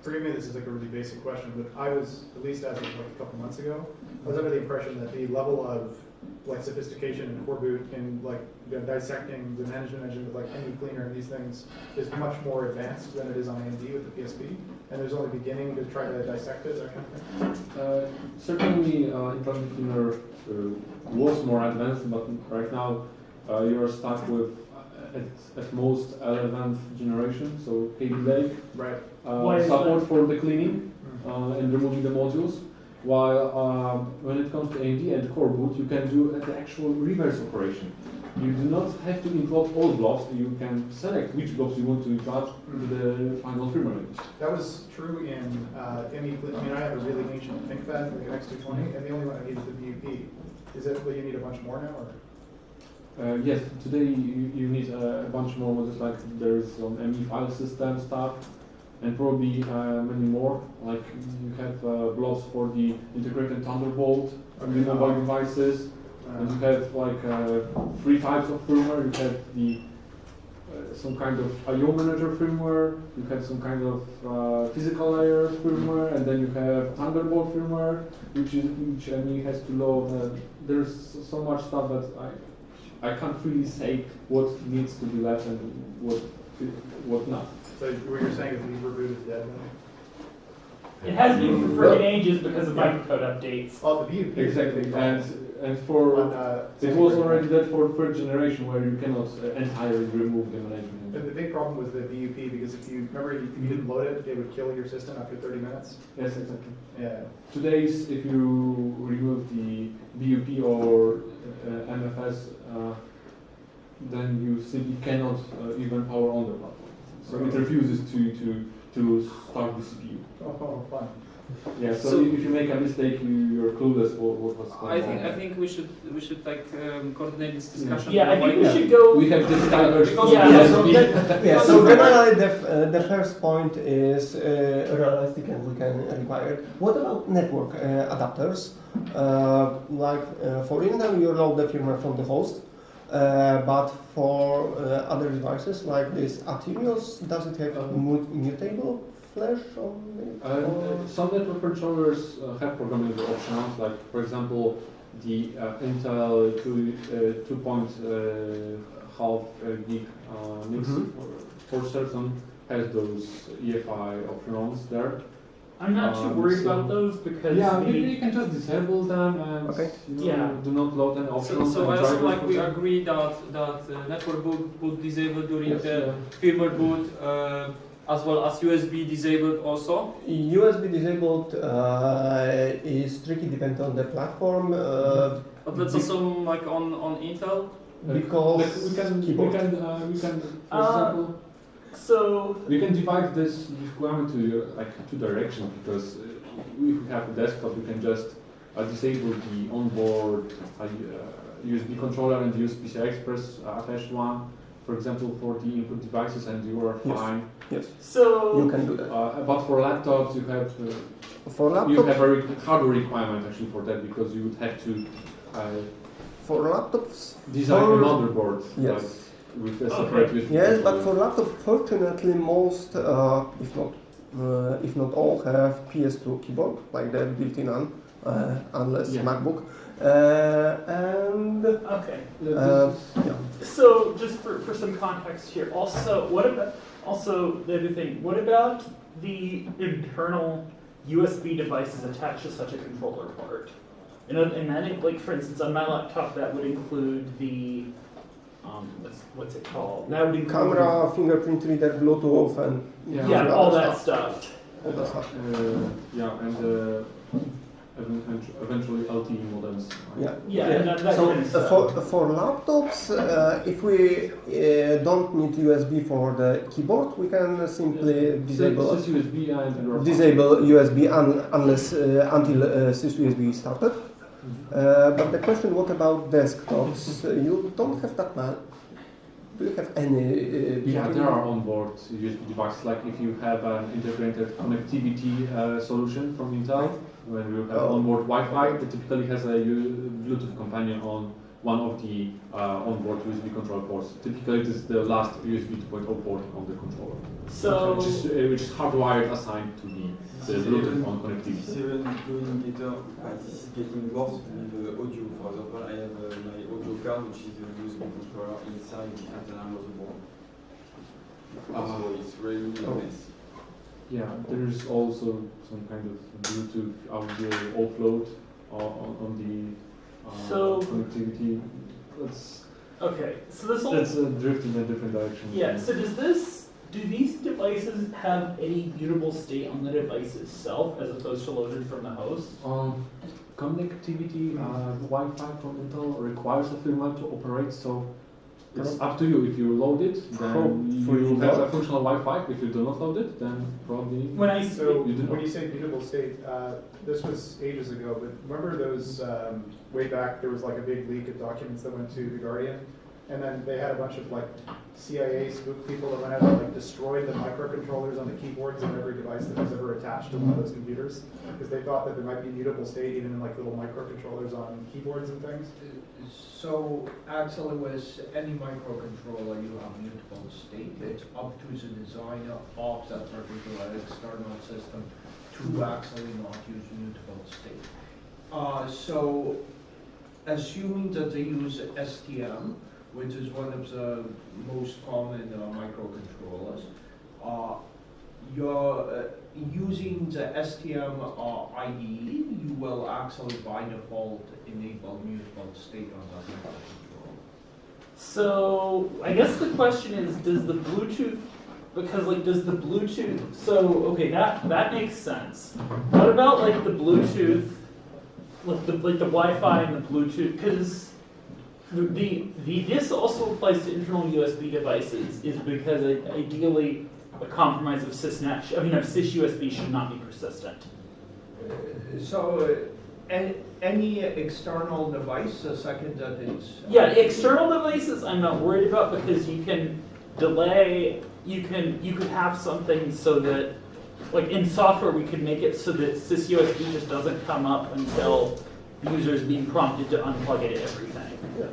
Forgive me, this is like a really basic question, but I was, at least as of like a couple months ago, I was under the impression that the level of like sophistication in coreboot in like dissecting the management engine with like any cleaner and these things is much more advanced than it is on AMD with the PSP, and there's only beginning to try to dissect it, that kind of thing. Certainly, Intel Cleaner was more advanced, but right now you are stuck with at most 11th generation, so Alder Lake support for the cleaning and removing the modules. While when it comes to AMD and coreboot, you can do the actual reverse operation. You do not have to include all blocks. You can select which blocks you want to include in the final firmware image. That was true in ME. I mean, I have a really ancient ThinkPad, like an X220, and the only one I need is the VUP. Is it? Will you need a bunch more now, or? Yes, today you need a bunch more modules, like there's some ME file system stuff, and probably many more. Like you have blocks for the integrated Thunderbolt on the mobile devices, and you have like 3 types of firmware. You have the some kind of I/O manager firmware, you have some kind of physical layer firmware, and then you have Thunderbolt firmware, which ME has to load. There's so much stuff that I can't really say what needs to be left and what not. So what you're saying is the reboot is dead It has been for friggin' ages because of microcode updates. Oh, the BUP. Exactly, and for it was already that for third generation where you cannot entirely remove the management. And the big problem was the BUP because if you remember, if you didn't load it, it would kill your system after 30 minutes. Yes, exactly. Yeah. Today's, if you remove the BUP or MFS, then you simply cannot even power on the platform. So it refuses to start the CPU. Oh, fun. Yeah. So if you make a mistake, you're clueless what was going on. I think we should like coordinate this discussion. Yeah, I think we should go. We have discovered. So generally, the first point is realistic and we can require it. What about network adapters? For Intel, you load the firmware from the host, but for other devices like this Aterios, does it have mutable flash on it? Some network controllers have programmable options, like for example, the Intel 2.5 gig mix for certain has those EFI options there. I'm not too worried about those because you can just disable them and do not load any options. So I also like we agree that network boot disabled during the firmware boot. As well as USB disabled also? USB disabled is tricky depending on the platform. But that's also like on Intel? Because we can for example, so we can divide this requirement to like two directions, because if we have a desktop, we can just disable the onboard USB controller and use PCI Express attached one. For example, for the input devices, and you are fine. Yes. So you can do that. But for laptops, you have you have a hardware requirement actually for that, because you would have to for laptops design a motherboard. Yes. With a separate USB. Yes, but for laptop, fortunately, most, if not all, have PS2 keyboard, like the built-in one, unless MacBook. So just for some context here, also the other thing, what about the internal USB devices attached to such a controller part? And that, like for instance, on my laptop, that would include the what's it called? That would include camera, fingerprint reader, Bluetooth, and all that stuff. All that stuff. And eventually LTE modems. So for laptops, if we don't need USB for the keyboard, we can simply disable USB until SysUSB started. But the question, what about desktops? You don't have that much. Do you have any? There are onboard USB devices. Like if you have an integrated connectivity solution from Intel, when you have onboard Wi-Fi, it typically has a Bluetooth companion on one of the onboard USB control ports. Typically, it is the last USB 2.0 port on the controller, which is hardwired assigned to the Bluetooth on connectivity. Seven indicator, this is getting worse with audio. For example, I have my audio card, which is a USB controller inside the internal motherboard. So it's really a mess. Yeah, there is also some kind of Bluetooth audio offload on the connectivity. That's drifting in a different direction. Yeah. So do these devices have any mutable state on the device itself as opposed to loaded from the host? Connectivity, Wi-Fi from Intel requires a firmware to operate, so it's up to you. If you load it, then you have a functional Wi-Fi. If you do not load it, then probably when you say mutable state, this was ages ago, but remember those way back there was like a big leak of documents that went to The Guardian, and then they had a bunch of like CIA spook people that went out and like destroyed the microcontrollers on the keyboards of every device that was ever attached to one of those computers, because they thought that there might be mutable state even in like little microcontrollers on keyboards and things. So actually with any microcontroller you have mutable state. It's up to the designer of that particular external system to actually not use mutable state. So assuming that they use STM, which is one of the most common microcontrollers, you're using the STM IDE, you will actually by default enable mutable state on that microcontroller. So I guess the question is, does the Bluetooth, because like does the Bluetooth, so okay, that makes sense. What about like the Bluetooth, like the Wi-Fi and the Bluetooth? Because this also applies to internal USB devices, is because ideally a compromise of sys USB should not be persistent. So any external device, the second that it's... Yeah, external devices I'm not worried about, because you can delay, you could have something so that, like in software we could make it so that sys USB just doesn't come up until the user is being prompted to unplug it and everything. Yeah.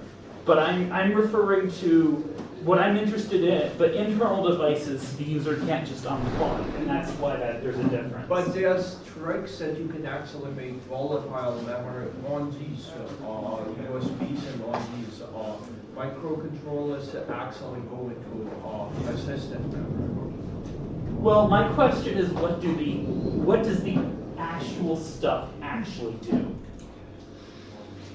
But I'm referring to what I'm interested in, but internal devices, the user can't just unplug, and that's why there's a difference. But there's tricks that you can actually make volatile memory on these USBs and on these microcontrollers that actually go into persistent memory. Well, my question is, what does the actual stuff actually do?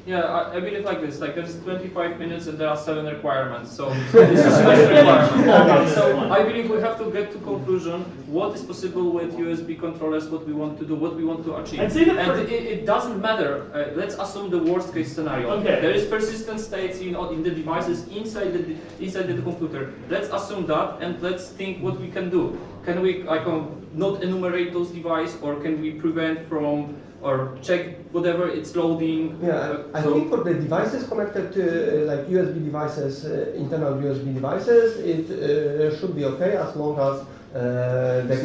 Yeah, I believe like this. Like there's 25 minutes and there are 7 requirements. So this is the requirement. So I believe we have to get to conclusion what is possible with USB controllers, what we want to do, what we want to achieve. And it doesn't matter. Let's assume the worst case scenario. Okay. There is persistent states in the devices inside the computer. Let's assume that and let's think what we can do. Can we not enumerate those devices, or can we prevent from or check whatever it's loading? Yeah, I think for the devices connected to like USB devices, internal USB devices, it should be okay as long as the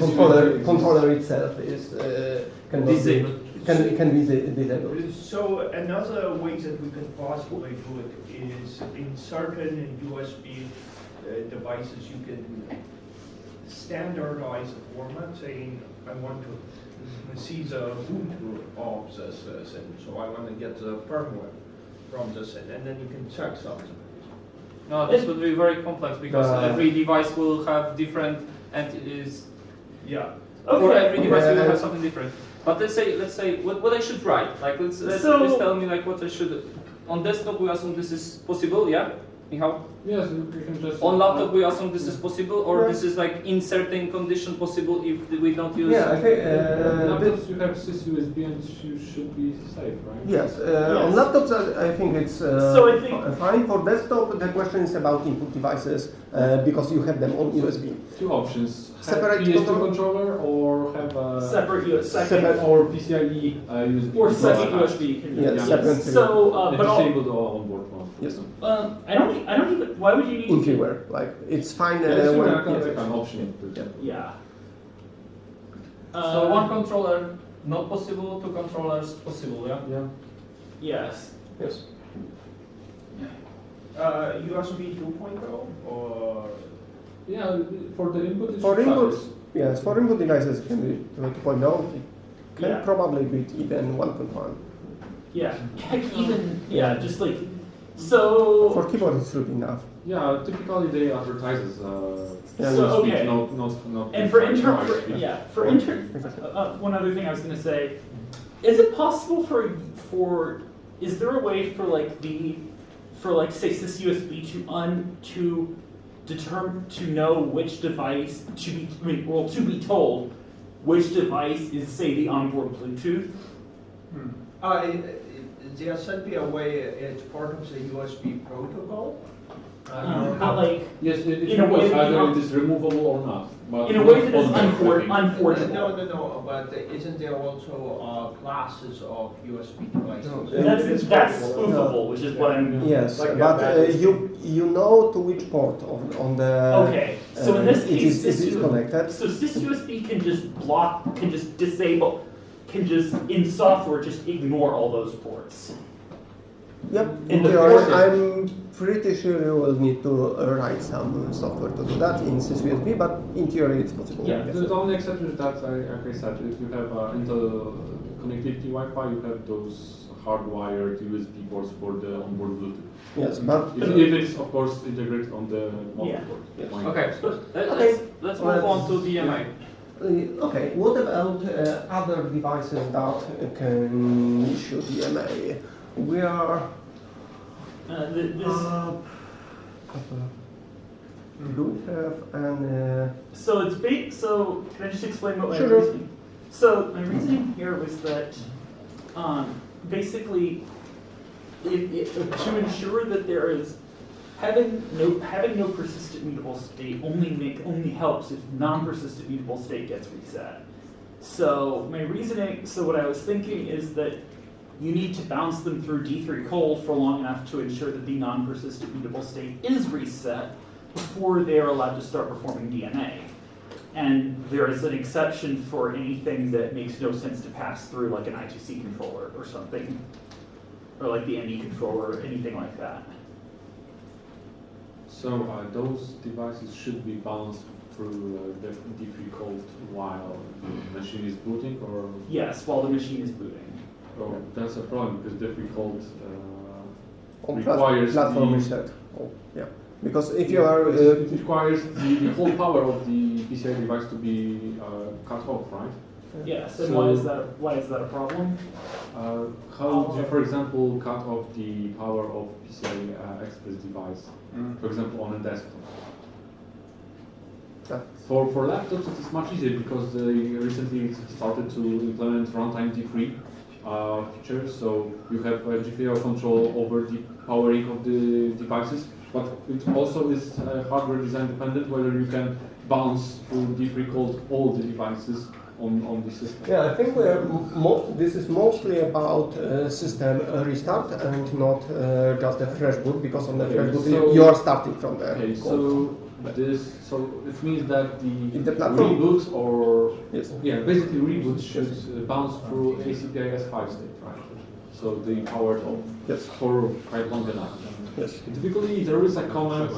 controller itself is can be disabled. So another way that we can possibly do it is in certain USB devices you can standardize the format, saying I want to see the boot of this, and so I want to get the firmware from this, and then you can check something. No, this would be very complex because every device will have different entities. Yeah. Okay. For every device we will have something different. But let's say what I should write. Like let's tell me like what I should. On desktop we assume this is possible, yeah? Michał? Yes, we can just... On laptop we assume this is possible, or this is like in certain condition possible if we don't use... Yeah, I think... laptops you have sys USB and you should be safe, right? Yes, on laptops I think it's fine. For desktop the question is about input devices because you have them on USB. 2 options. Separate PS2 controller or have a... Separate or PCIe USB. Or second USB. Yes, separate. So, but disable the onboard one. Yes. I don't even. Why would you need in firmware? Like it's fine. Like an option. Yeah. So one controller not possible, 2 controllers possible. Yeah. Yeah. Yes. Yes. USB 2.0 or yeah, for the input. For input, yes, for input devices can be 2.0. It can probably be even 1.1. Yeah. Heck, even just like so. For keyboard, it's good enough. Yeah, typically they advertise as so okay. Not and for intern, one other thing I was going to say, is it possible for is there a way for like say sys USB to determine to know which device to be told which device is say the onboard Bluetooth? There should be a way, it's part of the USB protocol. Yes, it knows either it is removable or not. But in a way that is unfortunate. No, but isn't there also classes of USB devices? That's spoofable, which is what I'm... Yes, but you know to which port on the... Okay, so in this case, it is connected. So sys-USB can just block, can just disable, can just, in software, just ignore all those ports. Yep, I'm pretty sure you will need to write some software to do that in sys-USB, but in theory it's possible. Yeah, the only exception is that, like I said, if you have Intel connectivity Wi-Fi, you have those hardwired USB ports for the onboard Bluetooth. Yes, but if it's of course integrated on the motherboard. Yes. Okay, let's move on to DMA. Okay, what about other devices that can issue DMA? We are... do we have an... So it's so can I just explain what my Sure. reasoning? So my reasoning here was that basically to ensure that there is having no persistent mutable state only helps if non-persistent mutable state gets reset. So my reasoning, so what I was thinking is that you need to bounce them through D3 cold for long enough to ensure that the non-persistent mutable state is reset before they are allowed to start performing DMA. And there is an exception for anything that makes no sense to pass through, like an I2C controller or something, or like the NE controller or anything like that. So those devices should be bounced through the D3 cold while the machine is booting, or? Yes, while the machine is booting. Oh, that's a problem because D3 cold requires platform reset. Oh, yeah. Because if you are... it requires the whole power of the PCI device to be cut off, right? Yes, and So why is that a problem? How do you, for example, cut off the power of PCI Express device, for example, on a desktop? For laptops, it is much easier because they recently started to implement runtime D3 features, so you have GPIO control over the powering of the devices. But it also is hardware design dependent, whether you can bounce through D3 cold all the devices on the system. Yeah, I think this is mostly about system restart and not just a fresh boot, because on the fresh boot you are starting from the so it means that the reboot or basically reboot should bounce through ACPI S5 state, right? So the powered off for quite long enough. Yes. Typically, there is a command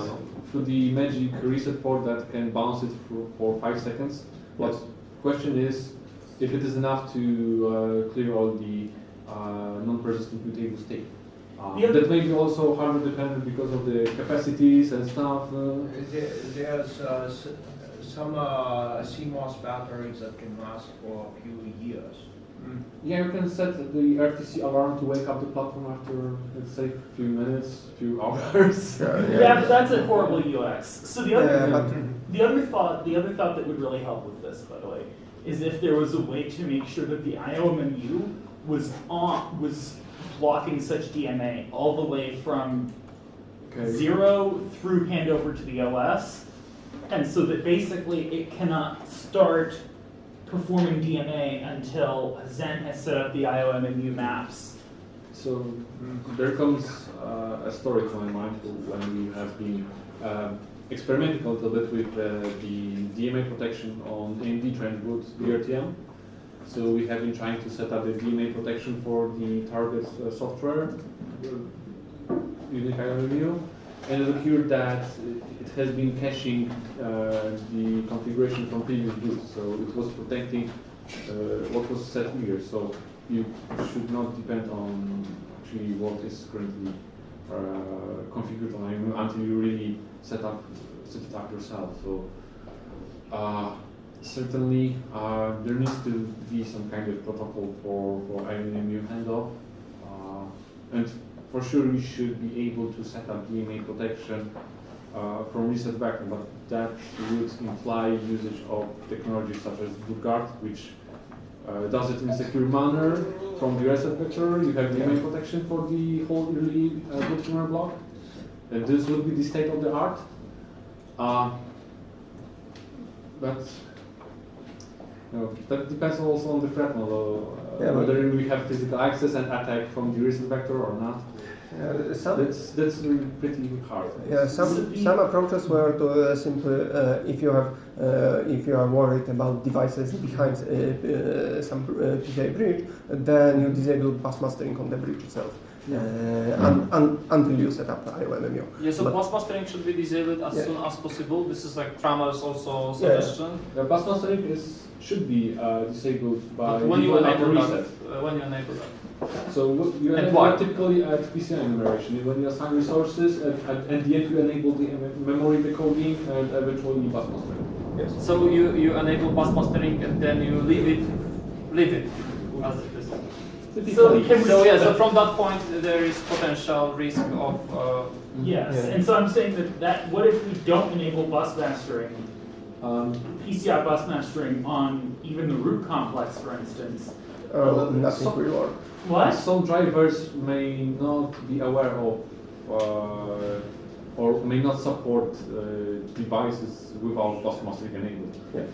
through the magic reset port that can bounce it for 5 seconds. But question is, if it is enough to clear all the non-persistent mutable state. That may be also hardware dependent because of the capacities and stuff. There's some CMOS batteries that can last for a few years. Yeah, you can set the RTC alarm to wake up the platform after, let's say, a few minutes, a few hours. Yeah, but that's a horrible UX. So the other thought that would really help with this, by the way, is if there was a way to make sure that the IOMMU was blocking such DMA all the way from 0 through handover to the OS, and so that basically it cannot start performing DMA until Zen has set up the IOMMU maps. So there comes a story to my mind when we have been experimenting a little bit with the DMA protection on AMD TrenchBoot VRTM. So we have been trying to set up the DMA protection for the target software using IOMMU, and it occurred that it has been caching the configuration from previous boots, so it was protecting what was set here. So you should not depend on actually what is currently configured on IOMMU until you really set it up yourself. So certainly there needs to be some kind of protocol for IOMMU handoff, and for sure we should be able to set up DMA protection from reset vector, but that would imply usage of technologies such as bootguard, which does it in a secure manner. From the reset vector, you have DMA protection for the whole early boot firmware block, and this would be the state of the art. But that depends also on the threat model, whether we have physical access and attack from the reset vector or not. That's really pretty hard. Yeah, some approaches were to simply if you are worried about devices behind some PCI bridge, then you disable bus mastering on the bridge itself. Until you set up IOMMU. Yeah, so bus mastering should be disabled as soon as possible. This is like Tramer's also suggestion. The bus mastering should be disabled by when you enable reset. When you enable that. So you enable typically at PCI enumeration. When you assign resources, at the end you enable the memory decoding and eventually bus mastering. Yes. So you enable bus mastering and then you leave it as it is. So from that point there is potential risk of yes. And so I'm saying that what if we don't enable bus mastering, PCI bus mastering on even the root complex, for instance? Nothing will work. What? Some drivers may not be aware of or may not support devices without bus mastering enabled. Yeah.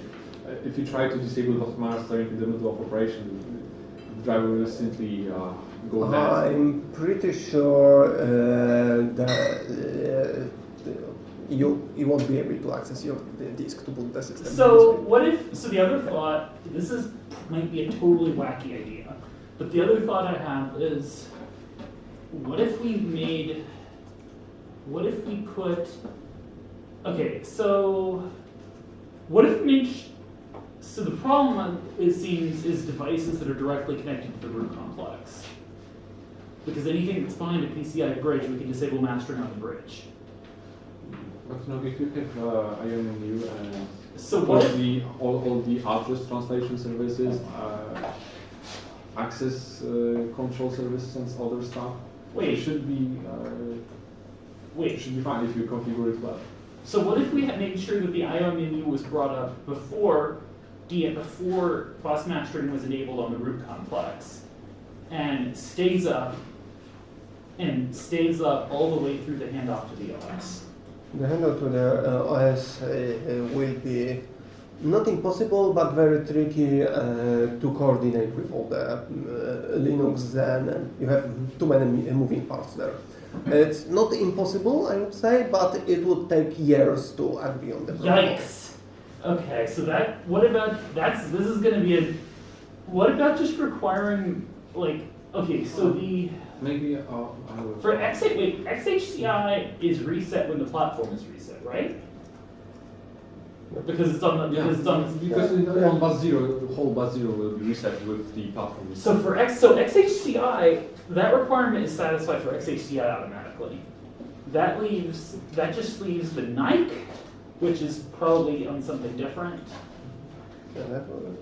If you try to disable bus mastering in the middle of operation, the driver will simply go dead. I'm pretty sure that you won't be able to access your disk to boot the system. So what if? So the other thought. This might be a totally wacky idea, but the other thought I have is, what if we put? Okay, so what if we made? So the problem, it seems, is devices that are directly connected to the root complex. Because anything that's behind a PCI bridge, we can disable mastering on the bridge. But no, if you have AEM-way and so all the address translation services, access control services and other stuff, it should be fine if you configure it well. So what if we had made sure that the AEM-way was brought up before bus mastering was enabled on the root complex, and stays up all the way through the handoff to the OS? The handoff to the OS will be not impossible, but very tricky to coordinate with all the Linux Zen, and you have too many moving parts there. It's not impossible, I would say, but it would take years to agree on the protocol. Yikes! Okay, so what about just requiring, like, okay, so maybe for XHCI is reset when the platform is reset, right? Because it's on the on bus 0, the whole bus 0 will be reset with the platform reset. So so XHCI, that requirement is satisfied for XHCI automatically. That just leaves the NIC, which is probably on something different.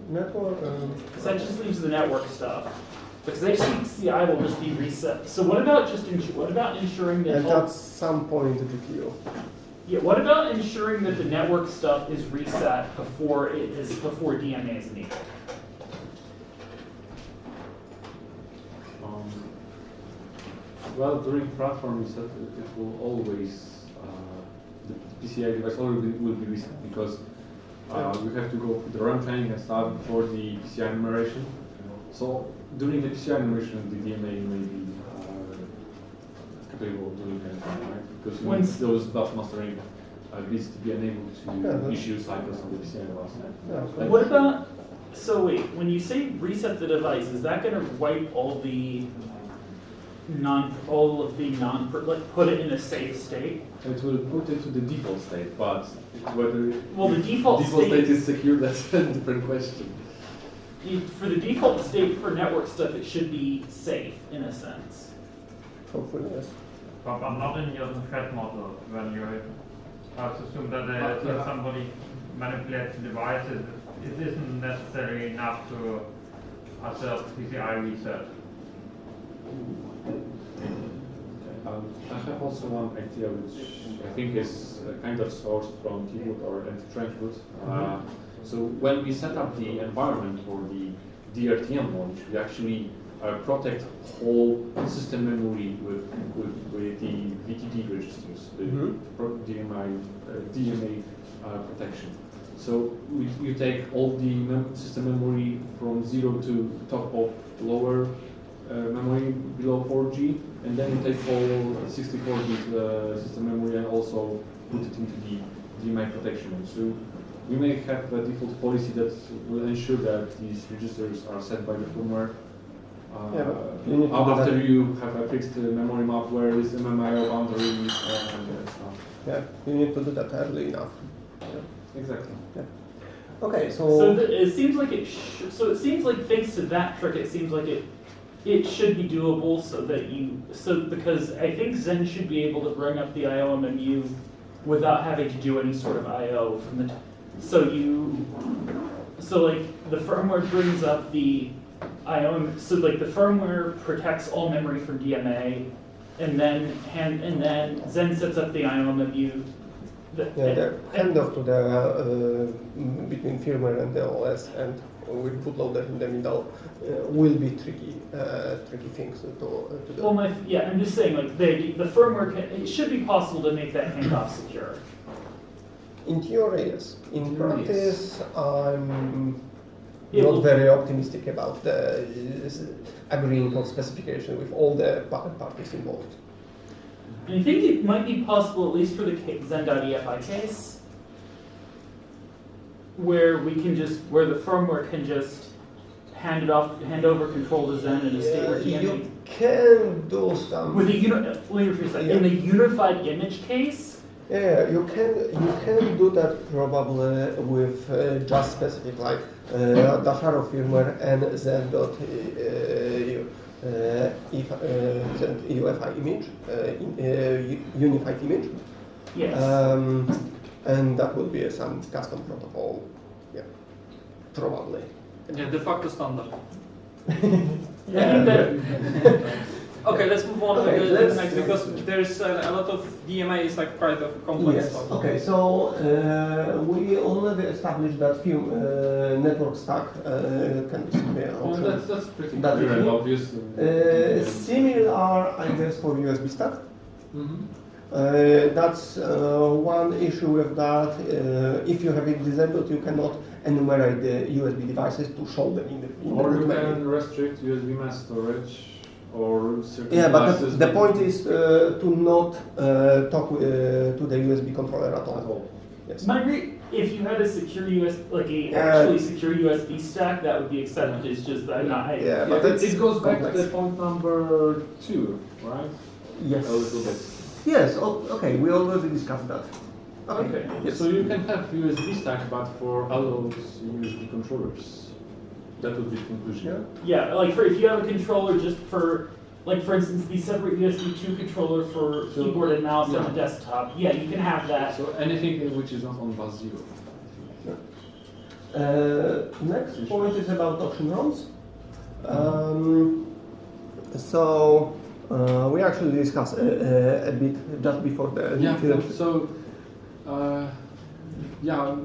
Network. That just leaves the network stuff. Because XHCI will just be reset. So what about ensuring that? And at some point the GPU. Yeah. What about ensuring that the network stuff is reset before DMA is enabled? Well, during platform reset, it will always the PCI device already will be reset because we have to go through the runtime and stuff before the PCI enumeration. So during the PCI enumeration, the DMA may be capable of doing anything, right? Because those bus mastering needs to be enabled to issue cycles on the PCI device. What about? So wait, when you say reset the device, is that going to wipe all of the put it in a safe state? It will put it to the default state, but whether the default state is secure, that's a different question. For the default state for network stuff, it should be safe in a sense. Hopefully, yes. But not in your threat model when you have to assume that if somebody manipulates the devices, it isn't necessarily enough to assert PCI reset. I have also one idea which I think is kind of sourced from TrenchBoot or TrenchBoot. So when we set up the environment for the DRTM launch, we actually protect whole system memory with the VTD registers, the DMA protection. So you take all the system memory from 0 to top of lower memory below 4G, and then you take all 64-bit system memory and also put it into the DMA protection. So we may have a default policy that will ensure that these registers are set by the firmware. After you have a fixed memory map where is MMIO boundary and stuff. Yeah, you need to do that early enough. Yeah. Exactly. Yeah. Okay, so it seems like thanks to that trick, it seems like it should be doable because I think Zen should be able to bring up the IOMMU without having to do any sort of IO from the So like the firmware brings up the IOM. So like the firmware protects all memory from DMA, and then Zen sets up the IOM-view. The handoff to the between firmware and the OS and with bootloader in the middle will be tricky things to do. Well, I'm just saying, like the firmware it should be possible to make that handoff secure. In theory, yes. In practice, I'm not very optimistic about the agreeing on specification with all the parties involved. I think it might be possible, at least for the Zen.efi case, where the firmware can just hand over control to Zen in a state where you can do some with in the unified image case. Yeah, you can do that probably with just specific like Dasharo firmware and UFI image, unified image. Yes. And that would be some custom protocol. Yeah, probably. Yeah, de facto standard. Okay, let's move on to the next because there's a lot of DMA is like quite a complex stuff. Okay, so we already established that network stack can be an option. That's pretty clear, obvious. Similar, I guess, for USB stack. That's one issue with that. If you have it disabled, you cannot enumerate the USB devices to show them in the or you can restrict USB mass storage. Or but the point is to not talk to the USB controller at all. Yes. If you had a secure USB, actually secure USB stack, that would be accepted. It's just that but it goes back to the point number 2, right? Yes. A little bit. Yes. Okay. We already discussed that. Okay. Yes. So you can have USB stack, but for allows USB controllers. That would be the conclusion. Yeah, like if you have a controller just for, like for instance, the separate USB 2 controller for keyboard and mouse on the desktop, yeah, you can have that. So anything which is not on bus 0. Next point is about option ROMs. We actually discussed a bit just before the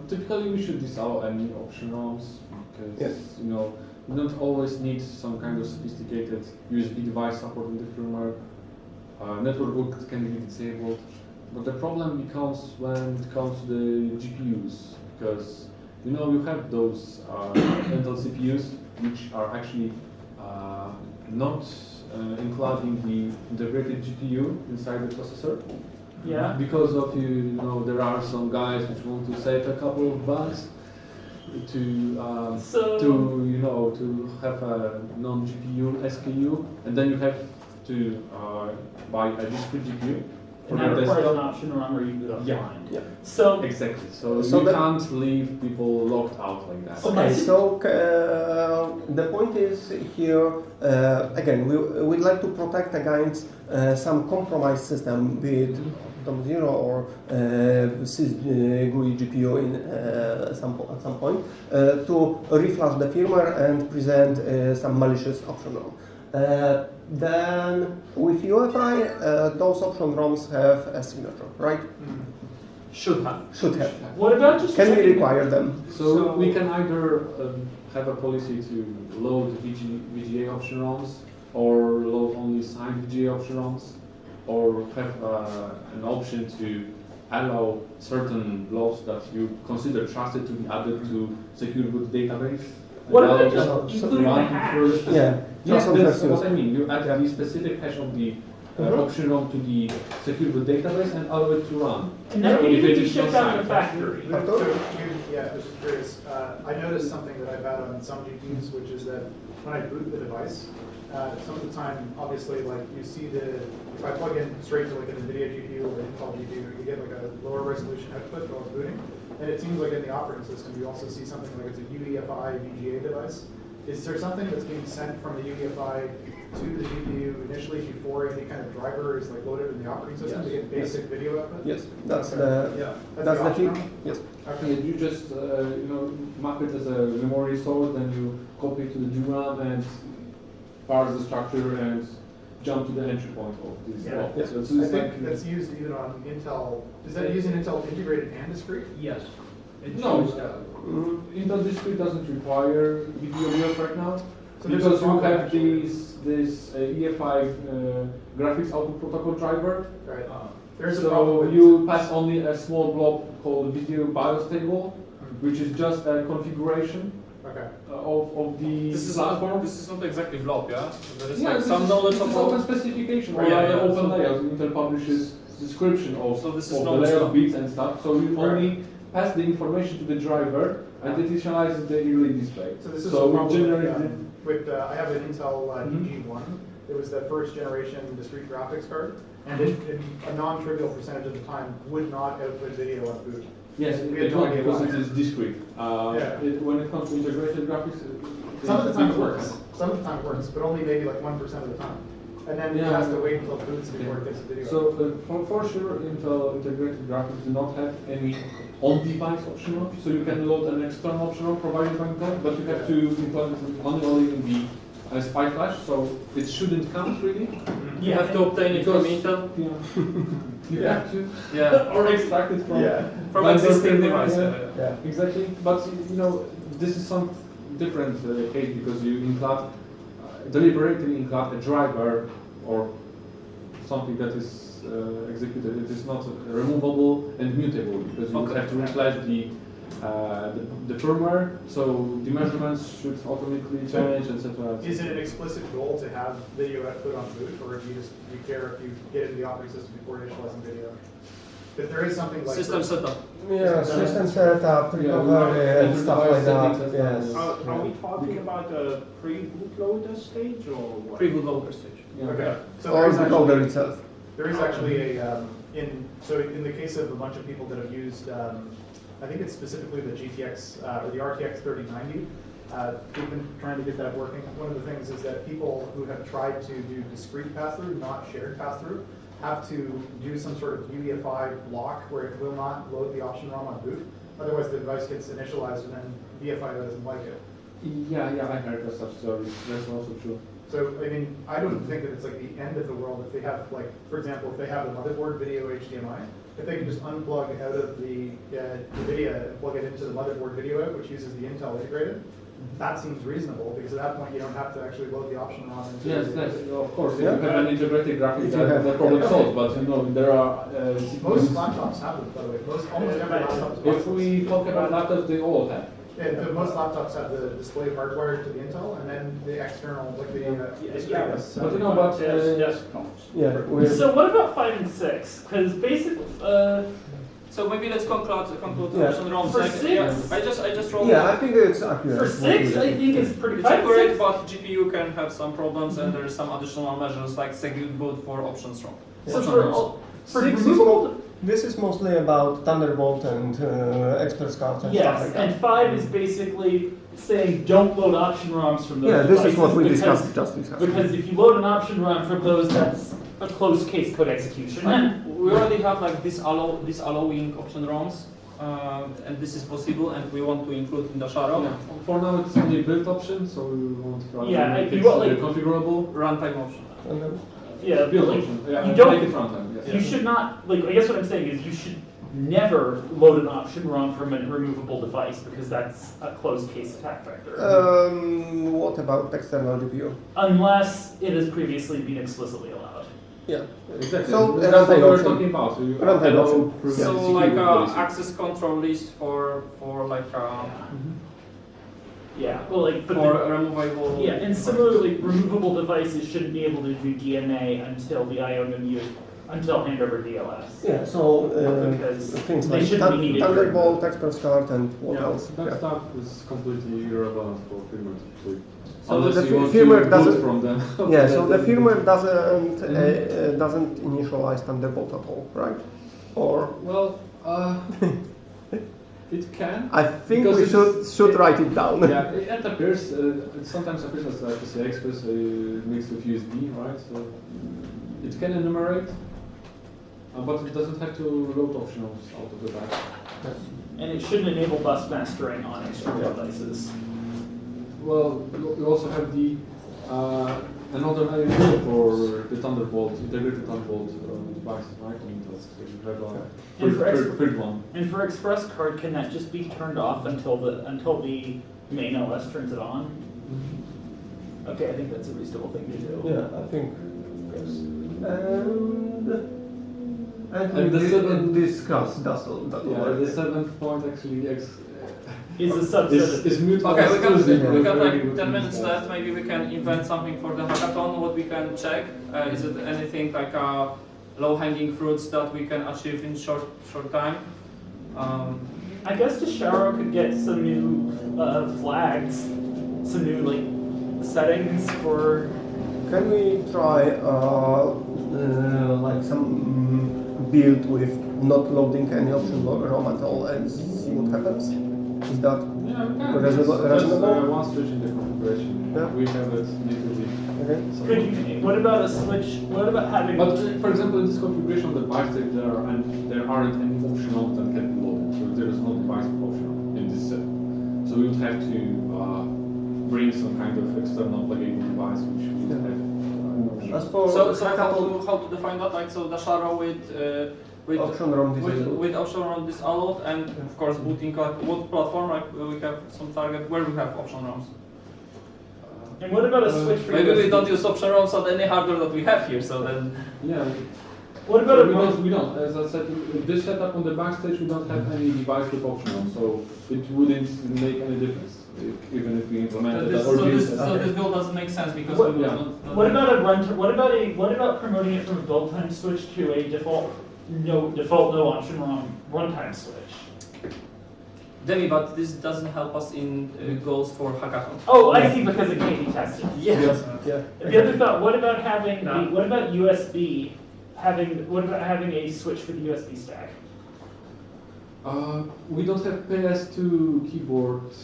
typically we should disallow any option ROMs. Because you don't always need some kind of sophisticated USB device support in the firmware. Network boot can be disabled, but the problem becomes when it comes to the GPUs, because you have those Intel CPUs which are actually not including the integrated GPU inside the processor. Yeah. Because of there are some guys which want to save a couple of bucks. To have a non-GPU SKU, and then you have to buy a discrete GPU. And that requires an option ROM or you do it offline. Yeah. So exactly. So you can't leave people locked out like that. Okay. So the point is here again. We'd like to protect against some compromised system with .0 or GUI GPU at some point to reflash the firmware and present some malicious option ROM. Then with UEFI, those option ROMs have a signature, right? Should have. What about just? Can we require them? So we can either have a policy to load VGA option ROMs or load only signed VGA option ROMs, or have an option to allow certain blobs that you consider trusted to be added to secure boot database. What about just including the hash? Yes, that's what I mean. You add the specific hash of the option ROM to the secure boot database and allow it to run. And then it can be shipped out of the factory. Yeah, just curious. I noticed something that I've had on some GPUs, which is that when I boot the device, some of the time, obviously, like you see if I plug in straight to like an NVIDIA GPU or an Intel GPU, you get like a lower resolution output while it's booting. And it seems like in the operating system, you also see something like it's a UEFI VGA device. Is there something that's being sent from the UEFI to the GPU initially before any kind of driver is like loaded in the operating system to get basic video output? Yes, that's Okay. that's the thing. optional? Yes. Okay. Yeah, you just map it as a memory source, then you copy it to the DRAM and parse the structure and jump to the entry point of this block. Yes. So it's I like think that's used even on Intel. Is that using Intel integrated and discrete? Yes. No, Intel Discrete doesn't require VDOBF right now, So there's because a you problem have this EFI graphics output protocol driver. Right. There's a problem So with you pass only a small blob called video BIOS table, which is just a configuration Okay. of the platform. This is not exactly blob, yeah? There is Yeah, like some knowledge this of is open specification or Yeah, open so- layout. Intel publishes description of, So this is of the knowledge layout stuff. bits and stuff. So you only pass the information to the driver and it initializes the early display. So this is so a we problem generate with I have an Intel DG1. It was the first generation discrete graphics card, and it a non-trivial percentage of the time would not output video on boot. Yes, we had it no will idea because why. it is discrete. When it comes to integrated graphics, Some of the time it works. Some of the time it works, but only maybe like 1% of the time. And then it has to wait until it boots before it gets the video. So for sure, Intel integrated graphics do not have any on-device optional. So you can load an external optional provided by Intel, but you have to implement it manually in the SPI flash. So it shouldn't count really. You have to obtain it from Intel. You have to, or extract it from existing firmware, device. Exactly. But this is some different case because you include deliberately include a driver or something that is executed. It is not removable and mutable because you have to replace the firmware. So the measurements should automatically change, etc. Is it an explicit goal to have video output on boot, or do you care if you get into the operating system before initializing video? If there is something like System setup. Yeah, system setup, recovery, and stuff like that. Yes. Are we talking about a pre-boot loader stage or what? Pre-boot loader stage. Okay. So Or the loader itself. There is actually in the case of a bunch of people that have used, I think it's specifically the GTX or the RTX 3090. We've been trying to get that working. One of the things is that people who have tried to do discrete pass-through, not shared pass-through, have to do some sort of UEFI block where it will not load the option ROM on boot. Otherwise, the device gets initialized and then VFI doesn't like it. Yeah, I heard of such stories. That's also true. So, I mean, I don't think that it's like the end of the world if they have, like, for example, if they have the motherboard video HDMI, if they can just unplug out of the video and plug it into the motherboard video out, which uses the Intel integrated, that seems reasonable because at that point you don't have to actually load the option ROM into Yes, the of course. If you have an integrated graphics, that problem solved. But there are most laptops have it, by the way. Almost every laptop. If we talk about laptops, they all have. Yeah, most laptops have the display hardwired to the Intel, and then the external, like the discrete. But but So what about 5 and 6? Because basically, so maybe let's conclude Yeah. option ROM. For Like, 6? I just rolled. Yeah, I think it's accurate. For 6, I think it's pretty It's 5 and accurate, 6? but GPU can have some problems, and there is some additional measures like secure boot for options ROM. So for Six is removable, this is mostly about Thunderbolt and Express cards and stuff yes, like that. and 5 is basically saying don't load option ROMs from those Yeah, this devices is what we because- just discussed. Because if you load an option ROM from those, that's a closed case code execution. We already have like disallowing option ROMs, and this is possible, and we want to include in Dasharo. Yeah. For now, it's only built option, so we want to Yeah, make you it want, like- configurable Runtime option. Yeah, build like, option. Yeah, you don't. make it runtime. Yes. You should not, like, I guess what I'm saying is you should never load an option ROM from a removable device because that's a closed case attack vector. What about external GPU? Unless it has previously been explicitly allowed. Yeah, exactly. So That's what we're option. talking about. So you Runtime allow option. through So security like policy. access control list for like Yeah, well, like, but for the- removable. yeah, and similarly, removable devices shouldn't be able to do DMA until the IOMMU, until handover DLS. Yeah, so Because things they like shouldn't be needed. Thunderbolt, Express card, and what else? That Yeah. stuff is completely irrelevant for firmware. So Unless the you want firmware to boot doesn't. from them. Yeah, so the firmware doesn't initialize Thunderbolt at all, right? Or well, It can. I think we should write it down. Yeah, it appears. It sometimes appears as a PCI Express mixed with USB, right? So it can enumerate, but it doesn't have to load optionals out of the box. And it shouldn't enable bus mastering on external devices. Well, we also have the another idea for the Thunderbolt, integrated Thunderbolt devices, right? And that's the third one. And for Express Card, can that just be turned off until the main OS turns it on? Okay, I think that's a reasonable thing to do. Yeah, I think. Yes. And the seventh discuss that. Yeah, the seventh point actually is a subset. Is mute. Okay, we got like 10 minutes left. Maybe we can invent something for the hackathon. What we can check? Is it anything like low-hanging fruits that we can achieve in short time? I guess Dasharo could get some new flags, some new settings for. Can we try like some build with not loading any option ROM at all and see what happens? Is that reasonable? One switch in the configuration. Yeah. We have it natively. Okay. So what about a switch? What about having? But for example, in this configuration of the device, there aren't any optional that can be loaded. So there is no device optional in this set. So we would have to bring some kind of external pluggable device which would have. As for how to define that? Like so, Dasharo with option ROM disabled. With option ROM disabled, and of course booting what platform? Like we have some target where we have option ROMs. And what about a switch for maybe we don't use option ROMs on any hardware that we have here. So then yeah. What about we don't. As I said, this setup on the backstage, we don't have any device with optional, so it wouldn't make any difference even if we implemented that. So this build doesn't make sense because what about a run? What about promoting it from a build time switch to a default no option runtime switch? Demi, but this doesn't help us in goals for hackathon. Oh, I see, because it can't be tested. Yeah. Yeah. The other thought: what about having? What about USB? What about having a switch for the USB stack? We don't have PS2 keyboard,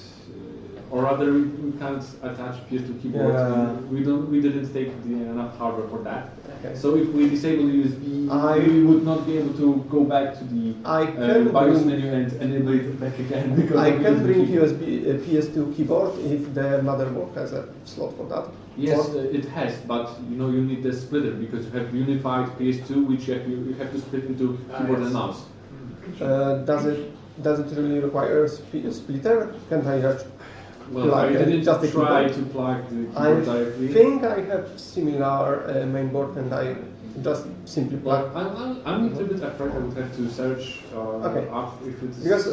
or rather, we can't attach PS2 keyboard. Yeah. We didn't take enough hardware for that. Okay. So if we disable USB, we would not be able to go back to the BIOS menu and enable it back again. Because I can bring PS2 keyboard if the motherboard has a slot for that. Yes, it has, but you need the splitter because you have unified PS2, which you have to split into keyboard and mouse. Does it really require a splitter? Can't I just well, I didn't just try to plug the keyboard directly. I think I have similar mainboard and I just simply plug. I'm a little bit afraid I would have to search up if it's because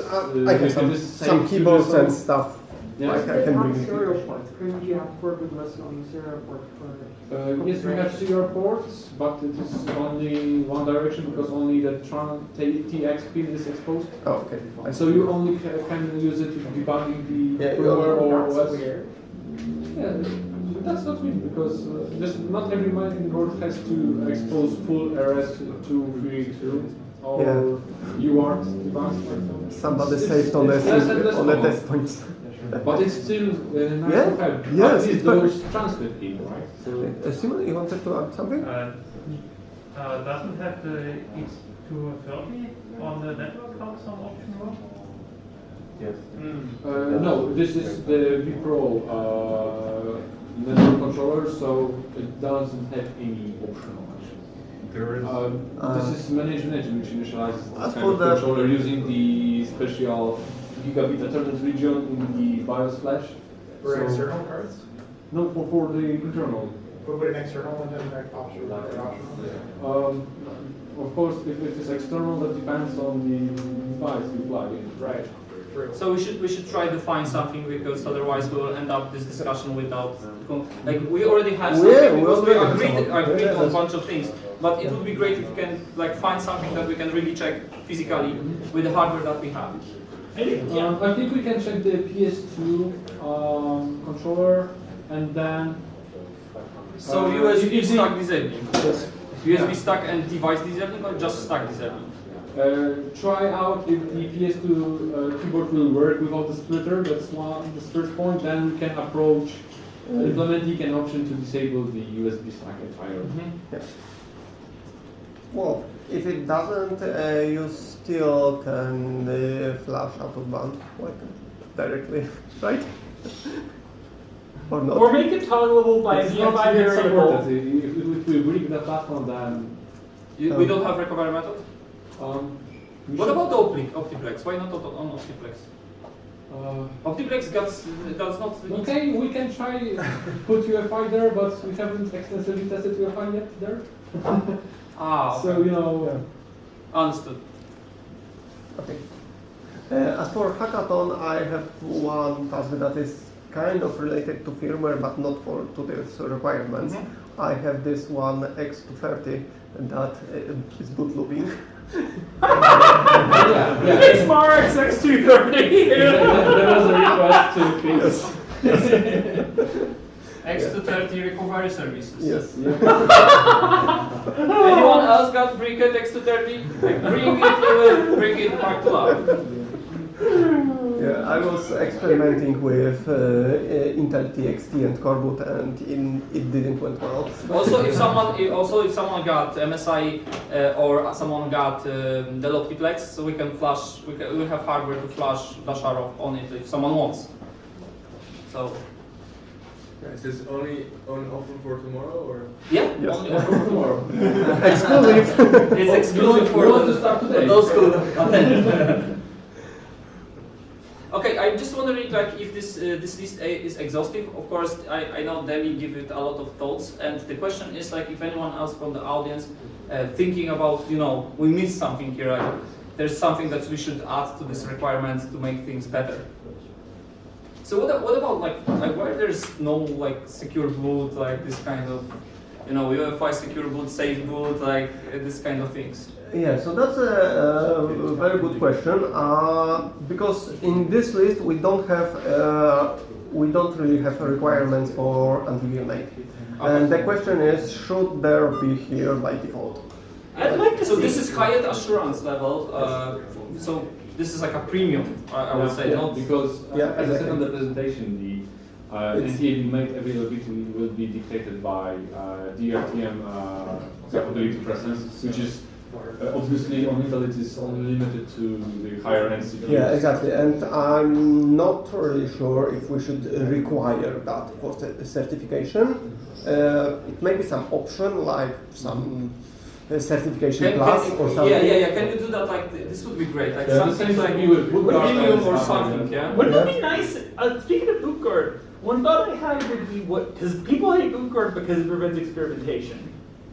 I have some keyboards and stuff. Yeah. I can bring serial ports. Couldn't you have coreboot list on the serial port for yes, we have serial ports, but it is only one direction because only the TX pin is exposed. Oh, okay. So you only can use it to debugging the firmware or OS. Yeah, that's not weird because not every motherboard has to expose full RS232 or UART device. Somebody saved on the test points. But it's still nice to have. Yes, it's those transcript in, right? So, Simon, you wanted to add something? Doesn't have the X230 on the network have some option ROM? Yes. No, this is the vPro network controller, so it doesn't have any optional options. There is. This is management engine which initializes this kind of controller using the special gigabit Ethernet region in the BIOS flash. For external cards? No, for the internal. But would an external one have an optional? Of course, if it is external, that depends on the device you plug in. Right. So we should try to find something because otherwise we will end up this discussion without we already have something because we agreed on a bunch of things. But it would be great if we can find something that we can really check physically with the hardware that we have. I think we can check the PS2 controller and then. So USB stack disabling. Yes. USB stack and device disabling, or just stack disabling? try out if the PS2 keyboard will work without the splitter. That's the first point. Then we can approach implementing an option to disable the USB socket IO. Yeah. Well, if it doesn't, you still can flash out of band like directly, right? Or not? Or make it toggleable by a nearby variable. If we break the platform, then we don't have recovery method. What about the Optiplex? Why not on Optiplex? Optiplex does not. Okay, we can try put UEFI there, but we haven't extensively tested UEFI yet there. Okay. So you know. Understood. Okay. As for hackathon, I have one task that is kind of related to firmware, but not to these requirements. I have this one X230 that is boot looping. It's Mark's X230. There was a request to fix. X230 recovery services. Yes. Anyone else got briquette X230? Bring it back to life. Yeah, I was experimenting with Intel TXT and coreboot, and it didn't went well. Also, if someone got MSI or someone got the Optiplex, so we can flash. We have hardware to flash Dasharo on it if someone wants. So. Is this only open for tomorrow, or? Yeah, yes. Only open for tomorrow. Exclusive. It's exclusive for those who attend. Okay, I'm just wondering, like, if this list is exhaustive. Of course, I know Demi give it a lot of thoughts, and the question is, like, if anyone else from the audience thinking about, we missed something here. Like, there's something that we should add to this requirement to make things better. So what about like why there's no secure boot, like this kind of UEFI secure boot, safe boot, like this kind of things? Yeah, so that's a very good question because in this list we don't really have requirements for anti-VMA. And the question is, should there be here by default? I'd like to. So this is highest assurance level. So this is like a premium, I would say, not because as I said on the presentation, the NTA made availability will be dictated by DRTM capability presence, which is obviously on Intel it is only limited to the higher end CPUs. Yeah, exactly, and I'm not really sure if we should require that for certification. It may be some option like some certification plus or something. Yeah. Can you do that? Like this would be great. Like something like premium or something. Yeah. Wouldn't it be nice? Speaking of bootguard, one thought I had would be because people hate bootguard because it prevents experimentation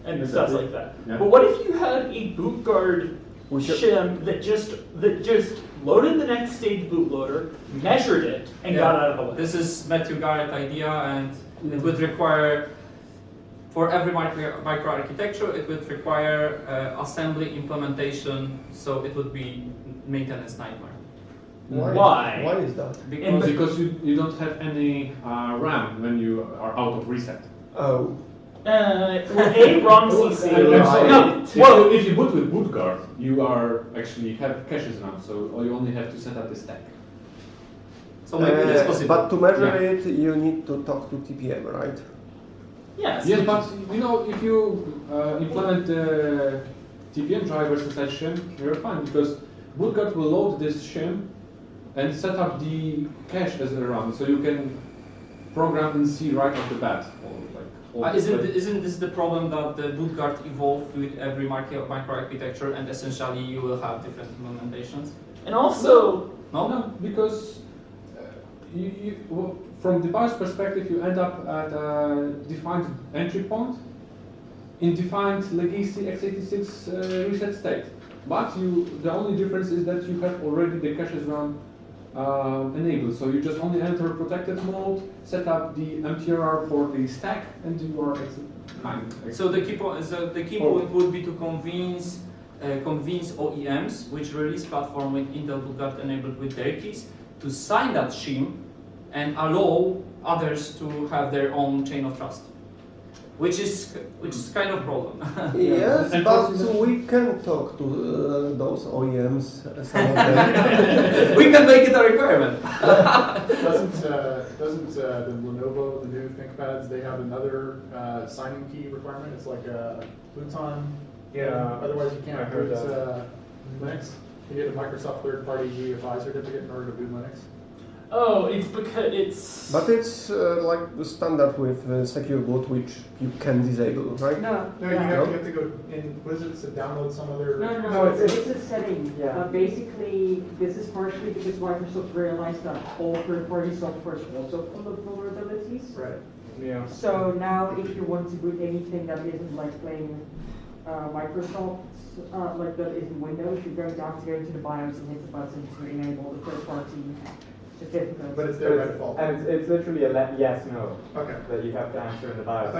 and stuff like that. Yeah. But what if you had a bootguard shim that just loaded the next stage bootloader, measured it, and got out of the way? This is Matthew Garrett's idea, and it would require. For every microarchitecture, it would require assembly implementation, so it would be maintenance nightmare. Why? Why is that? Because you don't have any RAM when you are out of reset. Oh. ROM CC. If you boot with bootguard, you are actually have caches now, so you only have to set up the stack. So maybe that's possible. But to measure it, you need to talk to TPM, right? Yes. Yes, but if you implement the TPM drivers inside shim, you're fine because bootguard will load this shim and set up the cache as a RAM, so you can program in C right off the bat. Isn't this the problem that the bootguard evolved with every microarchitecture, and essentially you will have different implementations? And also, no, because from the BIOS perspective, you end up at a defined entry point in defined legacy x86 reset state. But the only difference is that you have already the caches run enabled. So you just only enter protected mode, set up the MTRR for the stack, and you are fine. So the key point would be to convince OEMs, which release platform with Intel bootguard enabled with their keys, to sign that shim and allow others to have their own chain of trust. which is kind of problem. Yes, but we can talk to those OEMs. Some of them. We can make it a requirement. Doesn't the Lenovo, the new ThinkPads, they have another signing key requirement? It's like a Pluton. Yeah. Otherwise, you can't boot that. Linux. You need a Microsoft third-party UEFI certificate in order to boot Linux. Oh, it's because it's. But it's like the standard with secure boot, which you can disable, right? No. No, you have to go in. What is it? To download some other. No, it's a setting. Yeah. Basically, this is partially because Microsoft realized that all third-party software is also full of vulnerabilities. Right. Yeah. So now, if you want to boot anything that isn't like plain Microsoft, like that isn't Windows, you're going to have to go into the BIOS and hit the button to enable the third-party certificate. But it's there by default. And it's literally a yes/no. Okay. That you have to answer in the BIOS.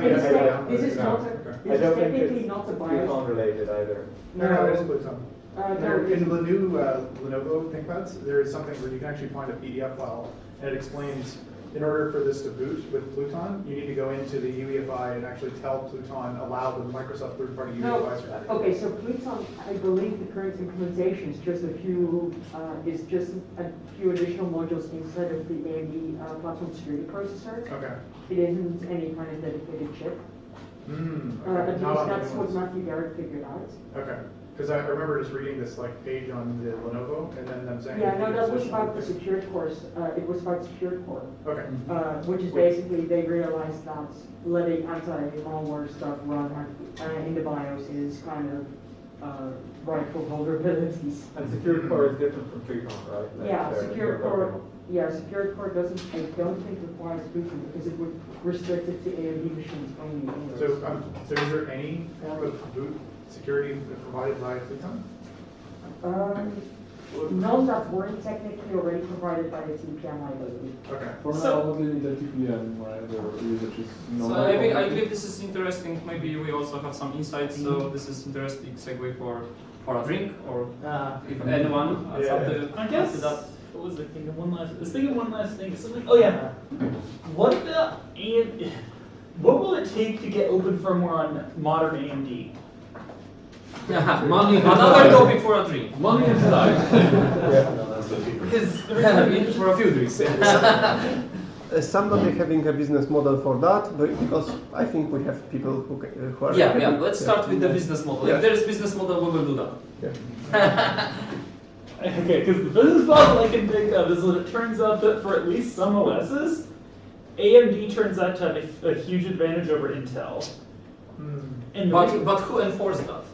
This is not technically not a BIOS. Pluton related either. No, it is Pluton. In the new Lenovo ThinkPads, there is something where you can actually find a PDF file, and it explains, in order for this to boot with Pluton, you need to go into the UEFI and actually tell Pluton, allow the Microsoft third-party UEFI certificate. Okay, so Pluton, I believe the current implementation is just a few additional modules inside of the AMD platform security processor. Okay. It isn't any kind of dedicated chip. Okay. At least that's what Matthew Garrett figured out. Okay. Because I remember just reading this like page on the Lenovo, and then them saying. Yeah, no, that was about the secured course. It was about secured core. Okay. Which is basically they realized that letting anti-malware stuff run in the BIOS is kind of ripe for vulnerabilities. And secured core is different from Pluton, right? Yeah, secured core. Yeah, secured core doesn't. I don't think requires booting because it would restrict it to AMD machines only. So is there any form of boot security provided by Pluton? None that weren't technically already provided by the TPM, I believe. Okay. For now, only the TPM, right? Or usage is So I believe this is interesting. Maybe we also have some insights. So this is interesting segue for a drink, or if anyone has something. I guess. What was I thinking? One last thing. Something. Oh yeah. What will it take to get open firmware on modern AMD? Money. Another topic for a drink. Money and time. For a few drinks. Somebody having a business model for that, because I think we have people who are. Yeah. Let's start with the business model. Yeah. If there is business model, we will do that. Yeah. Okay, because the business model I can think of is that it turns out that for at least some OSs, AMD turns out to have a huge advantage over Intel. But who enforced that?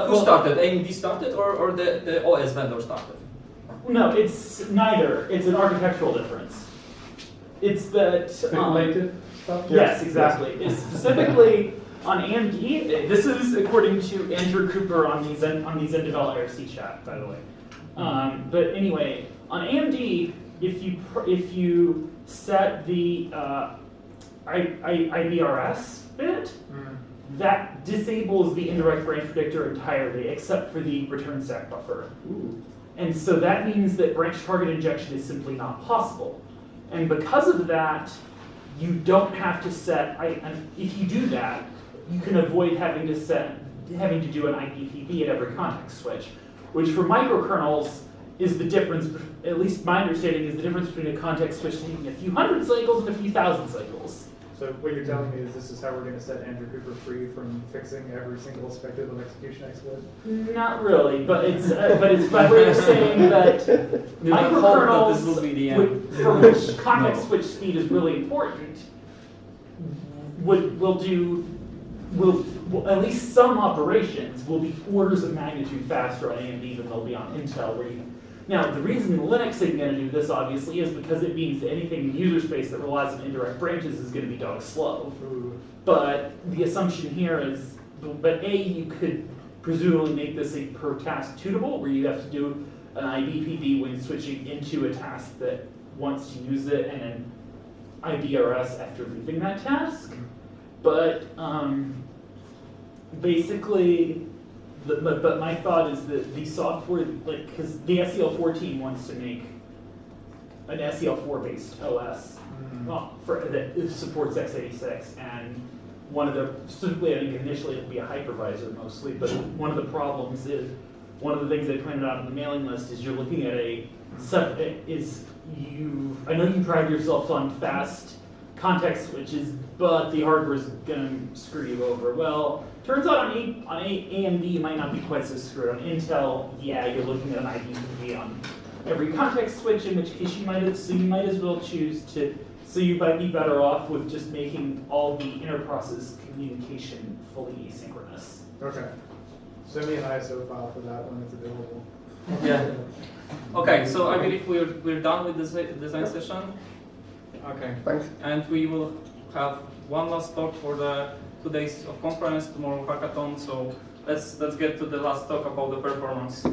Who started? AMD started, or the OS vendor started? No, it's neither. It's an architectural difference. It's that Speculative stuff? Yes, exactly. It's specifically on AMD. This is according to Andrew Cooper on the Zendevel IRC chat, by the way. But anyway, on AMD, if you set the IBRS bit, that disables the indirect branch predictor entirely, except for the return stack buffer. And so that means that branch target injection is simply not possible. And because of that, you don't have to set. If you do that, you can avoid having to do an IPPB at every context switch, which for microkernels is the difference. At least my understanding is the difference between a context switch taking a few hundred cycles and a few thousand cycles. So what you're telling me is this is how we're going to set Andrew Cooper free from fixing every single speculative execution exploit? Not really, but it's by way of saying that microkernels, for which context switch speed is really important, will at least some operations will be orders of magnitude faster on AMD than they'll be on Intel. Now, the reason Linux isn't going to do this, obviously, is because it means that anything in user space that relies on indirect branches is going to be dog slow. But the assumption here is, you could presumably make this a per task tunable, where you have to do an IBPB when switching into a task that wants to use it, and an IBRS after leaving that task. But basically, but my thought is that the software, because the SEL14 wants to make an SEL4 based OS that supports x86, and one of the, specifically I think initially it'll be a hypervisor mostly, but one of the problems is, one of the things they pointed out on the mailing list is you're looking at I know you pride yourself on fast context switches, but the hardware's gonna screw you over. Well, turns out on AMD you might not be quite so screwed. On Intel, yeah, you're looking at an IPv on every context switch, in which case you might as well choose to, so you might be better off with just making all the inter-process communication fully asynchronous. Okay. Send me an ISO file for that when it's available. Yeah. Okay, so I believe we're done with this design session. Okay. Thanks. And we will have one last talk for the 2 days of conference, tomorrow hackathon. So let's get to the last talk about the performance.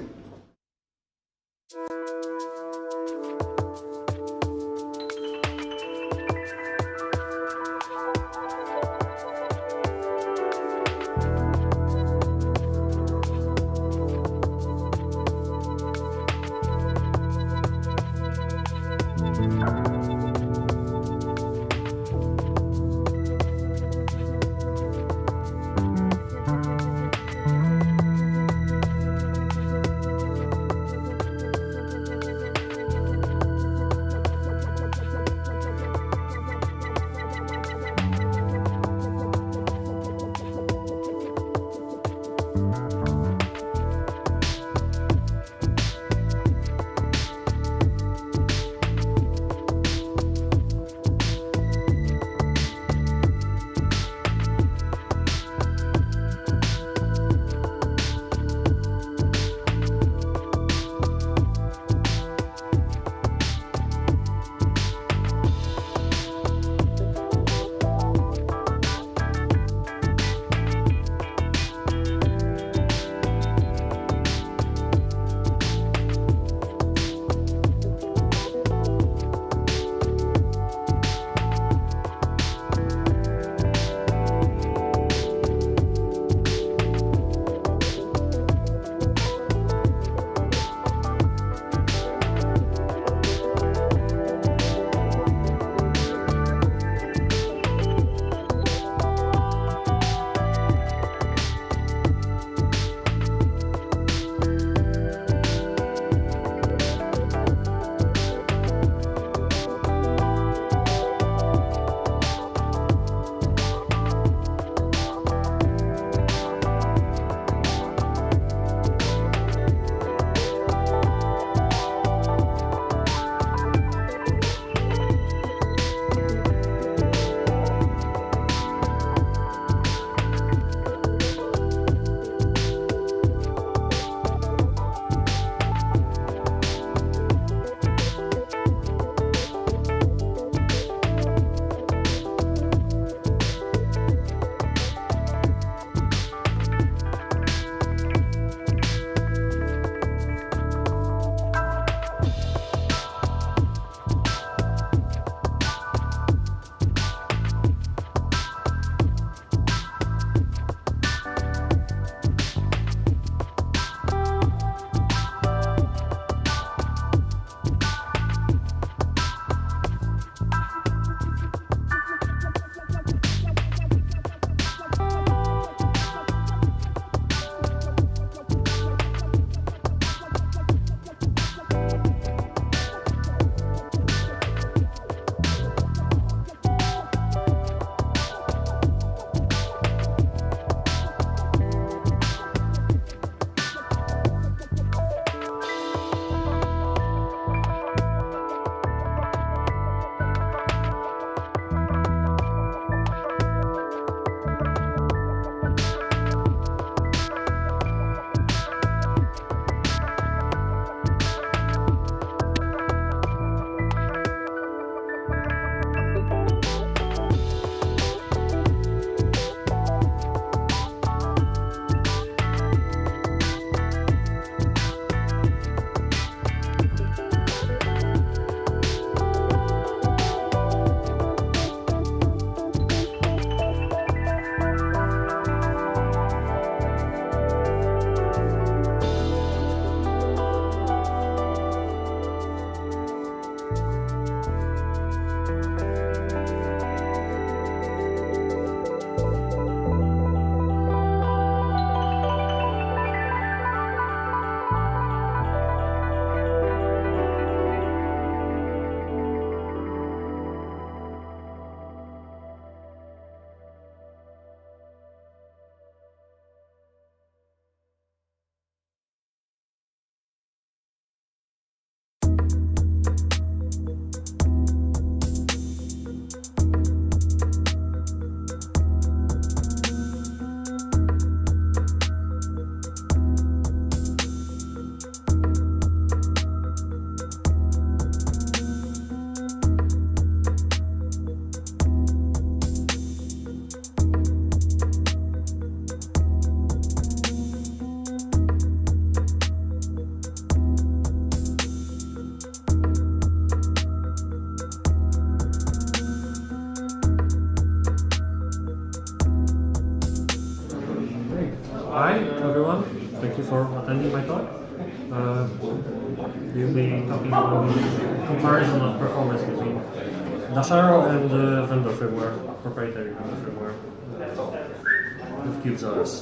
Hi everyone, thank you for attending my talk. We'll be talking about comparison of performance between Dasharo and vendor firmware, proprietary vendor firmware with QubesOS.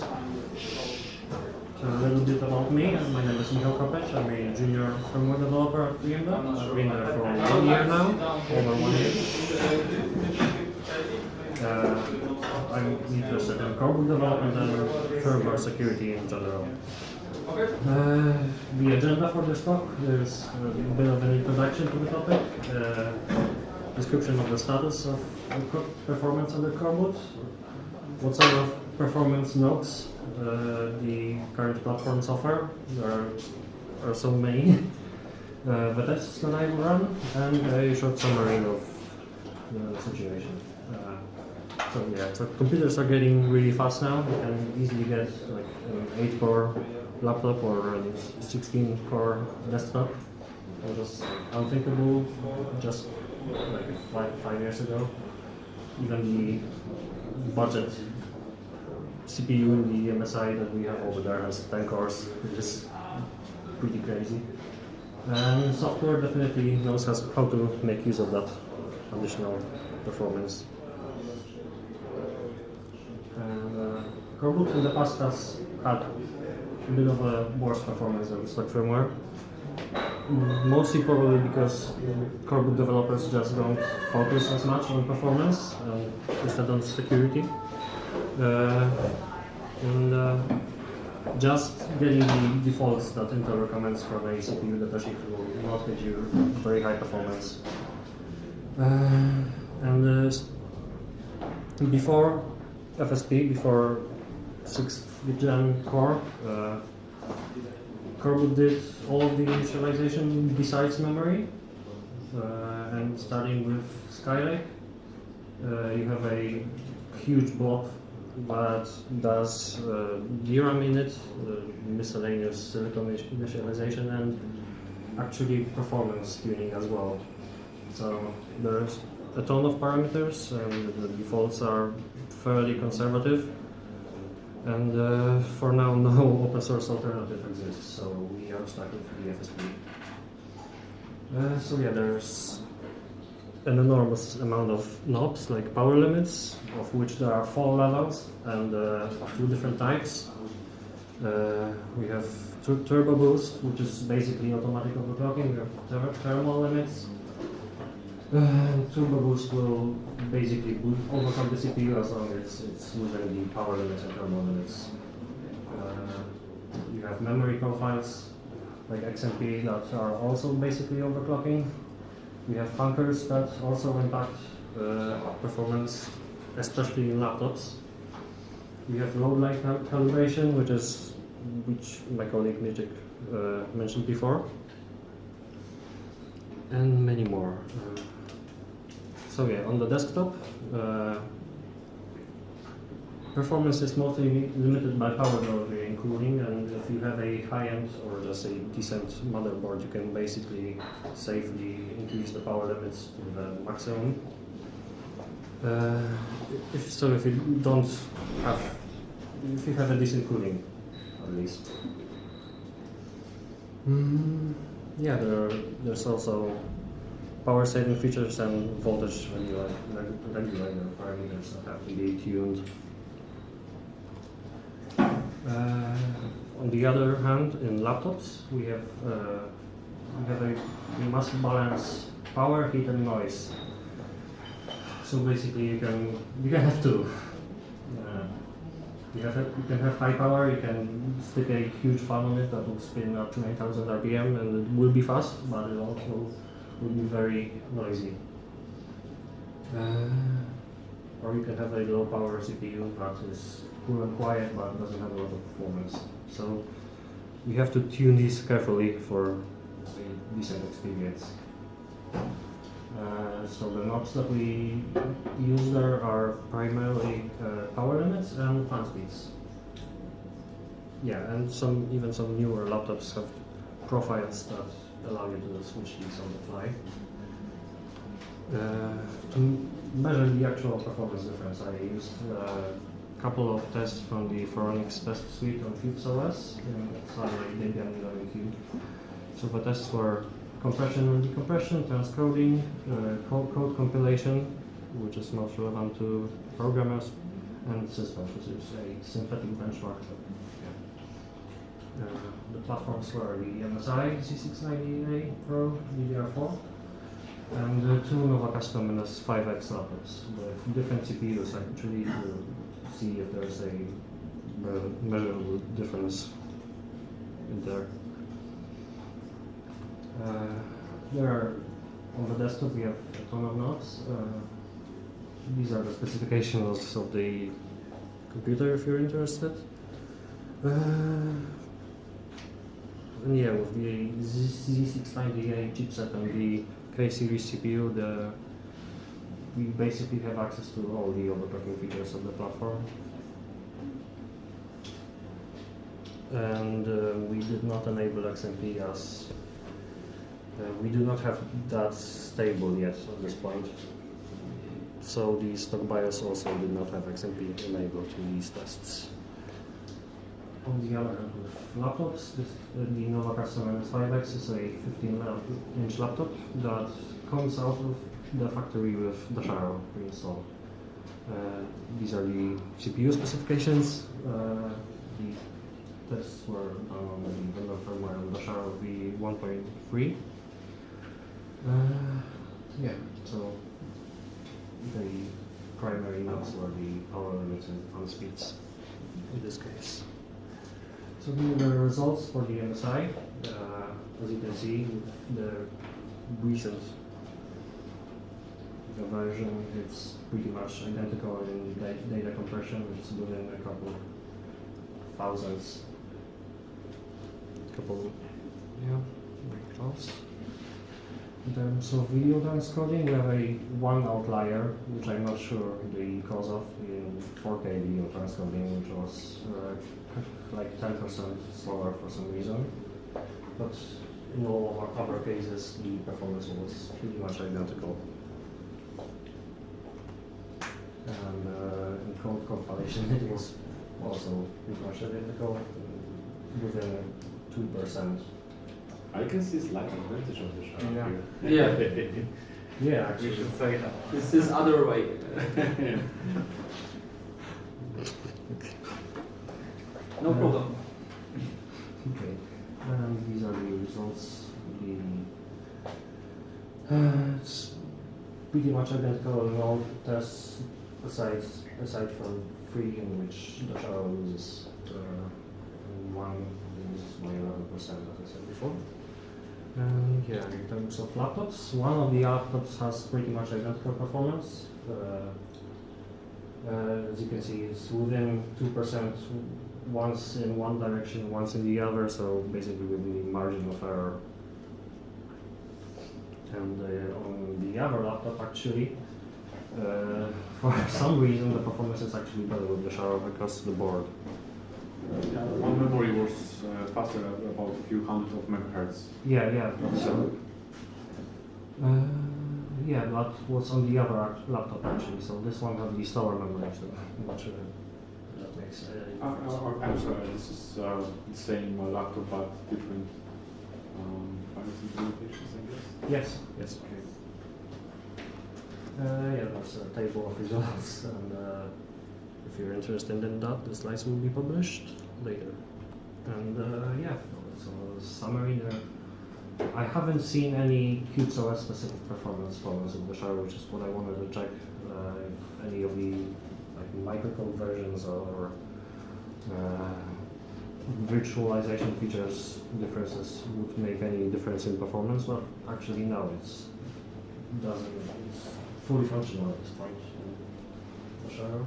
So a little bit about me. My name is Michał Kopeć. I'm a junior firmware developer at Learnable. I've been there for 1 year now, over 1 year. I'm interested in coreboot development and firmware security in general. The agenda for this talk is a bit of an introduction to the topic, description of the status of performance under coreboot, what sort of performance nodes the current platforms offer. There are so many. The tests that I will run, and a short summary of the situation. So yeah, so computers are getting really fast now. You can easily get like an 8-core laptop or a 16-core desktop. It was unthinkable just like five years ago. Even the budget CPU in the MSI that we have over there has 10 cores, which is pretty crazy. And software definitely knows how to make use of that additional performance. And coreboot in the past has had a bit of a worse performance than stock firmware. Mostly probably because coreboot developers just don't focus as much on performance and instead on security. Just getting the defaults that Intel recommends from a CPU that actually will not give you very high performance. Before FSP, before 6th gen core, coreboot did all of the initialization besides memory, and starting with Skylake, you have a huge blob that does DRAM in it, miscellaneous silicon initialization, and actually performance tuning as well. So there's a ton of parameters, and the defaults are fairly conservative. And for now, no open source alternative exists, so we are stuck with the FSP. So yeah, there's an enormous amount of knobs, like power limits, of which there are 4 levels and of 2 different types. We have turbo boost, which is basically automatic overclocking. We have thermal limits. Turbo boost will basically overcome the CPU as long as it's using the power limits and thermal limits. You have memory profiles like XMP that are also basically overclocking. We have funkers that also impact performance, especially in laptops. We have load-like calibration, which my colleague Michał mentioned before, and many more. So yeah, on the desktop, performance is mostly limited by power delivery and cooling, and if you have a high-end or just a decent motherboard, you can basically safely increase the power limits to the maximum. If you have a decent cooling, at least. Yeah, there's also power saving features and voltage regulator parameters that have to be tuned. On the other hand, in laptops, we must balance power, heat, and noise. So basically, you can have 2. You can have high power. You can stick a huge fan on it that will spin up to 9,000 RPM, and it will be fast, but it also will be very noisy. Or you can have a low power CPU that is cool and quiet but doesn't have a lot of performance. So we have to tune these carefully for a decent experience. So the knobs that we use there are primarily power limits and fan speeds. Yeah, and even some newer laptops have profiles that allow you to switch these on the fly. To measure the actual performance difference, I used couple of tests from the Phoronix test suite on QubesOS inside Debian 11Q. So the tests were compression and decompression, transcoding, code compilation, which is most relevant to programmers, and systems, which is a synthetic benchmark. The platforms were the MSI Z690A Pro DDR4 and two NovaCustom NS5X laptops with different CPUs actually to see if there's a measurable difference in there. On the desktop we have a ton of nodes. These are the specifications of the computer if you're interested. And yeah, with the Z690A chipset and the K-series CPU, we basically have access to all the overclocking features of the platform. And we did not enable XMP as we do not have that stable yet at this point. So the stock BIOS also did not have XMP enabled to these tests. On the other hand, with laptops, the NovaCustom NS5X is a 15-inch laptop that comes out of the factory with Dasharo pre-installed. These are the CPU specifications. The tests were done on the vendor firmware on Dasharo v1.3. Yeah, so the primary nodes were the power limits and fan speeds in this case. So the results for the MSI, as you can see, the recent version, it's pretty much identical in data compression. It's within a couple thousands. Yeah, very close. In terms of video transcoding, we have one outlier, which I'm not sure the cause of, in 4K video transcoding, which was like 10% slower for some reason. But in all of our other cases, the performance was pretty much identical. And in code compilation, it was also pretty much identical, within 2%. I can see slight advantage of the show. Yeah. Yeah, actually. We should say that. This is other way. No problem. Okay, these are the results. It's pretty much identical in all tests, aside from 3 in which Dasharo loses one loses by 11%, as I said before. And yeah, in terms of laptops, one of the laptops has pretty much identical performance. As you can see, it's within 2%, once in one direction, once in the other, so basically within the margin of error. And on the other laptop, actually, for some reason, the performance is actually better with Dasharo because of the board. Yeah, one memory was faster at about a few hundred of megahertz. Yeah, so, yeah, that was on the other laptop actually, so this one had the slower memory, so I'm not sure that makes I'm sorry, this is the same laptop but different BIOS implementations, I guess? Yes. Okay. Yeah, that's a table of results, and if you're interested in that, the slides will be published later. And yeah, so a summary there. I haven't seen any QubesOS specific performance problems with Dasharo, which is what I wanted to check. If any of the microcode versions or virtualization features differences would make any difference in performance, but actually no, it's fully functional at this point in Dasharo.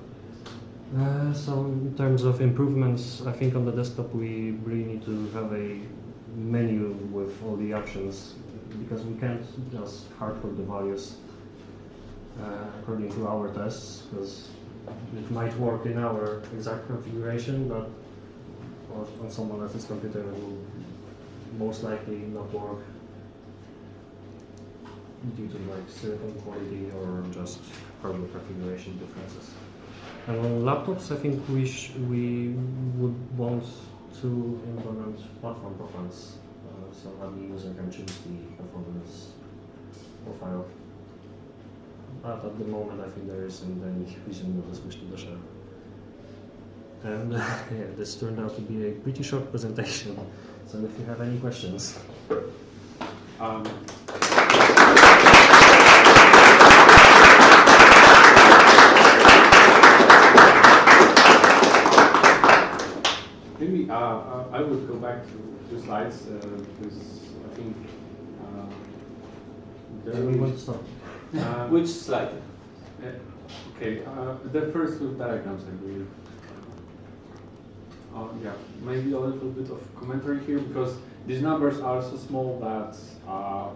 So in terms of improvements, I think on the desktop we really need to have a menu with all the options, because we can't just hardcode the values according to our tests, because it might work in our exact configuration, but on someone else's computer it will most likely not work due to like silicon quality or just hardware configuration differences. And on laptops, I think we would want to implement platform preference, so that the user can choose the performance profile. But at the moment, I think there isn't any reason to switch to Dasharo. And yeah, this turned out to be a pretty short presentation. So if you have any questions. Maybe I would go back to slides because I think we want to stop. Which slide? Okay, the first two diagrams, I believe. Yeah, maybe a little bit of commentary here because these numbers are so small that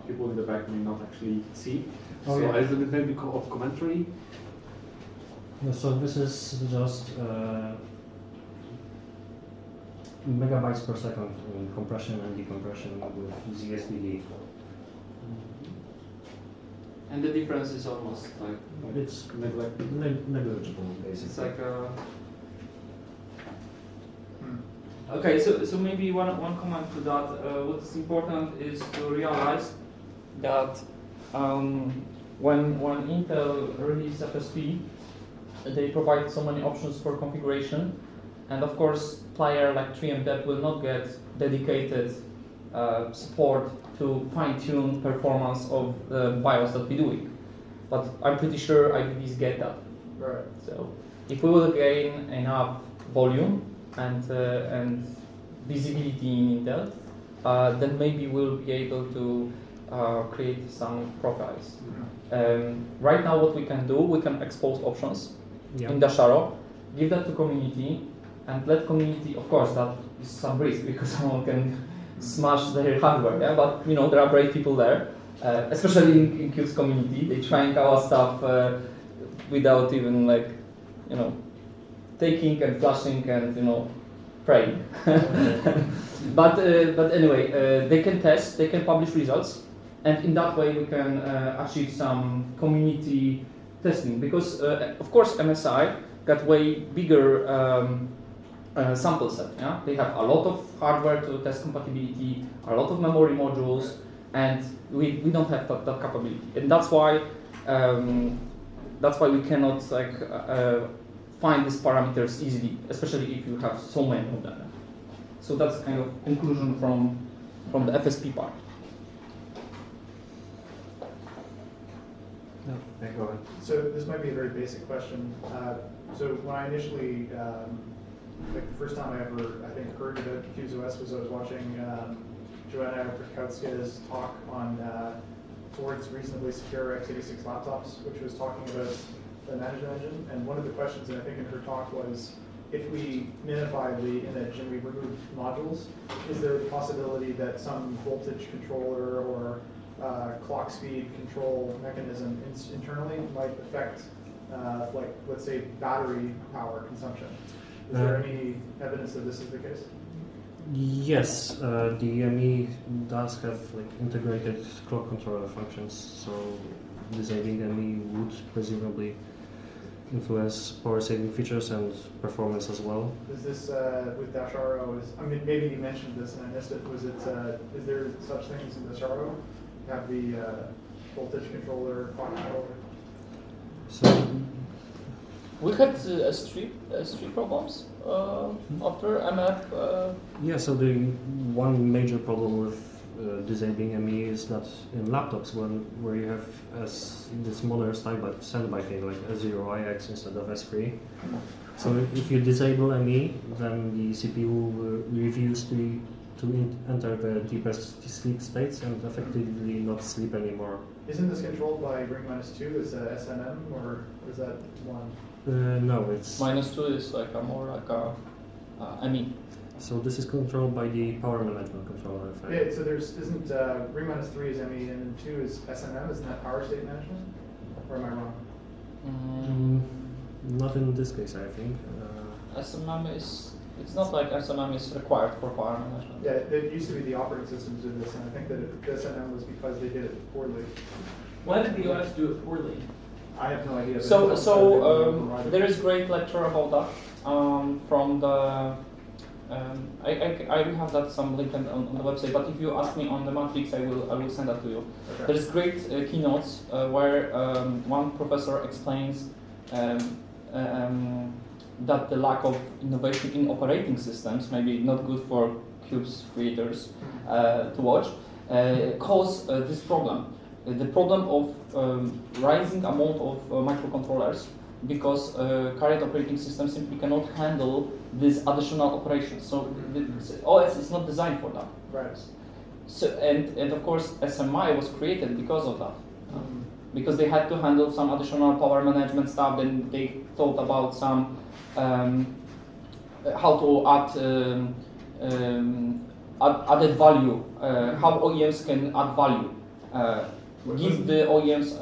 people in the back may not actually see. Oh, so yeah. a little bit maybe of commentary. Yeah, so this is just megabytes per second in compression and decompression with ZSDD. And the difference is almost like it's negligible, basically. it's like a okay. So maybe one comment to that. What's important is to realize that when Intel released FSP, they provide so many options for configuration, and of course, player like 3MDep will not get dedicated support to fine-tune performance of the BIOS that we're doing. But I'm pretty sure IDBs get that. Right. So if we will gain enough volume and visibility in Intel, then maybe we'll be able to create some profiles. Right now what we can do, we can expose options in Dasharo, give that to community, and let community, of course, that is some risk because someone can smash their hardware, yeah? But you know, there are brave people there, especially in Qubes community. They trying our stuff without even like, you know, taking and flashing and, you know, praying. But anyway, they can test, they can publish results, and in that way we can achieve some community testing because, of course, MSI got way bigger sample set. Yeah? They have a lot of hardware to test compatibility, a lot of memory modules, and we don't have that capability. And that's why we cannot like find these parameters easily, especially if you have so many of them. So that's kind of conclusion from the FSP part. Go ahead. So this might be a very basic question. So when I initially, like the first time I ever, I think, heard about QubesOS was I was watching Joanna Prokowska's talk on Ford's reasonably secure x86 laptops, which was talking about the management engine. And one of the questions, and I think in her talk, was if we minify the image and we remove modules, is there the possibility that some voltage controller or clock speed control mechanism internally might affect, like, let's say, battery power consumption? Is there any evidence that this is the case? Yes, the ME does have like integrated clock controller functions, so disabling ME would presumably influence power saving features and performance as well. Is this with Dasharo? I mean, maybe you mentioned this and I missed it. Was it? Is there such things in Dasharo? Have the voltage controller, clock controller? So we had S3 problems after MF. Yeah, so the one major problem with disabling ME is that in laptops, where you have this modern standby thing like S0IX instead of S3. So if you disable ME, then the CPU will refuse to enter the deepest sleep states and effectively not sleep anymore. Isn't this controlled by ring -2 as a SNM, or is that one? No, it's -2 is like a more like a ME. So this is controlled by the power management controller. Yeah. So isn't ring -3 is ME and 2 is SNM? Isn't that power state management? Or am I wrong? Not in this case, I think. SNM is. It's not like SNM is required for power management. Yeah, it used to be the operating systems did this, and I think that the SNM was because they did it poorly. Why did the OS do it poorly? I have no idea. So there is great lecture about that from the. I will have that some link on the website. But if you ask me on the matrix, I will send that to you. Okay. There is great keynotes where one professor explains that the lack of innovation in operating systems, maybe not good for Qubes creators to watch, cause this problem. The problem of rising amount of microcontrollers, because current operating system simply cannot handle these additional operations. So the OS is not designed for that. Right. So and of course SMI was created because of that. Because they had to handle some additional power management stuff, then they thought about some how to add added value, how OEMs can add value, give the OEMs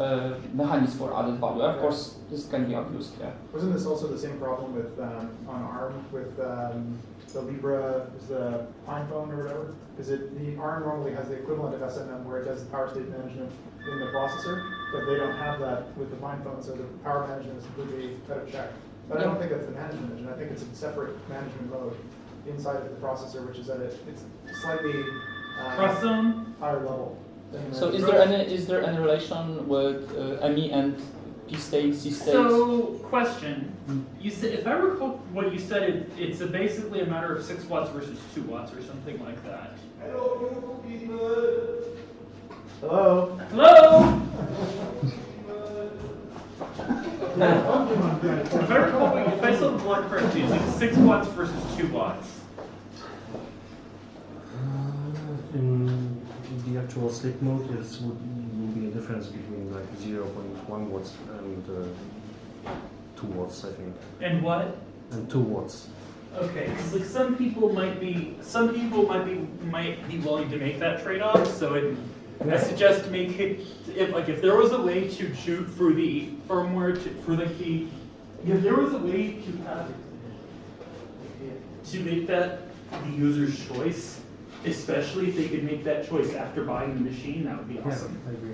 mechanisms for added value. Of course, this can be abused. Yeah. Wasn't this also the same problem with on ARM with the Libra, is the Pine phone or whatever? Because the ARM normally has the equivalent of SMM where it does the power state management in the processor, but they don't have that with the Pine phone, so the power management is completely out of check. But I don't think that's the management engine. I think it's a separate management mode inside of the processor, which is at it's slightly higher level. So is there any relation with ME and P state, C state? So question, you said, if I recall what you said, it's basically a matter of 6 watts versus 2 watts or something like that. Hello. Hello. If I recall, if I saw the blog correctly, it's like 6 watts versus 2 watts. In the actual sleep mode, there will be a difference between like 0.1 watts and 2 watts, I think. And what? And 2 watts. Okay, because like some people might be willing to make that trade-off. So I suggest make it if there was a way to shoot for the firmware if there was a way to make that the user's choice, especially if they could make that choice after buying the machine, that would be awesome. Yeah, I agree.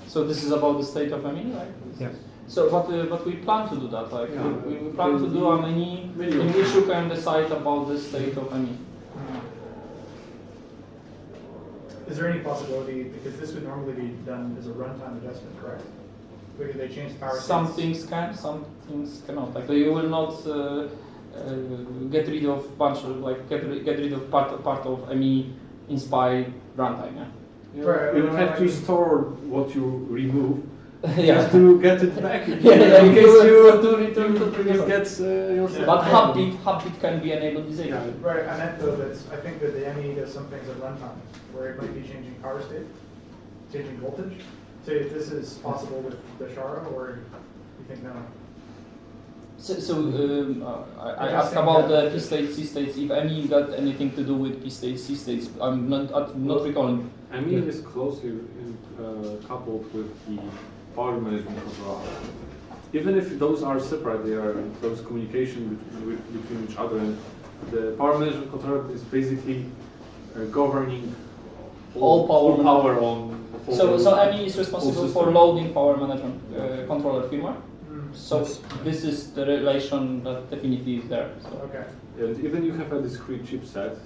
So this is about the state of ME, right? Yeah. So but we plan to do that. Like we plan to do a ME in which you can decide about the state of ME. Is there any possibility, because this would normally be done as a runtime adjustment, correct? Because they change the power states? Some things can, some things cannot. Like you will not get rid of get rid of part of ME inspired runtime. Yeah. You will have to store what you remove. Yeah. Just to get it back. In case you get your. But Hubbit can be enabled disabled. Yeah. Right, I meant though that I think that the ME does some things at runtime, where it might be changing power state, changing voltage. So if this is possible with Dasharo, or you think no? I asked about the P states, C states. If ME got anything to do with P states, C states, I'm not recalling. ME is closely coupled with the power management controller. Even if those are separate, they are close communication between each other. And the power management controller is basically governing all power on. So ME is responsible for loading power management controller firmware. So this is the relation that definitely is there. So. Okay. And even you have a discrete chipset,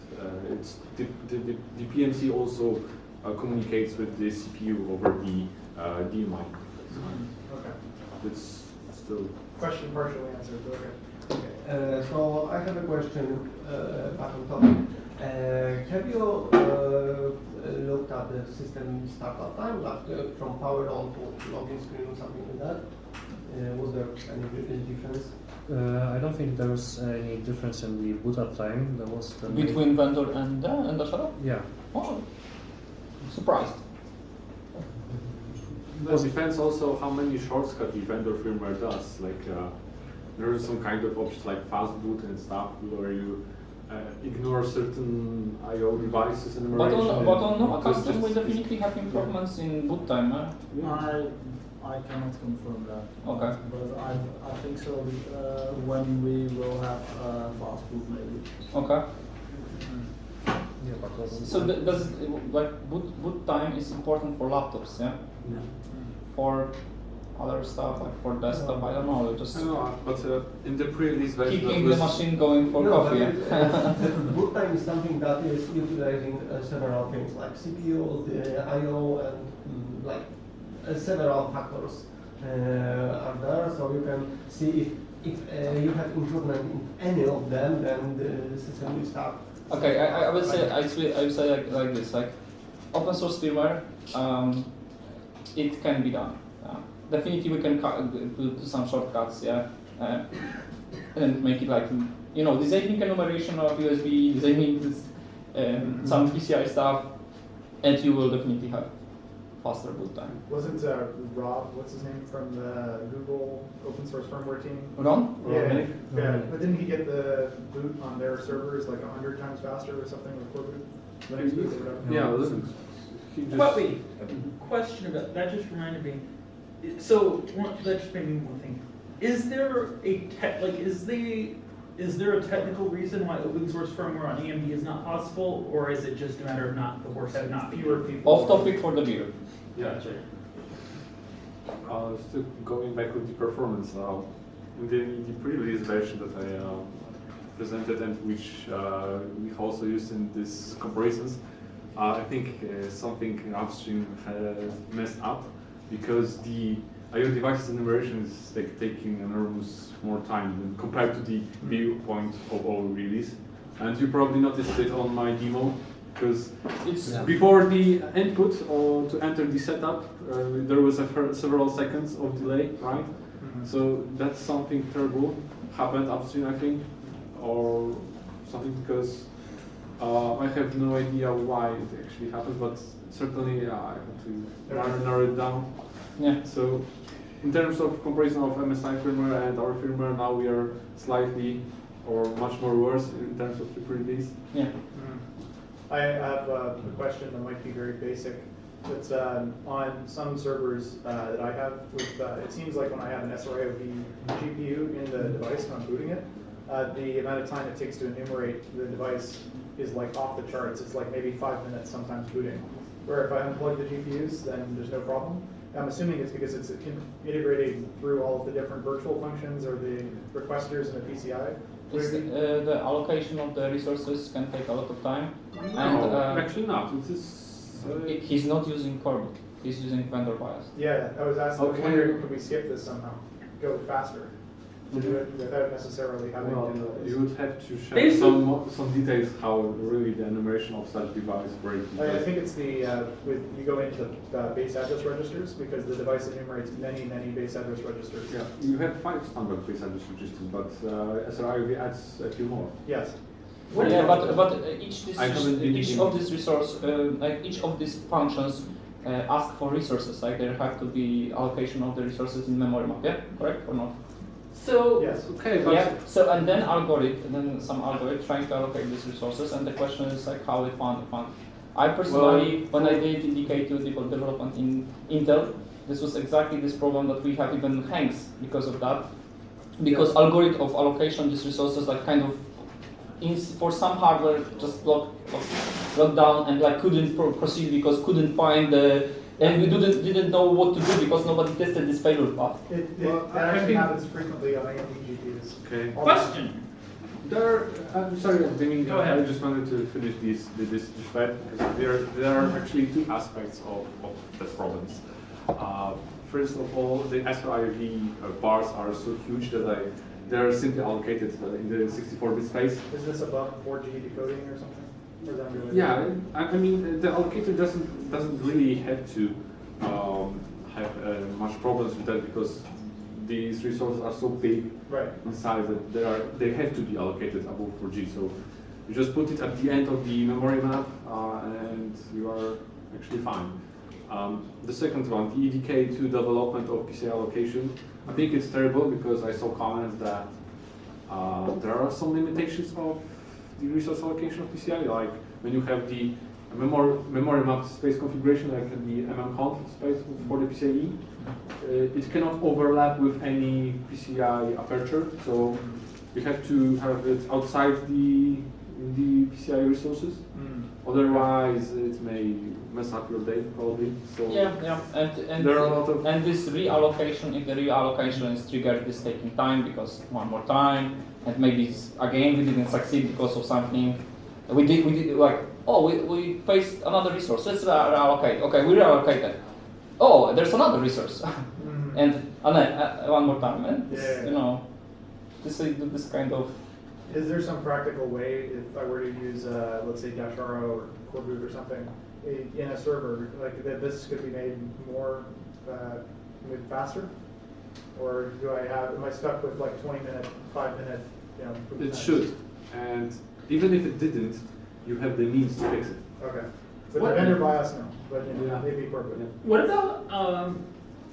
it's the PMC also communicates with the CPU over the DMI. Okay. It's still question partially answered. Okay. So I have a question back on topic. Have you looked at the system startup time, like from power on to login screen or something like that? Was there any difference? I don't think there was any difference in the boot up time. There was between vendor and Dasharo? Yeah. Oh, surprised. It depends also how many shortcuts the vendor firmware does. Like there is some kind of options like fast boot and stuff where you ignore certain I/O devices and But on NovaCustom we definitely have improvements in boot time. I cannot confirm that. Okay. But I think so when we will have fast boot maybe. Okay. Yeah, but so does like boot time is important for laptops, yeah? Yeah. For other stuff like for desktop. I don't know. Just but in the pre-release version, keeping the machine going for coffee. The boot time is something that is utilizing several things like CPU, the I/O, and like several factors are there. So you can see if you have improvement in any of them, then the system will start. Okay, I would say like this, like open source firmware, it can be done. Definitely we can do some shortcuts, yeah, and make it like, you know, disabling enumeration of USB, disabling this, some PCI stuff, and you will definitely have faster boot time. Wasn't Rob, what's his name, from the Google open source firmware team? Ron? Yeah, yeah. But didn't he get the boot on their servers like 100 times faster or something with coreboot? Linux boot or whatever? Yeah, listen. Wait, question about that just reminded me. So that just made me one thing. Is there a technical reason why open source firmware on AMD is not possible, or is it just a matter of not fewer people? Off topic for the beer. Yeah. Still going back with the performance. In the pre-release version that I presented and which we also used in these comparisons, I think something upstream has messed up because the IO devices enumeration is like taking enormous more time compared to the viewpoint of our release. And you probably noticed it on my demo because before the input or to enter the setup, there was several seconds of delay, right? So that's something terrible happened upstream, I think, or something because I have no idea why it actually happened, but certainly I have to narrow it down. Yeah. So in terms of comparison of MSI firmware and our firmware, now we are slightly or much more worse in terms of the pre-release. Yeah. I have a question that might be very basic. It's on some servers that I have with, it seems like when I have an SRIOV GPU in the device when I'm booting it, the amount of time it takes to enumerate the device is like off the charts. It's like maybe 5 minutes sometimes booting. Where if I unplug the GPUs, then there's no problem. I'm assuming it's because it's integrating through all of the different virtual functions or the requesters and the PCI. The allocation of the resources can take a lot of time. No, and, actually not. He's not using coreboot. He's using vendor bias. Yeah, I was asking, wondering, could we skip this somehow? Go faster to do it without necessarily having to... You would have to share some details how really the enumeration of such device works. I think it's the, you go into the base address registers because the device enumerates many base address registers. Yeah, you have 5 standard base address registers, but SRIOV adds a few more. Yes. Yeah, but each of these resource, like each of these functions ask for resources. Like there have to be allocation of the resources in memory map. Yeah, correct or not? So yes, okay, but yeah. So and then some algorithm trying to allocate these resources, and the question is like how they found it. I personally, when I did indicate to development in Intel, this was exactly this problem that we have even hangs because of that, because algorithm of allocation these resources like kind of for some hardware just locked down and like couldn't proceed because couldn't find the. And we didn't know what to do because nobody tested this failure path. It actually happens frequently on AMD GPUs. Okay. Question. I'm sorry, Go ahead. I just wanted to finish this thread because there are actually 2 aspects of the problems. First of all, the SRIOV bars are so huge that they're simply allocated in the 64-bit space. Is this above 4G decoding or something? Yeah, I mean the allocator doesn't really have to have much problems with that because these resources are so big in size that they have to be allocated above 4G. So you just put it at the end of the memory map and you are actually fine. The second one, the EDK2 development of PCI allocation, I think it's terrible because I saw comments that there are some limitations of the resource allocation of PCI, like when you have the memory map space configuration, like the mmconf space for the PCIe, it cannot overlap with any PCI aperture, so you have to have it outside the in the PCI resources. Otherwise, it may mess up your data probably. So yeah, and there are a lot of this reallocation. If the reallocation is triggered, is taking time because one more time, and maybe again we didn't succeed because of something. We did like, oh, we faced another resource. Let's reallocate. Okay, we reallocated. Oh, there's another resource, and then one more time, and you know, this kind of. Is there some practical way, if I were to use, let's say, Dasharo or coreboot or something, in a server, like that this could be made more faster? Or am I stuck with like 20-minute, 5-minute, you know? It should, and even if it didn't, you have the means to fix it. Okay. But the vendor bias, no. But you know, maybe coreboot. Yeah. What about,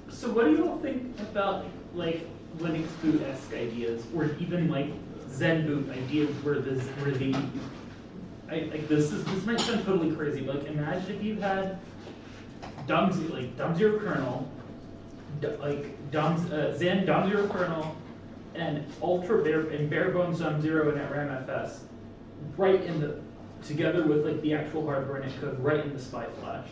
so what do you all think about like Linux boot-esque ideas, or even like Zen boot ideas where this might sound totally crazy, but like imagine if you had DOM zero kernel, Zen DOM zero kernel, and bare bones DOM zero and RAMFS, right in the together with like the actual hardware and code right in the SPI flash.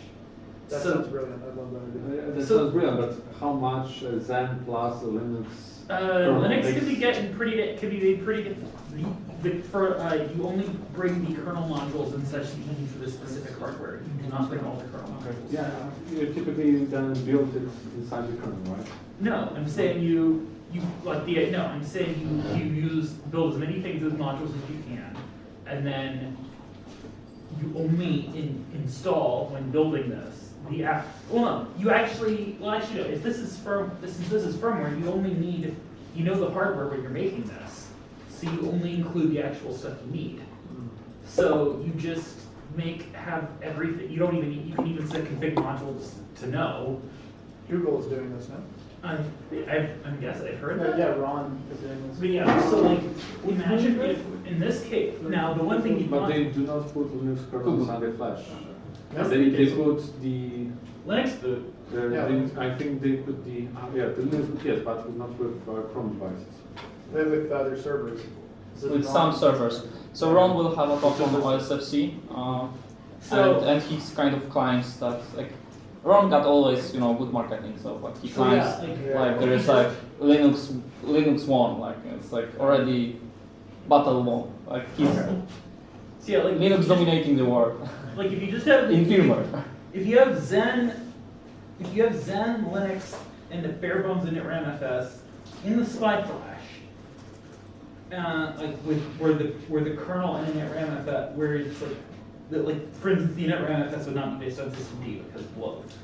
That sounds brilliant. I love that idea. That sounds brilliant, but how much Zen plus Linux? Linux could be getting pretty. You only bring the kernel modules and such that you need for the specific hardware. You cannot bring all the kernel modules. Yeah, you typically then build it inside the kernel, right? No, I'm saying I'm saying you build as many things as modules as you can, and then you only install when building this. No. If this is firmware, you only need, the hardware where you're making this, so you only include the actual stuff you need. So you just have everything. You don't even need. You can even set config modules to know. Google is doing this now. I'm guessing I've heard that. Yeah, Ron is doing this. But yeah, so like, imagine if in this case, now the one thing you But want. they do not put Linux kernels on the flash. They put the Linux boot. I think they put the Linux boot, yes, but not with Chrome devices. With other servers. With some servers. So Ron will have a talk on OSFC, and he's kind of claims that like Ron got always good marketing, so but he claims there is like Linux won, like it's like already battle won, like he's Linux dominating the world. Like if you just have in firmware. If you have Zen, Linux, and the bare bones init RAMFS in the SPI flash, where the kernel and init RAMFS, where it's for instance, the init RAMFS would not be based on system D because it blows.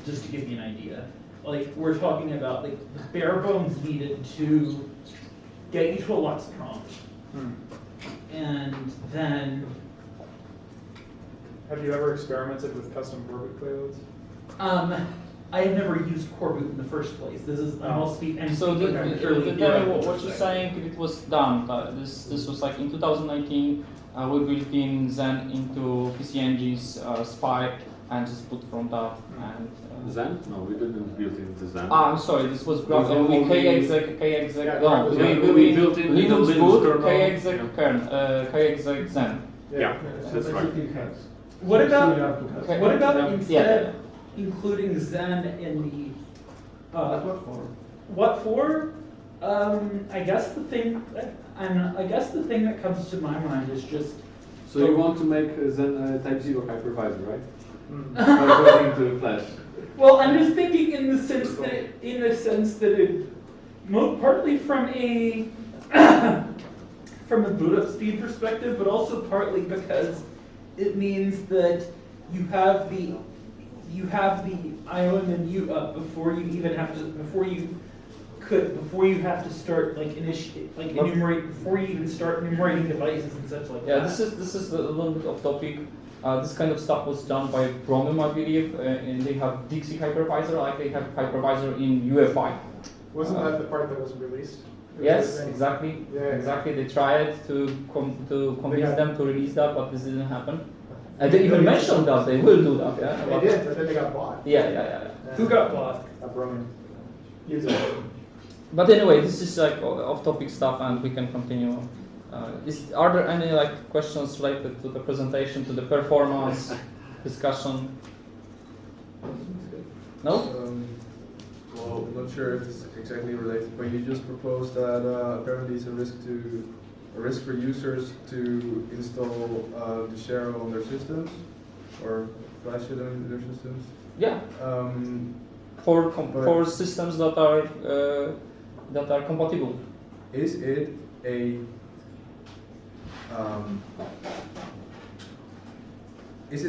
Just to give you an idea, like we're talking about like the bare bones needed to get you to a Lux prompt, and then. Have you ever experimented with custom coreboot payloads? I have never used coreboot in the first place. This is I'll speak. And so what you're saying, it was done. This was like in 2019. We built in Zen into PC Engine's SPI and just put from that and. Zen? No, we didn't build into Zen. I'm sorry. This was KExec. We built in Linux boot KExec Zen. Yeah, that's right. What about instead including Zen in the what for? I guess the thing that comes to my mind is just. So you want to make Zen a Type 0 hypervisor, right? According to Flash. Well, I'm just thinking in the sense that it partly from a boot up speed perspective, but also partly because it means that you have the IOM and U up before you even have to start enumerate before you even start enumerating devices and such like that. Yeah, this is a little bit off topic. This kind of stuff was done by Chromium, I believe, and they have Dixie hypervisor, like they have hypervisor in UEFI. Wasn't that the part that wasn't released? Yes, exactly. Yeah, exactly. They tried to convince them to release that, but this didn't happen. And they even mentioned that they will do that. Yeah, they did, but then they got bought. Yeah. Who got bought? Chromium. But anyway, this is like off-topic stuff, and we can continue Are there any questions related to the presentation, to the performance discussion? No? Well, I'm not sure if it's exactly related, but you just proposed that apparently it's a risk for users to install Dasharo on their systems or flash it on their systems. Yeah. For systems that are compatible. Is it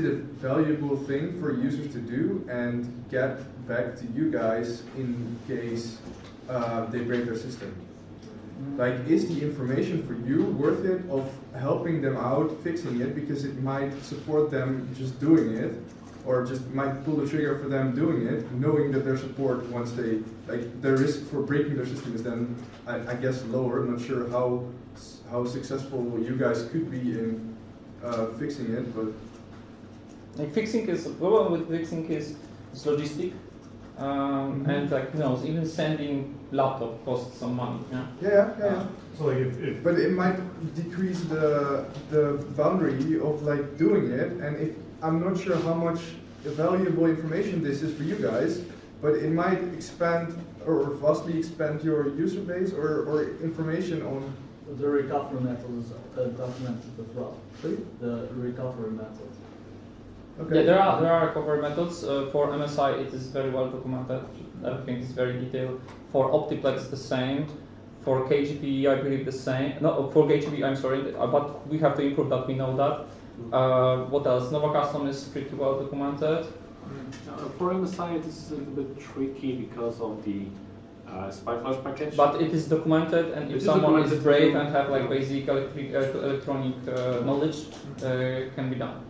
a valuable thing for users to do and get back to you guys in case they break their system? Like, is the information for you worth it of helping them out fixing it because it might support them just doing it, or just might pull the trigger for them doing it, knowing that their support once they, the risk for breaking their system is then, I guess, lower. I'm not sure how successful you guys could be in fixing it, but The problem with fixing is logistic, and even sending laptop costs some money. Yeah. So but it might decrease the boundary of doing it, and if I'm not sure how much valuable information this is for you guys, but it might expand or vastly expand your user base or information on. The recovery method is documented as well. The recovery method. Okay. Yeah, there are recovery methods. For MSI, it is very well documented. Everything is very detailed. For Optiplex, the same. For KGP, I believe the same. No, for KGP, I'm sorry, but we have to improve that. We know that. What else? NovaCustom is pretty well documented. For MSI, it is a little bit tricky because of the SpyFlash package. But it is documented, and if someone is brave and have basic electronic knowledge, can be done.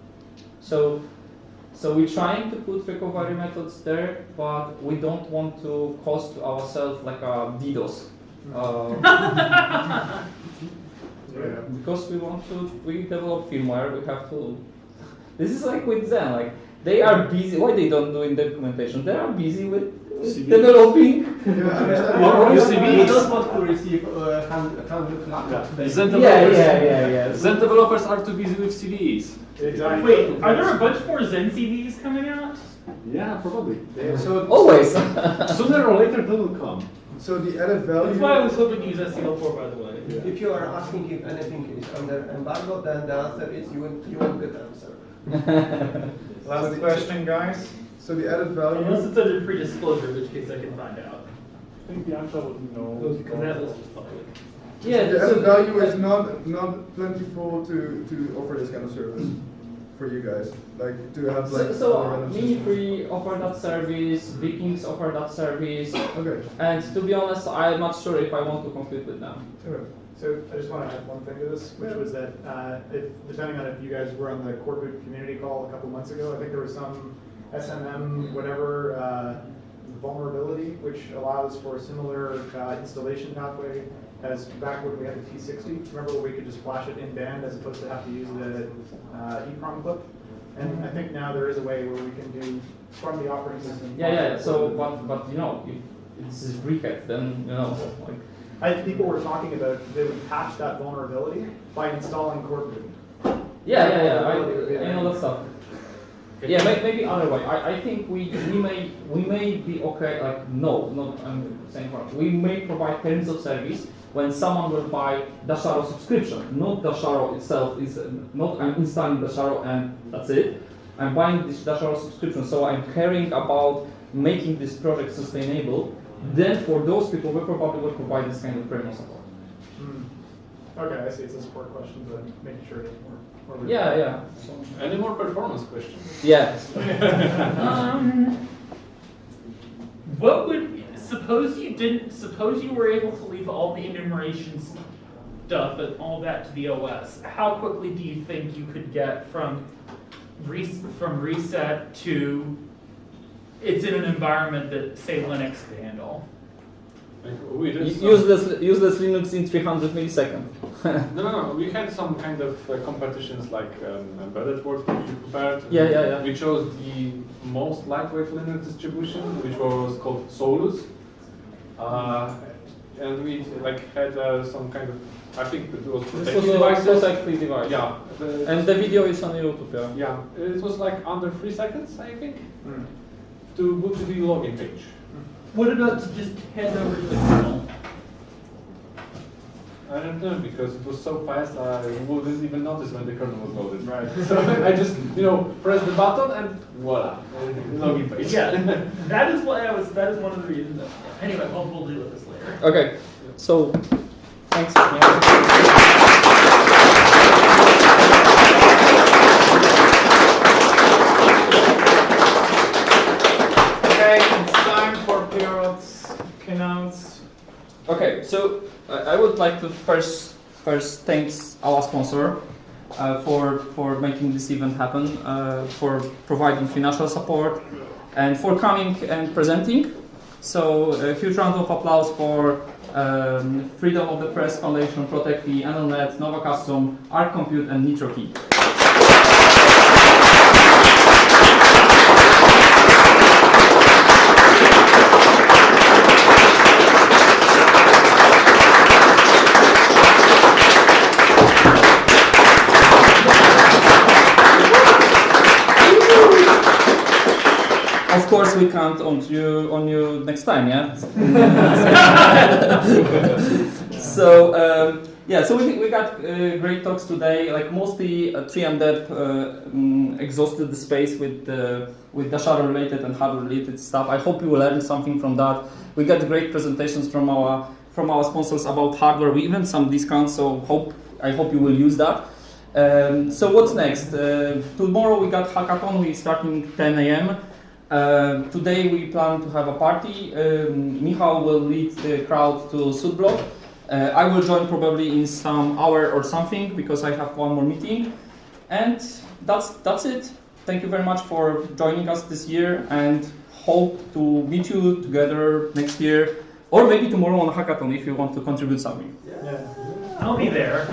So we're trying to put recovery methods there, but we don't want to cost ourselves like a DDoS. Because we develop firmware, we have to. This is like with Zen, they are busy. Why they don't do in documentation? They are busy with developing. We don't want to receive handled laptops. Zen developers are too busy with CVEs. Exactly. Wait, are there a bunch more Zen CVs coming out? Yeah, probably. So always. Sooner or later they will come. So the added value. That's why I was hoping to use SCL4, by the way. Yeah. If you are asking if anything is under embargo, then the answer is you won't get the answer. Last question, guys. So the added value. Unless it's under pre-disclosure, in which case I can find out. I think the answer was no. Because that list is public. Yeah, the added value is not plentiful to offer this kind of service for you guys, to have So Mini3 offer that service, Vikings offer that service. Okay. And to be honest, I'm not sure if I want to compete with them. Okay. So I just want to add one thing to this, which was that depending on if you guys were on the coreboot community call a couple months ago, I think there was some SMM whatever vulnerability which allows for a similar installation pathway as back when we had the T60. Remember where we could just flash it in band as opposed to have to use the EEPROM clip? And I think now there is a way where we can do from the operating system. Yeah. So, but if this is briquette, then people were talking about they would patch that vulnerability by installing coreboot. Yeah. I know that stuff. Yeah, maybe other way. I think we may be okay. I'm saying we may provide terms of service when someone will buy Dasharo subscription. Not Dasharo itself is not I'm installing Dasharo and that's it. I'm buying this Dasharo subscription, so I'm caring about making this project sustainable. Then for those people, we probably will provide this kind of premium support. Okay, I see. It's a support question, but making sure it's more. Yeah. So, any more performance questions? Yes. What would suppose you were able to leave all the enumeration stuff and all that to the OS? How quickly do you think you could get from reset to it's in an environment that say Linux can handle? Useless Linux in 300 milliseconds. No. We had some kind of competitions like embedded works which we prepared. Yeah. We chose the most lightweight Linux distribution, which was called Solus, and we had some kind of I think it was This was protected device. Yeah. And the video is on YouTube, yeah. Yeah, it was like under 3 seconds, I think, to go to the login page. What about to just head over to the kernel? I don't know, because it was so fast I wouldn't even notice when the kernel was loaded. Right. So I just, press the button and voila, login page. Yeah, that is one of the reasons. Anyway, we'll deal with this later. Okay, so thanks. Okay, it's time for Piot's keynotes. Okay, so I would like to first thanks our sponsor for making this event happen, for providing financial support, and for coming and presenting. So a huge round of applause for Freedom of the Press Foundation, Protect the NLNet, NovaCustom, Arc Compute, and NitroKey. Of course, we count on you next time, yeah. So so we got great talks today. Like mostly 3M Dev exhausted the space with Dasharo related and hardware related stuff. I hope you will learn something from that. We got great presentations from our sponsors about hardware. We even some discounts. So I hope you will use that. So what's next? Tomorrow we got hackathon. We starting 10 a.m. Today we plan to have a party. Michał will lead the crowd to Sudblok. I will join probably in some hour or something because I have one more meeting. And that's it. Thank you very much for joining us this year and hope to meet you together next year or maybe tomorrow on a hackathon if you want to contribute something. Yeah. I'll be there.